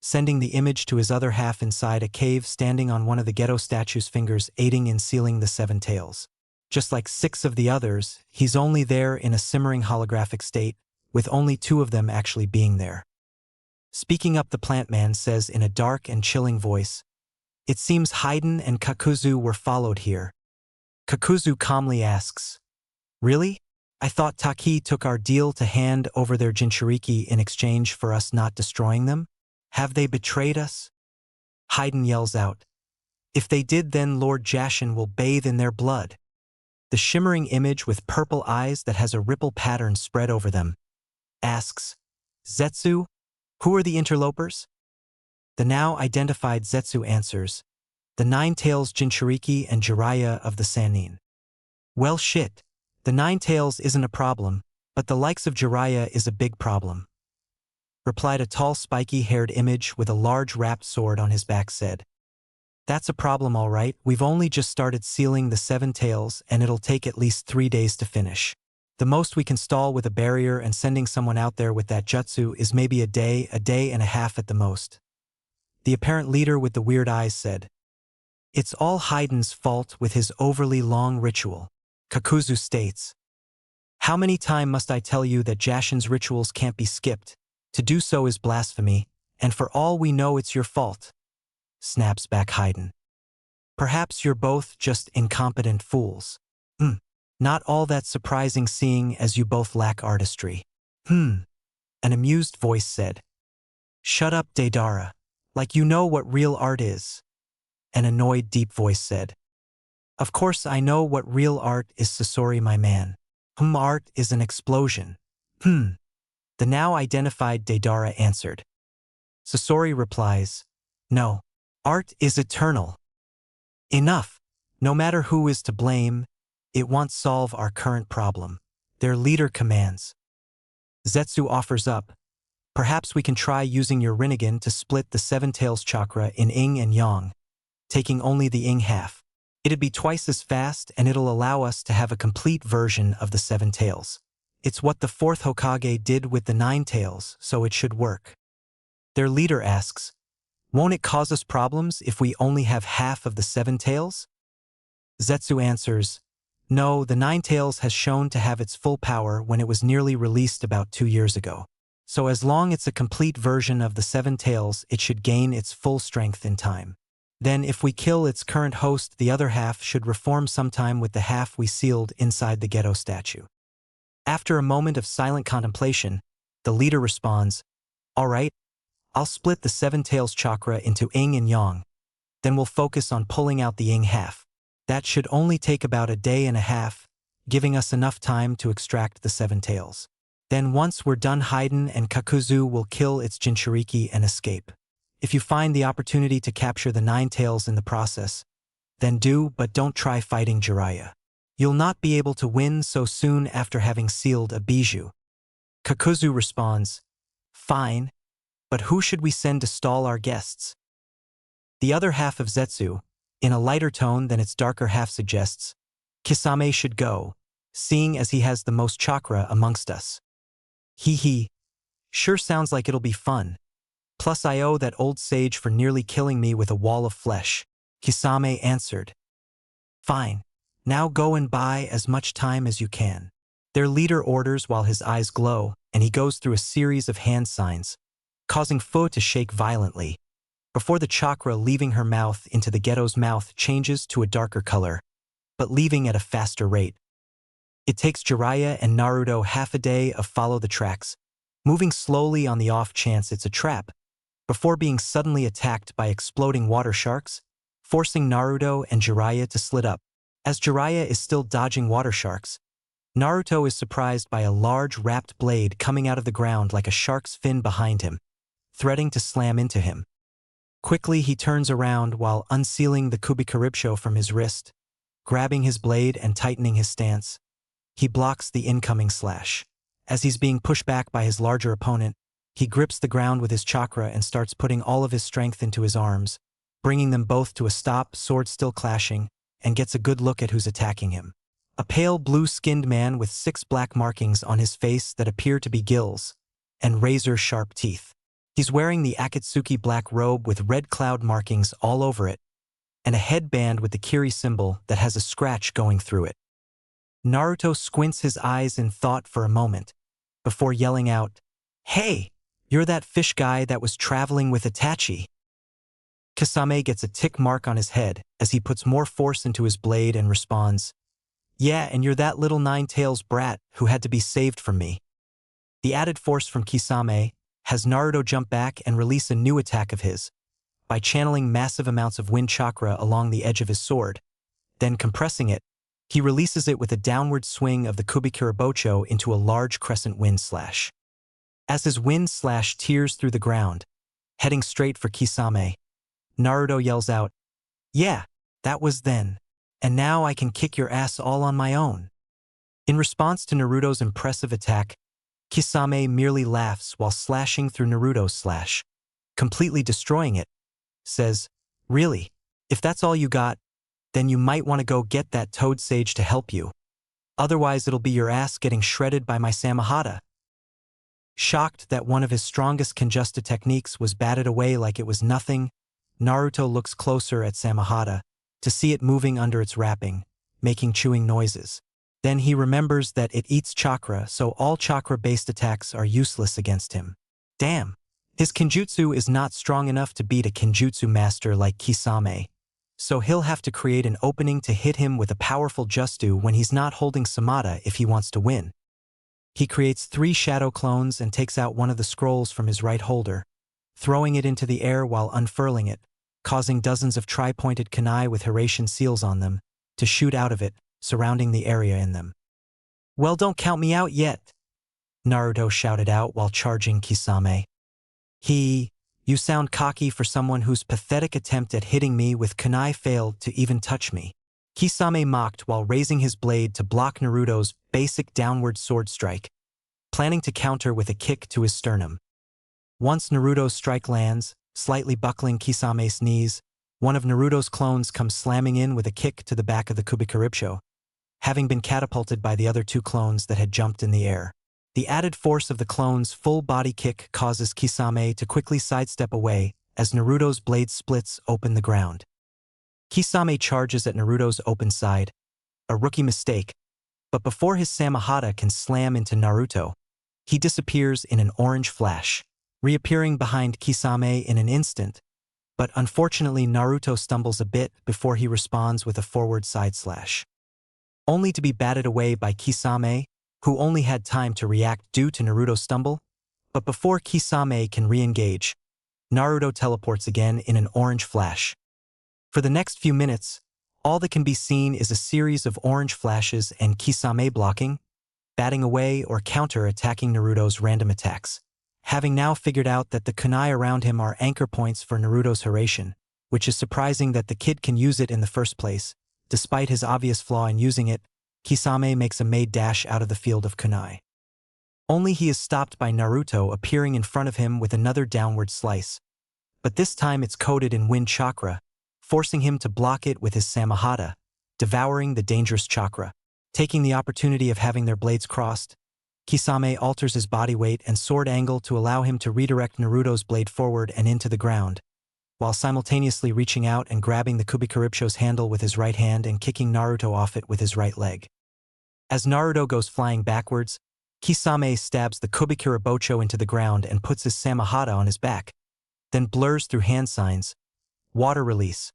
sending the image to his other half inside a cave standing on one of the ghetto statue's fingers, aiding in sealing the 7 tails. Just like 6 of the others, he's only there in a simmering holographic state, with only 2 of them actually being there. Speaking up, the plant man says in a dark and chilling voice, "It seems Haiden and Kakuzu were followed here." Kakuzu calmly asks, "Really? I thought Taki took our deal to hand over their Jinchuriki in exchange for us not destroying them? Have they betrayed us?" Haiden yells out, "If they did, then Lord Jashin will bathe in their blood." The shimmering image with purple eyes that has a ripple pattern spread over them asks, "Zetsu, who are the interlopers?" The now identified Zetsu answers, "The 9 Tails Jinchuriki and Jiraiya of the Sannin." "Well shit, the 9 Tails isn't a problem, but the likes of Jiraiya is a big problem," replied a tall spiky-haired image with a large wrapped sword on his back said. "That's a problem all right, we've only just started sealing the 7 tails and it'll take at least 3 days to finish. The most we can stall with a barrier and sending someone out there with that jutsu is maybe a day and a half at the most." The apparent leader with the weird eyes said. "It's all Haiden's fault with his overly long ritual," Kakuzu states. "How many times must I tell you that Jashin's rituals can't be skipped? To do so is blasphemy, and for all we know it's your fault," snaps back Haiden. "Perhaps you're both just incompetent fools. Not all that surprising seeing as you both lack artistry." An amused voice said. "Shut up, Deidara. Like you know what real art is." An annoyed deep voice said. "Of course I know what real art is, Sasori my man. Art is an explosion." The now identified Deidara answered. Sasori replies, "No. Art is eternal." "Enough. No matter who is to blame, it won't solve our current problem," their leader commands. Zetsu offers up, "Perhaps we can try using your Rinnegan to split the 7 tails chakra in Yin and Yang, taking only the Yin half. It'd be twice as fast and it'll allow us to have a complete version of the 7 tails. It's what the 4th Hokage did with the 9 tails, so it should work." Their leader asks, "Won't it cause us problems if we only have half of the 7 tails?" Zetsu answers, "No, the 9 tails has shown to have its full power when it was nearly released about 2 years ago. So as long as it's a complete version of the 7 tails, it should gain its full strength in time. Then if we kill its current host, the other half should reform sometime with the half we sealed inside the ghetto statue." After a moment of silent contemplation, the leader responds, "All right, I'll split the 7 tails chakra into Yin and Yang. Then we'll focus on pulling out the Yin half. That should only take about a day and a half, giving us enough time to extract the 7 tails. Then once we're done, Haiden and Kakuzu will kill its Jinchuriki and escape. If you find the opportunity to capture the 9 tails in the process, then do, but don't try fighting Jiraiya. You'll not be able to win so soon after having sealed a bijou. Kakuzu responds, "Fine, but who should we send to stall our guests?" The other half of Zetsu, in a lighter tone than its darker half suggests, "Kisame should go, seeing as he has the most chakra amongst us." Hee, sure sounds like it'll be fun. Plus I owe that old sage for nearly killing me with a wall of flesh. Kisame answered. Fine, now go and buy as much time as you can. Their leader orders while his eyes glow, and he goes through a series of hand signs, causing Fu to shake violently, before the chakra leaving her mouth into the ghetto's mouth changes to a darker color, but leaving at a faster rate. It takes Jiraiya and Naruto half a day of follow the tracks, moving slowly on the off chance it's a trap, before being suddenly attacked by exploding water sharks, forcing Naruto and Jiraiya to split up. As Jiraiya is still dodging water sharks, Naruto is surprised by a large wrapped blade coming out of the ground like a shark's fin behind him, threatening to slam into him. Quickly he turns around while unsealing the Kubikaribsho from his wrist, grabbing his blade and tightening his stance. He blocks the incoming slash. As he's being pushed back by his larger opponent, he grips the ground with his chakra and starts putting all of his strength into his arms, bringing them both to a stop, swords still clashing, and gets a good look at who's attacking him. A pale blue-skinned man with 6 black markings on his face that appear to be gills, and razor-sharp teeth. He's wearing the Akatsuki black robe with red cloud markings all over it, and a headband with the Kiri symbol that has a scratch going through it. Naruto squints his eyes in thought for a moment, before yelling out, "Hey, you're that fish guy that was traveling with Itachi." Kisame gets a tick mark on his head as he puts more force into his blade and responds, "Yeah, and you're that little 9-tails brat who had to be saved from me." The added force from Kisame has Naruto jump back and release a new attack of his, by channeling massive amounts of wind chakra along the edge of his sword. Then compressing it, he releases it with a downward swing of the Kubikirabocho into a large crescent wind slash. As his wind slash tears through the ground, heading straight for Kisame, Naruto yells out, "Yeah, that was then, and now I can kick your ass all on my own." In response to Naruto's impressive attack, Kisame merely laughs while slashing through Naruto's slash, completely destroying it, says, "Really, if that's all you got, then you might want to go get that toad sage to help you. Otherwise it'll be your ass getting shredded by my Samahata." Shocked that one of his strongest Kenjusta techniques was batted away like it was nothing, Naruto looks closer at Samahata to see it moving under its wrapping, making chewing noises. Then he remembers that it eats chakra, so all chakra-based attacks are useless against him. Damn, his Kenjutsu is not strong enough to beat a Kenjutsu master like Kisame, so he'll have to create an opening to hit him with a powerful Justu when he's not holding Samata if he wants to win. He creates 3 shadow clones and takes out one of the scrolls from his right holder, throwing it into the air while unfurling it, causing dozens of tri-pointed kunai with Hiratian seals on them to shoot out of it, surrounding the area in them. "Well, don't count me out yet," Naruto shouted out while charging Kisame. You sound cocky for someone whose pathetic attempt at hitting me with kunai failed to even touch me." Kisame mocked while raising his blade to block Naruto's basic downward sword strike, planning to counter with a kick to his sternum. Once Naruto's strike lands, slightly buckling Kisame's knees, one of Naruto's clones comes slamming in with a kick to the back of the Kubikaribsho, having been catapulted by the other 2 clones that had jumped in the air. The added force of the clone's full body kick causes Kisame to quickly sidestep away as Naruto's blade splits open the ground. Kisame charges at Naruto's open side, a rookie mistake, but before his Samahata can slam into Naruto, he disappears in an orange flash, reappearing behind Kisame in an instant, but unfortunately Naruto stumbles a bit before he responds with a forward side slash, only to be batted away by Kisame, who only had time to react due to Naruto's stumble. But before Kisame can re-engage, Naruto teleports again in an orange flash. For the next few minutes, All that can be seen is a series of orange flashes and Kisame blocking, batting away or counter-attacking Naruto's random attacks. Having now figured out that the kunai around him are anchor points for Naruto's Hiraishin, which is surprising that the kid can use it in the first place. Despite his obvious flaw in using it, Kisame makes a made dash out of the field of kunai. Only he is stopped by Naruto appearing in front of him with another downward slice. But this time it's coated in wind chakra, forcing him to block it with his Samahata, devouring the dangerous chakra. Taking the opportunity of having their blades crossed, Kisame alters his body weight and sword angle to allow him to redirect Naruto's blade forward and into the ground, while simultaneously reaching out and grabbing the Kubikaripcho's handle with his right hand and kicking Naruto off it with his right leg. As Naruto goes flying backwards, Kisame stabs the Kubikarabocho into the ground and puts his Samahata on his back, then blurs through hand signs. Water release.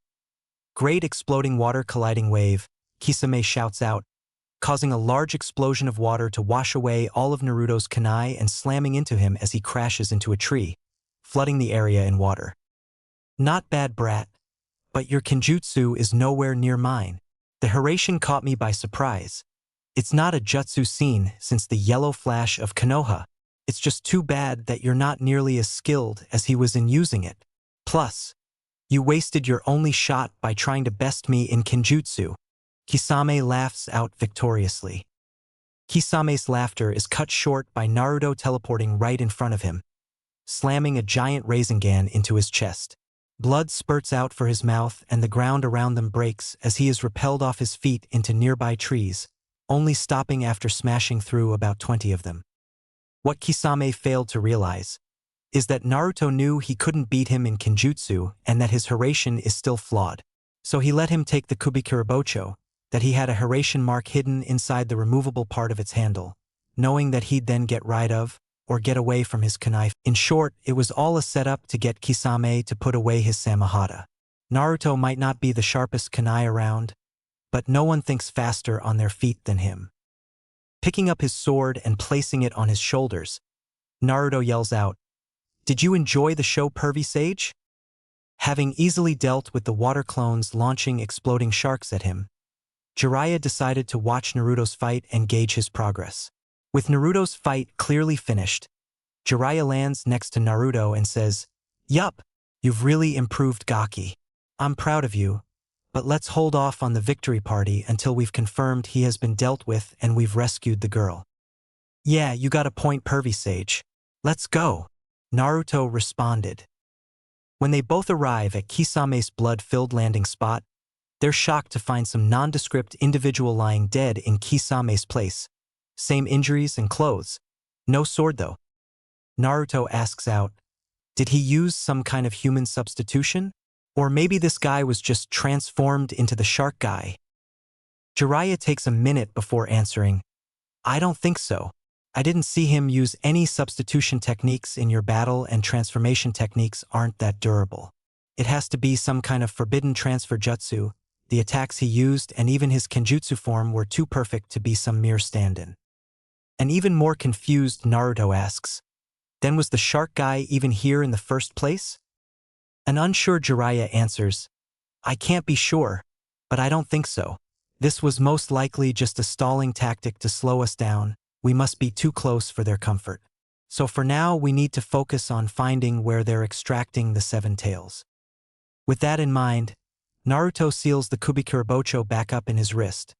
Great exploding water colliding wave, Kisame shouts out, causing a large explosion of water to wash away all of Naruto's kunai and slamming into him as he crashes into a tree, flooding the area in water. Not bad, brat, but your kenjutsu is nowhere near mine. The Hiraishin caught me by surprise. It's not a jutsu scene since the yellow flash of Konoha. It's just too bad that you're not nearly as skilled as he was in using it. Plus, you wasted your only shot by trying to best me in kenjutsu. Kisame laughs out victoriously. Kisame's laughter is cut short by Naruto teleporting right in front of him, slamming a giant Rasengan into his chest. Blood spurts out for his mouth and the ground around them breaks as he is repelled off his feet into nearby trees, only stopping after smashing through about 20 of them. What Kisame failed to realize is that Naruto knew he couldn't beat him in kenjutsu and that his Hiraishin is still flawed. So he let him take the Kubikarabocho, that he had a Hiraishin mark hidden inside the removable part of its handle, knowing that he'd then get rid of or get away from his kunai. In short, it was all a setup to get Kisame to put away his Samahata. Naruto might not be the sharpest kunai around, but no one thinks faster on their feet than him. Picking up his sword and placing it on his shoulders, Naruto yells out, "Did you enjoy the show, pervy sage?" Having easily dealt with the water clones launching exploding sharks at him, Jiraiya decided to watch Naruto's fight and gauge his progress. With Naruto's fight clearly finished, Jiraiya lands next to Naruto and says, "Yup, you've really improved, Gaki. I'm proud of you, but let's hold off on the victory party until we've confirmed he has been dealt with and we've rescued the girl." "Yeah, you got a point, pervy sage. Let's go," Naruto responded. When they both arrive at Kisame's blood-filled landing spot, they're shocked to find some nondescript individual lying dead in Kisame's place. Same injuries and clothes. No sword though. Naruto asks out, did he use some kind of human substitution? Or maybe this guy was just transformed into the shark guy? Jiraiya takes a minute before answering, "I don't think so. I didn't see him use any substitution techniques in your battle, and transformation techniques aren't that durable. It has to be some kind of forbidden transfer jutsu. The attacks he used and even his kenjutsu form were too perfect to be some mere stand-in." An even more confused Naruto asks, "Then was the shark guy even here in the first place?" An unsure Jiraiya answers, "I can't be sure, but I don't think so. This was most likely just a stalling tactic to slow us down. We must be too close for their comfort. So for now, we need to focus on finding where they're extracting the seven tails." With that in mind, Naruto seals the Kubikarabocho back up in his wrist,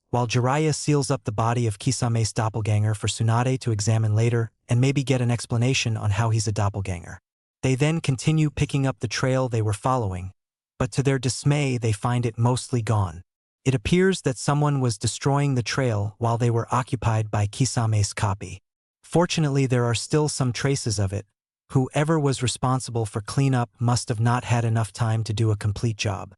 while Jiraiya seals up the body of Kisame's doppelganger for Tsunade to examine later and maybe get an explanation on how he's a doppelganger. They then continue picking up the trail they were following, but to their dismay they find it mostly gone. It appears that someone was destroying the trail while they were occupied by Kisame's copy. Fortunately, there are still some traces of it. Whoever was responsible for cleanup must have not had enough time to do a complete job.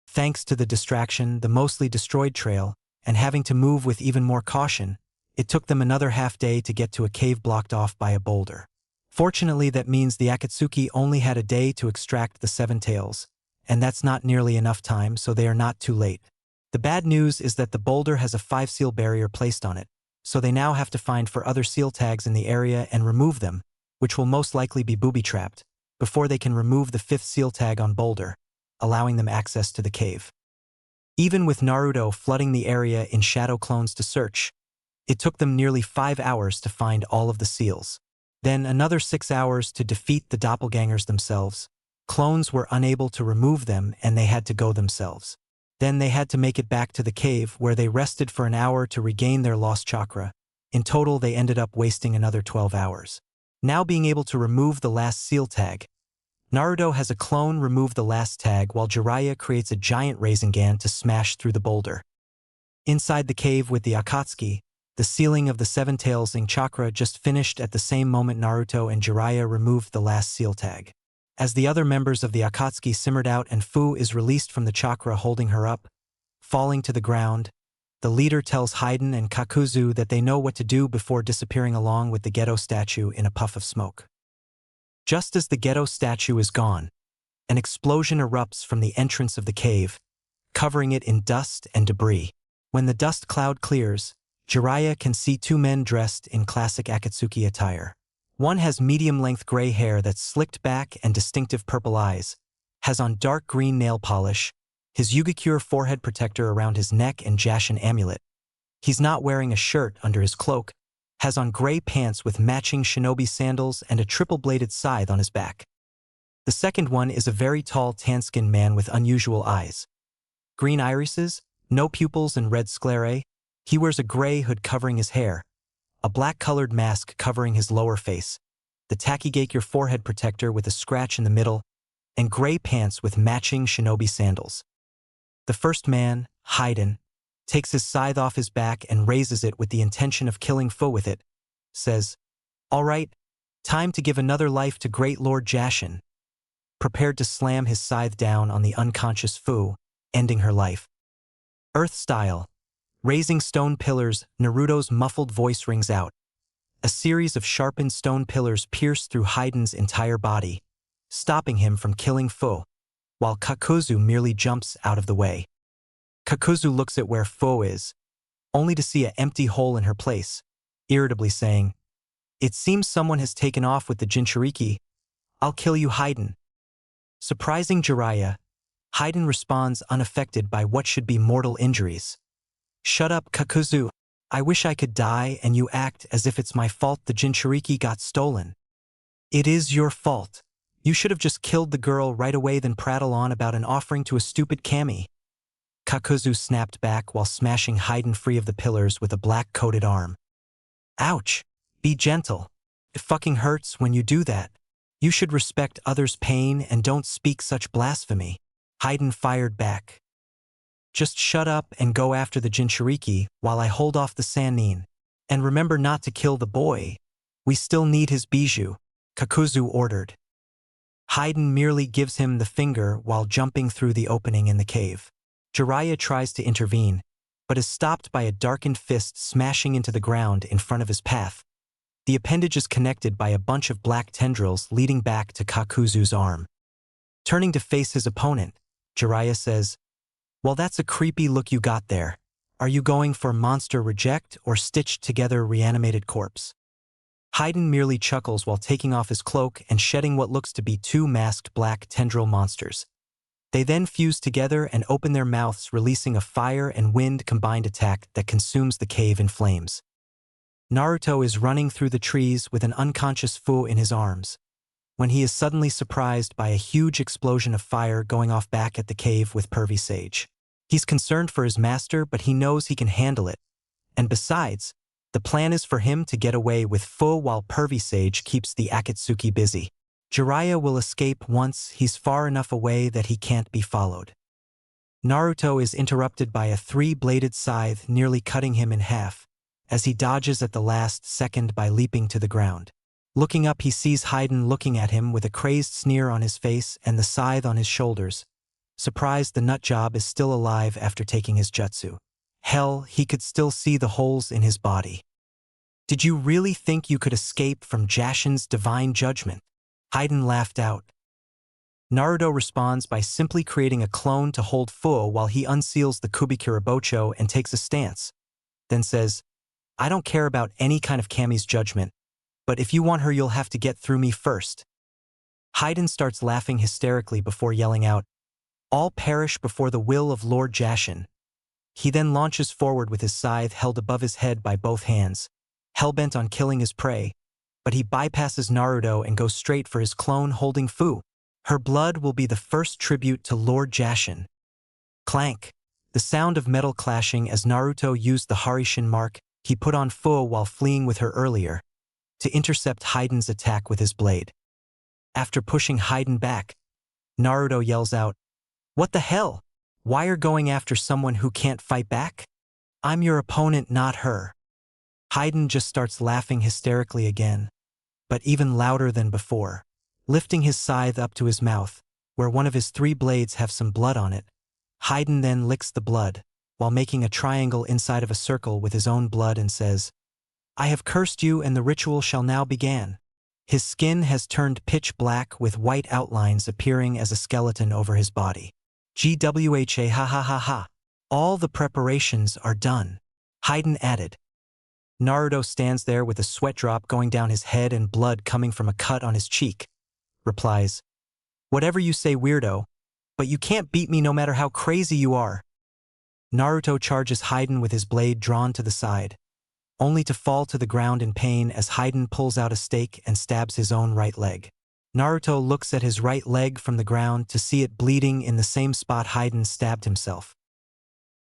Thanks to the distraction, the mostly destroyed trail, and having to move with even more caution, it took them another half-day to get to a cave blocked off by a boulder. Fortunately, that means the Akatsuki only had a day to extract the seven tails, and that's not nearly enough time, so they are not too late. The bad news is that the boulder has a 5-seal barrier placed on it, so they now have to find for other seal tags in the area and remove them, which will most likely be booby-trapped, before they can remove the 5th seal tag on boulder, allowing them access to the cave. Even with Naruto flooding the area in shadow clones to search, it took them nearly 5 hours to find all of the seals. Then another 6 hours to defeat the doppelgangers themselves. Clones were unable to remove them and they had to go themselves. Then they had to make it back to the cave where they rested for an hour to regain their lost chakra. In total, they ended up wasting another 12 hours. Now being able to remove the last seal tag, Naruto has a clone remove the last tag while Jiraiya creates a giant Rasengan to smash through the boulder. Inside the cave with the Akatsuki, the sealing of the Seven Tails Ing chakra just finished at the same moment Naruto and Jiraiya removed the last seal tag. As the other members of the Akatsuki simmered out and Fu is released from the chakra holding her up, falling to the ground, the leader tells Haiden and Kakuzu that they know what to do before disappearing along with the Geto statue in a puff of smoke. Just as the Geto statue is gone, an explosion erupts from the entrance of the cave, covering it in dust and debris. When the dust cloud clears, Jiraiya can see two men dressed in classic Akatsuki attire. One has medium-length gray hair that's slicked back and distinctive purple eyes, has on dark green nail polish, his Yugikure forehead protector around his neck and Jashin amulet. He's not wearing a shirt under his cloak, has on gray pants with matching shinobi sandals and a triple-bladed scythe on his back. The second one is a very tall tan-skinned man with unusual eyes. Green irises, no pupils and red sclerae. He wears a gray hood covering his hair, a black-colored mask covering his lower face, the Takigakure forehead protector with a scratch in the middle, and gray pants with matching shinobi sandals. The first man, Haiden, takes his scythe off his back and raises it with the intention of killing Fu with it, says, "All right, time to give another life to Great Lord Jashin," prepared to slam his scythe down on the unconscious Fu, ending her life. Earth style. Raising stone pillars, Naruto's muffled voice rings out. A series of sharpened stone pillars pierce through Haiden's entire body, stopping him from killing Fu, while Kakuzu merely jumps out of the way. Kakuzu looks at where Fu is, only to see an empty hole in her place, irritably saying, "It seems someone has taken off with the Jinchuriki. I'll kill you, Haiden." Surprising Jiraiya, Haiden responds unaffected by what should be mortal injuries. "Shut up, Kakuzu. I wish I could die and you act as if it's my fault the Jinchuriki got stolen." "It is your fault. You should have just killed the girl right away than prattle on about an offering to a stupid kami." Kakuzu snapped back while smashing Haiden free of the pillars with a black-coated arm. "Ouch. Be gentle. It fucking hurts when you do that. You should respect others' pain and don't speak such blasphemy." Haiden fired back. "Just shut up and go after the Jinchuriki while I hold off the Sannin. And remember not to kill the boy. We still need his bijou," Kakuzu ordered. Haiden merely gives him the finger while jumping through the opening in the cave. Jiraiya tries to intervene, but is stopped by a darkened fist smashing into the ground in front of his path. The appendage is connected by a bunch of black tendrils leading back to Kakuzu's arm. Turning to face his opponent, Jiraiya says, "Well, that's a creepy look you got there. Are you going for monster reject or stitched together reanimated corpse?" Haiden merely chuckles while taking off his cloak and shedding what looks to be two masked black tendril monsters. They then fuse together and open their mouths, releasing a fire and wind combined attack that consumes the cave in flames. Naruto is running through the trees with an unconscious Fu in his arms, when he is suddenly surprised by a huge explosion of fire going off back at the cave with Pervy Sage. He's concerned for his master, but he knows he can handle it. And besides, the plan is for him to get away with Fu while Pervy Sage keeps the Akatsuki busy. Jiraiya will escape once he's far enough away that he can't be followed. Naruto is interrupted by a three-bladed scythe nearly cutting him in half, as he dodges at the last second by leaping to the ground. Looking up, he sees Haiden looking at him with a crazed sneer on his face and the scythe on his shoulders. Surprised the nutjob is still alive after taking his jutsu. Hell, he could still see the holes in his body. "Did you really think you could escape from Jashin's divine judgment?" Haiden laughed out. Naruto responds by simply creating a clone to hold Fu while he unseals the Kubikurabocho and takes a stance, then says, "I don't care about any kind of Kami's judgment, but if you want her you'll have to get through me first." Haiden starts laughing hysterically before yelling out, All perish before the will of Lord Jashin. He then launches forward with his scythe held above his head by both hands, hellbent on killing his prey, but he bypasses Naruto and goes straight for his clone holding Fu. Her blood will be the first tribute to Lord Jashin. Clank. The sound of metal clashing as Naruto used the Harishin mark he put on Fu while fleeing with her earlier, to intercept Haiden's attack with his blade. After pushing Haiden back, Naruto yells out, "What the hell? Why are going after someone who can't fight back? I'm your opponent, not her." Haiden just starts laughing hysterically again, but even louder than before, lifting his scythe up to his mouth, where one of his 3 blades have some blood on it. Haiden then licks the blood, while making a triangle inside of a circle with his own blood and says, "I have cursed you and the ritual shall now begin." His skin has turned pitch black with white outlines appearing as a skeleton over his body. GWHA ha ha ha ha. All the preparations are done. Haiden added. Naruto stands there with a sweat drop going down his head and blood coming from a cut on his cheek. Replies, "Whatever you say, weirdo, but you can't beat me no matter how crazy you are." Naruto charges Haiden with his blade drawn to the side, only to fall to the ground in pain as Haiden pulls out a stake and stabs his own right leg. Naruto looks at his right leg from the ground to see it bleeding in the same spot Haiden stabbed himself.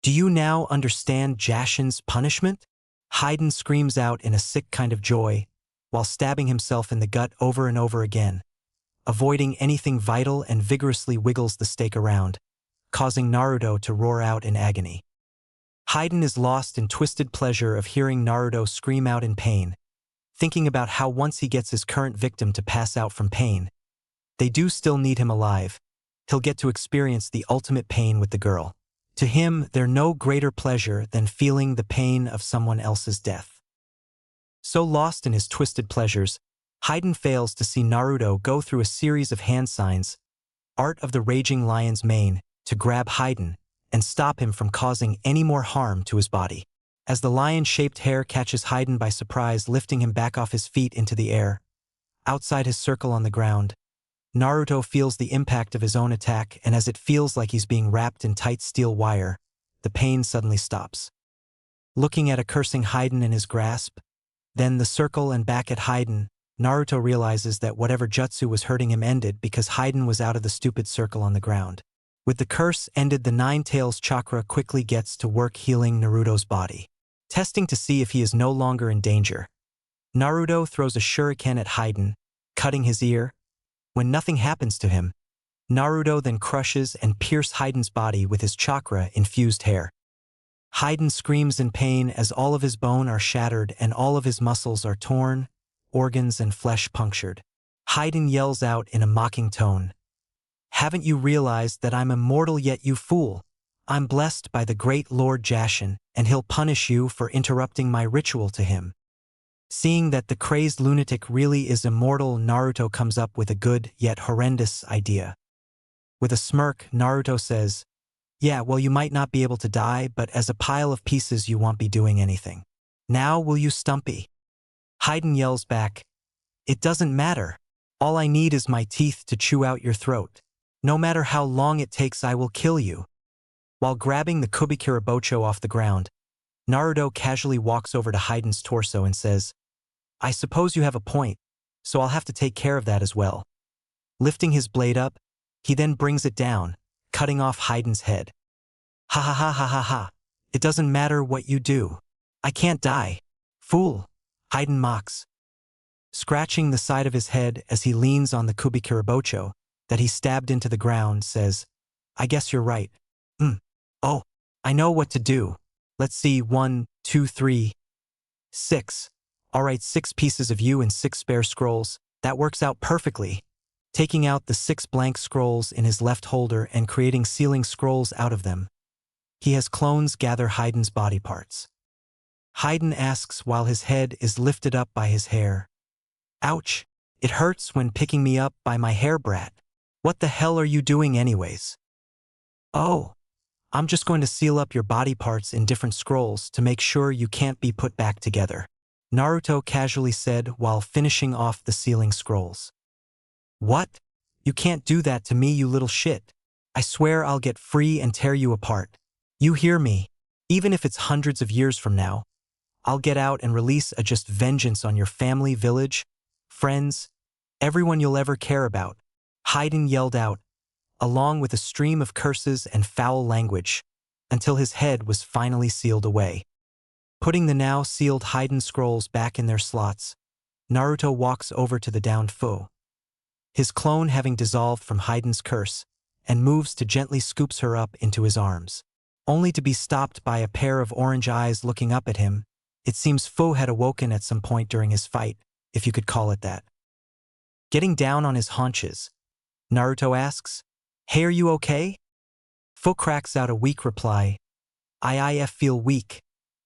"Do you now understand Jashin's punishment?" Haiden screams out in a sick kind of joy, while stabbing himself in the gut over and over again, avoiding anything vital and vigorously wiggles the stake around, causing Naruto to roar out in agony. Haiden is lost in twisted pleasure of hearing Naruto scream out in pain, thinking about how once he gets his current victim to pass out from pain, they do still need him alive. He'll get to experience the ultimate pain with the girl. To him, there's no greater pleasure than feeling the pain of someone else's death. So lost in his twisted pleasures, Haiden fails to see Naruto go through a series of hand signs, art of the raging lion's mane, to grab Haiden and stop him from causing any more harm to his body. As the lion-shaped hair catches Haiden by surprise, lifting him back off his feet into the air, outside his circle on the ground, Naruto feels the impact of his own attack, and as it feels like he's being wrapped in tight steel wire, the pain suddenly stops. Looking at a cursing Haiden in his grasp, then the circle and back at Haiden, Naruto realizes that whatever jutsu was hurting him ended because Haiden was out of the stupid circle on the ground. With the curse ended, the Nine Tails chakra quickly gets to work healing Naruto's body. Testing to see if he is no longer in danger, Naruto throws a shuriken at Haiden, cutting his ear. When nothing happens to him, Naruto then crushes and pierces Haiden's body with his chakra-infused hair. Haiden screams in pain as all of his bone are shattered and all of his muscles are torn, organs and flesh punctured. Haiden yells out in a mocking tone, "Haven't you realized that I'm immortal yet, you fool? I'm blessed by the great Lord Jashin, and he'll punish you for interrupting my ritual to him." Seeing that the crazed lunatic really is immortal, Naruto comes up with a good yet horrendous idea. With a smirk, Naruto says, "Yeah, well, you might not be able to die, but as a pile of pieces you won't be doing anything. Now will you, Stumpy?" Haiden yells back, "It doesn't matter. All I need is my teeth to chew out your throat. No matter how long it takes, I will kill you." While grabbing the Kubikirabocho off the ground, Naruto casually walks over to Haiden's torso and says, "I suppose you have a point, so I'll have to take care of that as well." Lifting his blade up, he then brings it down, cutting off Haiden's head. "Ha ha ha ha ha ha. It doesn't matter what you do. I can't die. Fool," Haiden mocks, scratching the side of his head as he leans on the Kubikirabocho that he stabbed into the ground, says, "I guess you're right. Oh, I know what to do. Let's see, 1, 2, 3, 6. All right, 6 pieces of you and 6 spare scrolls. That works out perfectly." Taking out the 6 blank scrolls in his left holder and creating sealing scrolls out of them, he has clones gather Haiden's body parts. Haiden asks while his head is lifted up by his hair, "Ouch, it hurts when picking me up by my hair, brat. What the hell are you doing anyways?" "Oh, I'm just going to seal up your body parts in different scrolls to make sure you can't be put back together," Naruto casually said while finishing off the sealing scrolls. "What? You can't do that to me, you little shit. I swear I'll get free and tear you apart. You hear me? Even if it's hundreds of years from now, I'll get out and release a just vengeance on your family, village, friends, everyone you'll ever care about. Haydn yelled out, along with a stream of curses and foul language, until his head was finally sealed away. Putting the now sealed Haydn scrolls back in their slots, Naruto walks over to the downed foe, his clone having dissolved from Haydn's curse, and moves to gently scoops her up into his arms. Only to be stopped by a pair of orange eyes looking up at him. It seems Fu had awoken at some point during his fight, if you could call it that. Getting down on his haunches, Naruto asks, "Hey, are you okay?" Fu cracks out a weak reply, "I feel weak,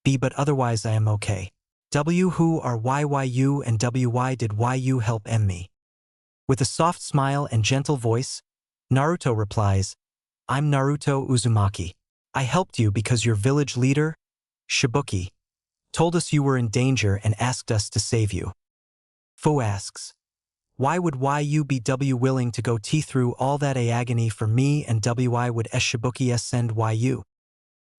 B, but otherwise I am okay. W, who are YYU and WY did YU help M me?" With a soft smile and gentle voice, Naruto replies, "I'm Naruto Uzumaki. I helped you because your village leader, Shibuki, told us you were in danger and asked us to save you." Fu asks, "Why would YUBW willing to go through all that agony for me, and WI would Shibuki send YU?"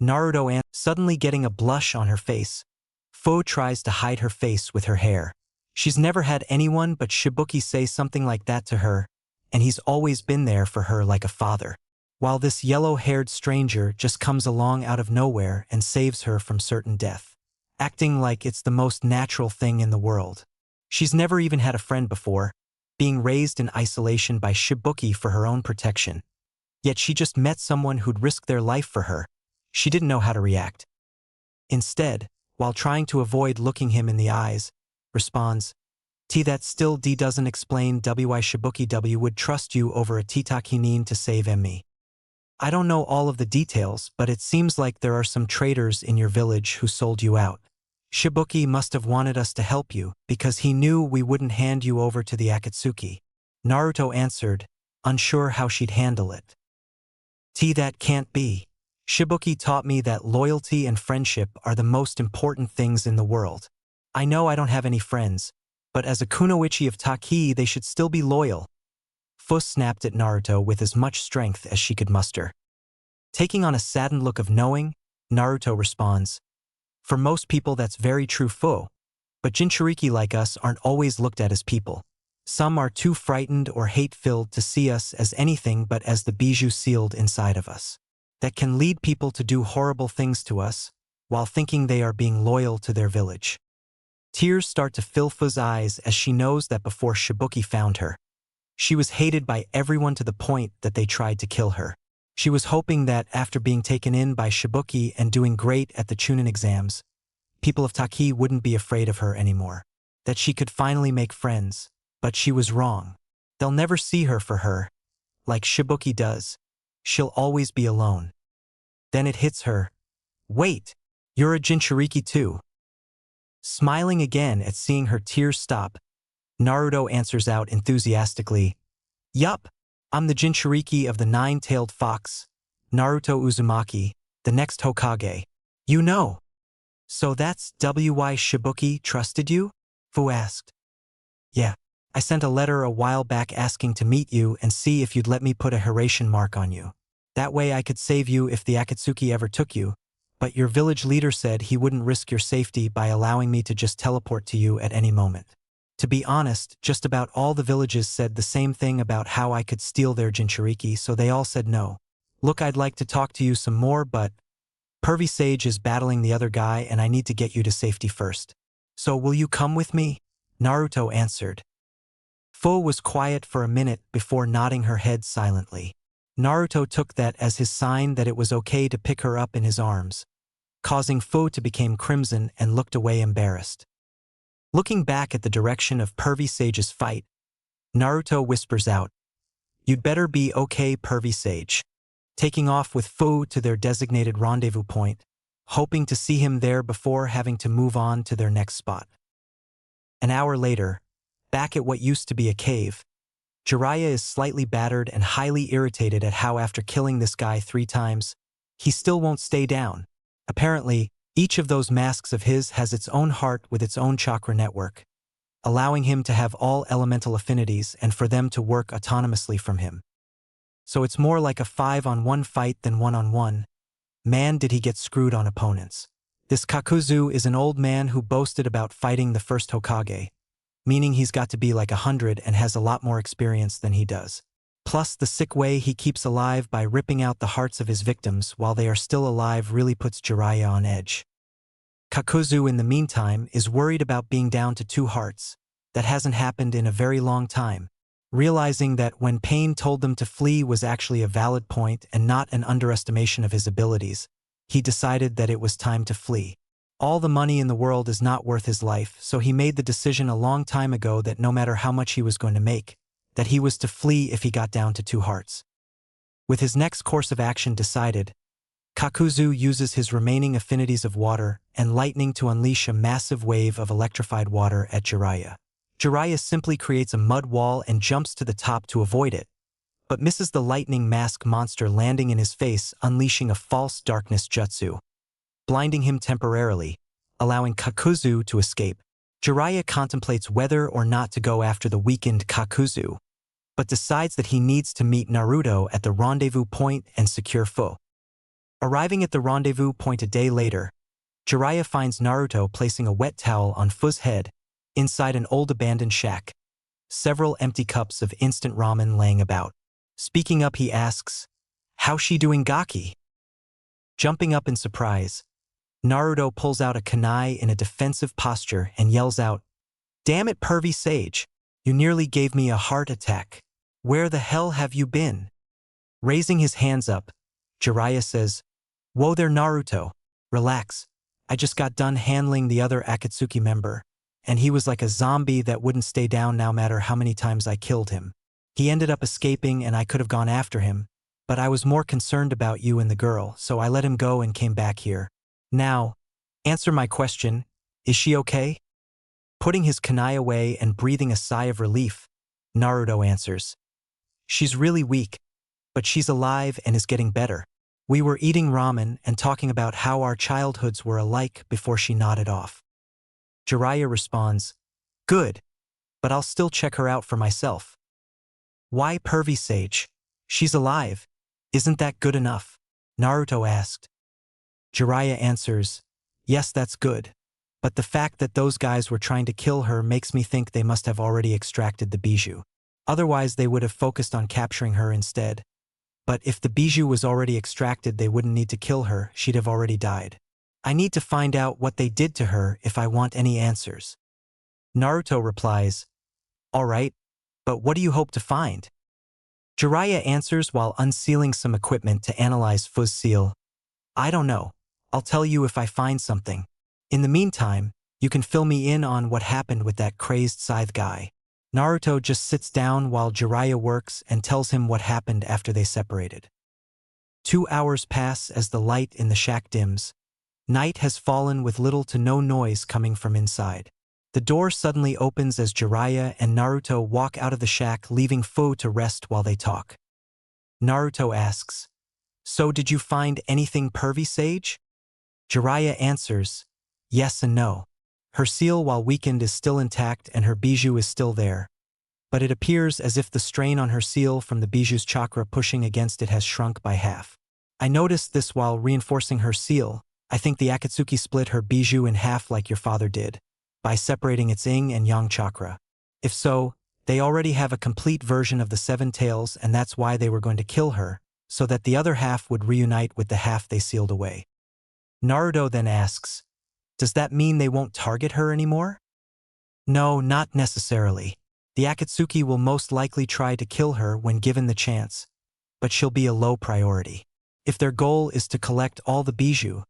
Naruto answers, suddenly getting a blush on her face. Fu tries to hide her face with her hair. She's never had anyone but Shibuki say something like that to her, and he's always been there for her like a father. While this yellow-haired stranger just comes along out of nowhere and saves her from certain death, acting like it's the most natural thing in the world. She's never even had a friend before, being raised in isolation by Shibuki for her own protection. Yet she just met someone who'd risk their life for her. She didn't know how to react. Instead, while trying to avoid looking him in the eyes, responds, That still D doesn't explain why Shibuki W would trust you over a Titakinin to save me. I don't know all of the details, but it seems like there are some traitors in your village who sold you out. Shibuki must have wanted us to help you because he knew we wouldn't hand you over to the Akatsuki. Naruto answered, unsure how she'd handle it. That can't be. Shibuki taught me that loyalty and friendship are the most important things in the world. I know I don't have any friends, but as a kunoichi of Taki they should still be loyal. Fu snapped at Naruto with as much strength as she could muster. Taking on a saddened look of knowing, Naruto responds, for most people that's very true, Fu. But Jinchuriki like us aren't always looked at as people. Some are too frightened or hate-filled to see us as anything but as the bijou sealed inside of us. That can lead people to do horrible things to us, while thinking they are being loyal to their village. Tears start to fill Fu's eyes as she knows that before Shibuki found her, she was hated by everyone to the point that they tried to kill her. She was hoping that after being taken in by Shibuki and doing great at the Chunin exams, people of Taki wouldn't be afraid of her anymore. That she could finally make friends, but she was wrong. They'll never see her for her. Like Shibuki does, she'll always be alone. Then it hits her. Wait, you're a Jinchuriki too. Smiling again at seeing her tears stop, Naruto answers out enthusiastically, Yup, I'm the Jinchuriki of the Nine-Tailed Fox, Naruto Uzumaki, the next Hokage. You know. So that's why Shibuki trusted you? Fu asked. Yeah, I sent a letter a while back asking to meet you and see if you'd let me put a Hiraition mark on you. That way I could save you if the Akatsuki ever took you, but your village leader said he wouldn't risk your safety by allowing me to just teleport to you at any moment. To be honest, just about all the villages said the same thing about how I could steal their Jinchuriki, so they all said no. Look, I'd like to talk to you some more, but Pervy Sage is battling the other guy and I need to get you to safety first. So will you come with me? Naruto answered. Fu was quiet for a minute before nodding her head silently. Naruto took that as his sign that it was okay to pick her up in his arms, causing Fu to become crimson and looked away embarrassed. Looking back at the direction of Pervy Sage's fight, Naruto whispers out, You'd better be okay, Pervy Sage. Taking off with Fu to their designated rendezvous point, hoping to see him there before having to move on to their next spot. An hour later, back at what used to be a cave, Jiraiya is slightly battered and highly irritated at how after killing this guy 3 times, he still won't stay down. Apparently, each of those masks of his has its own heart with its own chakra network, allowing him to have all elemental affinities and for them to work autonomously from him. so it's more like a 5-on-1 fight than 1-on-1. Man, did he get screwed on opponents. This Kakuzu is an old man who boasted about fighting the first Hokage, meaning he's got to be like 100 and has a lot more experience than he does. Plus, the sick way he keeps alive by ripping out the hearts of his victims while they are still alive really puts Jiraiya on edge. Kakuzu, in the meantime, is worried about being down to 2 hearts. That hasn't happened in a very long time. Realizing that when Pain told them to flee was actually a valid point and not an underestimation of his abilities, he decided that it was time to flee. All the money in the world is not worth his life, so he made the decision a long time ago that no matter how much he was going to make, that he was to flee if he got down to 2 hearts. With his next course of action decided, Kakuzu uses his remaining affinities of water and lightning to unleash a massive wave of electrified water at Jiraiya. Jiraiya simply creates a mud wall and jumps to the top to avoid it, but misses the lightning mask monster landing in his face, unleashing a false darkness jutsu, blinding him temporarily, allowing Kakuzu to escape. Jiraiya contemplates whether or not to go after the weakened Kakuzu, but decides that he needs to meet Naruto at the rendezvous point and secure Fu. Arriving at the rendezvous point a day later, Jiraiya finds Naruto placing a wet towel on Fu's head inside an old abandoned shack, several empty cups of instant ramen laying about. Speaking up, he asks, "How's she doing, Gaki?" Jumping up in surprise, Naruto pulls out a kunai in a defensive posture and yells out, "Damn it, pervy sage! You nearly gave me a heart attack. Where the hell have you been?" Raising his hands up, Jiraiya says, "Whoa there, Naruto. Relax. I just got done handling the other Akatsuki member, and he was like a zombie that wouldn't stay down no matter how many times I killed him. He ended up escaping and I could have gone after him, but I was more concerned about you and the girl, so I let him go and came back here. Now, answer my question, is she okay?" Putting his kunai away and breathing a sigh of relief, Naruto answers, "She's really weak, but she's alive and is getting better. We were eating ramen and talking about how our childhoods were alike before she nodded off." Jiraiya responds, "Good, but I'll still check her out for myself." "Why, pervy sage? She's alive. Isn't that good enough?" Naruto asked. Jiraiya answers, "Yes, that's good. But the fact that those guys were trying to kill her makes me think they must have already extracted the bijou. Otherwise, they would have focused on capturing her instead. But if the bijou was already extracted, they wouldn't need to kill her, she'd have already died. I need to find out what they did to her if I want any answers." Naruto replies, "All right, but what do you hope to find?" Jiraiya answers while unsealing some equipment to analyze Fu's seal, "I don't know. I'll tell you if I find something. In the meantime, you can fill me in on what happened with that crazed scythe guy." Naruto just sits down while Jiraiya works and tells him what happened after they separated. 2 hours pass as the light in the shack dims. Night has fallen with little to no noise coming from inside. The door suddenly opens as Jiraiya and Naruto walk out of the shack, leaving Fu to rest while they talk. Naruto asks, "So did you find anything, pervy sage?" Jiraiya answers, "Yes and no. Her seal, while weakened, is still intact and her bijou is still there. But it appears as if the strain on her seal from the bijou's chakra pushing against it has shrunk by half. I noticed this while reinforcing her seal. I think the Akatsuki split her bijou in half like your father did, by separating its yin and yang chakra. If so, they already have a complete version of the 7 tails, and that's why they were going to kill her, so that the other half would reunite with the half they sealed away." Naruto then asks, "Does that mean they won't target her anymore?" "No, not necessarily. The Akatsuki will most likely try to kill her when given the chance, but she'll be a low priority. If their goal is to collect all the bijou,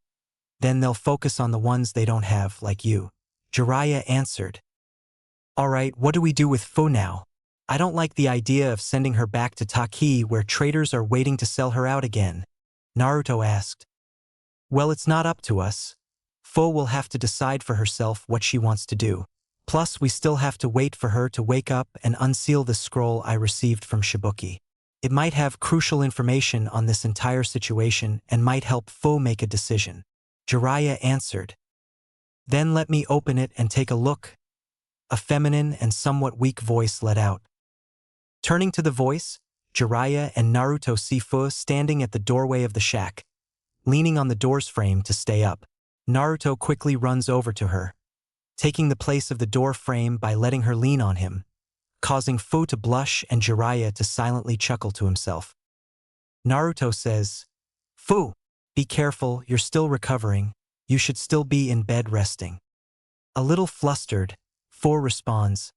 then they'll focus on the ones they don't have, like you." Jiraiya answered. "All right, what do we do with Fu now? I don't like the idea of sending her back to Taki where traders are waiting to sell her out again," Naruto asked. "Well, it's not up to us. Fu will have to decide for herself what she wants to do. Plus, we still have to wait for her to wake up and unseal the scroll I received from Shibuki. It might have crucial information on this entire situation and might help Fu make a decision," Jiraiya answered. "Then let me open it and take a look," a feminine and somewhat weak voice let out. Turning to the voice, Jiraiya and Naruto see Fu standing at the doorway of the shack, leaning on the door's frame to stay up. Naruto quickly runs over to her, taking the place of the door frame by letting her lean on him, causing Fu to blush and Jiraiya to silently chuckle to himself. Naruto says, "Fu, be careful, you're still recovering. You should still be in bed resting." A little flustered, Fu responds,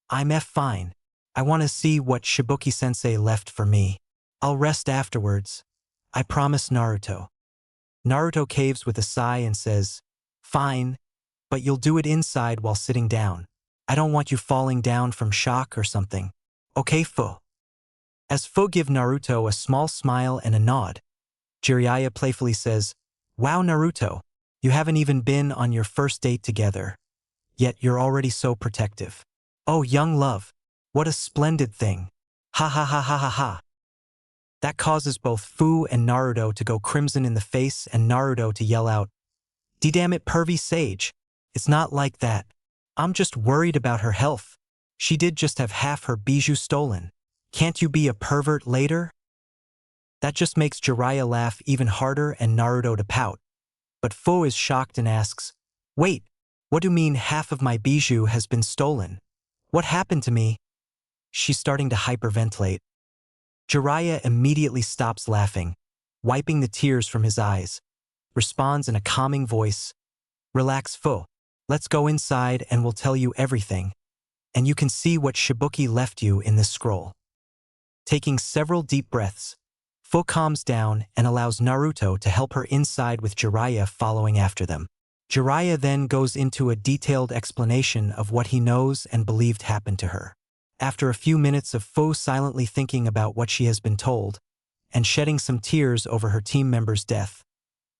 "I'm fine. I want to see what Shibuki-sensei left for me. I'll rest afterwards. I promise Naruto." Naruto caves with a sigh and says, "Fine, but you'll do it inside while sitting down. I don't want you falling down from shock or something. Okay, Fu?" As Fu gives Naruto a small smile and a nod, Jiraiya playfully says, "Wow, Naruto, you haven't even been on your first date together, yet you're already so protective. Oh, young love, what a splendid thing. Ha ha ha ha ha ha." That causes both Fu and Naruto to go crimson in the face and Naruto to yell out, "Damn it, pervy sage. It's not like that. I'm just worried about her health. She did just have half her bijou stolen. Can't you be a pervert later?" That just makes Jiraiya laugh even harder and Naruto to pout. But Fu is shocked and asks, "Wait, what do you mean half of my bijou has been stolen? What happened to me?" She's starting to hyperventilate. Jiraiya immediately stops laughing, wiping the tears from his eyes, responds in a calming voice, "Relax, Fu. Let's go inside and we'll tell you everything, and you can see what Shibuki left you in this scroll." Taking several deep breaths, Fu calms down and allows Naruto to help her inside with Jiraiya following after them. Jiraiya then goes into a detailed explanation of what he knows and believed happened to her. After a few minutes of Fu silently thinking about what she has been told, and shedding some tears over her team member's death,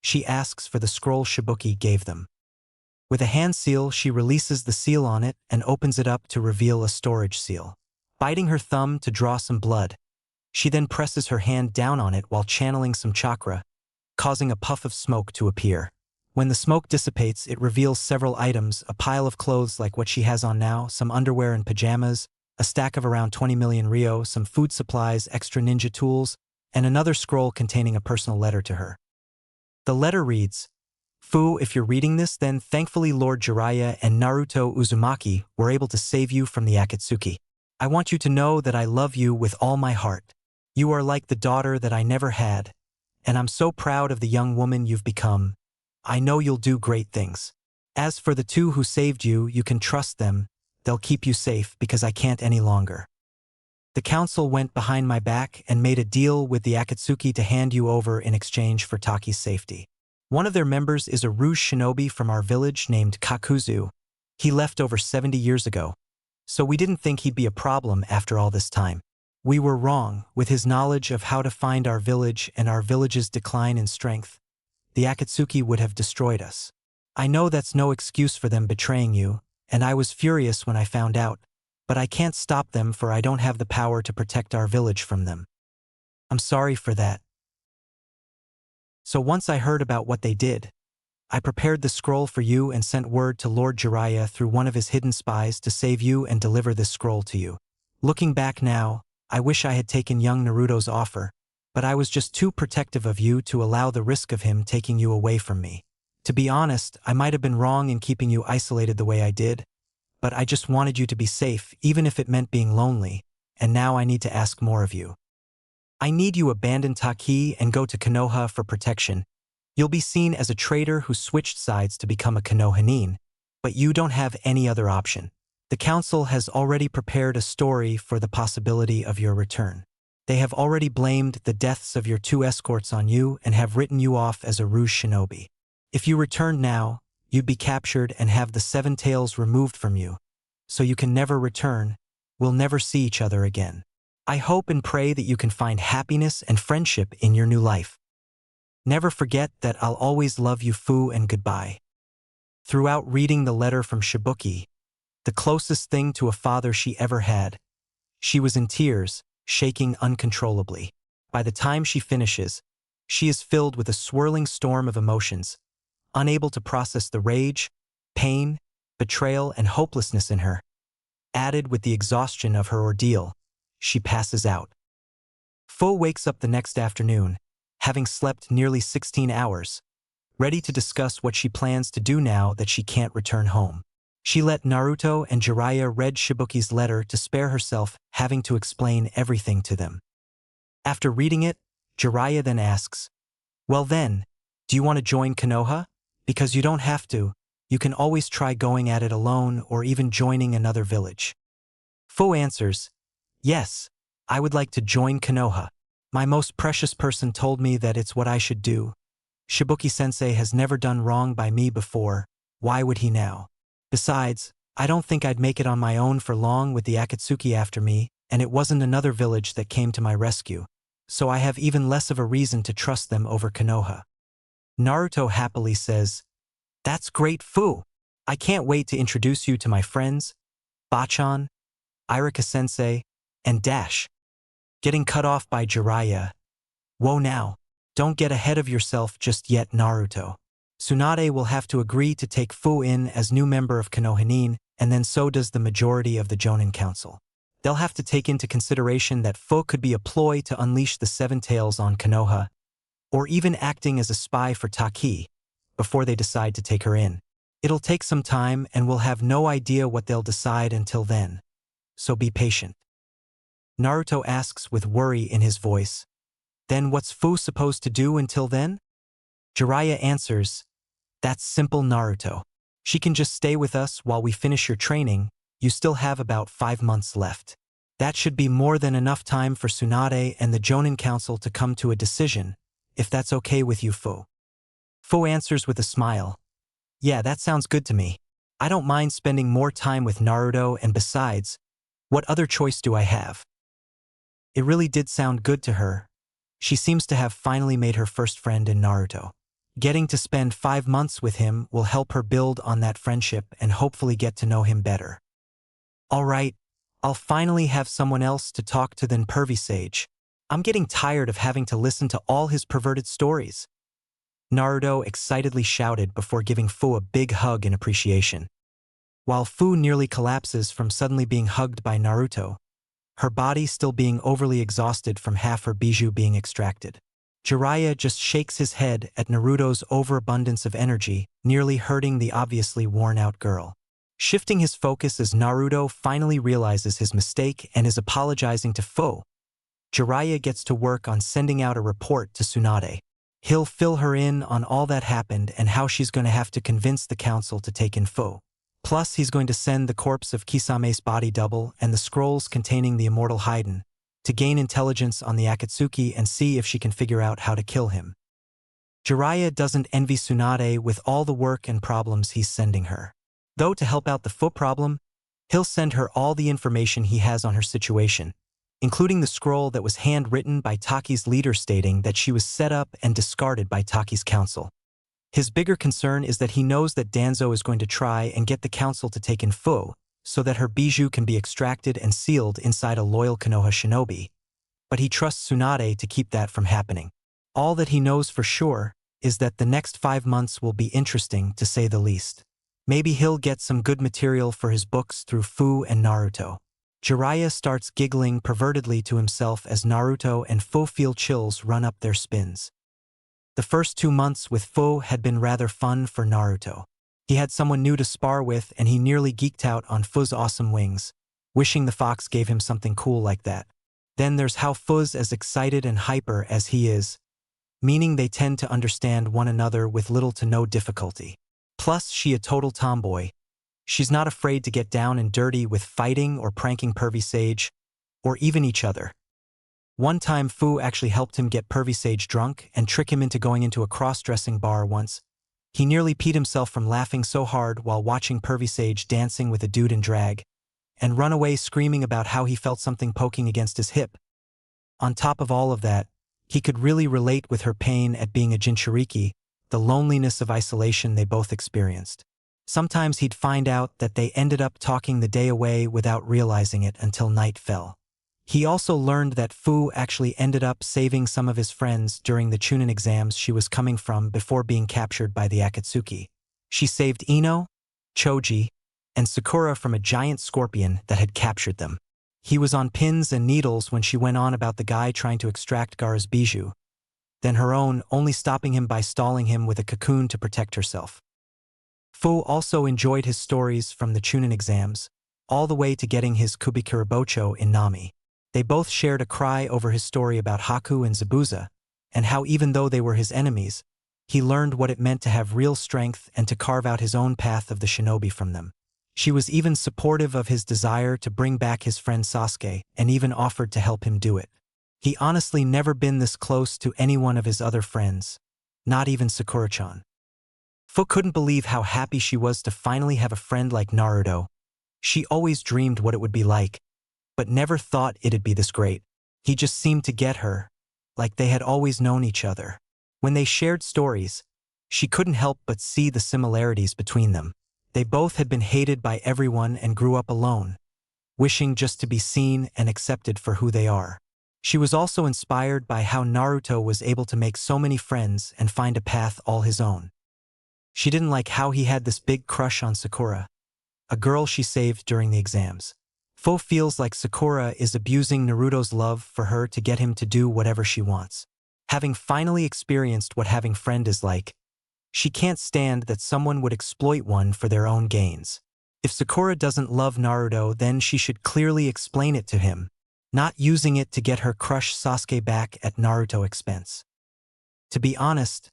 she asks for the scroll Shibuki gave them. With a hand seal, she releases the seal on it and opens it up to reveal a storage seal. Biting her thumb to draw some blood, she then presses her hand down on it while channeling some chakra, causing a puff of smoke to appear. When the smoke dissipates, it reveals several items: a pile of clothes like what she has on now, some underwear and pajamas, a stack of around 20 million ryo, some food supplies, extra ninja tools, and another scroll containing a personal letter to her. The letter reads, "Fu, if you're reading this, then thankfully Lord Jiraiya and Naruto Uzumaki were able to save you from the Akatsuki. I want you to know that I love you with all my heart. You are like the daughter that I never had, and I'm so proud of the young woman you've become. I know you'll do great things. As for the two who saved you, you can trust them. They'll keep you safe because I can't any longer. The council went behind my back and made a deal with the Akatsuki to hand you over in exchange for Taki's safety. One of their members is a rouge shinobi from our village named Kakuzu. He left over 70 years ago, so we didn't think he'd be a problem after all this time. We were wrong. With his knowledge of how to find our village and our village's decline in strength, the Akatsuki would have destroyed us. I know that's no excuse for them betraying you, and I was furious when I found out, but I can't stop them for I don't have the power to protect our village from them. I'm sorry for that." So once I heard about what they did, I prepared the scroll for you and sent word to Lord Jiraiya through one of his hidden spies to save you and deliver this scroll to you. Looking back now, I wish I had taken young Naruto's offer, but I was just too protective of you to allow the risk of him taking you away from me. To be honest, I might have been wrong in keeping you isolated the way I did, but I just wanted you to be safe, even if it meant being lonely, and now I need to ask more of you. I need you abandon Taki and go to Konoha for protection. You'll be seen as a traitor who switched sides to become a Konohanin, but you don't have any other option. The council has already prepared a story for the possibility of your return. They have already blamed the deaths of your 2 escorts on you and have written you off as a rouge shinobi. If you returned now, you'd be captured and have the 7 tails removed from you, so you can never return. We'll never see each other again. I hope and pray that you can find happiness and friendship in your new life. Never forget that I'll always love you, Fu, and goodbye." Throughout reading the letter from Shibuki, the closest thing to a father she ever had, she was in tears, shaking uncontrollably. By the time she finishes, she is filled with a swirling storm of emotions, unable to process the rage, pain, betrayal, and hopelessness in her. Added with the exhaustion of her ordeal, she passes out. Fu wakes up the next afternoon, having slept nearly 16 hours, ready to discuss what she plans to do now that she can't return home. She let Naruto and Jiraiya read Shibuki's letter to spare herself having to explain everything to them. After reading it, Jiraiya then asks, "Well then, do you want to join Konoha? Because you don't have to. You can always try going at it alone or even joining another village." Fu answers, "Yes, I would like to join Konoha. My most precious person told me that it's what I should do. Shibuki-sensei has never done wrong by me before, why would he now? Besides, I don't think I'd make it on my own for long with the Akatsuki after me, and it wasn't another village that came to my rescue, so I have even less of a reason to trust them over Konoha." Naruto happily says, "That's great, Fu. I can't wait to introduce you to my friends, Bachan, Irika-sensei, and Dash." Getting cut off by Jiraiya. "Whoa now, don't get ahead of yourself just yet, Naruto. Tsunade will have to agree to take Fu in as new member of Konohanin, and then so does the majority of the Jonin Council. They'll have to take into consideration that Fu could be a ploy to unleash the Seven Tails on Konoha, or even acting as a spy for Taki, before they decide to take her in. It'll take some time and we'll have no idea what they'll decide until then. So be patient." Naruto asks with worry in his voice, "Then what's Fu supposed to do until then?" Jiraiya answers, "That's simple, Naruto. She can just stay with us while we finish your training. You still have about 5 months left. That should be more than enough time for Tsunade and the Jonin Council to come to a decision, if that's okay with you, Fu." Fu answers with a smile, "Yeah, that sounds good to me. I don't mind spending more time with Naruto, and besides, what other choice do I have?" It really did sound good to her. She seems to have finally made her first friend in Naruto. Getting to spend 5 months with him will help her build on that friendship and hopefully get to know him better. "All right, I'll finally have someone else to talk to than Pervy Sage. I'm getting tired of having to listen to all his perverted stories." Naruto excitedly shouted before giving Fu a big hug in appreciation. While Fu nearly collapses from suddenly being hugged by Naruto, her body still being overly exhausted from half her bijou being extracted. Jiraiya just shakes his head at Naruto's overabundance of energy, nearly hurting the obviously worn-out girl. Shifting his focus as Naruto finally realizes his mistake and is apologizing to Fu, Jiraiya gets to work on sending out a report to Tsunade. He'll fill her in on all that happened and how she's going to have to convince the council to take in Fu. Plus, he's going to send the corpse of Kisame's body double and the scrolls containing the immortal Haiden to gain intelligence on the Akatsuki and see if she can figure out how to kill him. Jiraiya doesn't envy Tsunade with all the work and problems he's sending her. Though to help out the Fu problem, he'll send her all the information he has on her situation, including the scroll that was handwritten by Taki's leader stating that she was set up and discarded by Taki's council. His bigger concern is that he knows that Danzo is going to try and get the council to take in Fu, so that her bijou can be extracted and sealed inside a loyal Konoha shinobi, but he trusts Tsunade to keep that from happening. All that he knows for sure is that the next 5 months will be interesting, to say the least. Maybe he'll get some good material for his books through Fu and Naruto. Jiraiya starts giggling pervertedly to himself as Naruto and Fu feel chills run up their spines. The first 2 months with Fu had been rather fun for Naruto. He had someone new to spar with and he nearly geeked out on Fu's awesome wings, wishing the fox gave him something cool like that. Then there's how Fu's as excited and hyper as he is, meaning they tend to understand one another with little to no difficulty. Plus, she a total tomboy. She's not afraid to get down and dirty with fighting or pranking Pervy Sage, or even each other. One time Fu actually helped him get Pervy Sage drunk and trick him into going into a cross-dressing bar once. He nearly peed himself from laughing so hard while watching Pervy Sage dancing with a dude in drag, and run away screaming about how he felt something poking against his hip. On top of all of that, he could really relate with her pain at being a Jinchuriki, the loneliness of isolation they both experienced. Sometimes he'd find out that they ended up talking the day away without realizing it until night fell. He also learned that Fu actually ended up saving some of his friends during the Chunin exams she was coming from before being captured by the Akatsuki. She saved Ino, Choji, and Sakura from a giant scorpion that had captured them. He was on pins and needles when she went on about the guy trying to extract Gaara's bijou, then her own, only stopping him by stalling him with a cocoon to protect herself. Fu also enjoyed his stories from the Chunin exams, all the way to getting his Kubikirabocho in Nami. They both shared a cry over his story about Haku and Zabuza, and how even though they were his enemies, he learned what it meant to have real strength and to carve out his own path of the shinobi from them. She was even supportive of his desire to bring back his friend Sasuke and even offered to help him do it. He honestly never been this close to any one of his other friends, not even Sakura-chan. Fu couldn't believe how happy she was to finally have a friend like Naruto. She always dreamed what it would be like, but never thought it'd be this great. He just seemed to get her, like they had always known each other. When they shared stories, she couldn't help but see the similarities between them. They both had been hated by everyone and grew up alone, wishing just to be seen and accepted for who they are. She was also inspired by how Naruto was able to make so many friends and find a path all his own. She didn't like how he had this big crush on Sakura, a girl she saved during the exams. Fu feels like Sakura is abusing Naruto's love for her to get him to do whatever she wants. Having finally experienced what having friend is like, she can't stand that someone would exploit one for their own gains. If Sakura doesn't love Naruto, then she should clearly explain it to him, not using it to get her crush Sasuke back at Naruto's expense. To be honest,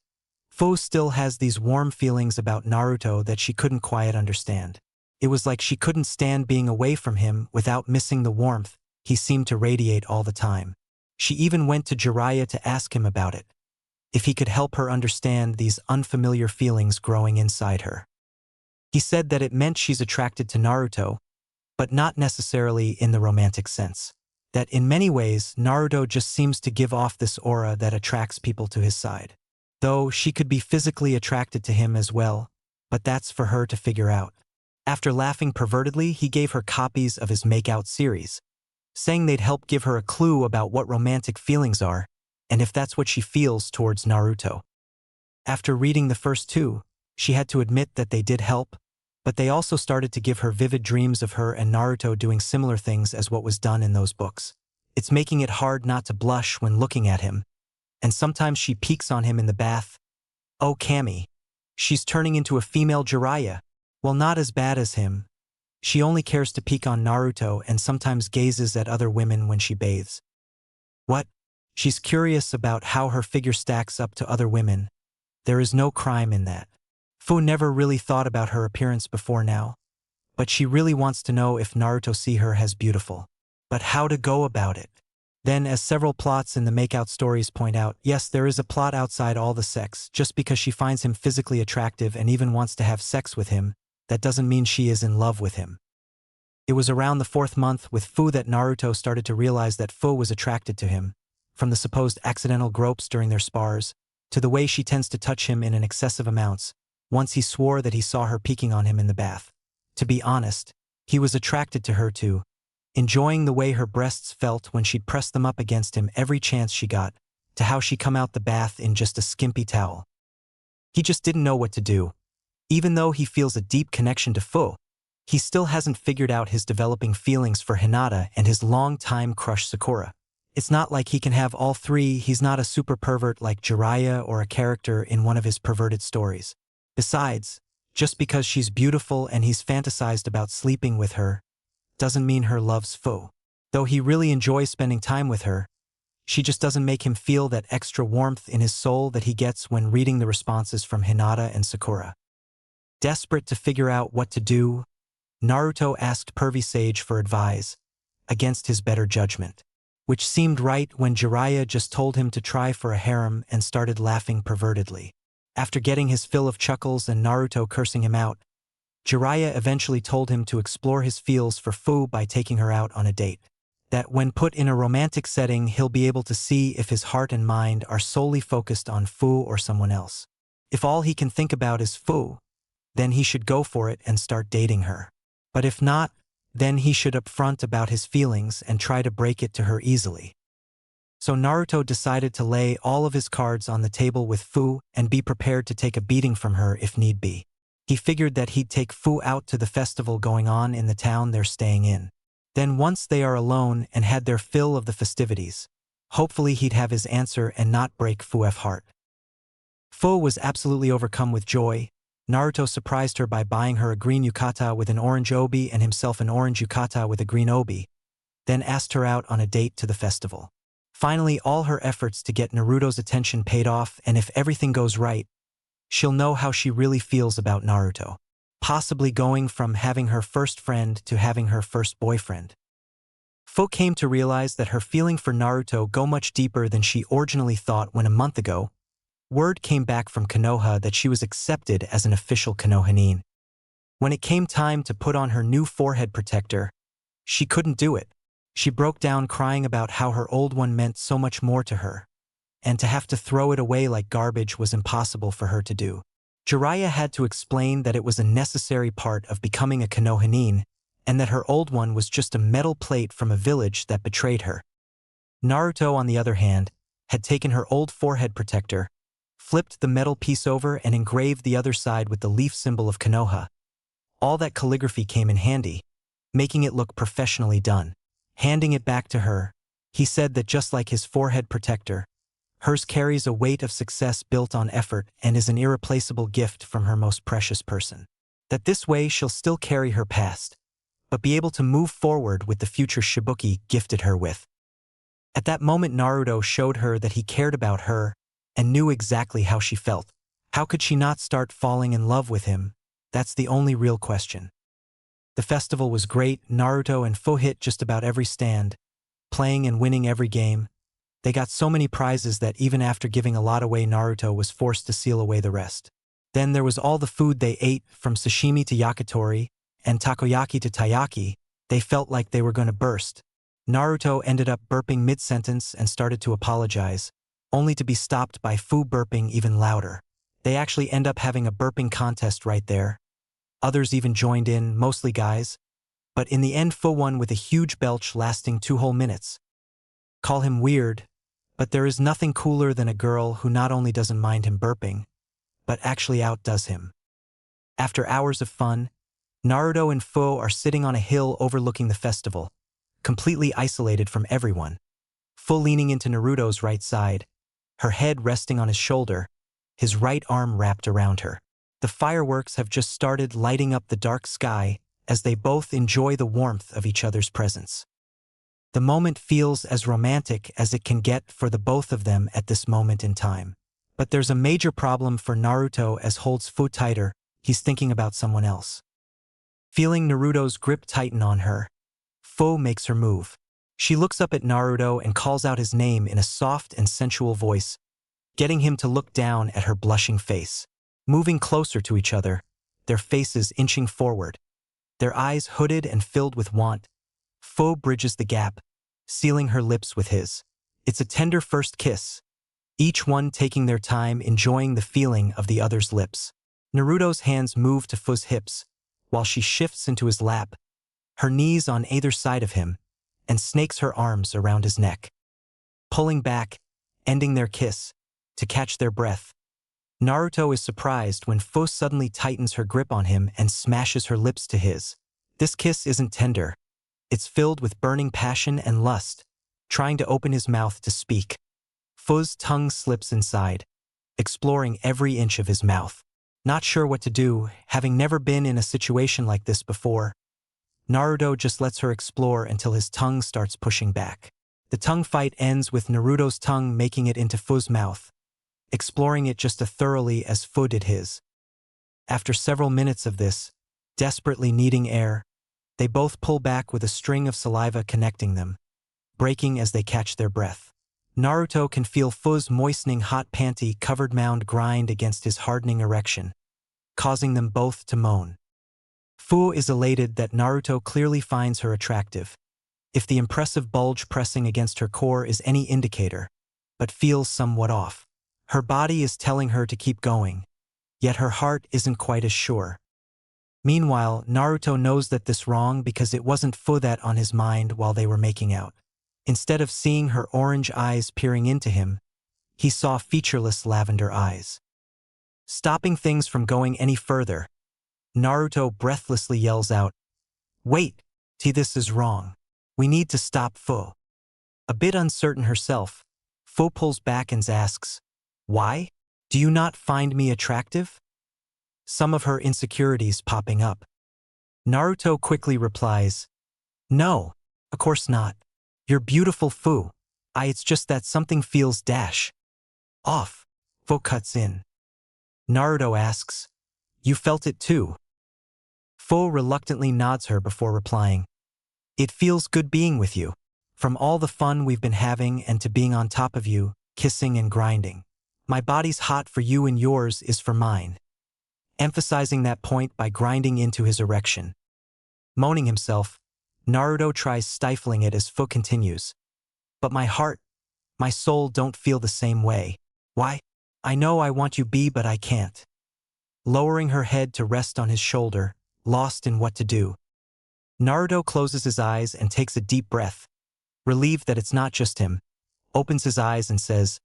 Fu still has these warm feelings about Naruto that she couldn't quite understand. It was like she couldn't stand being away from him without missing the warmth he seemed to radiate all the time. She even went to Jiraiya to ask him about it, if he could help her understand these unfamiliar feelings growing inside her. He said that it meant she's attracted to Naruto, but not necessarily in the romantic sense. That in many ways, Naruto just seems to give off this aura that attracts people to his side. Though she could be physically attracted to him as well, but that's for her to figure out. After laughing pervertedly, he gave her copies of his Makeout series, saying they'd help give her a clue about what romantic feelings are, and if that's what she feels towards Naruto. After reading the first two, she had to admit that they did help, but they also started to give her vivid dreams of her and Naruto doing similar things as what was done in those books. It's making it hard not to blush when looking at him, and sometimes she peeks on him in the bath. Oh, Kami. She's turning into a female Jiraiya. Well, not as bad as him. She only cares to peek on Naruto and sometimes gazes at other women when she bathes. What? She's curious about how her figure stacks up to other women. There is no crime in that. Fu never really thought about her appearance before now, but she really wants to know if Naruto see her as beautiful. But how to go about it? Then, as several plots in the Makeout stories point out, yes, there is a plot outside all the sex. Just because she finds him physically attractive and even wants to have sex with him, that doesn't mean she is in love with him. It was around the 4th month with Fu that Naruto started to realize that Fu was attracted to him, from the supposed accidental gropes during their spars, to the way she tends to touch him in an excessive amounts. Once he swore that he saw her peeking on him in the bath. To be honest, he was attracted to her too, enjoying the way her breasts felt when she'd press them up against him every chance she got, to how she come out the bath in just a skimpy towel. He just didn't know what to do. Even though he feels a deep connection to Fu, he still hasn't figured out his developing feelings for Hinata and his long-time crush Sakura. It's not like he can have all three. He's not a super pervert like Jiraiya or a character in one of his perverted stories. Besides, just because she's beautiful and he's fantasized about sleeping with her, doesn't mean her loves Fu. Though he really enjoys spending time with her, she just doesn't make him feel that extra warmth in his soul that he gets when reading the responses from Hinata and Sakura. Desperate to figure out what to do, Naruto asked Pervy Sage for advice, against his better judgment, which seemed right when Jiraiya just told him to try for a harem and started laughing pervertedly. After getting his fill of chuckles and Naruto cursing him out, Jiraiya eventually told him to explore his feels for Fu by taking her out on a date. That when put in a romantic setting, he'll be able to see if his heart and mind are solely focused on Fu or someone else. If all he can think about is Fu, then he should go for it and start dating her. But if not, then he should upfront about his feelings and try to break it to her easily. So Naruto decided to lay all of his cards on the table with Fu and be prepared to take a beating from her if need be. He figured that he'd take Fu out to the festival going on in the town they're staying in. Then once they are alone and had their fill of the festivities, hopefully he'd have his answer and not break Fu's heart. Fu was absolutely overcome with joy. Naruto surprised her by buying her a green yukata with an orange obi and himself an orange yukata with a green obi, then asked her out on a date to the festival. Finally, all her efforts to get Naruto's attention paid off, and if everything goes right, she'll know how she really feels about Naruto, possibly going from having her first friend to having her first boyfriend. Fu came to realize that her feeling for Naruto go much deeper than she originally thought when a month ago, word came back from Konoha that she was accepted as an official Konohanin. When it came time to put on her new forehead protector, she couldn't do it. She broke down crying about how her old one meant so much more to her, and to have to throw it away like garbage was impossible for her to do. Jiraiya had to explain that it was a necessary part of becoming a Konohanin, and that her old one was just a metal plate from a village that betrayed her. Naruto, on the other hand, had taken her old forehead protector, flipped the metal piece over and engraved the other side with the leaf symbol of Konoha. All that calligraphy came in handy, making it look professionally done. Handing it back to her, he said that just like his forehead protector, hers carries a weight of success built on effort and is an irreplaceable gift from her most precious person. That this way she'll still carry her past, but be able to move forward with the future Shibuki gifted her with. At that moment, Naruto showed her that he cared about her and knew exactly how she felt. How could she not start falling in love with him? That's the only real question. The festival was great. Naruto and Fu hit just about every stand, playing and winning every game. They got so many prizes that even after giving a lot away, Naruto was forced to seal away the rest. Then there was all the food they ate, from sashimi to yakitori, and takoyaki to taiyaki. They felt like they were going to burst. Naruto ended up burping mid-sentence and started to apologize, only to be stopped by Fu burping even louder. They actually end up having a burping contest right there. Others even joined in, mostly guys. But in the end, Fu won with a huge belch lasting 2 whole minutes. Call him weird, but there is nothing cooler than a girl who not only doesn't mind him burping, but actually outdoes him. After hours of fun, Naruto and Fu are sitting on a hill overlooking the festival, completely isolated from everyone. Fu leaning into Naruto's right side, her head resting on his shoulder, his right arm wrapped around her. The fireworks have just started lighting up the dark sky as they both enjoy the warmth of each other's presence. The moment feels as romantic as it can get for the both of them at this moment in time. But there's a major problem for Naruto as holds Fu tighter. He's thinking about someone else. Feeling Naruto's grip tighten on her, Fu makes her move. She looks up at Naruto and calls out his name in a soft and sensual voice, getting him to look down at her blushing face. Moving closer to each other, their faces inching forward, their eyes hooded and filled with want, Fu bridges the gap, sealing her lips with his. It's a tender first kiss, each one taking their time enjoying the feeling of the other's lips. Naruto's hands move to Fu's hips, while she shifts into his lap, her knees on either side of him, and snakes her arms around his neck. Pulling back, ending their kiss, to catch their breath. Naruto is surprised when Fu suddenly tightens her grip on him and smashes her lips to his. This kiss isn't tender. It's filled with burning passion and lust, trying to open his mouth to speak. Fu's tongue slips inside, exploring every inch of his mouth. Not sure what to do, having never been in a situation like this before, Naruto just lets her explore until his tongue starts pushing back. The tongue fight ends with Naruto's tongue making it into Fu's mouth, exploring it just as thoroughly as Fu did his. After several minutes of this, desperately needing air, they both pull back with a string of saliva connecting them, breaking as they catch their breath. Naruto can feel Fu's moistening hot panty-covered mound grind against his hardening erection, causing them both to moan. Fu is elated that Naruto clearly finds her attractive, if the impressive bulge pressing against her core is any indicator, but feels somewhat off. Her body is telling her to keep going, yet her heart isn't quite as sure. Meanwhile, Naruto knows that this wrong because it wasn't Fu that on his mind while they were making out. Instead of seeing her orange eyes peering into him, he saw featureless lavender eyes. Stopping things from going any further, Naruto breathlessly yells out, "Wait, this is wrong." We need to stop Fu. A bit uncertain herself, Fu pulls back and asks, "Why? Do you not find me attractive?" Some of her insecurities popping up. Naruto quickly replies, "No, of course not. You're beautiful, Fu. It's just that something feels off." Fu cuts in. Naruto asks, "You felt it too?" Fu reluctantly nods her before replying, "It feels good being with you. From all the fun we've been having and to being on top of you, kissing and grinding. My body's hot for you and yours is for mine." Emphasizing that point by grinding into his erection. Moaning himself, Naruto tries stifling it as Fu continues. "But my heart, my soul don't feel the same way. Why? I know I want you but I can't." Lowering her head to rest on his shoulder, lost in what to do. Naruto closes his eyes and takes a deep breath. Relieved that it's not just him, opens his eyes and says,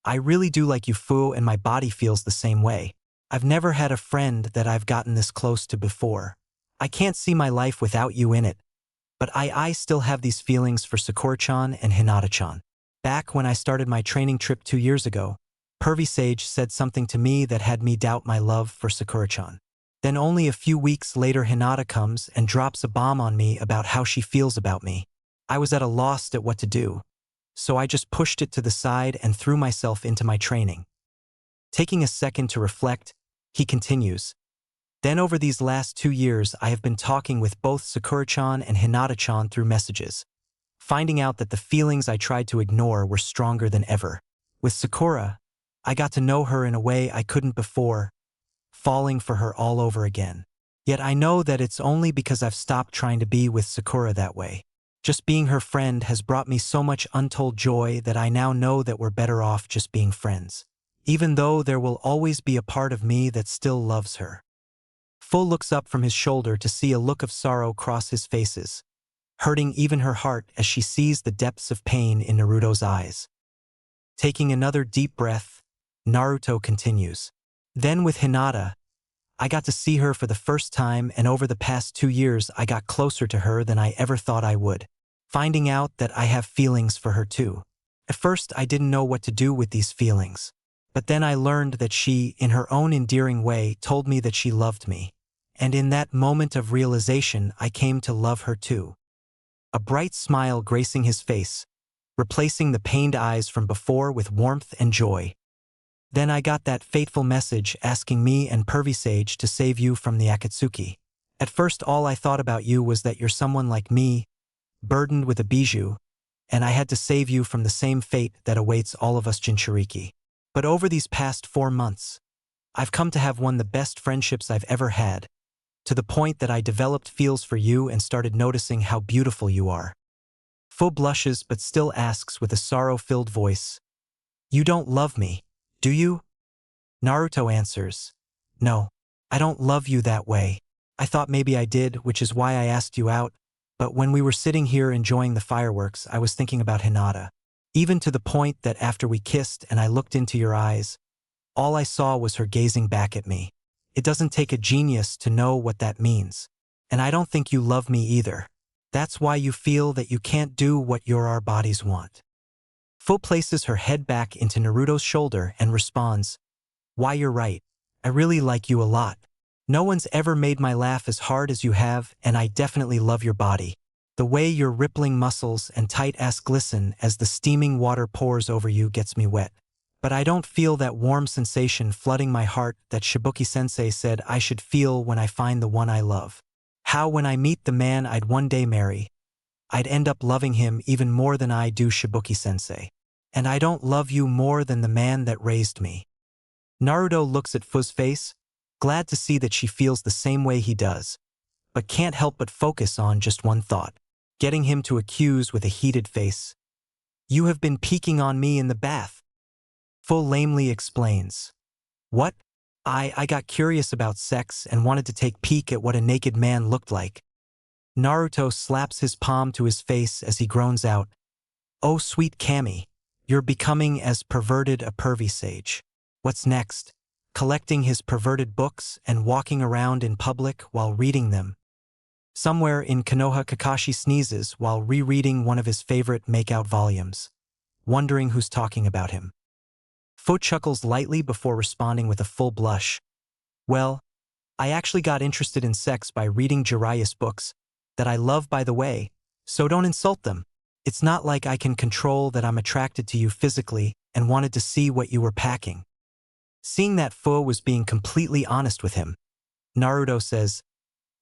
"I really do like you, Fu, and my body feels the same way. I've never had a friend that I've gotten this close to before. I can't see my life without you in it. But I still have these feelings for Sakura-chan and Hinata-chan. Back when I started my training trip 2 years ago, Pervy Sage said something to me that had me doubt my love for Sakura-chan. Then only a few weeks later Hinata comes and drops a bomb on me about how she feels about me. I was at a loss at what to do. So I just pushed it to the side and threw myself into my training." Taking a second to reflect, he continues, "Then over these last 2 years I have been talking with both Sakura-chan and Hinata-chan through messages, finding out that the feelings I tried to ignore were stronger than ever. With Sakura, I got to know her in a way I couldn't before, falling for her all over again. Yet I know that it's only because I've stopped trying to be with Sakura that way. Just being her friend has brought me so much untold joy that I now know that we're better off just being friends. Even though there will always be a part of me that still loves her." Fu looks up from his shoulder to see a look of sorrow cross his faces, hurting even her heart as she sees the depths of pain in Naruto's eyes. Taking another deep breath, Naruto continues, "Then with Hinata, I got to see her for the first time, and over the past 2 years I got closer to her than I ever thought I would, finding out that I have feelings for her too. At first I didn't know what to do with these feelings. But then I learned that she, in her own endearing way, told me that she loved me. And in that moment of realization, I came to love her too." A bright smile gracing his face, replacing the pained eyes from before with warmth and joy. "Then I got that fateful message asking me and Pervy Sage to save you from the Akatsuki. At first all I thought about you was that you're someone like me, burdened with a bijou, and I had to save you from the same fate that awaits all of us Jinchuriki. But over these past 4 months, I've come to have one of the best friendships I've ever had, to the point that I developed feels for you and started noticing how beautiful you are." Fu blushes but still asks with a sorrow-filled voice, "You don't love me, do you?" Naruto answers, "No, I don't love you that way. I thought maybe I did, which is why I asked you out, but when we were sitting here enjoying the fireworks, I was thinking about Hinata. Even to the point that after we kissed and I looked into your eyes, all I saw was her gazing back at me. It doesn't take a genius to know what that means. And I don't think you love me either. That's why you feel that you can't do what our bodies want." Fu places her head back into Naruto's shoulder and responds, "Why, you're right. I really like you a lot. No one's ever made my laugh as hard as you have, and I definitely love your body. The way your rippling muscles and tight ass glisten as the steaming water pours over you gets me wet. But I don't feel that warm sensation flooding my heart that Shibuki-sensei said I should feel when I find the one I love. How when I meet the man I'd one day marry, I'd end up loving him even more than I do Shibuki-sensei. And I don't love you more than the man that raised me." Naruto looks at Fu's face, glad to see that she feels the same way he does, but can't help but focus on just one thought, getting him to accuse with a heated face, "You have been peeking on me in the bath." Fu lamely explains, "What? I got curious about sex and wanted to take a peek at what a naked man looked like." Naruto slaps his palm to his face as he groans out, "Oh sweet Kami, you're becoming as perverted a Pervy Sage. What's next? Collecting his perverted books and walking around in public while reading them?" Somewhere in Konoha, Kakashi sneezes while rereading one of his favorite makeout volumes, wondering who's talking about him. Fu chuckles lightly before responding with a full blush. Well, I actually got interested in sex by reading Jiraiya's books, that I love by the way, so don't insult them. It's not like I can control that I'm attracted to you physically and wanted to see what you were packing. Seeing that Fu was being completely honest with him, Naruto says,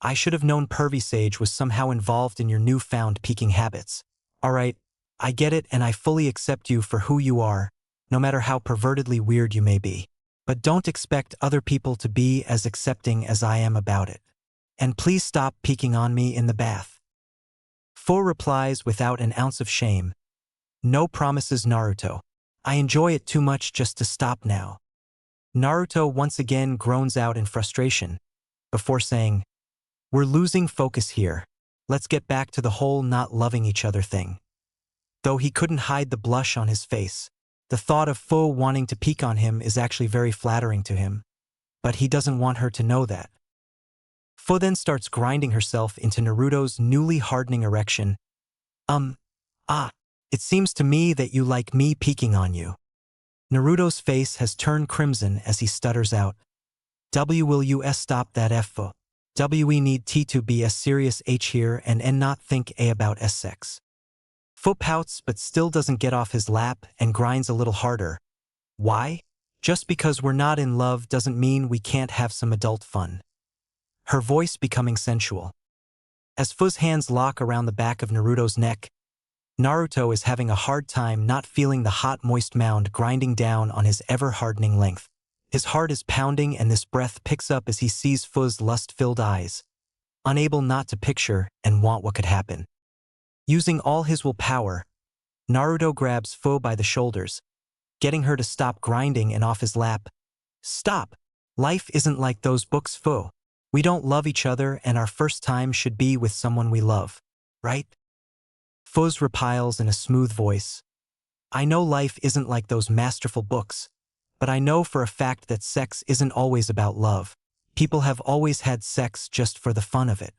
I should have known Pervy Sage was somehow involved in your newfound peeking habits. Alright, I get it and I fully accept you for who you are, no matter how pervertedly weird you may be. But don't expect other people to be as accepting as I am about it. And please stop peeking on me in the bath. Fu replies without an ounce of shame. No promises, Naruto. I enjoy it too much just to stop now. Naruto once again groans out in frustration, before saying, we're losing focus here. Let's get back to the whole not loving each other thing. Though he couldn't hide the blush on his face, the thought of Fu wanting to peek on him is actually very flattering to him. But he doesn't want her to know that. Fu then starts grinding herself into Naruto's newly hardening erection. It seems to me that you like me peeking on you. Naruto's face has turned crimson as he stutters out. Will you stop that Fu? We need T to be a serious H here and N not think A about sex. Fu pouts but still doesn't get off his lap and grinds a little harder. Why? Just because we're not in love doesn't mean we can't have some adult fun. Her voice becoming sensual. As Fu's hands lock around the back of Naruto's neck, Naruto is having a hard time not feeling the hot moist mound grinding down on his ever-hardening length. His heart is pounding and this breath picks up as he sees Fu's lust-filled eyes, unable not to picture and want what could happen. Using all his willpower, Naruto grabs Fu by the shoulders, getting her to stop grinding and off his lap. Stop! Life isn't like those books, Fu. We don't love each other and our first time should be with someone we love, right? Fu's replies in a smooth voice. I know life isn't like those masterful books, but I know for a fact that sex isn't always about love. People have always had sex just for the fun of it.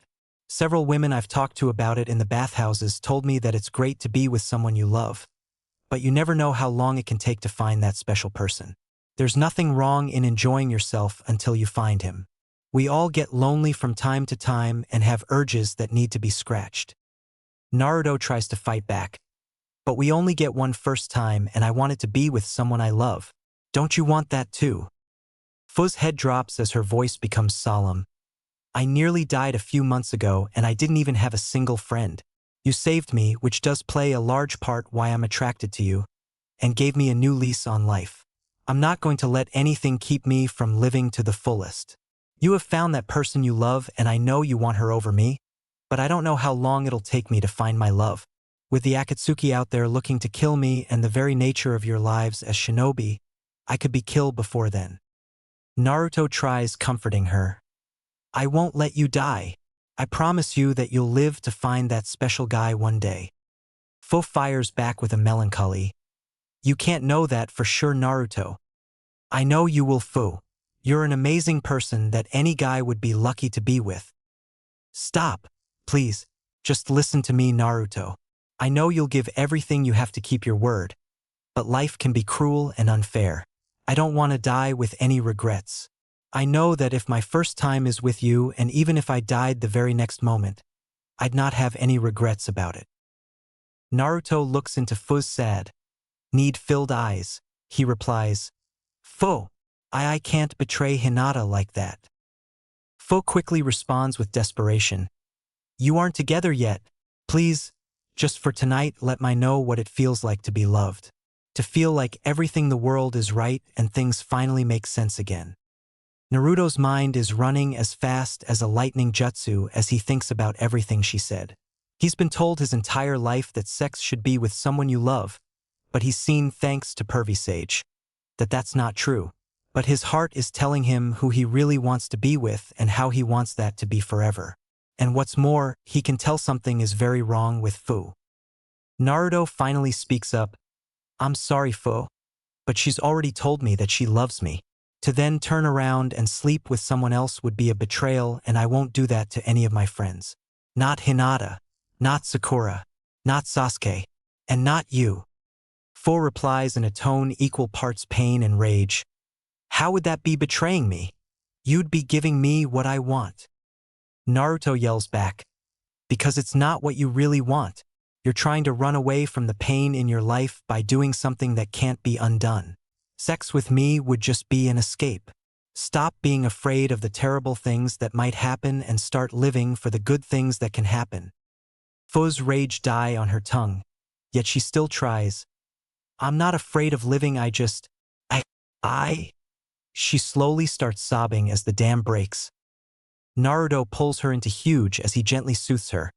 Several women I've talked to about it in the bathhouses told me that it's great to be with someone you love, but you never know how long it can take to find that special person. There's nothing wrong in enjoying yourself until you find him. We all get lonely from time to time and have urges that need to be scratched. Naruto tries to fight back. But we only get one first time and I want it to be with someone I love. Don't you want that too? Fu's head drops as her voice becomes solemn. I nearly died a few months ago and I didn't even have a single friend. You saved me, which does play a large part why I'm attracted to you, and gave me a new lease on life. I'm not going to let anything keep me from living to the fullest. You have found that person you love and I know you want her over me, but I don't know how long it'll take me to find my love. With the Akatsuki out there looking to kill me and the very nature of your lives as shinobi, I could be killed before then. Naruto tries comforting her. I won't let you die. I promise you that you'll live to find that special guy one day. Fu fires back with a melancholy. You can't know that for sure, Naruto. I know you will, Fu. You're an amazing person that any guy would be lucky to be with. Stop, please. Just listen to me, Naruto. I know you'll give everything you have to keep your word, but life can be cruel and unfair. I don't want to die with any regrets. I know that if my first time is with you and even if I died the very next moment, I'd not have any regrets about it. Naruto looks into Fu's sad, need-filled eyes. He replies, Fu, I can't betray Hinata like that. Fu quickly responds with desperation. You aren't together yet. Please, just for tonight, let me know what it feels like to be loved. To feel like everything the world is right and things finally make sense again. Naruto's mind is running as fast as a lightning jutsu as he thinks about everything she said. He's been told his entire life that sex should be with someone you love, but he's seen, thanks to Pervy Sage, that that's not true. But his heart is telling him who he really wants to be with and how he wants that to be forever. And what's more, he can tell something is very wrong with Fu. Naruto finally speaks up. I'm sorry, Fu, but she's already told me that she loves me. To then turn around and sleep with someone else would be a betrayal, and I won't do that to any of my friends. Not Hinata, not Sakura, not Sasuke, and not you. Fu replies in a tone equal parts pain and rage. How would that be betraying me? You'd be giving me what I want. Naruto yells back. Because it's not what you really want. You're trying to run away from the pain in your life by doing something that can't be undone. Sex with me would just be an escape. Stop being afraid of the terrible things that might happen and start living for the good things that can happen. Fu's rage die on her tongue, yet she still tries. I'm not afraid of living, I. She slowly starts sobbing as the dam breaks. Naruto pulls her into huge as he gently soothes her.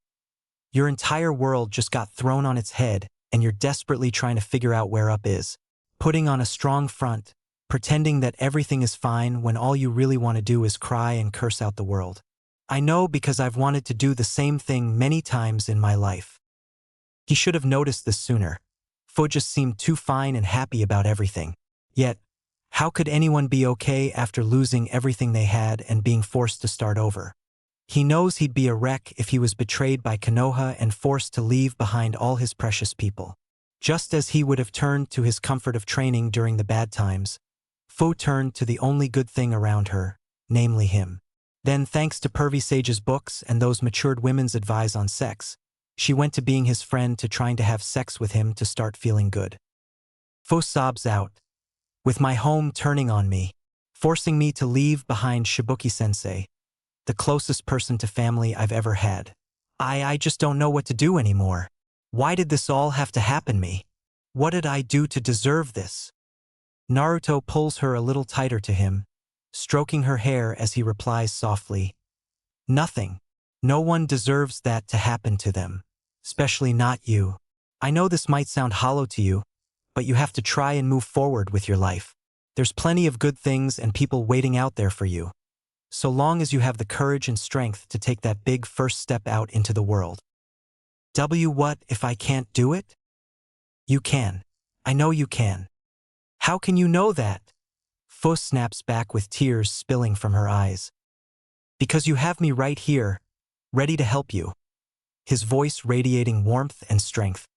Your entire world just got thrown on its head, and you're desperately trying to figure out where up is. Putting on a strong front, pretending that everything is fine when all you really want to do is cry and curse out the world. I know because I've wanted to do the same thing many times in my life. He should have noticed this sooner. Fu just seemed too fine and happy about everything. Yet, how could anyone be okay after losing everything they had and being forced to start over? He knows he'd be a wreck if he was betrayed by Konoha and forced to leave behind all his precious people. Just as he would have turned to his comfort of training during the bad times, Fu turned to the only good thing around her, namely him. Then, thanks to Pervy Sage's books and those matured women's advice on sex, she went to being his friend to trying to have sex with him to start feeling good. Fu sobs out. With my home turning on me, forcing me to leave behind Shibuki-sensei, the closest person to family I've ever had. I just don't know what to do anymore. Why did this all have to happen me? What did I do to deserve this? Naruto pulls her a little tighter to him, stroking her hair as he replies softly. Nothing. No one deserves that to happen to them. Especially not you. I know this might sound hollow to you, but you have to try and move forward with your life. There's plenty of good things and people waiting out there for you. So long as you have the courage and strength to take that big first step out into the world. What if I can't do it? You can. I know you can. How can you know that? Fu snaps back with tears spilling from her eyes. Because you have me right here, ready to help you. His voice radiating warmth and strength.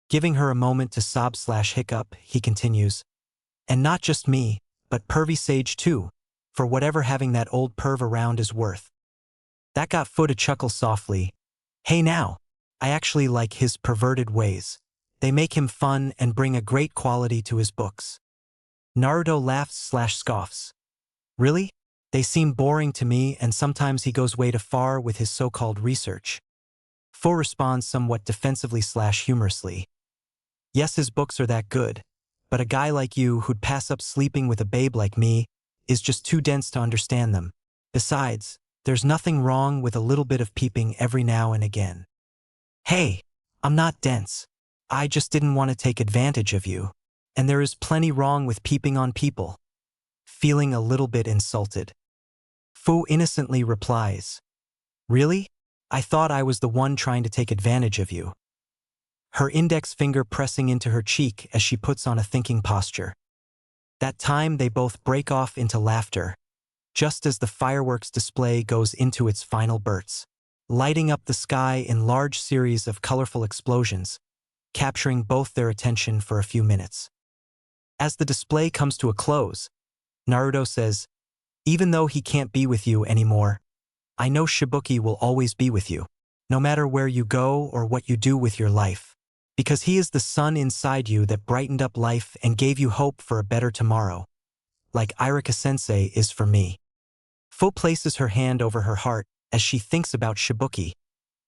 Giving her a moment to sob/hiccup, he continues. And not just me, but Pervy Sage too, for whatever having that old perv around is worth. That got Fu to chuckle softly. Hey now, I actually like his perverted ways. They make him fun and bring a great quality to his books. Naruto laughs/scoffs. Really? They seem boring to me, and sometimes he goes way too far with his so-called research. Fu responds somewhat defensively/humorously. Yes, his books are that good, but a guy like you who'd pass up sleeping with a babe like me is just too dense to understand them. Besides, there's nothing wrong with a little bit of peeping every now and again. Hey, I'm not dense. I just didn't want to take advantage of you. And there is plenty wrong with peeping on people. Feeling a little bit insulted. Fu innocently replies. Really? I thought I was the one trying to take advantage of you. Her index finger pressing into her cheek as she puts on a thinking posture. That time they both break off into laughter, just as the fireworks display goes into its final bursts, lighting up the sky in large series of colorful explosions, capturing both their attention for a few minutes. As the display comes to a close, Naruto says, even though he can't be with you anymore, I know Shibuki will always be with you, no matter where you go or what you do with your life, because he is the sun inside you that brightened up life and gave you hope for a better tomorrow, like Irika-sensei is for me. Fu places her hand over her heart as she thinks about Shibuki,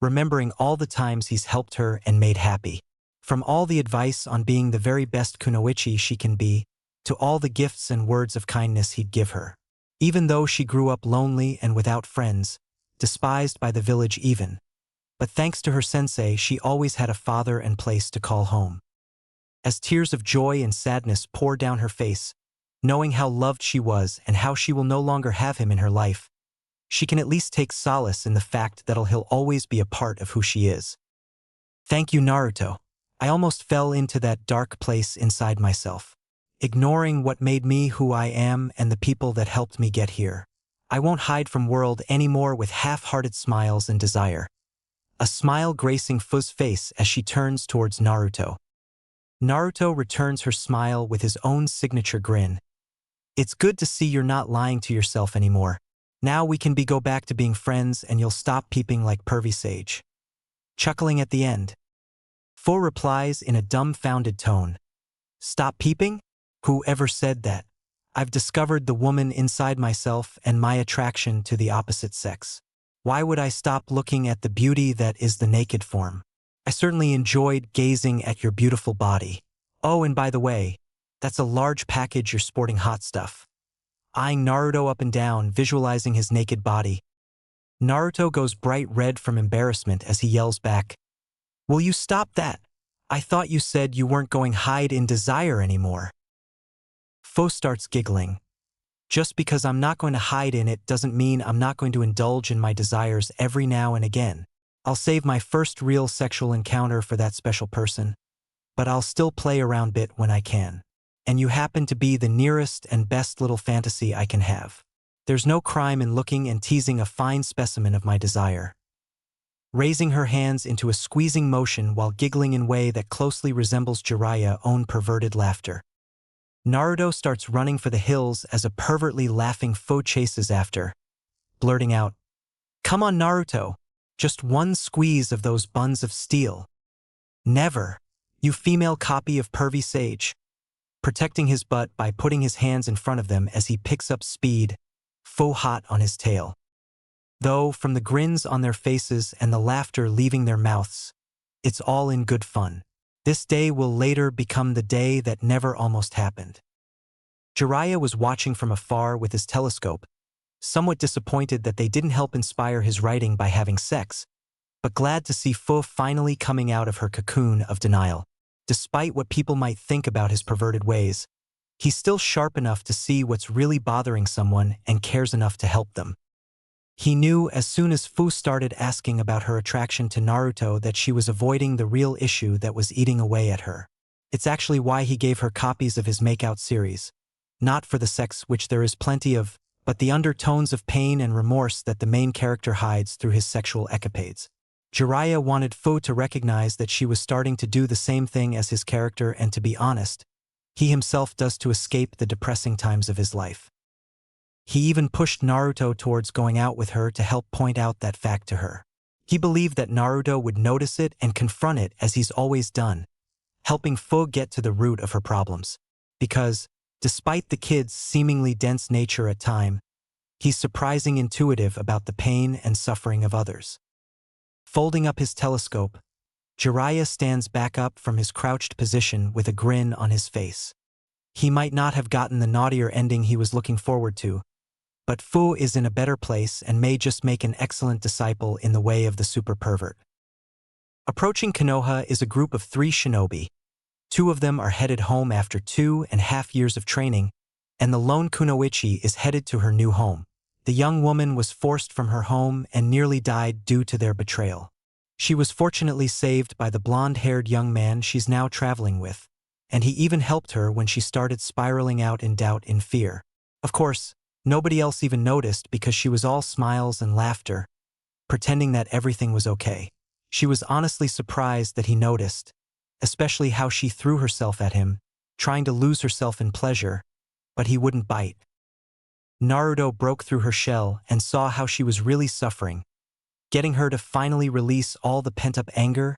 remembering all the times he's helped her and made happy. From all the advice on being the very best kunoichi she can be, to all the gifts and words of kindness he'd give her. Even though she grew up lonely and without friends, despised by the village even. But thanks to her sensei, she always had a father and place to call home. As tears of joy and sadness pour down her face, knowing how loved she was and how she will no longer have him in her life, she can at least take solace in the fact that he'll always be a part of who she is. Thank you, Naruto. I almost fell into that dark place inside myself, ignoring what made me who I am and the people that helped me get here. I won't hide from world anymore with half-hearted smiles and desire. a smile gracing Fu's face as she turns towards Naruto. Naruto returns her smile with his own signature grin. It's good to see you're not lying to yourself anymore. Now we can go back to being friends and you'll stop peeping like pervy sage. Chuckling at the end, Fu replies in a dumbfounded tone. Stop peeping? Whoever said that? I've discovered the woman inside myself and my attraction to the opposite sex. Why would I stop looking at the beauty that is the naked form? I certainly enjoyed gazing at your beautiful body. Oh, and by the way, that's a large package you're sporting, hot stuff. Eyeing Naruto up and down, visualizing his naked body. Naruto goes bright red from embarrassment as he yells back, Will you stop that? I thought you said you weren't going hide in desire anymore. Fu starts giggling. Just because I'm not going to hide in it doesn't mean I'm not going to indulge in my desires every now and again. I'll save my first real sexual encounter for that special person, but I'll still play around bit when I can. And you happen to be the nearest and best little fantasy I can have. There's no crime in looking and teasing a fine specimen of my desire. Raising her hands into a squeezing motion while giggling in a way that closely resembles Jiraiya's own perverted laughter. Naruto starts running for the hills as a pervertly laughing Fu chases after, blurting out, Come on, Naruto, just one squeeze of those buns of steel. Never, you female copy of pervy sage. Protecting his butt by putting his hands in front of them as he picks up speed, Fu hot on his tail. Though, from the grins on their faces and the laughter leaving their mouths, it's all in good fun. This day will later become the day that never almost happened. Jiraiya was watching from afar with his telescope, somewhat disappointed that they didn't help inspire his writing by having sex, but glad to see Fu finally coming out of her cocoon of denial. Despite what people might think about his perverted ways, he's still sharp enough to see what's really bothering someone and cares enough to help them. He knew as soon as Fu started asking about her attraction to Naruto that she was avoiding the real issue that was eating away at her. It's actually why he gave her copies of his Makeout series. Not for the sex, which there is plenty of, but the undertones of pain and remorse that the main character hides through his sexual escapades. Jiraiya wanted Fu to recognize that she was starting to do the same thing as his character, and to be honest, he himself does, to escape the depressing times of his life. He even pushed Naruto towards going out with her to help point out that fact to her. He believed that Naruto would notice it and confront it as he's always done, helping Fu get to the root of her problems. Because, despite the kid's seemingly dense nature at times, he's surprisingly intuitive about the pain and suffering of others. Folding up his telescope, Jiraiya stands back up from his crouched position with a grin on his face. He might not have gotten the naughtier ending he was looking forward to, but Fu is in a better place and may just make an excellent disciple in the way of the super pervert. Approaching Konoha is a group of 3 shinobi. 2 of them are headed home after 2.5 years of training, and the lone kunoichi is headed to her new home. The young woman was forced from her home and nearly died due to their betrayal. She was fortunately saved by the blonde-haired young man she's now traveling with, and he even helped her when she started spiraling out in doubt and fear. Of course, nobody else even noticed because she was all smiles and laughter, pretending that everything was okay. She was honestly surprised that he noticed, especially how she threw herself at him, trying to lose herself in pleasure, but he wouldn't bite. Naruto broke through her shell and saw how she was really suffering, getting her to finally release all the pent-up anger,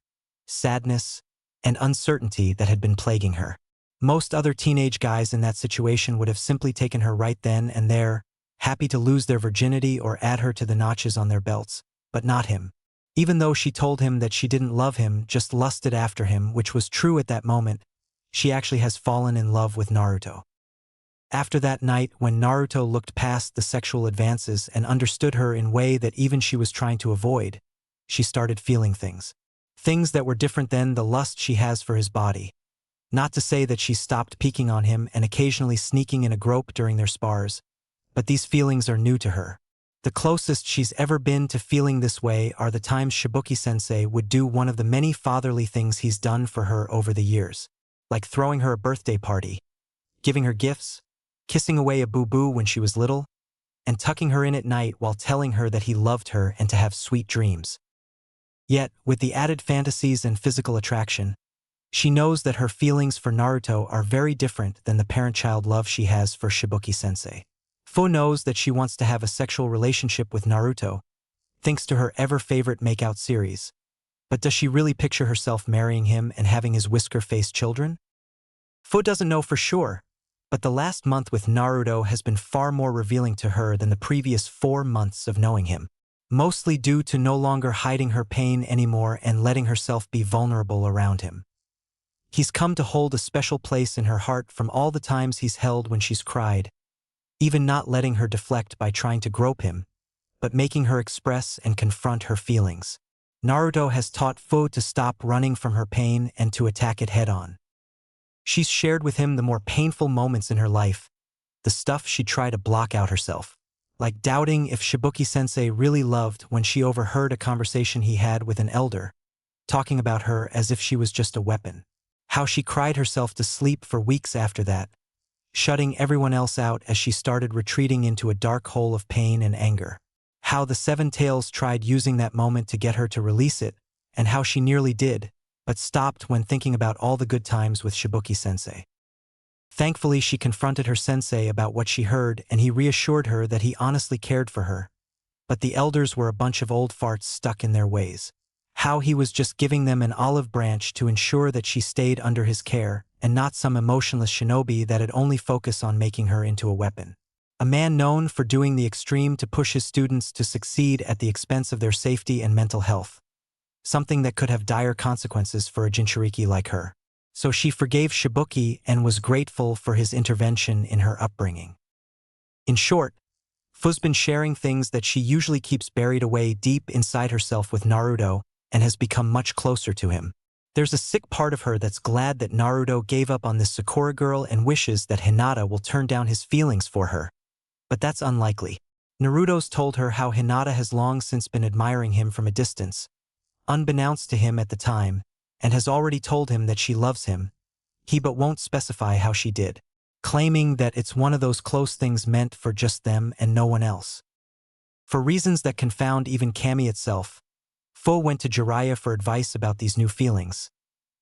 sadness, and uncertainty that had been plaguing her. Most other teenage guys in that situation would have simply taken her right then and there, happy to lose their virginity or add her to the notches on their belts, but not him. Even though she told him that she didn't love him, just lusted after him, which was true at that moment, she actually has fallen in love with Naruto. After that night, when Naruto looked past the sexual advances and understood her in a way that even she was trying to avoid, she started feeling things. Things that were different than the lust she has for his body. Not to say that she stopped peeking on him and occasionally sneaking in a grope during their spars, but these feelings are new to her. The closest she's ever been to feeling this way are the times Shibuki-sensei would do one of the many fatherly things he's done for her over the years, like throwing her a birthday party, giving her gifts, kissing away a boo-boo when she was little, and tucking her in at night while telling her that he loved her and to have sweet dreams. Yet, with the added fantasies and physical attraction, she knows that her feelings for Naruto are very different than the parent-child love she has for Shibuki-sensei. Fu knows that she wants to have a sexual relationship with Naruto, thanks to her ever-favorite make-out series. But does she really picture herself marrying him and having his whisker-faced children? Fu doesn't know for sure, but the last month with Naruto has been far more revealing to her than the previous 4 months of knowing him, mostly due to no longer hiding her pain anymore and letting herself be vulnerable around him. He's come to hold a special place in her heart from all the times he's held when she's cried, even not letting her deflect by trying to grope him, but making her express and confront her feelings. Naruto has taught Fu to stop running from her pain and to attack it head-on. She's shared with him the more painful moments in her life, the stuff she tried to block out herself, like doubting if Shibuki-sensei really loved when she overheard a conversation he had with an elder, talking about her as if she was just a weapon. How she cried herself to sleep for weeks after that, shutting everyone else out as she started retreating into a dark hole of pain and anger. How the Seven Tails tried using that moment to get her to release it, and how she nearly did, but stopped when thinking about all the good times with Shibuki-sensei. Thankfully, she confronted her sensei about what she heard, and he reassured her that he honestly cared for her. But the elders were a bunch of old farts stuck in their ways. How he was just giving them an olive branch to ensure that she stayed under his care, and not some emotionless shinobi that'd only focus on making her into a weapon. A man known for doing the extreme to push his students to succeed at the expense of their safety and mental health. Something that could have dire consequences for a Jinchuriki like her. So she forgave Shibuki and was grateful for his intervention in her upbringing. In short, Fu's been sharing things that she usually keeps buried away deep inside herself with Naruto, and has become much closer to him. There's a sick part of her that's glad that Naruto gave up on this Sakura girl and wishes that Hinata will turn down his feelings for her. But that's unlikely. Naruto's told her how Hinata has long since been admiring him from a distance, unbeknownst to him at the time, and has already told him that she loves him. He but won't specify how she did, claiming that it's one of those close things meant for just them and no one else. For reasons that confound even Kami itself, Fu went to Jiraiya for advice about these new feelings,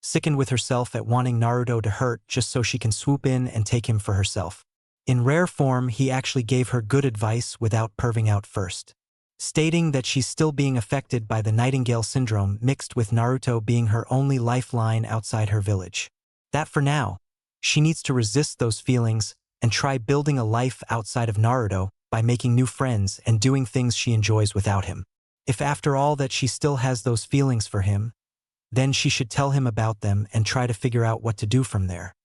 sickened with herself at wanting Naruto to hurt just so she can swoop in and take him for herself. In rare form, he actually gave her good advice without perving out first, stating that she's still being affected by the Nightingale syndrome mixed with Naruto being her only lifeline outside her village. That for now, she needs to resist those feelings and try building a life outside of Naruto by making new friends and doing things she enjoys without him. If after all that she still has those feelings for him, then she should tell him about them and try to figure out what to do from there.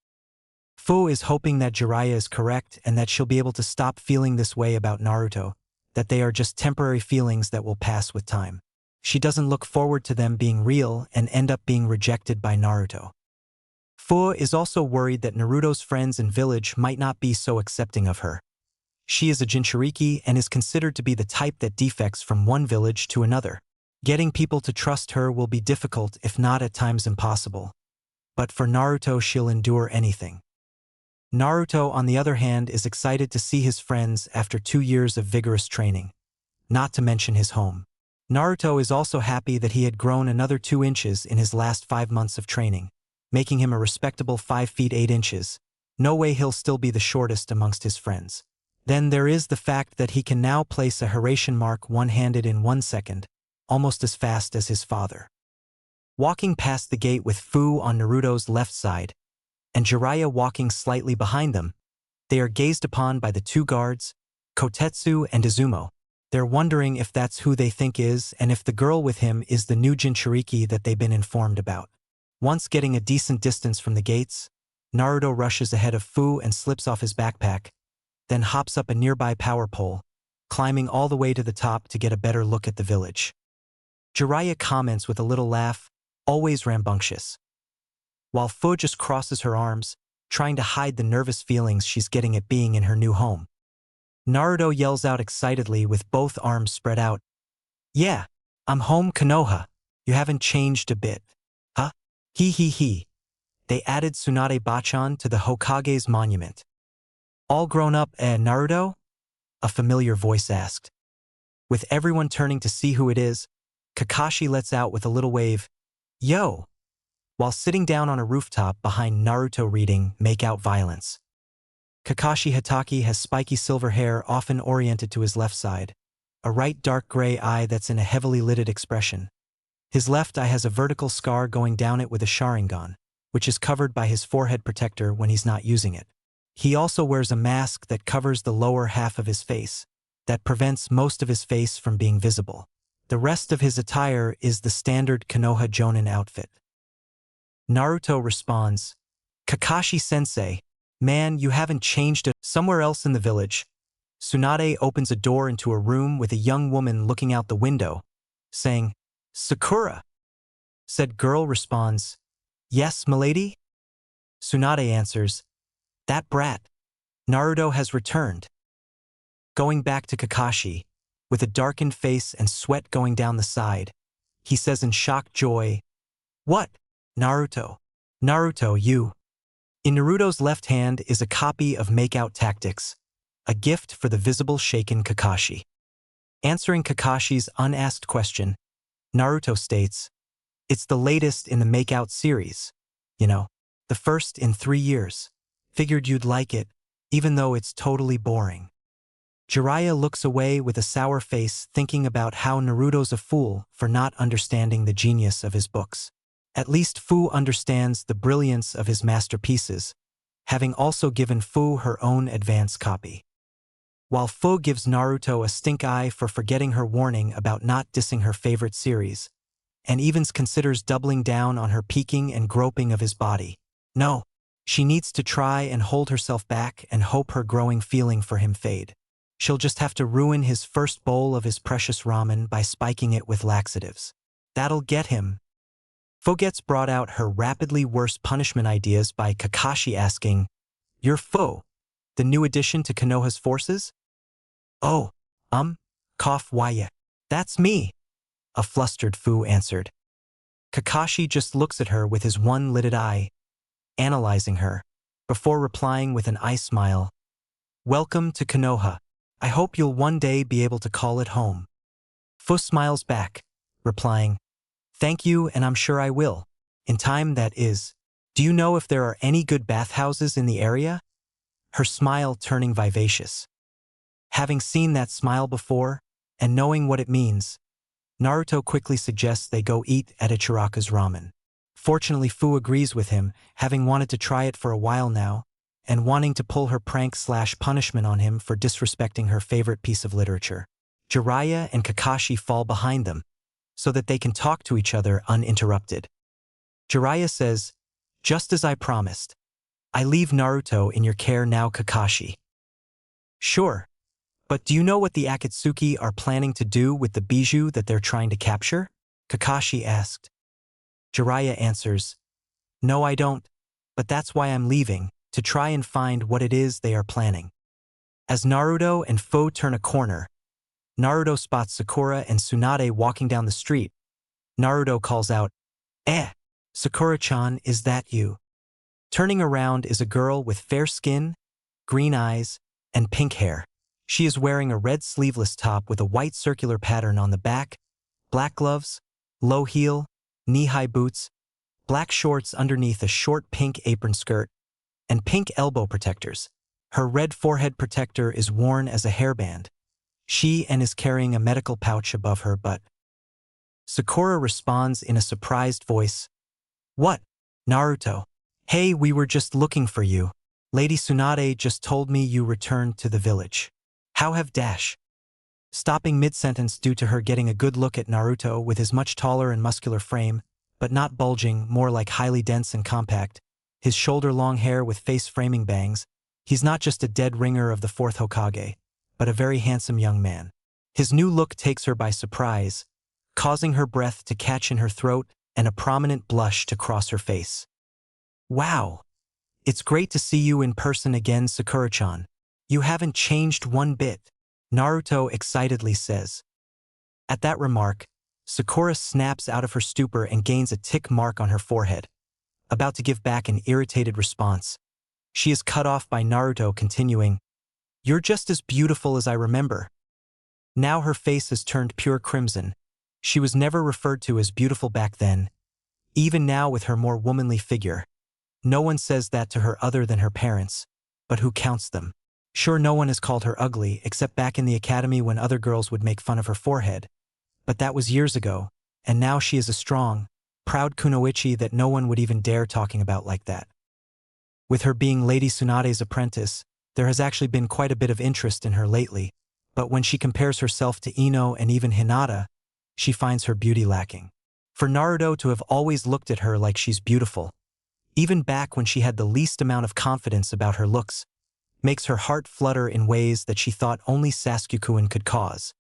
Fu is hoping that Jiraiya is correct and that she'll be able to stop feeling this way about Naruto, that they are just temporary feelings that will pass with time. She doesn't look forward to them being real and end up being rejected by Naruto. Fu is also worried that Naruto's friends and village might not be so accepting of her. She is a Jinchuriki and is considered to be the type that defects from one village to another. Getting people to trust her will be difficult if not at times impossible. But for Naruto, she'll endure anything. Naruto, on the other hand, is excited to see his friends after 2 years of vigorous training, not to mention his home. Naruto is also happy that he had grown another 2 inches in his last 5 months of training, making him a respectable 5 feet 8 inches. No way he'll still be the shortest amongst his friends. Then there is the fact that he can now place a Hiraishin mark one-handed in 1 second, almost as fast as his father. Walking past the gate with Fu on Naruto's left side, and Jiraiya walking slightly behind them, they are gazed upon by the 2 guards, Kotetsu and Izumo. They're wondering if that's who they think is and if the girl with him is the new Jinchuriki that they've been informed about. Once getting a decent distance from the gates, Naruto rushes ahead of Fu and slips off his backpack, then hops up a nearby power pole, climbing all the way to the top to get a better look at the village. Jiraiya comments with a little laugh, always rambunctious, while Fu just crosses her arms, trying to hide the nervous feelings she's getting at being in her new home. Naruto yells out excitedly with both arms spread out, "Yeah, I'm home, Konoha. You haven't changed a bit. Huh? He. They added Tsunade Bachan to the Hokage's monument. All grown up, Naruto?" A familiar voice asked. With everyone turning to see who it is, Kakashi lets out with a little wave, "Yo!" while sitting down on a rooftop behind Naruto reading Make Out Violence. Kakashi Hatake has spiky silver hair often oriented to his left side, a right dark gray eye that's in a heavily lidded expression. His left eye has a vertical scar going down it with a Sharingan, which is covered by his forehead protector when he's not using it. He also wears a mask that covers the lower half of his face, that prevents most of his face from being visible. The rest of his attire is the standard Konoha Jonin outfit. Naruto responds, "Kakashi-sensei, man, you haven't changed it." Somewhere else in the village, Tsunade opens a door into a room with a young woman looking out the window, saying, "Sakura." Said girl responds, "Yes, milady?" Tsunade answers, "That brat. Naruto has returned." Going back to Kakashi, with a darkened face and sweat going down the side, he says in shocked joy, "What? Naruto. Naruto, you." In Naruto's left hand is a copy of Makeout Tactics, a gift for the visible shaken Kakashi. Answering Kakashi's unasked question, Naruto states, "It's the latest in the Makeout series. You know, the first in 3 years. Figured you'd like it, even though it's totally boring." Jiraiya looks away with a sour face, thinking about how Naruto's a fool for not understanding the genius of his books. At least Fu understands the brilliance of his masterpieces, having also given Fu her own advance copy. While Fu gives Naruto a stink eye for forgetting her warning about not dissing her favorite series, and even considers doubling down on her peeking and groping of his body. No, she needs to try and hold herself back and hope her growing feeling for him fade. She'll just have to ruin his first bowl of his precious ramen by spiking it with laxatives. That'll get him. Fu gets brought out her rapidly worse punishment ideas by Kakashi asking, "You're Fu, the new addition to Konoha's forces?" "Oh, cough why that's me," a flustered Fu answered. Kakashi just looks at her with his one lidded eye, analyzing her, before replying with an eye smile, "Welcome to Konoha. I hope you'll one day be able to call it home." Fu smiles back, replying, "Thank you, and I'm sure I will. In time, that is. Do you know if there are any good bathhouses in the area?" Her smile turning vivacious. Having seen that smile before, and knowing what it means, Naruto quickly suggests they go eat at Ichiraka's ramen. Fortunately, Fu agrees with him, having wanted to try it for a while now, and wanting to pull her prank/punishment on him for disrespecting her favorite piece of literature. Jiraiya and Kakashi fall behind them, so that they can talk to each other uninterrupted. Jiraiya says, "Just as I promised. I leave Naruto in your care now, Kakashi." "Sure. But do you know what the Akatsuki are planning to do with the bijou that they're trying to capture?" Kakashi asked. Jiraiya answers, "No, I don't, but that's why I'm leaving, to try and find what it is they are planning." As Naruto and Fu turn a corner, Naruto spots Sakura and Tsunade walking down the street. Naruto calls out, Sakura-chan, is that you?" Turning around is a girl with fair skin, green eyes, and pink hair. She is wearing a red sleeveless top with a white circular pattern on the back, black gloves, low heel, knee-high boots, black shorts underneath a short pink apron skirt, and pink elbow protectors. Her red forehead protector is worn as a hairband. She is carrying a medical pouch above her butt. Sakura responds in a surprised voice, "What, Naruto? Hey, we were just looking for you. Lady Tsunade just told me you returned to the village. How have dash?" Stopping mid-sentence due to her getting a good look at Naruto with his much taller and muscular frame, but not bulging, more like highly dense and compact, his shoulder-long hair with face-framing bangs. He's not just a dead ringer of the fourth Hokage, but a very handsome young man. His new look takes her by surprise, causing her breath to catch in her throat and a prominent blush to cross her face. "Wow! It's great to see you in person again, Sakura-chan. You haven't changed one bit," Naruto excitedly says. At that remark, Sakura snaps out of her stupor and gains a tick mark on her forehead. About to give back an irritated response, she is cut off by Naruto continuing, "You're just as beautiful as I remember." Now her face has turned pure crimson. She was never referred to as beautiful back then, even now with her more womanly figure. No one says that to her other than her parents, but who counts them? Sure, no one has called her ugly except back in the academy when other girls would make fun of her forehead, but that was years ago, and now she is a strong, proud kunoichi that no one would even dare talking about like that. With her being Lady Tsunade's apprentice, there has actually been quite a bit of interest in her lately, but when she compares herself to Ino and even Hinata, she finds her beauty lacking. For Naruto to have always looked at her like she's beautiful, even back when she had the least amount of confidence about her looks, makes her heart flutter in ways that she thought only Sasuke-kun could cause.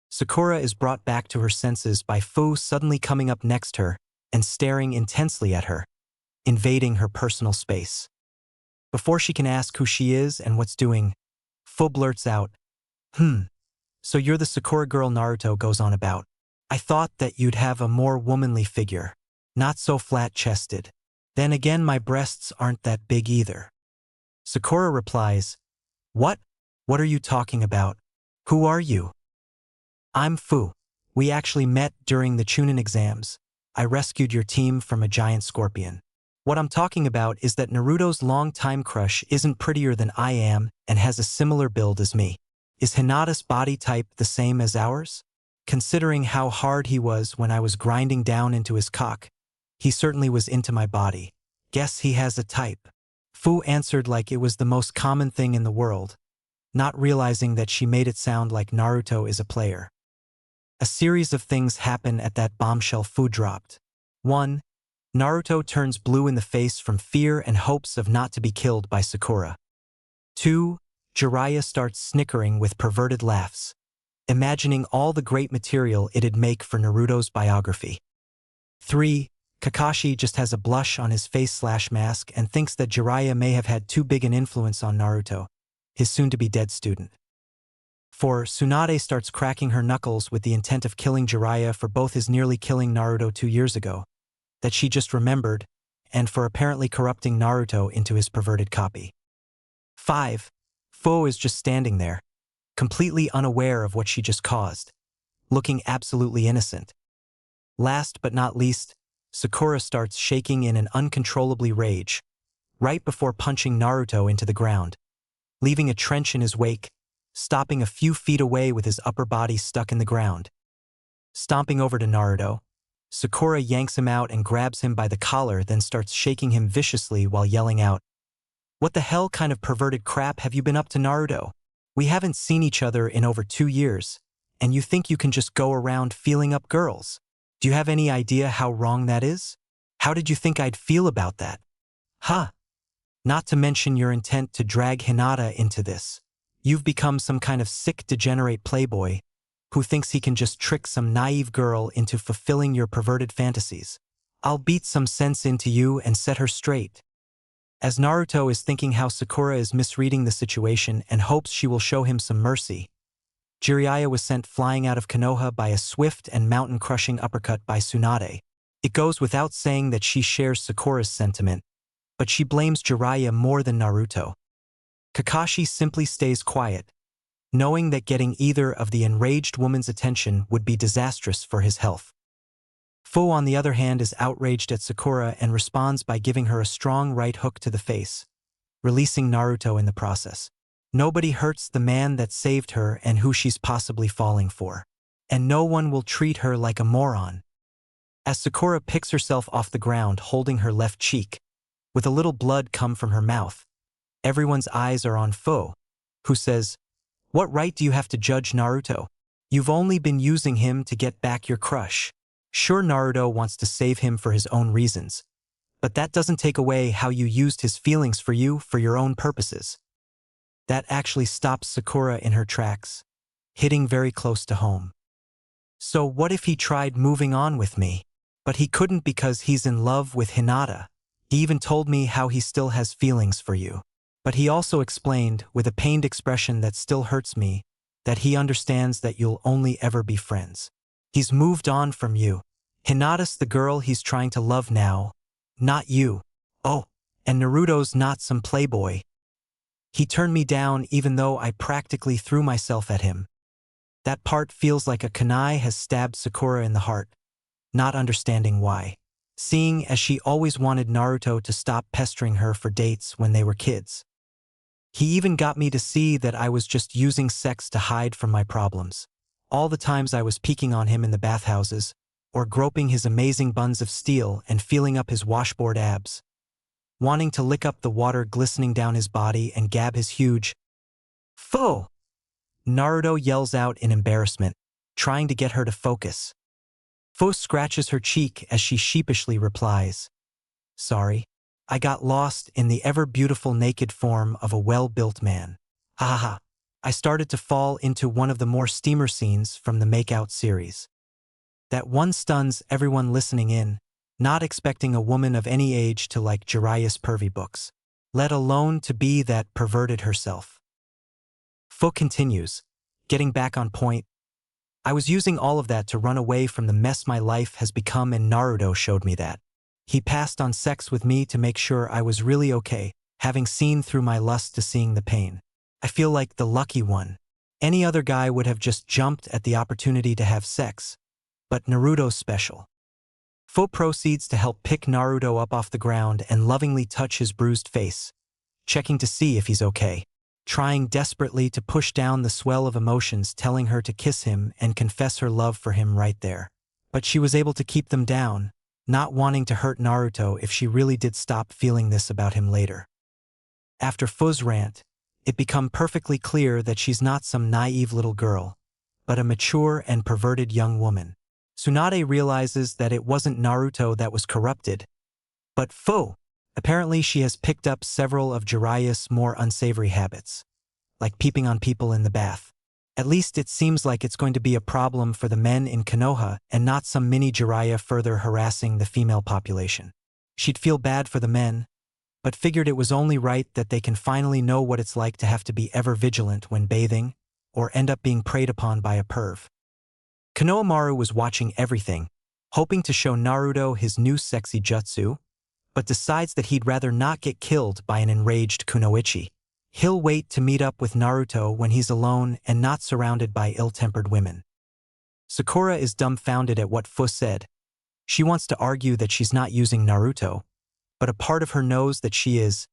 Sakura is brought back to her senses by Fu suddenly coming up next to her and staring intensely at her, invading her personal space. Before she can ask who she is and what's doing, Fu blurts out, so you're the Sakura girl Naruto goes on about. I thought that you'd have a more womanly figure, not so flat-chested. Then again, my breasts aren't that big either. Sakura replies, What? What are you talking about? Who are you? I'm Fu. We actually met during the Chunin exams. I rescued your team from a giant scorpion. What I'm talking about is that Naruto's long-time crush isn't prettier than I am and has a similar build as me. Is Hinata's body type the same as ours? Considering how hard he was when I was grinding down into his cock, he certainly was into my body. Guess he has a type. Fu answered like it was the most common thing in the world, not realizing that she made it sound like Naruto is a player. A series of things happen at that bombshell Fu dropped. 1. Naruto turns blue in the face from fear and hopes of not to be killed by Sakura. 2. Jiraiya starts snickering with perverted laughs, imagining all the great material it'd make for Naruto's biography. 3. Kakashi just has a blush on his face/mask and thinks that Jiraiya may have had too big an influence on Naruto, his soon-to-be-dead student. 4. Tsunade starts cracking her knuckles with the intent of killing Jiraiya for both his nearly killing Naruto 2 years ago, that she just remembered, and for apparently corrupting Naruto into his perverted copy. 5. Fu is just standing there, completely unaware of what she just caused, looking absolutely innocent. Last but not least, Sakura starts shaking in an uncontrollably rage, right before punching Naruto into the ground, leaving a trench in his wake, stopping a few feet away with his upper body stuck in the ground. Stomping over to Naruto, Sakura yanks him out and grabs him by the collar, then starts shaking him viciously while yelling out, "What the hell kind of perverted crap have you been up to, Naruto? We haven't seen each other in over 2 years, and you think you can just go around feeling up girls? Do you have any idea how wrong that is? How did you think I'd feel about that? Huh? Not to mention your intent to drag Hinata into this. You've become some kind of sick, degenerate playboy who thinks he can just trick some naive girl into fulfilling your perverted fantasies. I'll beat some sense into you and set her straight." As Naruto is thinking how Sakura is misreading the situation and hopes she will show him some mercy, Jiraiya was sent flying out of Konoha by a swift and mountain-crushing uppercut by Tsunade. It goes without saying that she shares Sakura's sentiment, but she blames Jiraiya more than Naruto. Kakashi simply stays quiet, knowing that getting either of the enraged woman's attention would be disastrous for his health. Fu, on the other hand, is outraged at Sakura and responds by giving her a strong right hook to the face, releasing Naruto in the process. Nobody hurts the man that saved her and who she's possibly falling for, and no one will treat her like a moron. As Sakura picks herself off the ground holding her left cheek, with a little blood come from her mouth, everyone's eyes are on Fu, who says, "What right do you have to judge Naruto? You've only been using him to get back your crush. Sure, Naruto wants to save him for his own reasons, but that doesn't take away how you used his feelings for you for your own purposes." That actually stops Sakura in her tracks, hitting very close to home. So what if he tried moving on with me? But he couldn't because he's in love with Hinata. He even told me how he still has feelings for you. But he also explained, with a pained expression that still hurts me, that he understands that you'll only ever be friends. He's moved on from you. Hinata's the girl he's trying to love now, not you. Oh, and Naruto's not some playboy. He turned me down even though I practically threw myself at him. That part feels like a kunai has stabbed Sakura in the heart, not understanding why. Seeing as she always wanted Naruto to stop pestering her for dates when they were kids. He even got me to see that I was just using sex to hide from my problems. All the times I was peeking on him in the bathhouses, or groping his amazing buns of steel and feeling up his washboard abs. Wanting to lick up the water glistening down his body and gab his huge "Foe!" Naruto yells out in embarrassment, trying to get her to focus. Fo scratches her cheek as she sheepishly replies, "Sorry, I got lost in the ever-beautiful naked form of a well-built man. Ha ha ha." I started to fall into one of the more steamer scenes from the Makeout series. That one stuns everyone listening in, not expecting a woman of any age to like Jiraiya's pervy books, let alone to be that perverted herself. Fo continues, getting back on point. I was using all of that to run away from the mess my life has become, and Naruto showed me that. He passed on sex with me to make sure I was really okay, having seen through my lust to seeing the pain. I feel like the lucky one. Any other guy would have just jumped at the opportunity to have sex. But Naruto's special. Fo proceeds to help pick Naruto up off the ground and lovingly touch his bruised face, checking to see if he's okay, trying desperately to push down the swell of emotions, telling her to kiss him and confess her love for him right there. But she was able to keep them down, not wanting to hurt Naruto if she really did stop feeling this about him later. After Fo's rant, it became perfectly clear that she's not some naive little girl, but a mature and perverted young woman. Tsunade realizes that it wasn't Naruto that was corrupted, but Fo. Apparently she has picked up several of Jiraiya's more unsavory habits, like peeping on people in the bath. At least it seems like it's going to be a problem for the men in Konoha and not some mini Jiraiya further harassing the female population. She'd feel bad for the men, but figured it was only right that they can finally know what it's like to have to be ever vigilant when bathing, or end up being preyed upon by a perv. Konohamaru was watching everything, hoping to show Naruto his new sexy jutsu, but decides that he'd rather not get killed by an enraged kunoichi. He'll wait to meet up with Naruto when he's alone and not surrounded by ill-tempered women. Sakura is dumbfounded at what Fu said. She wants to argue that she's not using Naruto, but a part of her knows that she is,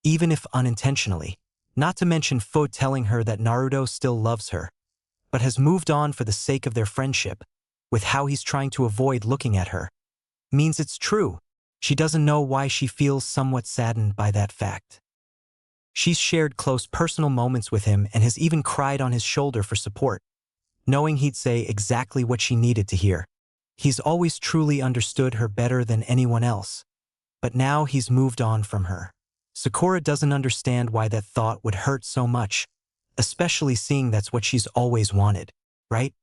even if unintentionally. Not to mention Fu telling her that Naruto still loves her, but has moved on for the sake of their friendship, with how he's trying to avoid looking at her. Means it's true. She doesn't know why she feels somewhat saddened by that fact. She's shared close personal moments with him and has even cried on his shoulder for support, knowing he'd say exactly what she needed to hear. He's always truly understood her better than anyone else, but now he's moved on from her. Sakura doesn't understand why that thought would hurt so much, especially seeing that's what she's always wanted, right?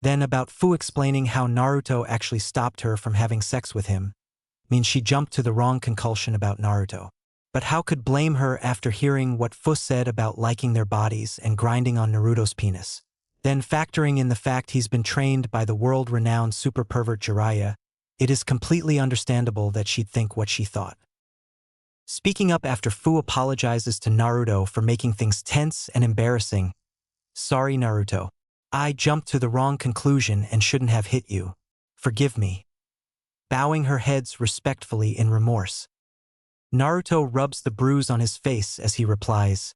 Then about Fu explaining how Naruto actually stopped her from having sex with him, means she jumped to the wrong conclusion about Naruto. But how could blame her after hearing what Fu said about liking their bodies and grinding on Naruto's penis? Then factoring in the fact he's been trained by the world-renowned super pervert Jiraiya, it is completely understandable that she'd think what she thought. Speaking up after Fu apologizes to Naruto for making things tense and embarrassing. "Sorry, Naruto. I jumped to the wrong conclusion and shouldn't have hit you. Forgive me." Bowing her head respectfully in remorse. Naruto rubs the bruise on his face as he replies,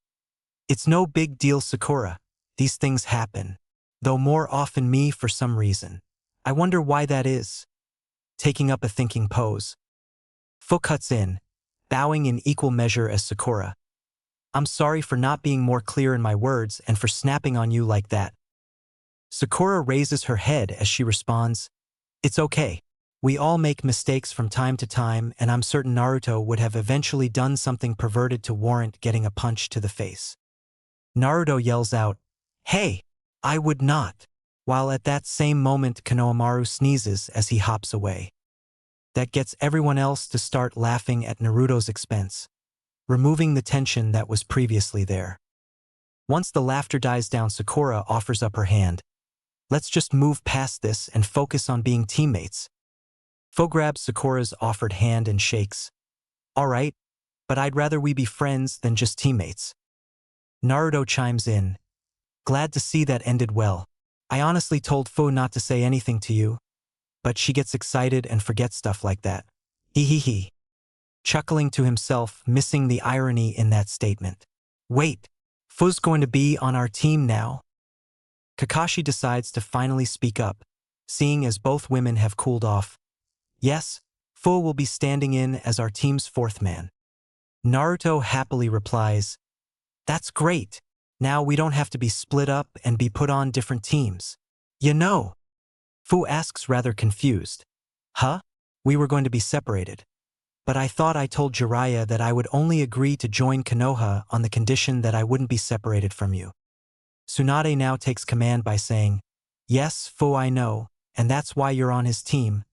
"It's no big deal, Sakura. These things happen. Though more often me for some reason. I wonder why that is." Taking up a thinking pose. Fu cuts in, bowing in equal measure as Sakura. "I'm sorry for not being more clear in my words and for snapping on you like that." Sakura raises her head as she responds, "It's okay. We all make mistakes from time to time, and I'm certain Naruto would have eventually done something perverted to warrant getting a punch to the face." Naruto yells out, "Hey, I would not," while at that same moment Konohamaru sneezes as he hops away. That gets everyone else to start laughing at Naruto's expense, removing the tension that was previously there. Once the laughter dies down, Sakura offers up her hand. "Let's just move past this and focus on being teammates." Fu grabs Sakura's offered hand and shakes. "All right, but I'd rather we be friends than just teammates." Naruto chimes in, "Glad to see that ended well. I honestly told Fu not to say anything to you, but she gets excited and forgets stuff like that. Hee hee hee. Chuckling to himself, missing the irony in that statement. Wait, Fu's going to be on our team now? Kakashi decides to finally speak up, seeing as both women have cooled off. Yes, Fu will be standing in as our team's fourth man. Naruto happily replies, "That's great. Now we don't have to be split up and be put on different teams." You know, Fu asks rather confused. Huh? We were going to be separated. But I thought I told Jiraiya that I would only agree to join Konoha on the condition that I wouldn't be separated from you. Tsunade now takes command by saying, "Yes, Fu, I know, and that's why you're on his team.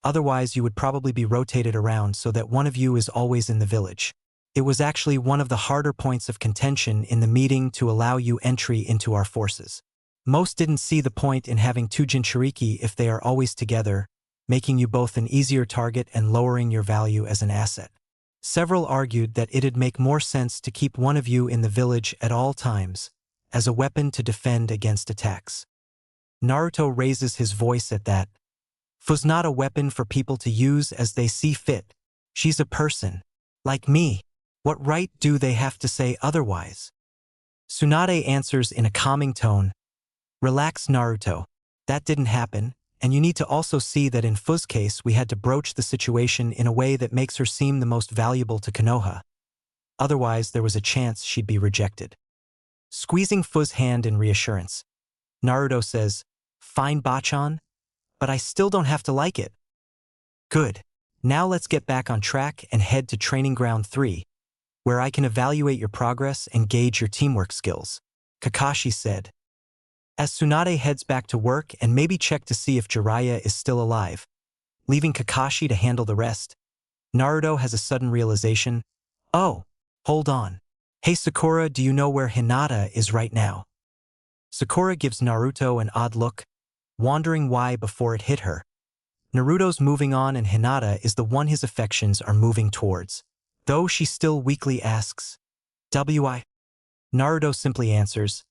Otherwise you would probably be rotated around so that one of you is always in the village." It was actually one of the harder points of contention in the meeting to allow you entry into our forces. Most didn't see the point in having two Jinchuriki if they are always together, making you both an easier target and lowering your value as an asset. Several argued that it'd make more sense to keep one of you in the village at all times, as a weapon to defend against attacks. Naruto raises his voice at that. Fu's not a weapon for people to use as they see fit. She's a person. Like me. What right do they have to say otherwise? Tsunade answers in a calming tone, "Relax, Naruto. That didn't happen, and you need to also see that in Fu's case we had to broach the situation in a way that makes her seem the most valuable to Konoha. Otherwise there was a chance she'd be rejected." Squeezing Fu's hand in reassurance, Naruto says, "Fine, Bachan, but I still don't have to like it." Good. Now let's get back on track and head to Training Ground 3, where I can evaluate your progress and gauge your teamwork skills," Kakashi said. As Tsunade heads back to work and maybe check to see if Jiraiya is still alive, leaving Kakashi to handle the rest, Naruto has a sudden realization. Oh, hold on. Hey Sakura, do you know where Hinata is right now? Sakura gives Naruto an odd look, wondering why before it hit her. Naruto's moving on and Hinata is the one his affections are moving towards. Though she still weakly asks, "Why?" Naruto simply answers,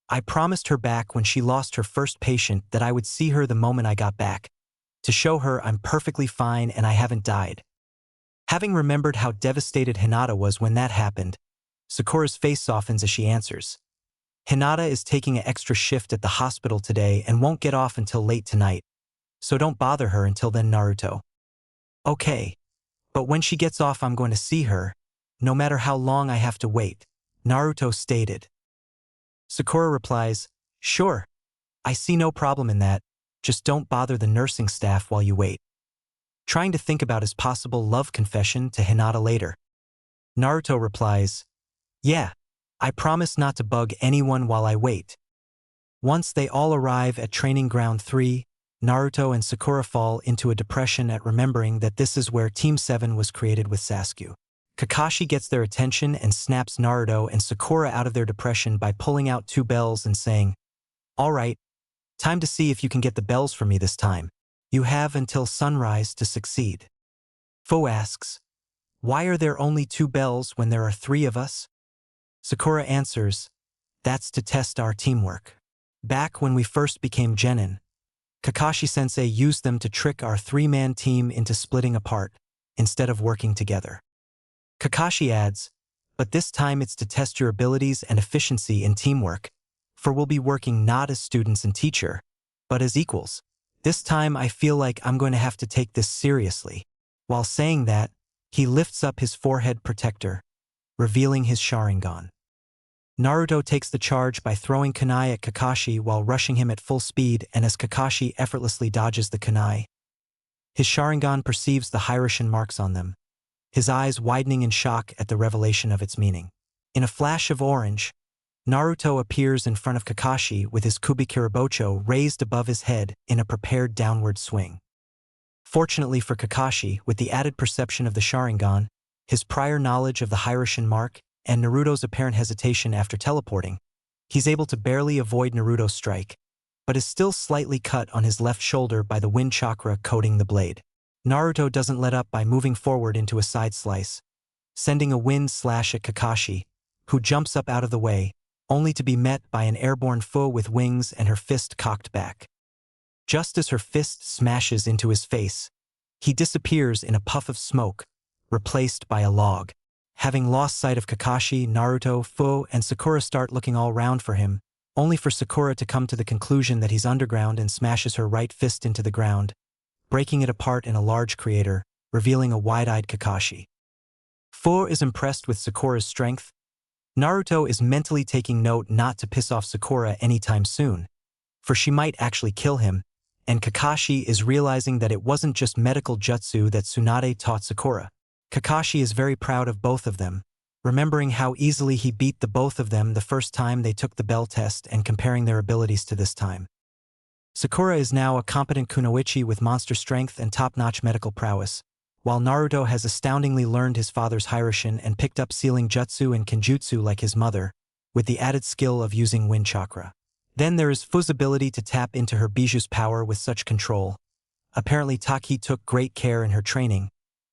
"I promised her back when she lost her first patient that I would see her the moment I got back, to show her I'm perfectly fine and I haven't died." Having remembered how devastated Hinata was when that happened, Sakura's face softens as she answers, "Hinata is taking an extra shift at the hospital today and won't get off until late tonight, so don't bother her until then, Naruto." "Okay. But when she gets off I'm going to see her, no matter how long I have to wait," Naruto stated. Sakura replies, "Sure. I see no problem in that, just don't bother the nursing staff while you wait." Trying to think about his possible love confession to Hinata later, Naruto replies, "Yeah, I promise not to bug anyone while I wait." Once they all arrive at Training Ground 3, Naruto and Sakura fall into a depression at remembering that this is where Team 7 was created with Sasuke. Kakashi gets their attention and snaps Naruto and Sakura out of their depression by pulling out two bells and saying, "All right, time to see if you can get the bells from me this time. You have until sunrise to succeed." Fu asks, "Why are there only two bells when there are three of us?" Sakura answers, "That's to test our teamwork. Back when we first became genin, Kakashi-sensei used them to trick our three-man team into splitting apart, instead of working together." Kakashi adds, "But this time it's to test your abilities and efficiency in teamwork, for we'll be working not as students and teacher, but as equals. This time I feel like I'm going to have to take this seriously." While saying that, he lifts up his forehead protector, revealing his Sharingan. Naruto takes the charge by throwing kunai at Kakashi while rushing him at full speed, and as Kakashi effortlessly dodges the kunai, his Sharingan perceives the Hiraishin marks on them, his eyes widening in shock at the revelation of its meaning. In a flash of orange, Naruto appears in front of Kakashi with his Kubikirabocho raised above his head in a prepared downward swing. Fortunately for Kakashi, with the added perception of the Sharingan, his prior knowledge of the Hiraishin mark, and Naruto's apparent hesitation after teleporting, he's able to barely avoid Naruto's strike, but is still slightly cut on his left shoulder by the wind chakra coating the blade. Naruto doesn't let up by moving forward into a side slice, sending a wind slash at Kakashi, who jumps up out of the way, only to be met by an airborne foe with wings and her fist cocked back. Just as her fist smashes into his face, he disappears in a puff of smoke, replaced by a log. Having lost sight of Kakashi, Naruto, Fu, and Sakura start looking all round for him, only for Sakura to come to the conclusion that he's underground and smashes her right fist into the ground, breaking it apart in a large crater, revealing a wide-eyed Kakashi. Fu is impressed with Sakura's strength. Naruto is mentally taking note not to piss off Sakura anytime soon, for she might actually kill him, and Kakashi is realizing that it wasn't just medical jutsu that Tsunade taught Sakura. Kakashi is very proud of both of them, remembering how easily he beat the both of them the first time they took the bell test and comparing their abilities to this time. Sakura is now a competent kunoichi with monster strength and top-notch medical prowess, while Naruto has astoundingly learned his father's Hiraishin and picked up sealing jutsu and kenjutsu like his mother, with the added skill of using wind chakra. Then there is Fu's ability to tap into her Bijuu's power with such control. Apparently Taki took great care in her training.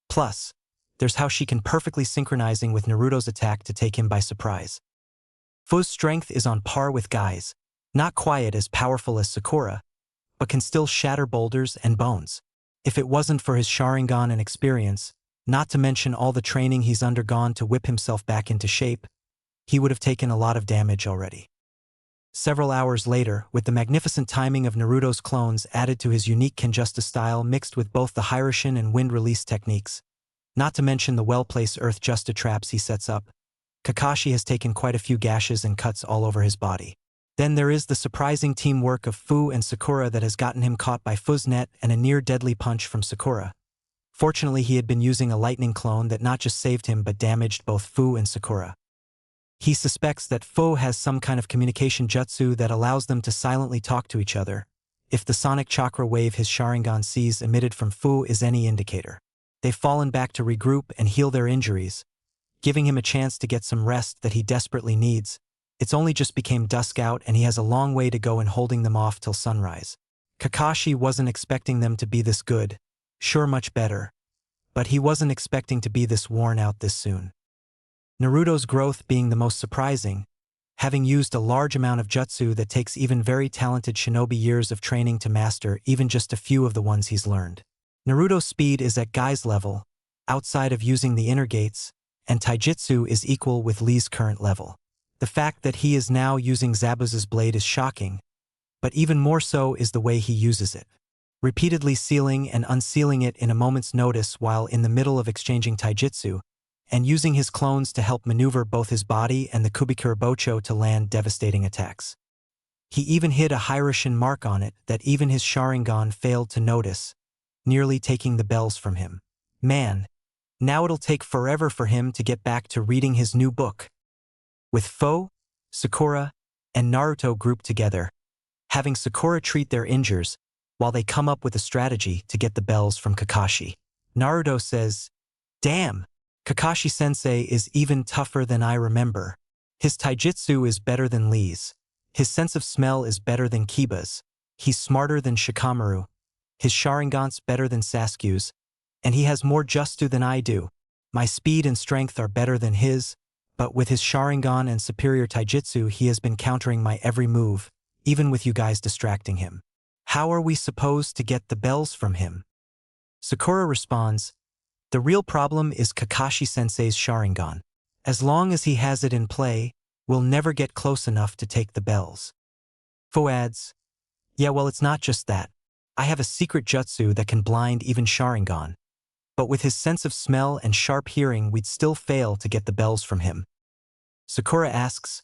Plus, there's how she can perfectly synchronizing with Naruto's attack to take him by surprise. Fu's strength is on par with Guy's, not quite as powerful as Sakura, but can still shatter boulders and bones. If it wasn't for his Sharingan and experience, not to mention all the training he's undergone to whip himself back into shape, he would have taken a lot of damage already. Several hours later, with the magnificent timing of Naruto's clones added to his unique Kenjusta style mixed with both the Hiraishin and wind release techniques, not to mention the well-placed earth Justa traps he sets up, Kakashi has taken quite a few gashes and cuts all over his body. Then there is the surprising teamwork of Fu and Sakura that has gotten him caught by Fu's net and a near-deadly punch from Sakura. Fortunately, he had been using a lightning clone that not just saved him but damaged both Fu and Sakura. He suspects that Fu has some kind of communication jutsu that allows them to silently talk to each other, if the sonic chakra wave his Sharingan sees emitted from Fu is any indicator. They've fallen back to regroup and heal their injuries, giving him a chance to get some rest that he desperately needs. It's only just became dusk out and he has a long way to go in holding them off till sunrise. Kakashi wasn't expecting them to be this good, sure much better, but he wasn't expecting to be this worn out this soon. Naruto's growth being the most surprising, having used a large amount of jutsu that takes even very talented shinobi years of training to master even just a few of the ones he's learned. Naruto's speed is at Guy's level, outside of using the inner gates, and taijutsu is equal with Lee's current level. The fact that he is now using Zabuza's blade is shocking, but even more so is the way he uses it. Repeatedly sealing and unsealing it in a moment's notice while in the middle of exchanging taijutsu, and using his clones to help maneuver both his body and the Kubikurabocho to land devastating attacks. He even hid a Hiraishin mark on it that even his Sharingan failed to notice, nearly taking the bells from him. Man, now it'll take forever for him to get back to reading his new book. With Fu, Sakura, and Naruto grouped together, having Sakura treat their injuries while they come up with a strategy to get the bells from Kakashi. Naruto says, "Damn, Kakashi-sensei is even tougher than I remember. His taijutsu is better than Lee's. His sense of smell is better than Kiba's. He's smarter than Shikamaru. His Sharingan's better than Sasuke's, and he has more jutsu than I do. My speed and strength are better than his, but with his Sharingan and superior taijutsu he has been countering my every move, even with you guys distracting him. How are we supposed to get the bells from him?" Sakura responds, "The real problem is Kakashi-sensei's Sharingan. As long as he has it in play, we'll never get close enough to take the bells." Fu adds, "Yeah, well, it's not just that. I have a secret jutsu that can blind even Sharingan. But with his sense of smell and sharp hearing we'd still fail to get the bells from him." Sakura asks,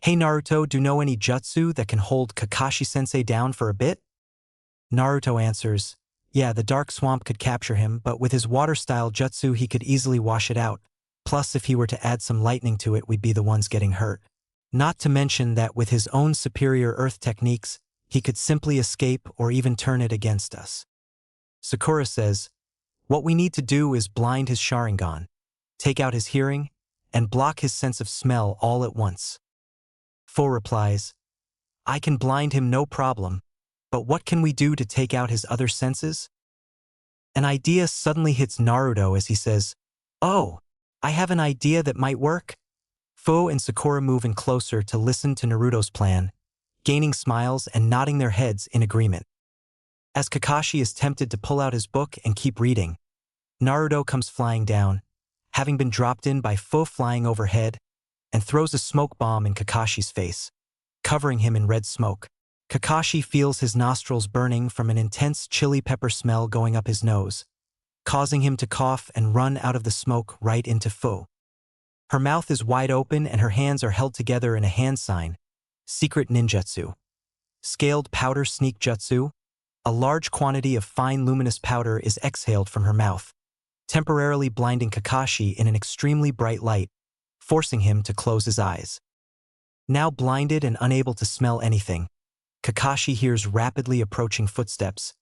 "Hey Naruto, do you know any jutsu that can hold Kakashi-sensei down for a bit?" Naruto answers, "Yeah, the dark swamp could capture him, but with his water-style jutsu he could easily wash it out. Plus if he were to add some lightning to it we'd be the ones getting hurt. Not to mention that with his own superior earth techniques, he could simply escape or even turn it against us." Sakura says, "What we need to do is blind his Sharingan, take out his hearing, and block his sense of smell all at once." Fu replies, "I can blind him no problem, but what can we do to take out his other senses?" An idea suddenly hits Naruto as he says, "Oh, I have an idea that might work." Fu and Sakura move in closer to listen to Naruto's plan, gaining smiles and nodding their heads in agreement. As Kakashi is tempted to pull out his book and keep reading, Naruto comes flying down, having been dropped in by Fu flying overhead, and throws a smoke bomb in Kakashi's face, covering him in red smoke. Kakashi feels his nostrils burning from an intense chili pepper smell going up his nose, causing him to cough and run out of the smoke right into Fu. Her mouth is wide open and her hands are held together in a hand sign, secret ninjutsu. Scaled powder sneak jutsu, a large quantity of fine luminous powder is exhaled from her mouth, temporarily blinding Kakashi in an extremely bright light, forcing him to close his eyes. Now blinded and unable to smell anything, Kakashi hears rapidly approaching footsteps.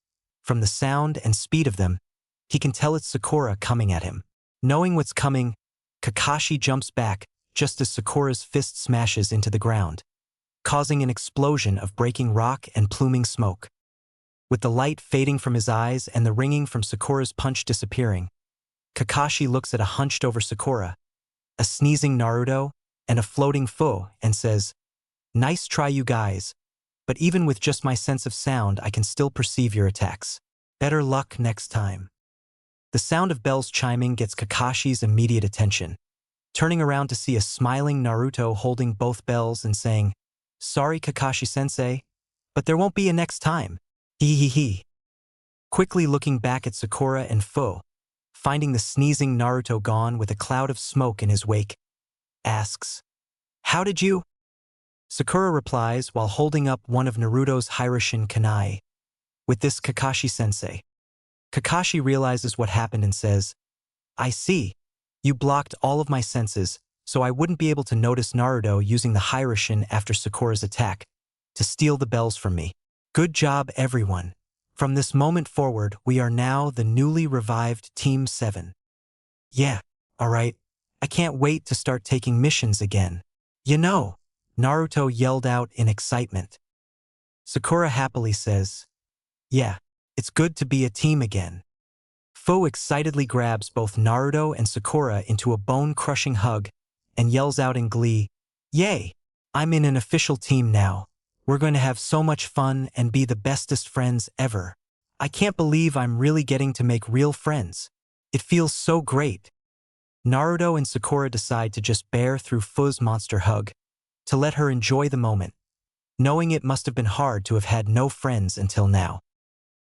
From the sound and speed of them, he can tell it's Sakura coming at him. Knowing what's coming, Kakashi jumps back just as Sakura's fist smashes into the ground, causing an explosion of breaking rock and pluming smoke. With the light fading from his eyes and the ringing from Sakura's punch disappearing, Kakashi looks at a hunched-over Sakura, a sneezing Naruto, and a floating Fu, and says, "Nice try, you guys, but even with just my sense of sound I can still perceive your attacks. Better luck next time." The sound of bells chiming gets Kakashi's immediate attention, turning around to see a smiling Naruto holding both bells and saying, "Sorry, Kakashi-sensei, but there won't be a next time. Hee hee hee." Quickly looking back at Sakura and Fu, finding the sneezing Naruto gone with a cloud of smoke in his wake, asks, "How did you?" Sakura replies while holding up one of Naruto's Hiroshin kunai. "With this, Kakashi-sensei." Kakashi realizes what happened and says, "I see. You blocked all of my senses, so I wouldn't be able to notice Naruto using the Hiroshin after Sakura's attack to steal the bells from me. Good job, everyone. From this moment forward, we are now the newly revived Team 7. Yeah, alright. I can't wait to start taking missions again. You know," Naruto yelled out in excitement. Sakura happily says, "Yeah, it's good to be a team again." Fu excitedly grabs both Naruto and Sakura into a bone-crushing hug and yells out in glee, "Yay! I'm in an official team now. We're going to have so much fun and be the bestest friends ever. I can't believe I'm really getting to make real friends. It feels so great." Naruto and Sakura decide to just bear through Fu's monster hug, to let her enjoy the moment, knowing it must have been hard to have had no friends until now.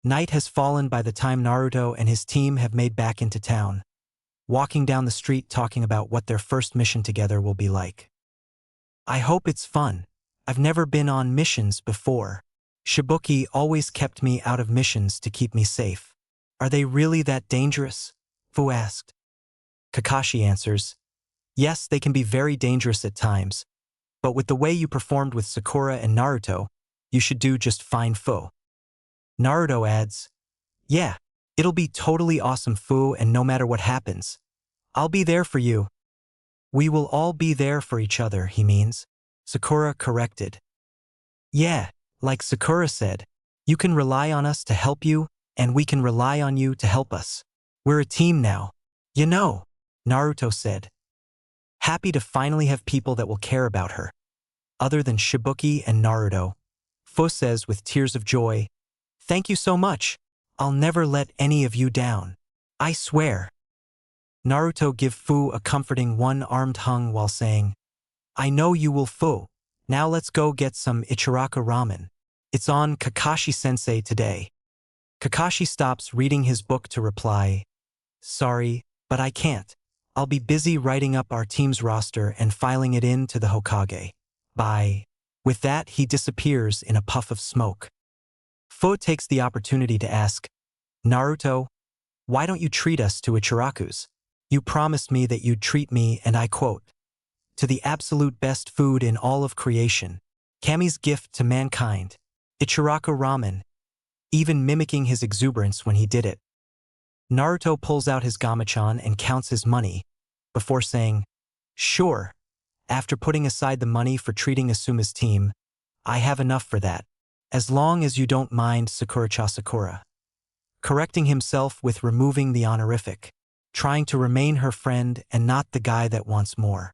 Night has fallen by the time Naruto and his team have made back into town, walking down the street talking about what their first mission together will be like. "I hope it's fun. I've never been on missions before. Shibuki always kept me out of missions to keep me safe. Are they really that dangerous?" Fu asked. Kakashi answers, "Yes, they can be very dangerous at times, but with the way you performed with Sakura and Naruto, you should do just fine, Fu." Naruto adds, "Yeah, it'll be totally awesome, Fu, and no matter what happens, I'll be there for you." "We will all be there for each other," he means, Sakura corrected. "Yeah, like Sakura said, you can rely on us to help you, and we can rely on you to help us. We're a team now. You know," Naruto said, happy to finally have people that will care about her. Other than Shibuki and Naruto, Fu says with tears of joy, "Thank you so much. I'll never let any of you down. I swear." Naruto give Fu a comforting one-armed hug while saying, "I know you will, Fu. Now let's go get some Ichiraka ramen. It's on Kakashi-sensei today." Kakashi stops reading his book to reply, "Sorry, but I can't. I'll be busy writing up our team's roster and filing it in to the Hokage. Bye." With that, he disappears in a puff of smoke. Fu takes the opportunity to ask, "Naruto, why don't you treat us to Ichirakus? You promised me that you'd treat me, and I quote, to the absolute best food in all of creation. Kami's gift to mankind. Ichiraka ramen," even mimicking his exuberance when he did it. Naruto pulls out his gamachan and counts his money, before saying, "Sure, after putting aside the money for treating Asuma's team, I have enough for that, as long as you don't mind Sakura-cha Sakura." Correcting himself with removing the honorific, trying to remain her friend and not the guy that wants more.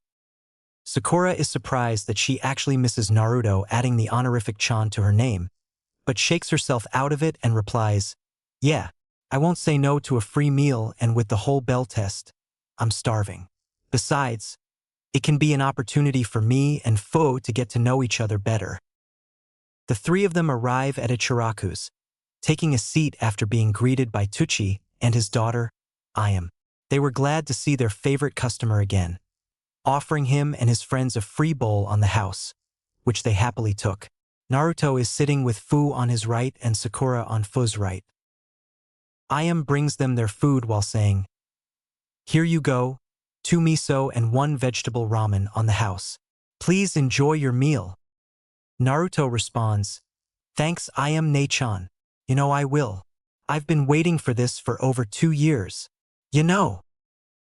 Sakura is surprised that she actually misses Naruto adding the honorific Chan to her name, but shakes herself out of it and replies, "Yeah, I won't say no to a free meal, and with the whole bell test, I'm starving. Besides, it can be an opportunity for me and Fo to get to know each other better." The three of them arrive at Ichiraku's, taking a seat after being greeted by Tucci and his daughter, Ayam. They were glad to see their favorite customer again, offering him and his friends a free bowl on the house, which they happily took. Naruto is sitting with Fu on his right and Sakura on Fu's right. Ayam brings them their food while saying, "Here you go, 2 miso and 1 vegetable ramen on the house. Please enjoy your meal." Naruto responds, "Thanks Ayam Ne-chan. You know I will. I've been waiting for this for over 2 years. You know."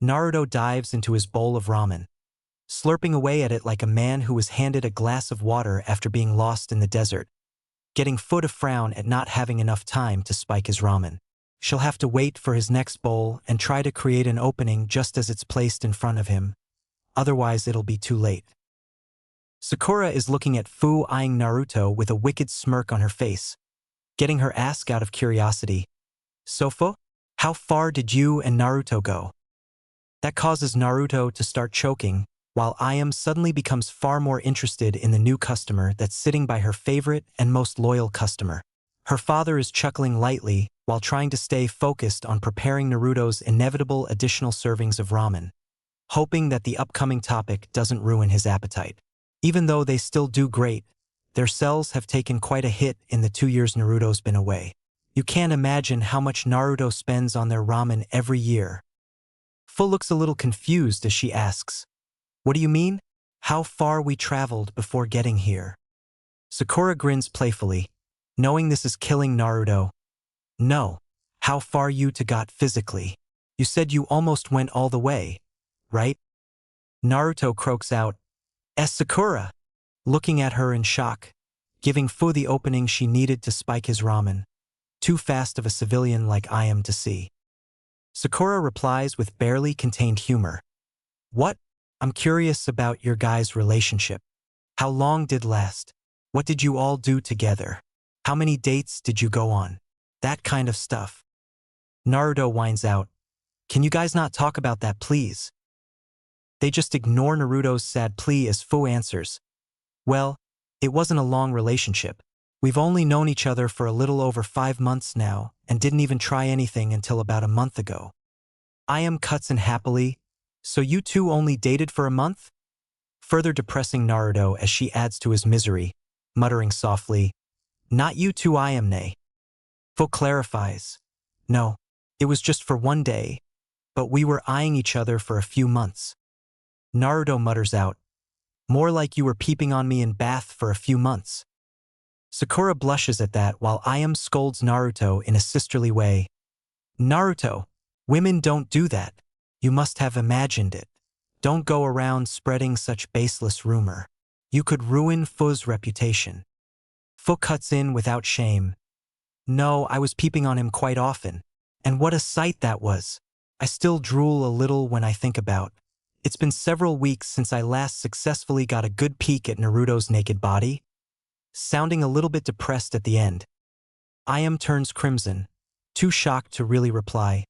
Naruto dives into his bowl of ramen, slurping away at it like a man who was handed a glass of water after being lost in the desert, getting Fu to frown at not having enough time to spike his ramen. She'll have to wait for his next bowl and try to create an opening just as it's placed in front of him. Otherwise, it'll be too late. Sakura is looking at Fu eyeing Naruto with a wicked smirk on her face, getting her ask out of curiosity, "So Fu, how far did you and Naruto go?" That causes Naruto to start choking, while Ayam suddenly becomes far more interested in the new customer that's sitting by her favorite and most loyal customer. Her father is chuckling lightly while trying to stay focused on preparing Naruto's inevitable additional servings of ramen, hoping that the upcoming topic doesn't ruin his appetite. Even though they still do great, their cells have taken quite a hit in the 2 years Naruto's been away. You can't imagine how much Naruto spends on their ramen every year. Fu looks a little confused as she asks, "What do you mean? How far we traveled before getting here?" Sakura grins playfully, knowing this is killing Naruto. "No, how far you two got physically. You said you almost went all the way, right?" Naruto croaks out, Sakura," looking at her in shock, giving Fu the opening she needed to spike his ramen. Too fast of a civilian like I am to see. Sakura replies with barely contained humor. "What? I'm curious about your guys' relationship. How long did it last? What did you all do together? How many dates did you go on? That kind of stuff." Naruto whines out, "Can you guys not talk about that, please?" They just ignore Naruto's sad plea as Fu answers, "Well, it wasn't a long relationship. We've only known each other for a little over 5 months now and didn't even try anything until about a month ago." Ayam cuts in happily, "So you two only dated for a month?" Further depressing Naruto as she adds to his misery, muttering softly, "Not you two Ayam ne." Fu clarifies, "No, it was just for 1 day, but we were eyeing each other for a few months." Naruto mutters out, "More like you were peeping on me in bath for a few months." Sakura blushes at that while Ayam scolds Naruto in a sisterly way. "Naruto, women don't do that. You must have imagined it. Don't go around spreading such baseless rumor. You could ruin Fu's reputation." Fu cuts in without shame. "No, I was peeping on him quite often. And what a sight that was. I still drool a little when I think about. It's been several weeks since I last successfully got a good peek at Naruto's naked body." Sounding a little bit depressed at the end, Ayam turns crimson, too shocked to really reply,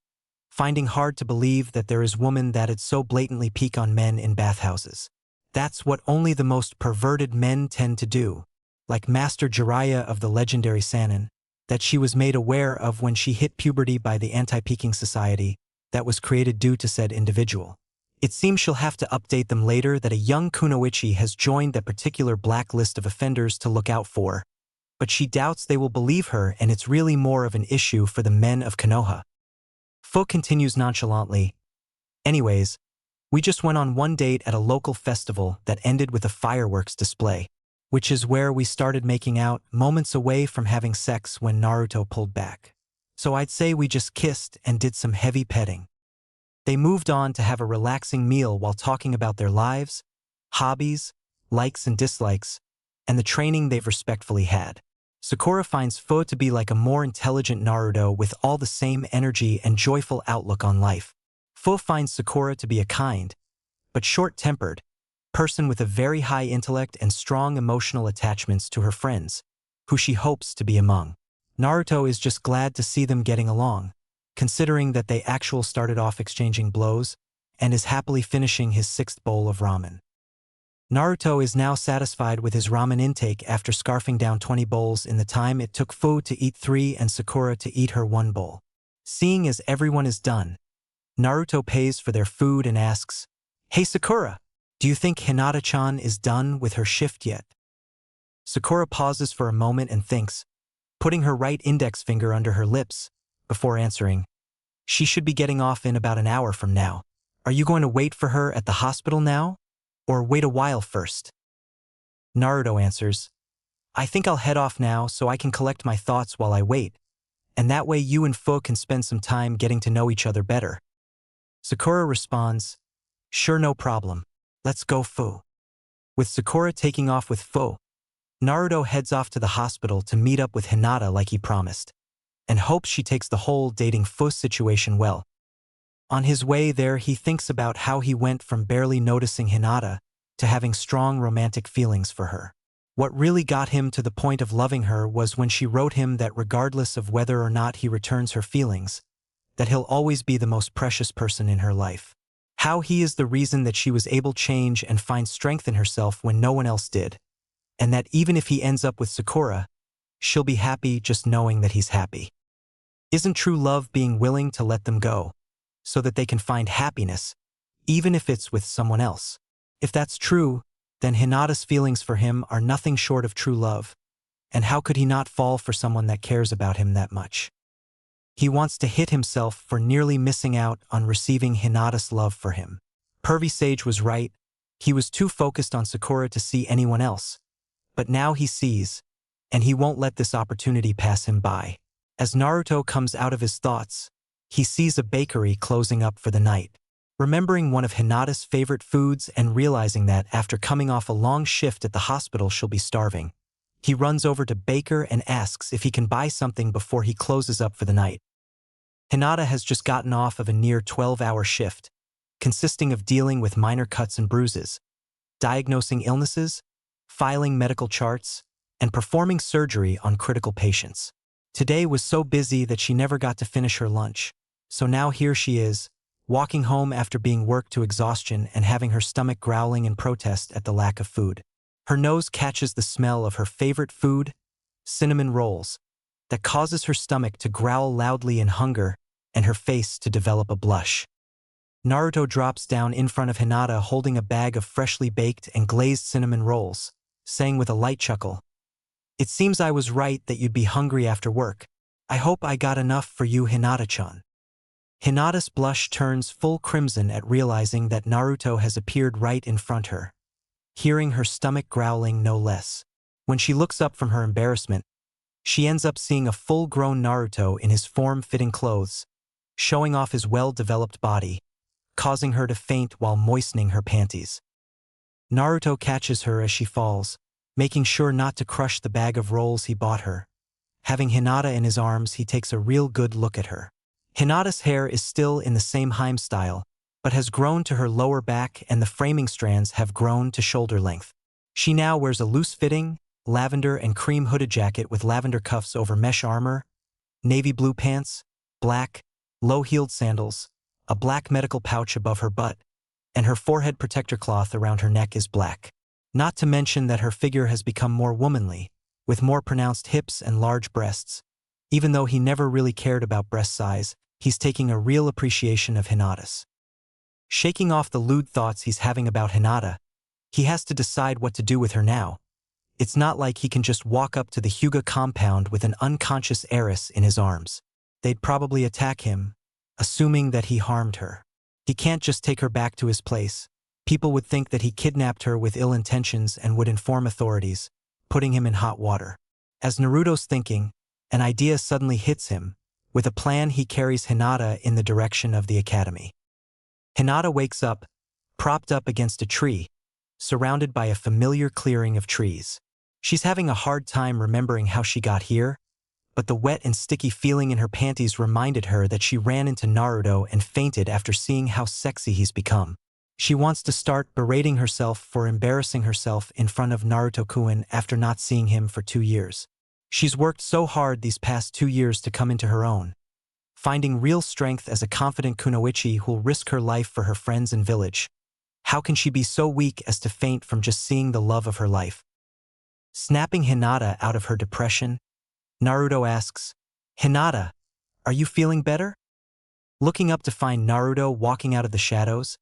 finding hard to believe that there is woman that'd so blatantly peek on men in bathhouses. That's what only the most perverted men tend to do, like Master Jiraiya of the legendary Sannin, that she was made aware of when she hit puberty by the anti-peeking society that was created due to said individual. It seems she'll have to update them later that a young kunoichi has joined that particular blacklist of offenders to look out for, but she doubts they will believe her and it's really more of an issue for the men of Konoha. Fu continues nonchalantly, "Anyways, we just went on 1 date at a local festival that ended with a fireworks display, which is where we started making out moments away from having sex when Naruto pulled back. So I'd say we just kissed and did some heavy petting. They moved on to have a relaxing meal while talking about their lives, hobbies, likes and dislikes, and the training they've respectfully had." Sakura finds Fu to be like a more intelligent Naruto with all the same energy and joyful outlook on life. Fu finds Sakura to be a kind, but short-tempered, person with a very high intellect and strong emotional attachments to her friends, who she hopes to be among. Naruto is just glad to see them getting along, considering that they actually started off exchanging blows, and is happily finishing his 6th bowl of ramen. Naruto is now satisfied with his ramen intake after scarfing down 20 bowls in the time it took Fu to eat 3 and Sakura to eat her 1 bowl. Seeing as everyone is done, Naruto pays for their food and asks, "Hey Sakura, do you think Hinata-chan is done with her shift yet?" Sakura pauses for a moment and thinks, putting her right index finger under her lips, before answering, "She should be getting off in about an hour from now. Are you going to wait for her at the hospital now? Or wait a while first?" Naruto answers, "I think I'll head off now so I can collect my thoughts while I wait, and that way you and Fu can spend some time getting to know each other better." Sakura responds, "Sure, no problem. Let's go, Fu." With Sakura taking off with Fu, Naruto heads off to the hospital to meet up with Hinata like he promised, and hopes she takes the whole dating Fu situation well. On his way there, he thinks about how he went from barely noticing Hinata to having strong romantic feelings for her. What really got him to the point of loving her was when she wrote him that regardless of whether or not he returns her feelings, that he'll always be the most precious person in her life. How he is the reason that she was able to change and find strength in herself when no one else did, and that even if he ends up with Sakura, she'll be happy just knowing that he's happy. Isn't true love being willing to let them go, so that they can find happiness, even if it's with someone else? If that's true, then Hinata's feelings for him are nothing short of true love, and how could he not fall for someone that cares about him that much? He wants to hit himself for nearly missing out on receiving Hinata's love for him. Pervy Sage was right, he was too focused on Sakura to see anyone else, but now he sees, and he won't let this opportunity pass him by. As Naruto comes out of his thoughts, he sees a bakery closing up for the night. Remembering one of Hinata's favorite foods and realizing that after coming off a long shift at the hospital she'll be starving, he runs over to Baker and asks if he can buy something before he closes up for the night. Hinata has just gotten off of a near 12-hour shift, consisting of dealing with minor cuts and bruises, diagnosing illnesses, filing medical charts, and performing surgery on critical patients. Today was so busy that she never got to finish her lunch, so now here she is, walking home after being worked to exhaustion and having her stomach growling in protest at the lack of food. Her nose catches the smell of her favorite food, cinnamon rolls, that causes her stomach to growl loudly in hunger and her face to develop a blush. Naruto drops down in front of Hinata holding a bag of freshly baked and glazed cinnamon rolls, saying with a light chuckle, "It seems I was right that you'd be hungry after work. I hope I got enough for you, Hinata-chan." Hinata's blush turns full crimson at realizing that Naruto has appeared right in front her, hearing her stomach growling no less. When she looks up from her embarrassment, she ends up seeing a full-grown Naruto in his form-fitting clothes, showing off his well-developed body, causing her to faint while moistening her panties. Naruto catches her as she falls, making sure not to crush the bag of rolls he bought her. Having Hinata in his arms, he takes a real good look at her. Hinata's hair is still in the same Heim style, but has grown to her lower back and the framing strands have grown to shoulder length. She now wears a loose-fitting, lavender and cream hooded jacket with lavender cuffs over mesh armor, navy blue pants, black, low-heeled sandals, a black medical pouch above her butt, and her forehead protector cloth around her neck is black. Not to mention that her figure has become more womanly, with more pronounced hips and large breasts. Even though he never really cared about breast size, he's taking a real appreciation of Hinata's. Shaking off the lewd thoughts he's having about Hinata, he has to decide what to do with her now. It's not like he can just walk up to the Hyuga compound with an unconscious heiress in his arms. They'd probably attack him, assuming that he harmed her. He can't just take her back to his place. People would think that he kidnapped her with ill intentions and would inform authorities, putting him in hot water. As Naruto's thinking, an idea suddenly hits him. With a plan, he carries Hinata in the direction of the academy. Hinata wakes up, propped up against a tree, surrounded by a familiar clearing of trees. She's having a hard time remembering how she got here, but the wet and sticky feeling in her panties reminded her that she ran into Naruto and fainted after seeing how sexy he's become. She wants to start berating herself for embarrassing herself in front of Naruto-kun after not seeing him for 2 years. She's worked so hard these past 2 years to come into her own, finding real strength as a confident kunoichi who'll risk her life for her friends and village. How can she be so weak as to faint from just seeing the love of her life? Snapping Hinata out of her depression, Naruto asks, "Hinata, are you feeling better?" Looking up to find Naruto walking out of the shadows,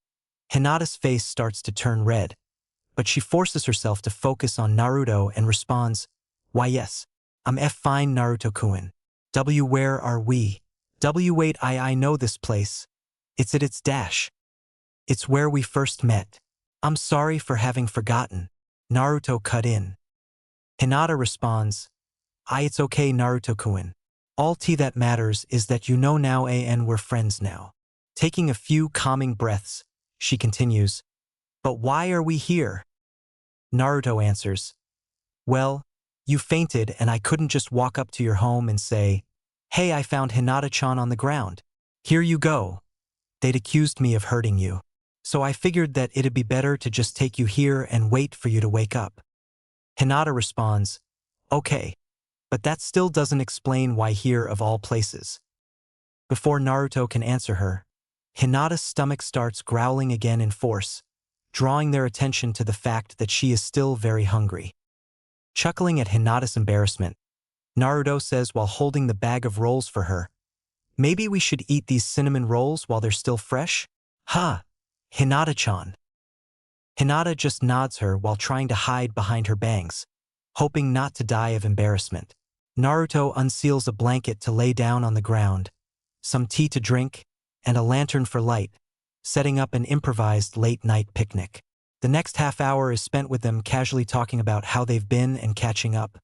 Hinata's face starts to turn red, but she forces herself to focus on Naruto and responds, "Why yes, I'm fine Naruto-kun. Where are we? Wait, I know this place. It's at its dash. It's where we first met. I'm sorry for having forgotten." Naruto cut in. Hinata responds, It's okay Naruto-kun. All that matters is that you know now and we're friends now." Taking a few calming breaths, she continues, "But why are we here?" Naruto answers, "Well, you fainted and I couldn't just walk up to your home and say, 'Hey, I found Hinata-chan on the ground. Here you go.' They'd accused me of hurting you. So I figured that it'd be better to just take you here and wait for you to wake up." Hinata responds, "Okay, but that still doesn't explain why here of all places." Before Naruto can answer her, Hinata's stomach starts growling again in force, drawing their attention to the fact that she is still very hungry. Chuckling at Hinata's embarrassment, Naruto says while holding the bag of rolls for her, "Maybe we should eat these cinnamon rolls while they're still fresh?" "Huh, Hinata-chan." Hinata just nods her while trying to hide behind her bangs, hoping not to die of embarrassment. Naruto unseals a blanket to lay down on the ground, some tea to drink, and a lantern for light, setting up an improvised late-night picnic. The next half hour is spent with them casually talking about how they've been and catching up,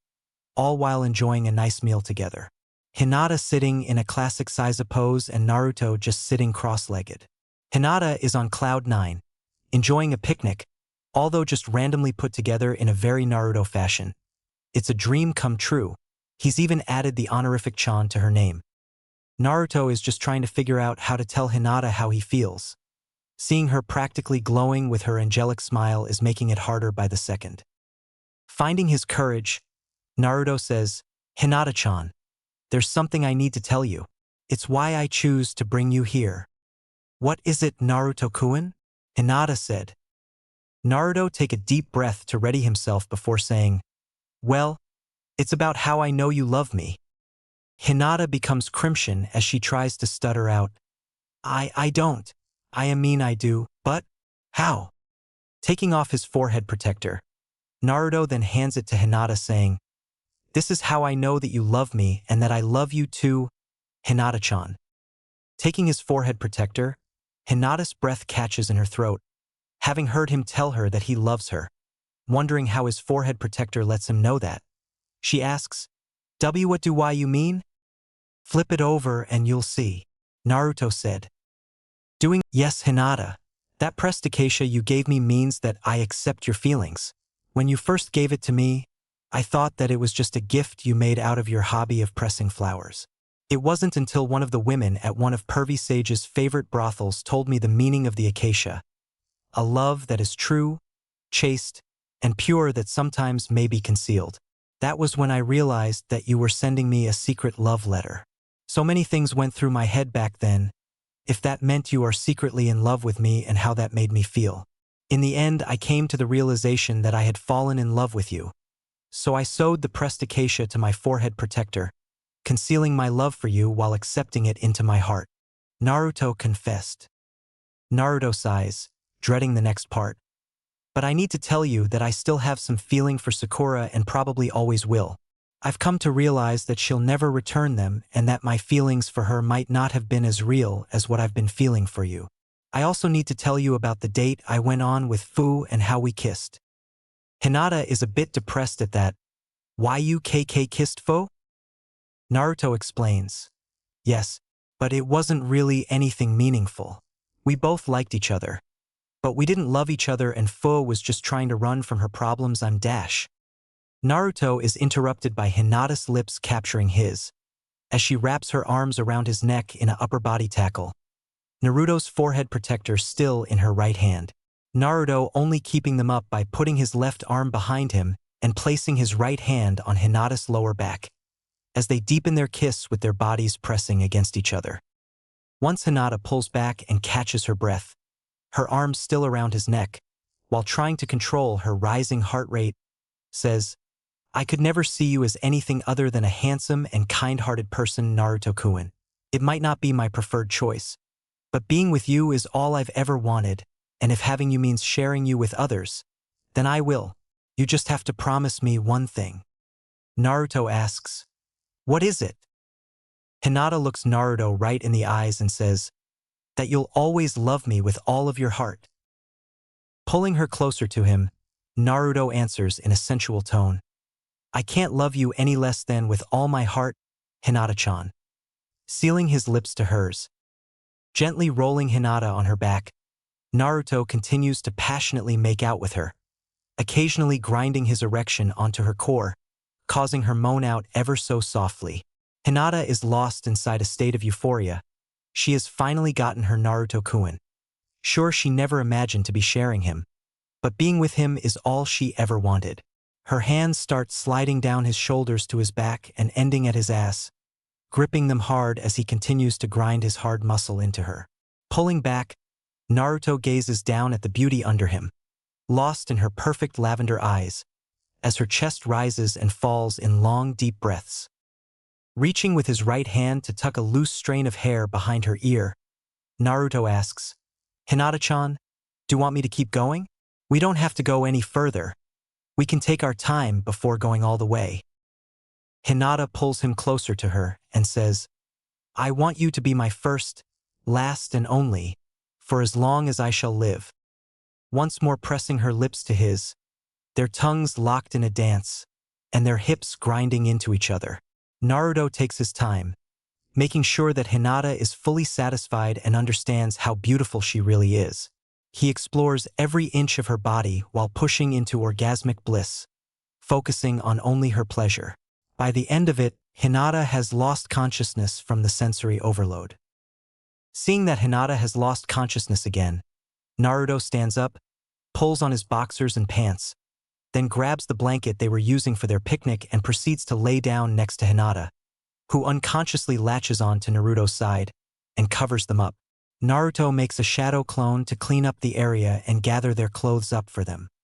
all while enjoying a nice meal together. Hinata sitting in a classic Seiza pose and Naruto just sitting cross-legged. Hinata is on cloud 9, enjoying a picnic, although just randomly put together in a very Naruto fashion. It's a dream come true. He's even added the honorific Chan to her name. Naruto is just trying to figure out how to tell Hinata how he feels. Seeing her practically glowing with her angelic smile is making it harder by the second. Finding his courage, Naruto says, "Hinata-chan, there's something I need to tell you. It's why I choose to bring you here." "What is it, Naruto-kun?" Hinata said. Naruto take a deep breath to ready himself before saying, "Well, it's about how I know you love me." Hinata becomes crimson as she tries to stutter out, I don't. I mean I do, but how?" Taking off his forehead protector, Naruto then hands it to Hinata saying, "This is how I know that you love me and that I love you too, Hinata-chan." Taking his forehead protector, Hinata's breath catches in her throat, having heard him tell her that he loves her. Wondering how his forehead protector lets him know that, she asks, What do you mean?" "Flip it over and you'll see," Naruto said. Yes, Hinata. That prestication you gave me means that I accept your feelings. When you first gave it to me, I thought that it was just a gift you made out of your hobby of pressing flowers. It wasn't until one of the women at one of Pervy Sage's favorite brothels told me the meaning of the acacia. A love that is true, chaste, and pure that sometimes may be concealed. That was when I realized that you were sending me a secret love letter. So many things went through my head back then. If that meant you are secretly in love with me and how that made me feel. In the end, I came to the realization that I had fallen in love with you. So I sewed the pressed acacia to my forehead protector, concealing my love for you while accepting it into my heart. Naruto confessed. Naruto sighs, dreading the next part. But I need to tell you that I still have some feeling for Sakura and probably always will. I've come to realize that she'll never return them and that my feelings for her might not have been as real as what I've been feeling for you. I also need to tell you about the date I went on with Fu and how we kissed. Hinata is a bit depressed at that. Why you kissed Fu? Naruto explains. Yes, but it wasn't really anything meaningful. We both liked each other. But we didn't love each other and Fu was just trying to run from her problems. I'm dash. Naruto is interrupted by Hinata's lips capturing his, as she wraps her arms around his neck in an upper body tackle. Naruto's forehead protector still in her right hand. Naruto only keeping them up by putting his left arm behind him and placing his right hand on Hinata's lower back, as they deepen their kiss with their bodies pressing against each other. Once Hinata pulls back and catches her breath, her arms still around his neck, while trying to control her rising heart rate, says, "I could never see you as anything other than a handsome and kind-hearted person, Naruto-kun. It might not be my preferred choice, but being with you is all I've ever wanted, and if having you means sharing you with others, then I will. You just have to promise me one thing." Naruto asks, "What is it?" Hinata looks Naruto right in the eyes and says, "That you'll always love me with all of your heart." Pulling her closer to him, Naruto answers in a sensual tone, "I can't love you any less than with all my heart, Hinata-chan." Sealing his lips to hers. Gently rolling Hinata on her back, Naruto continues to passionately make out with her, occasionally grinding his erection onto her core, causing her moan out ever so softly. Hinata is lost inside a state of euphoria. She has finally gotten her Naruto-kun. Sure, she never imagined to be sharing him, but being with him is all she ever wanted. Her hands start sliding down his shoulders to his back and ending at his ass, gripping them hard as he continues to grind his hard muscle into her. Pulling back, Naruto gazes down at the beauty under him, lost in her perfect lavender eyes, as her chest rises and falls in long, deep breaths. Reaching with his right hand to tuck a loose strain of hair behind her ear, Naruto asks, "Hinata-chan, do you want me to keep going? We don't have to go any further. We can take our time before going all the way." Hinata pulls him closer to her and says, "I want you to be my first, last and only, for as long as I shall live." Once more pressing her lips to his, their tongues locked in a dance, and their hips grinding into each other. Naruto takes his time, making sure that Hinata is fully satisfied and understands how beautiful she really is. He explores every inch of her body while pushing into orgasmic bliss, focusing on only her pleasure. By the end of it, Hinata has lost consciousness from the sensory overload. Seeing that Hinata has lost consciousness again, Naruto stands up, pulls on his boxers and pants, then grabs the blanket they were using for their picnic and proceeds to lay down next to Hinata, who unconsciously latches on to Naruto's side and covers them up. Naruto makes a shadow clone to clean up the area and gather their clothes up for them.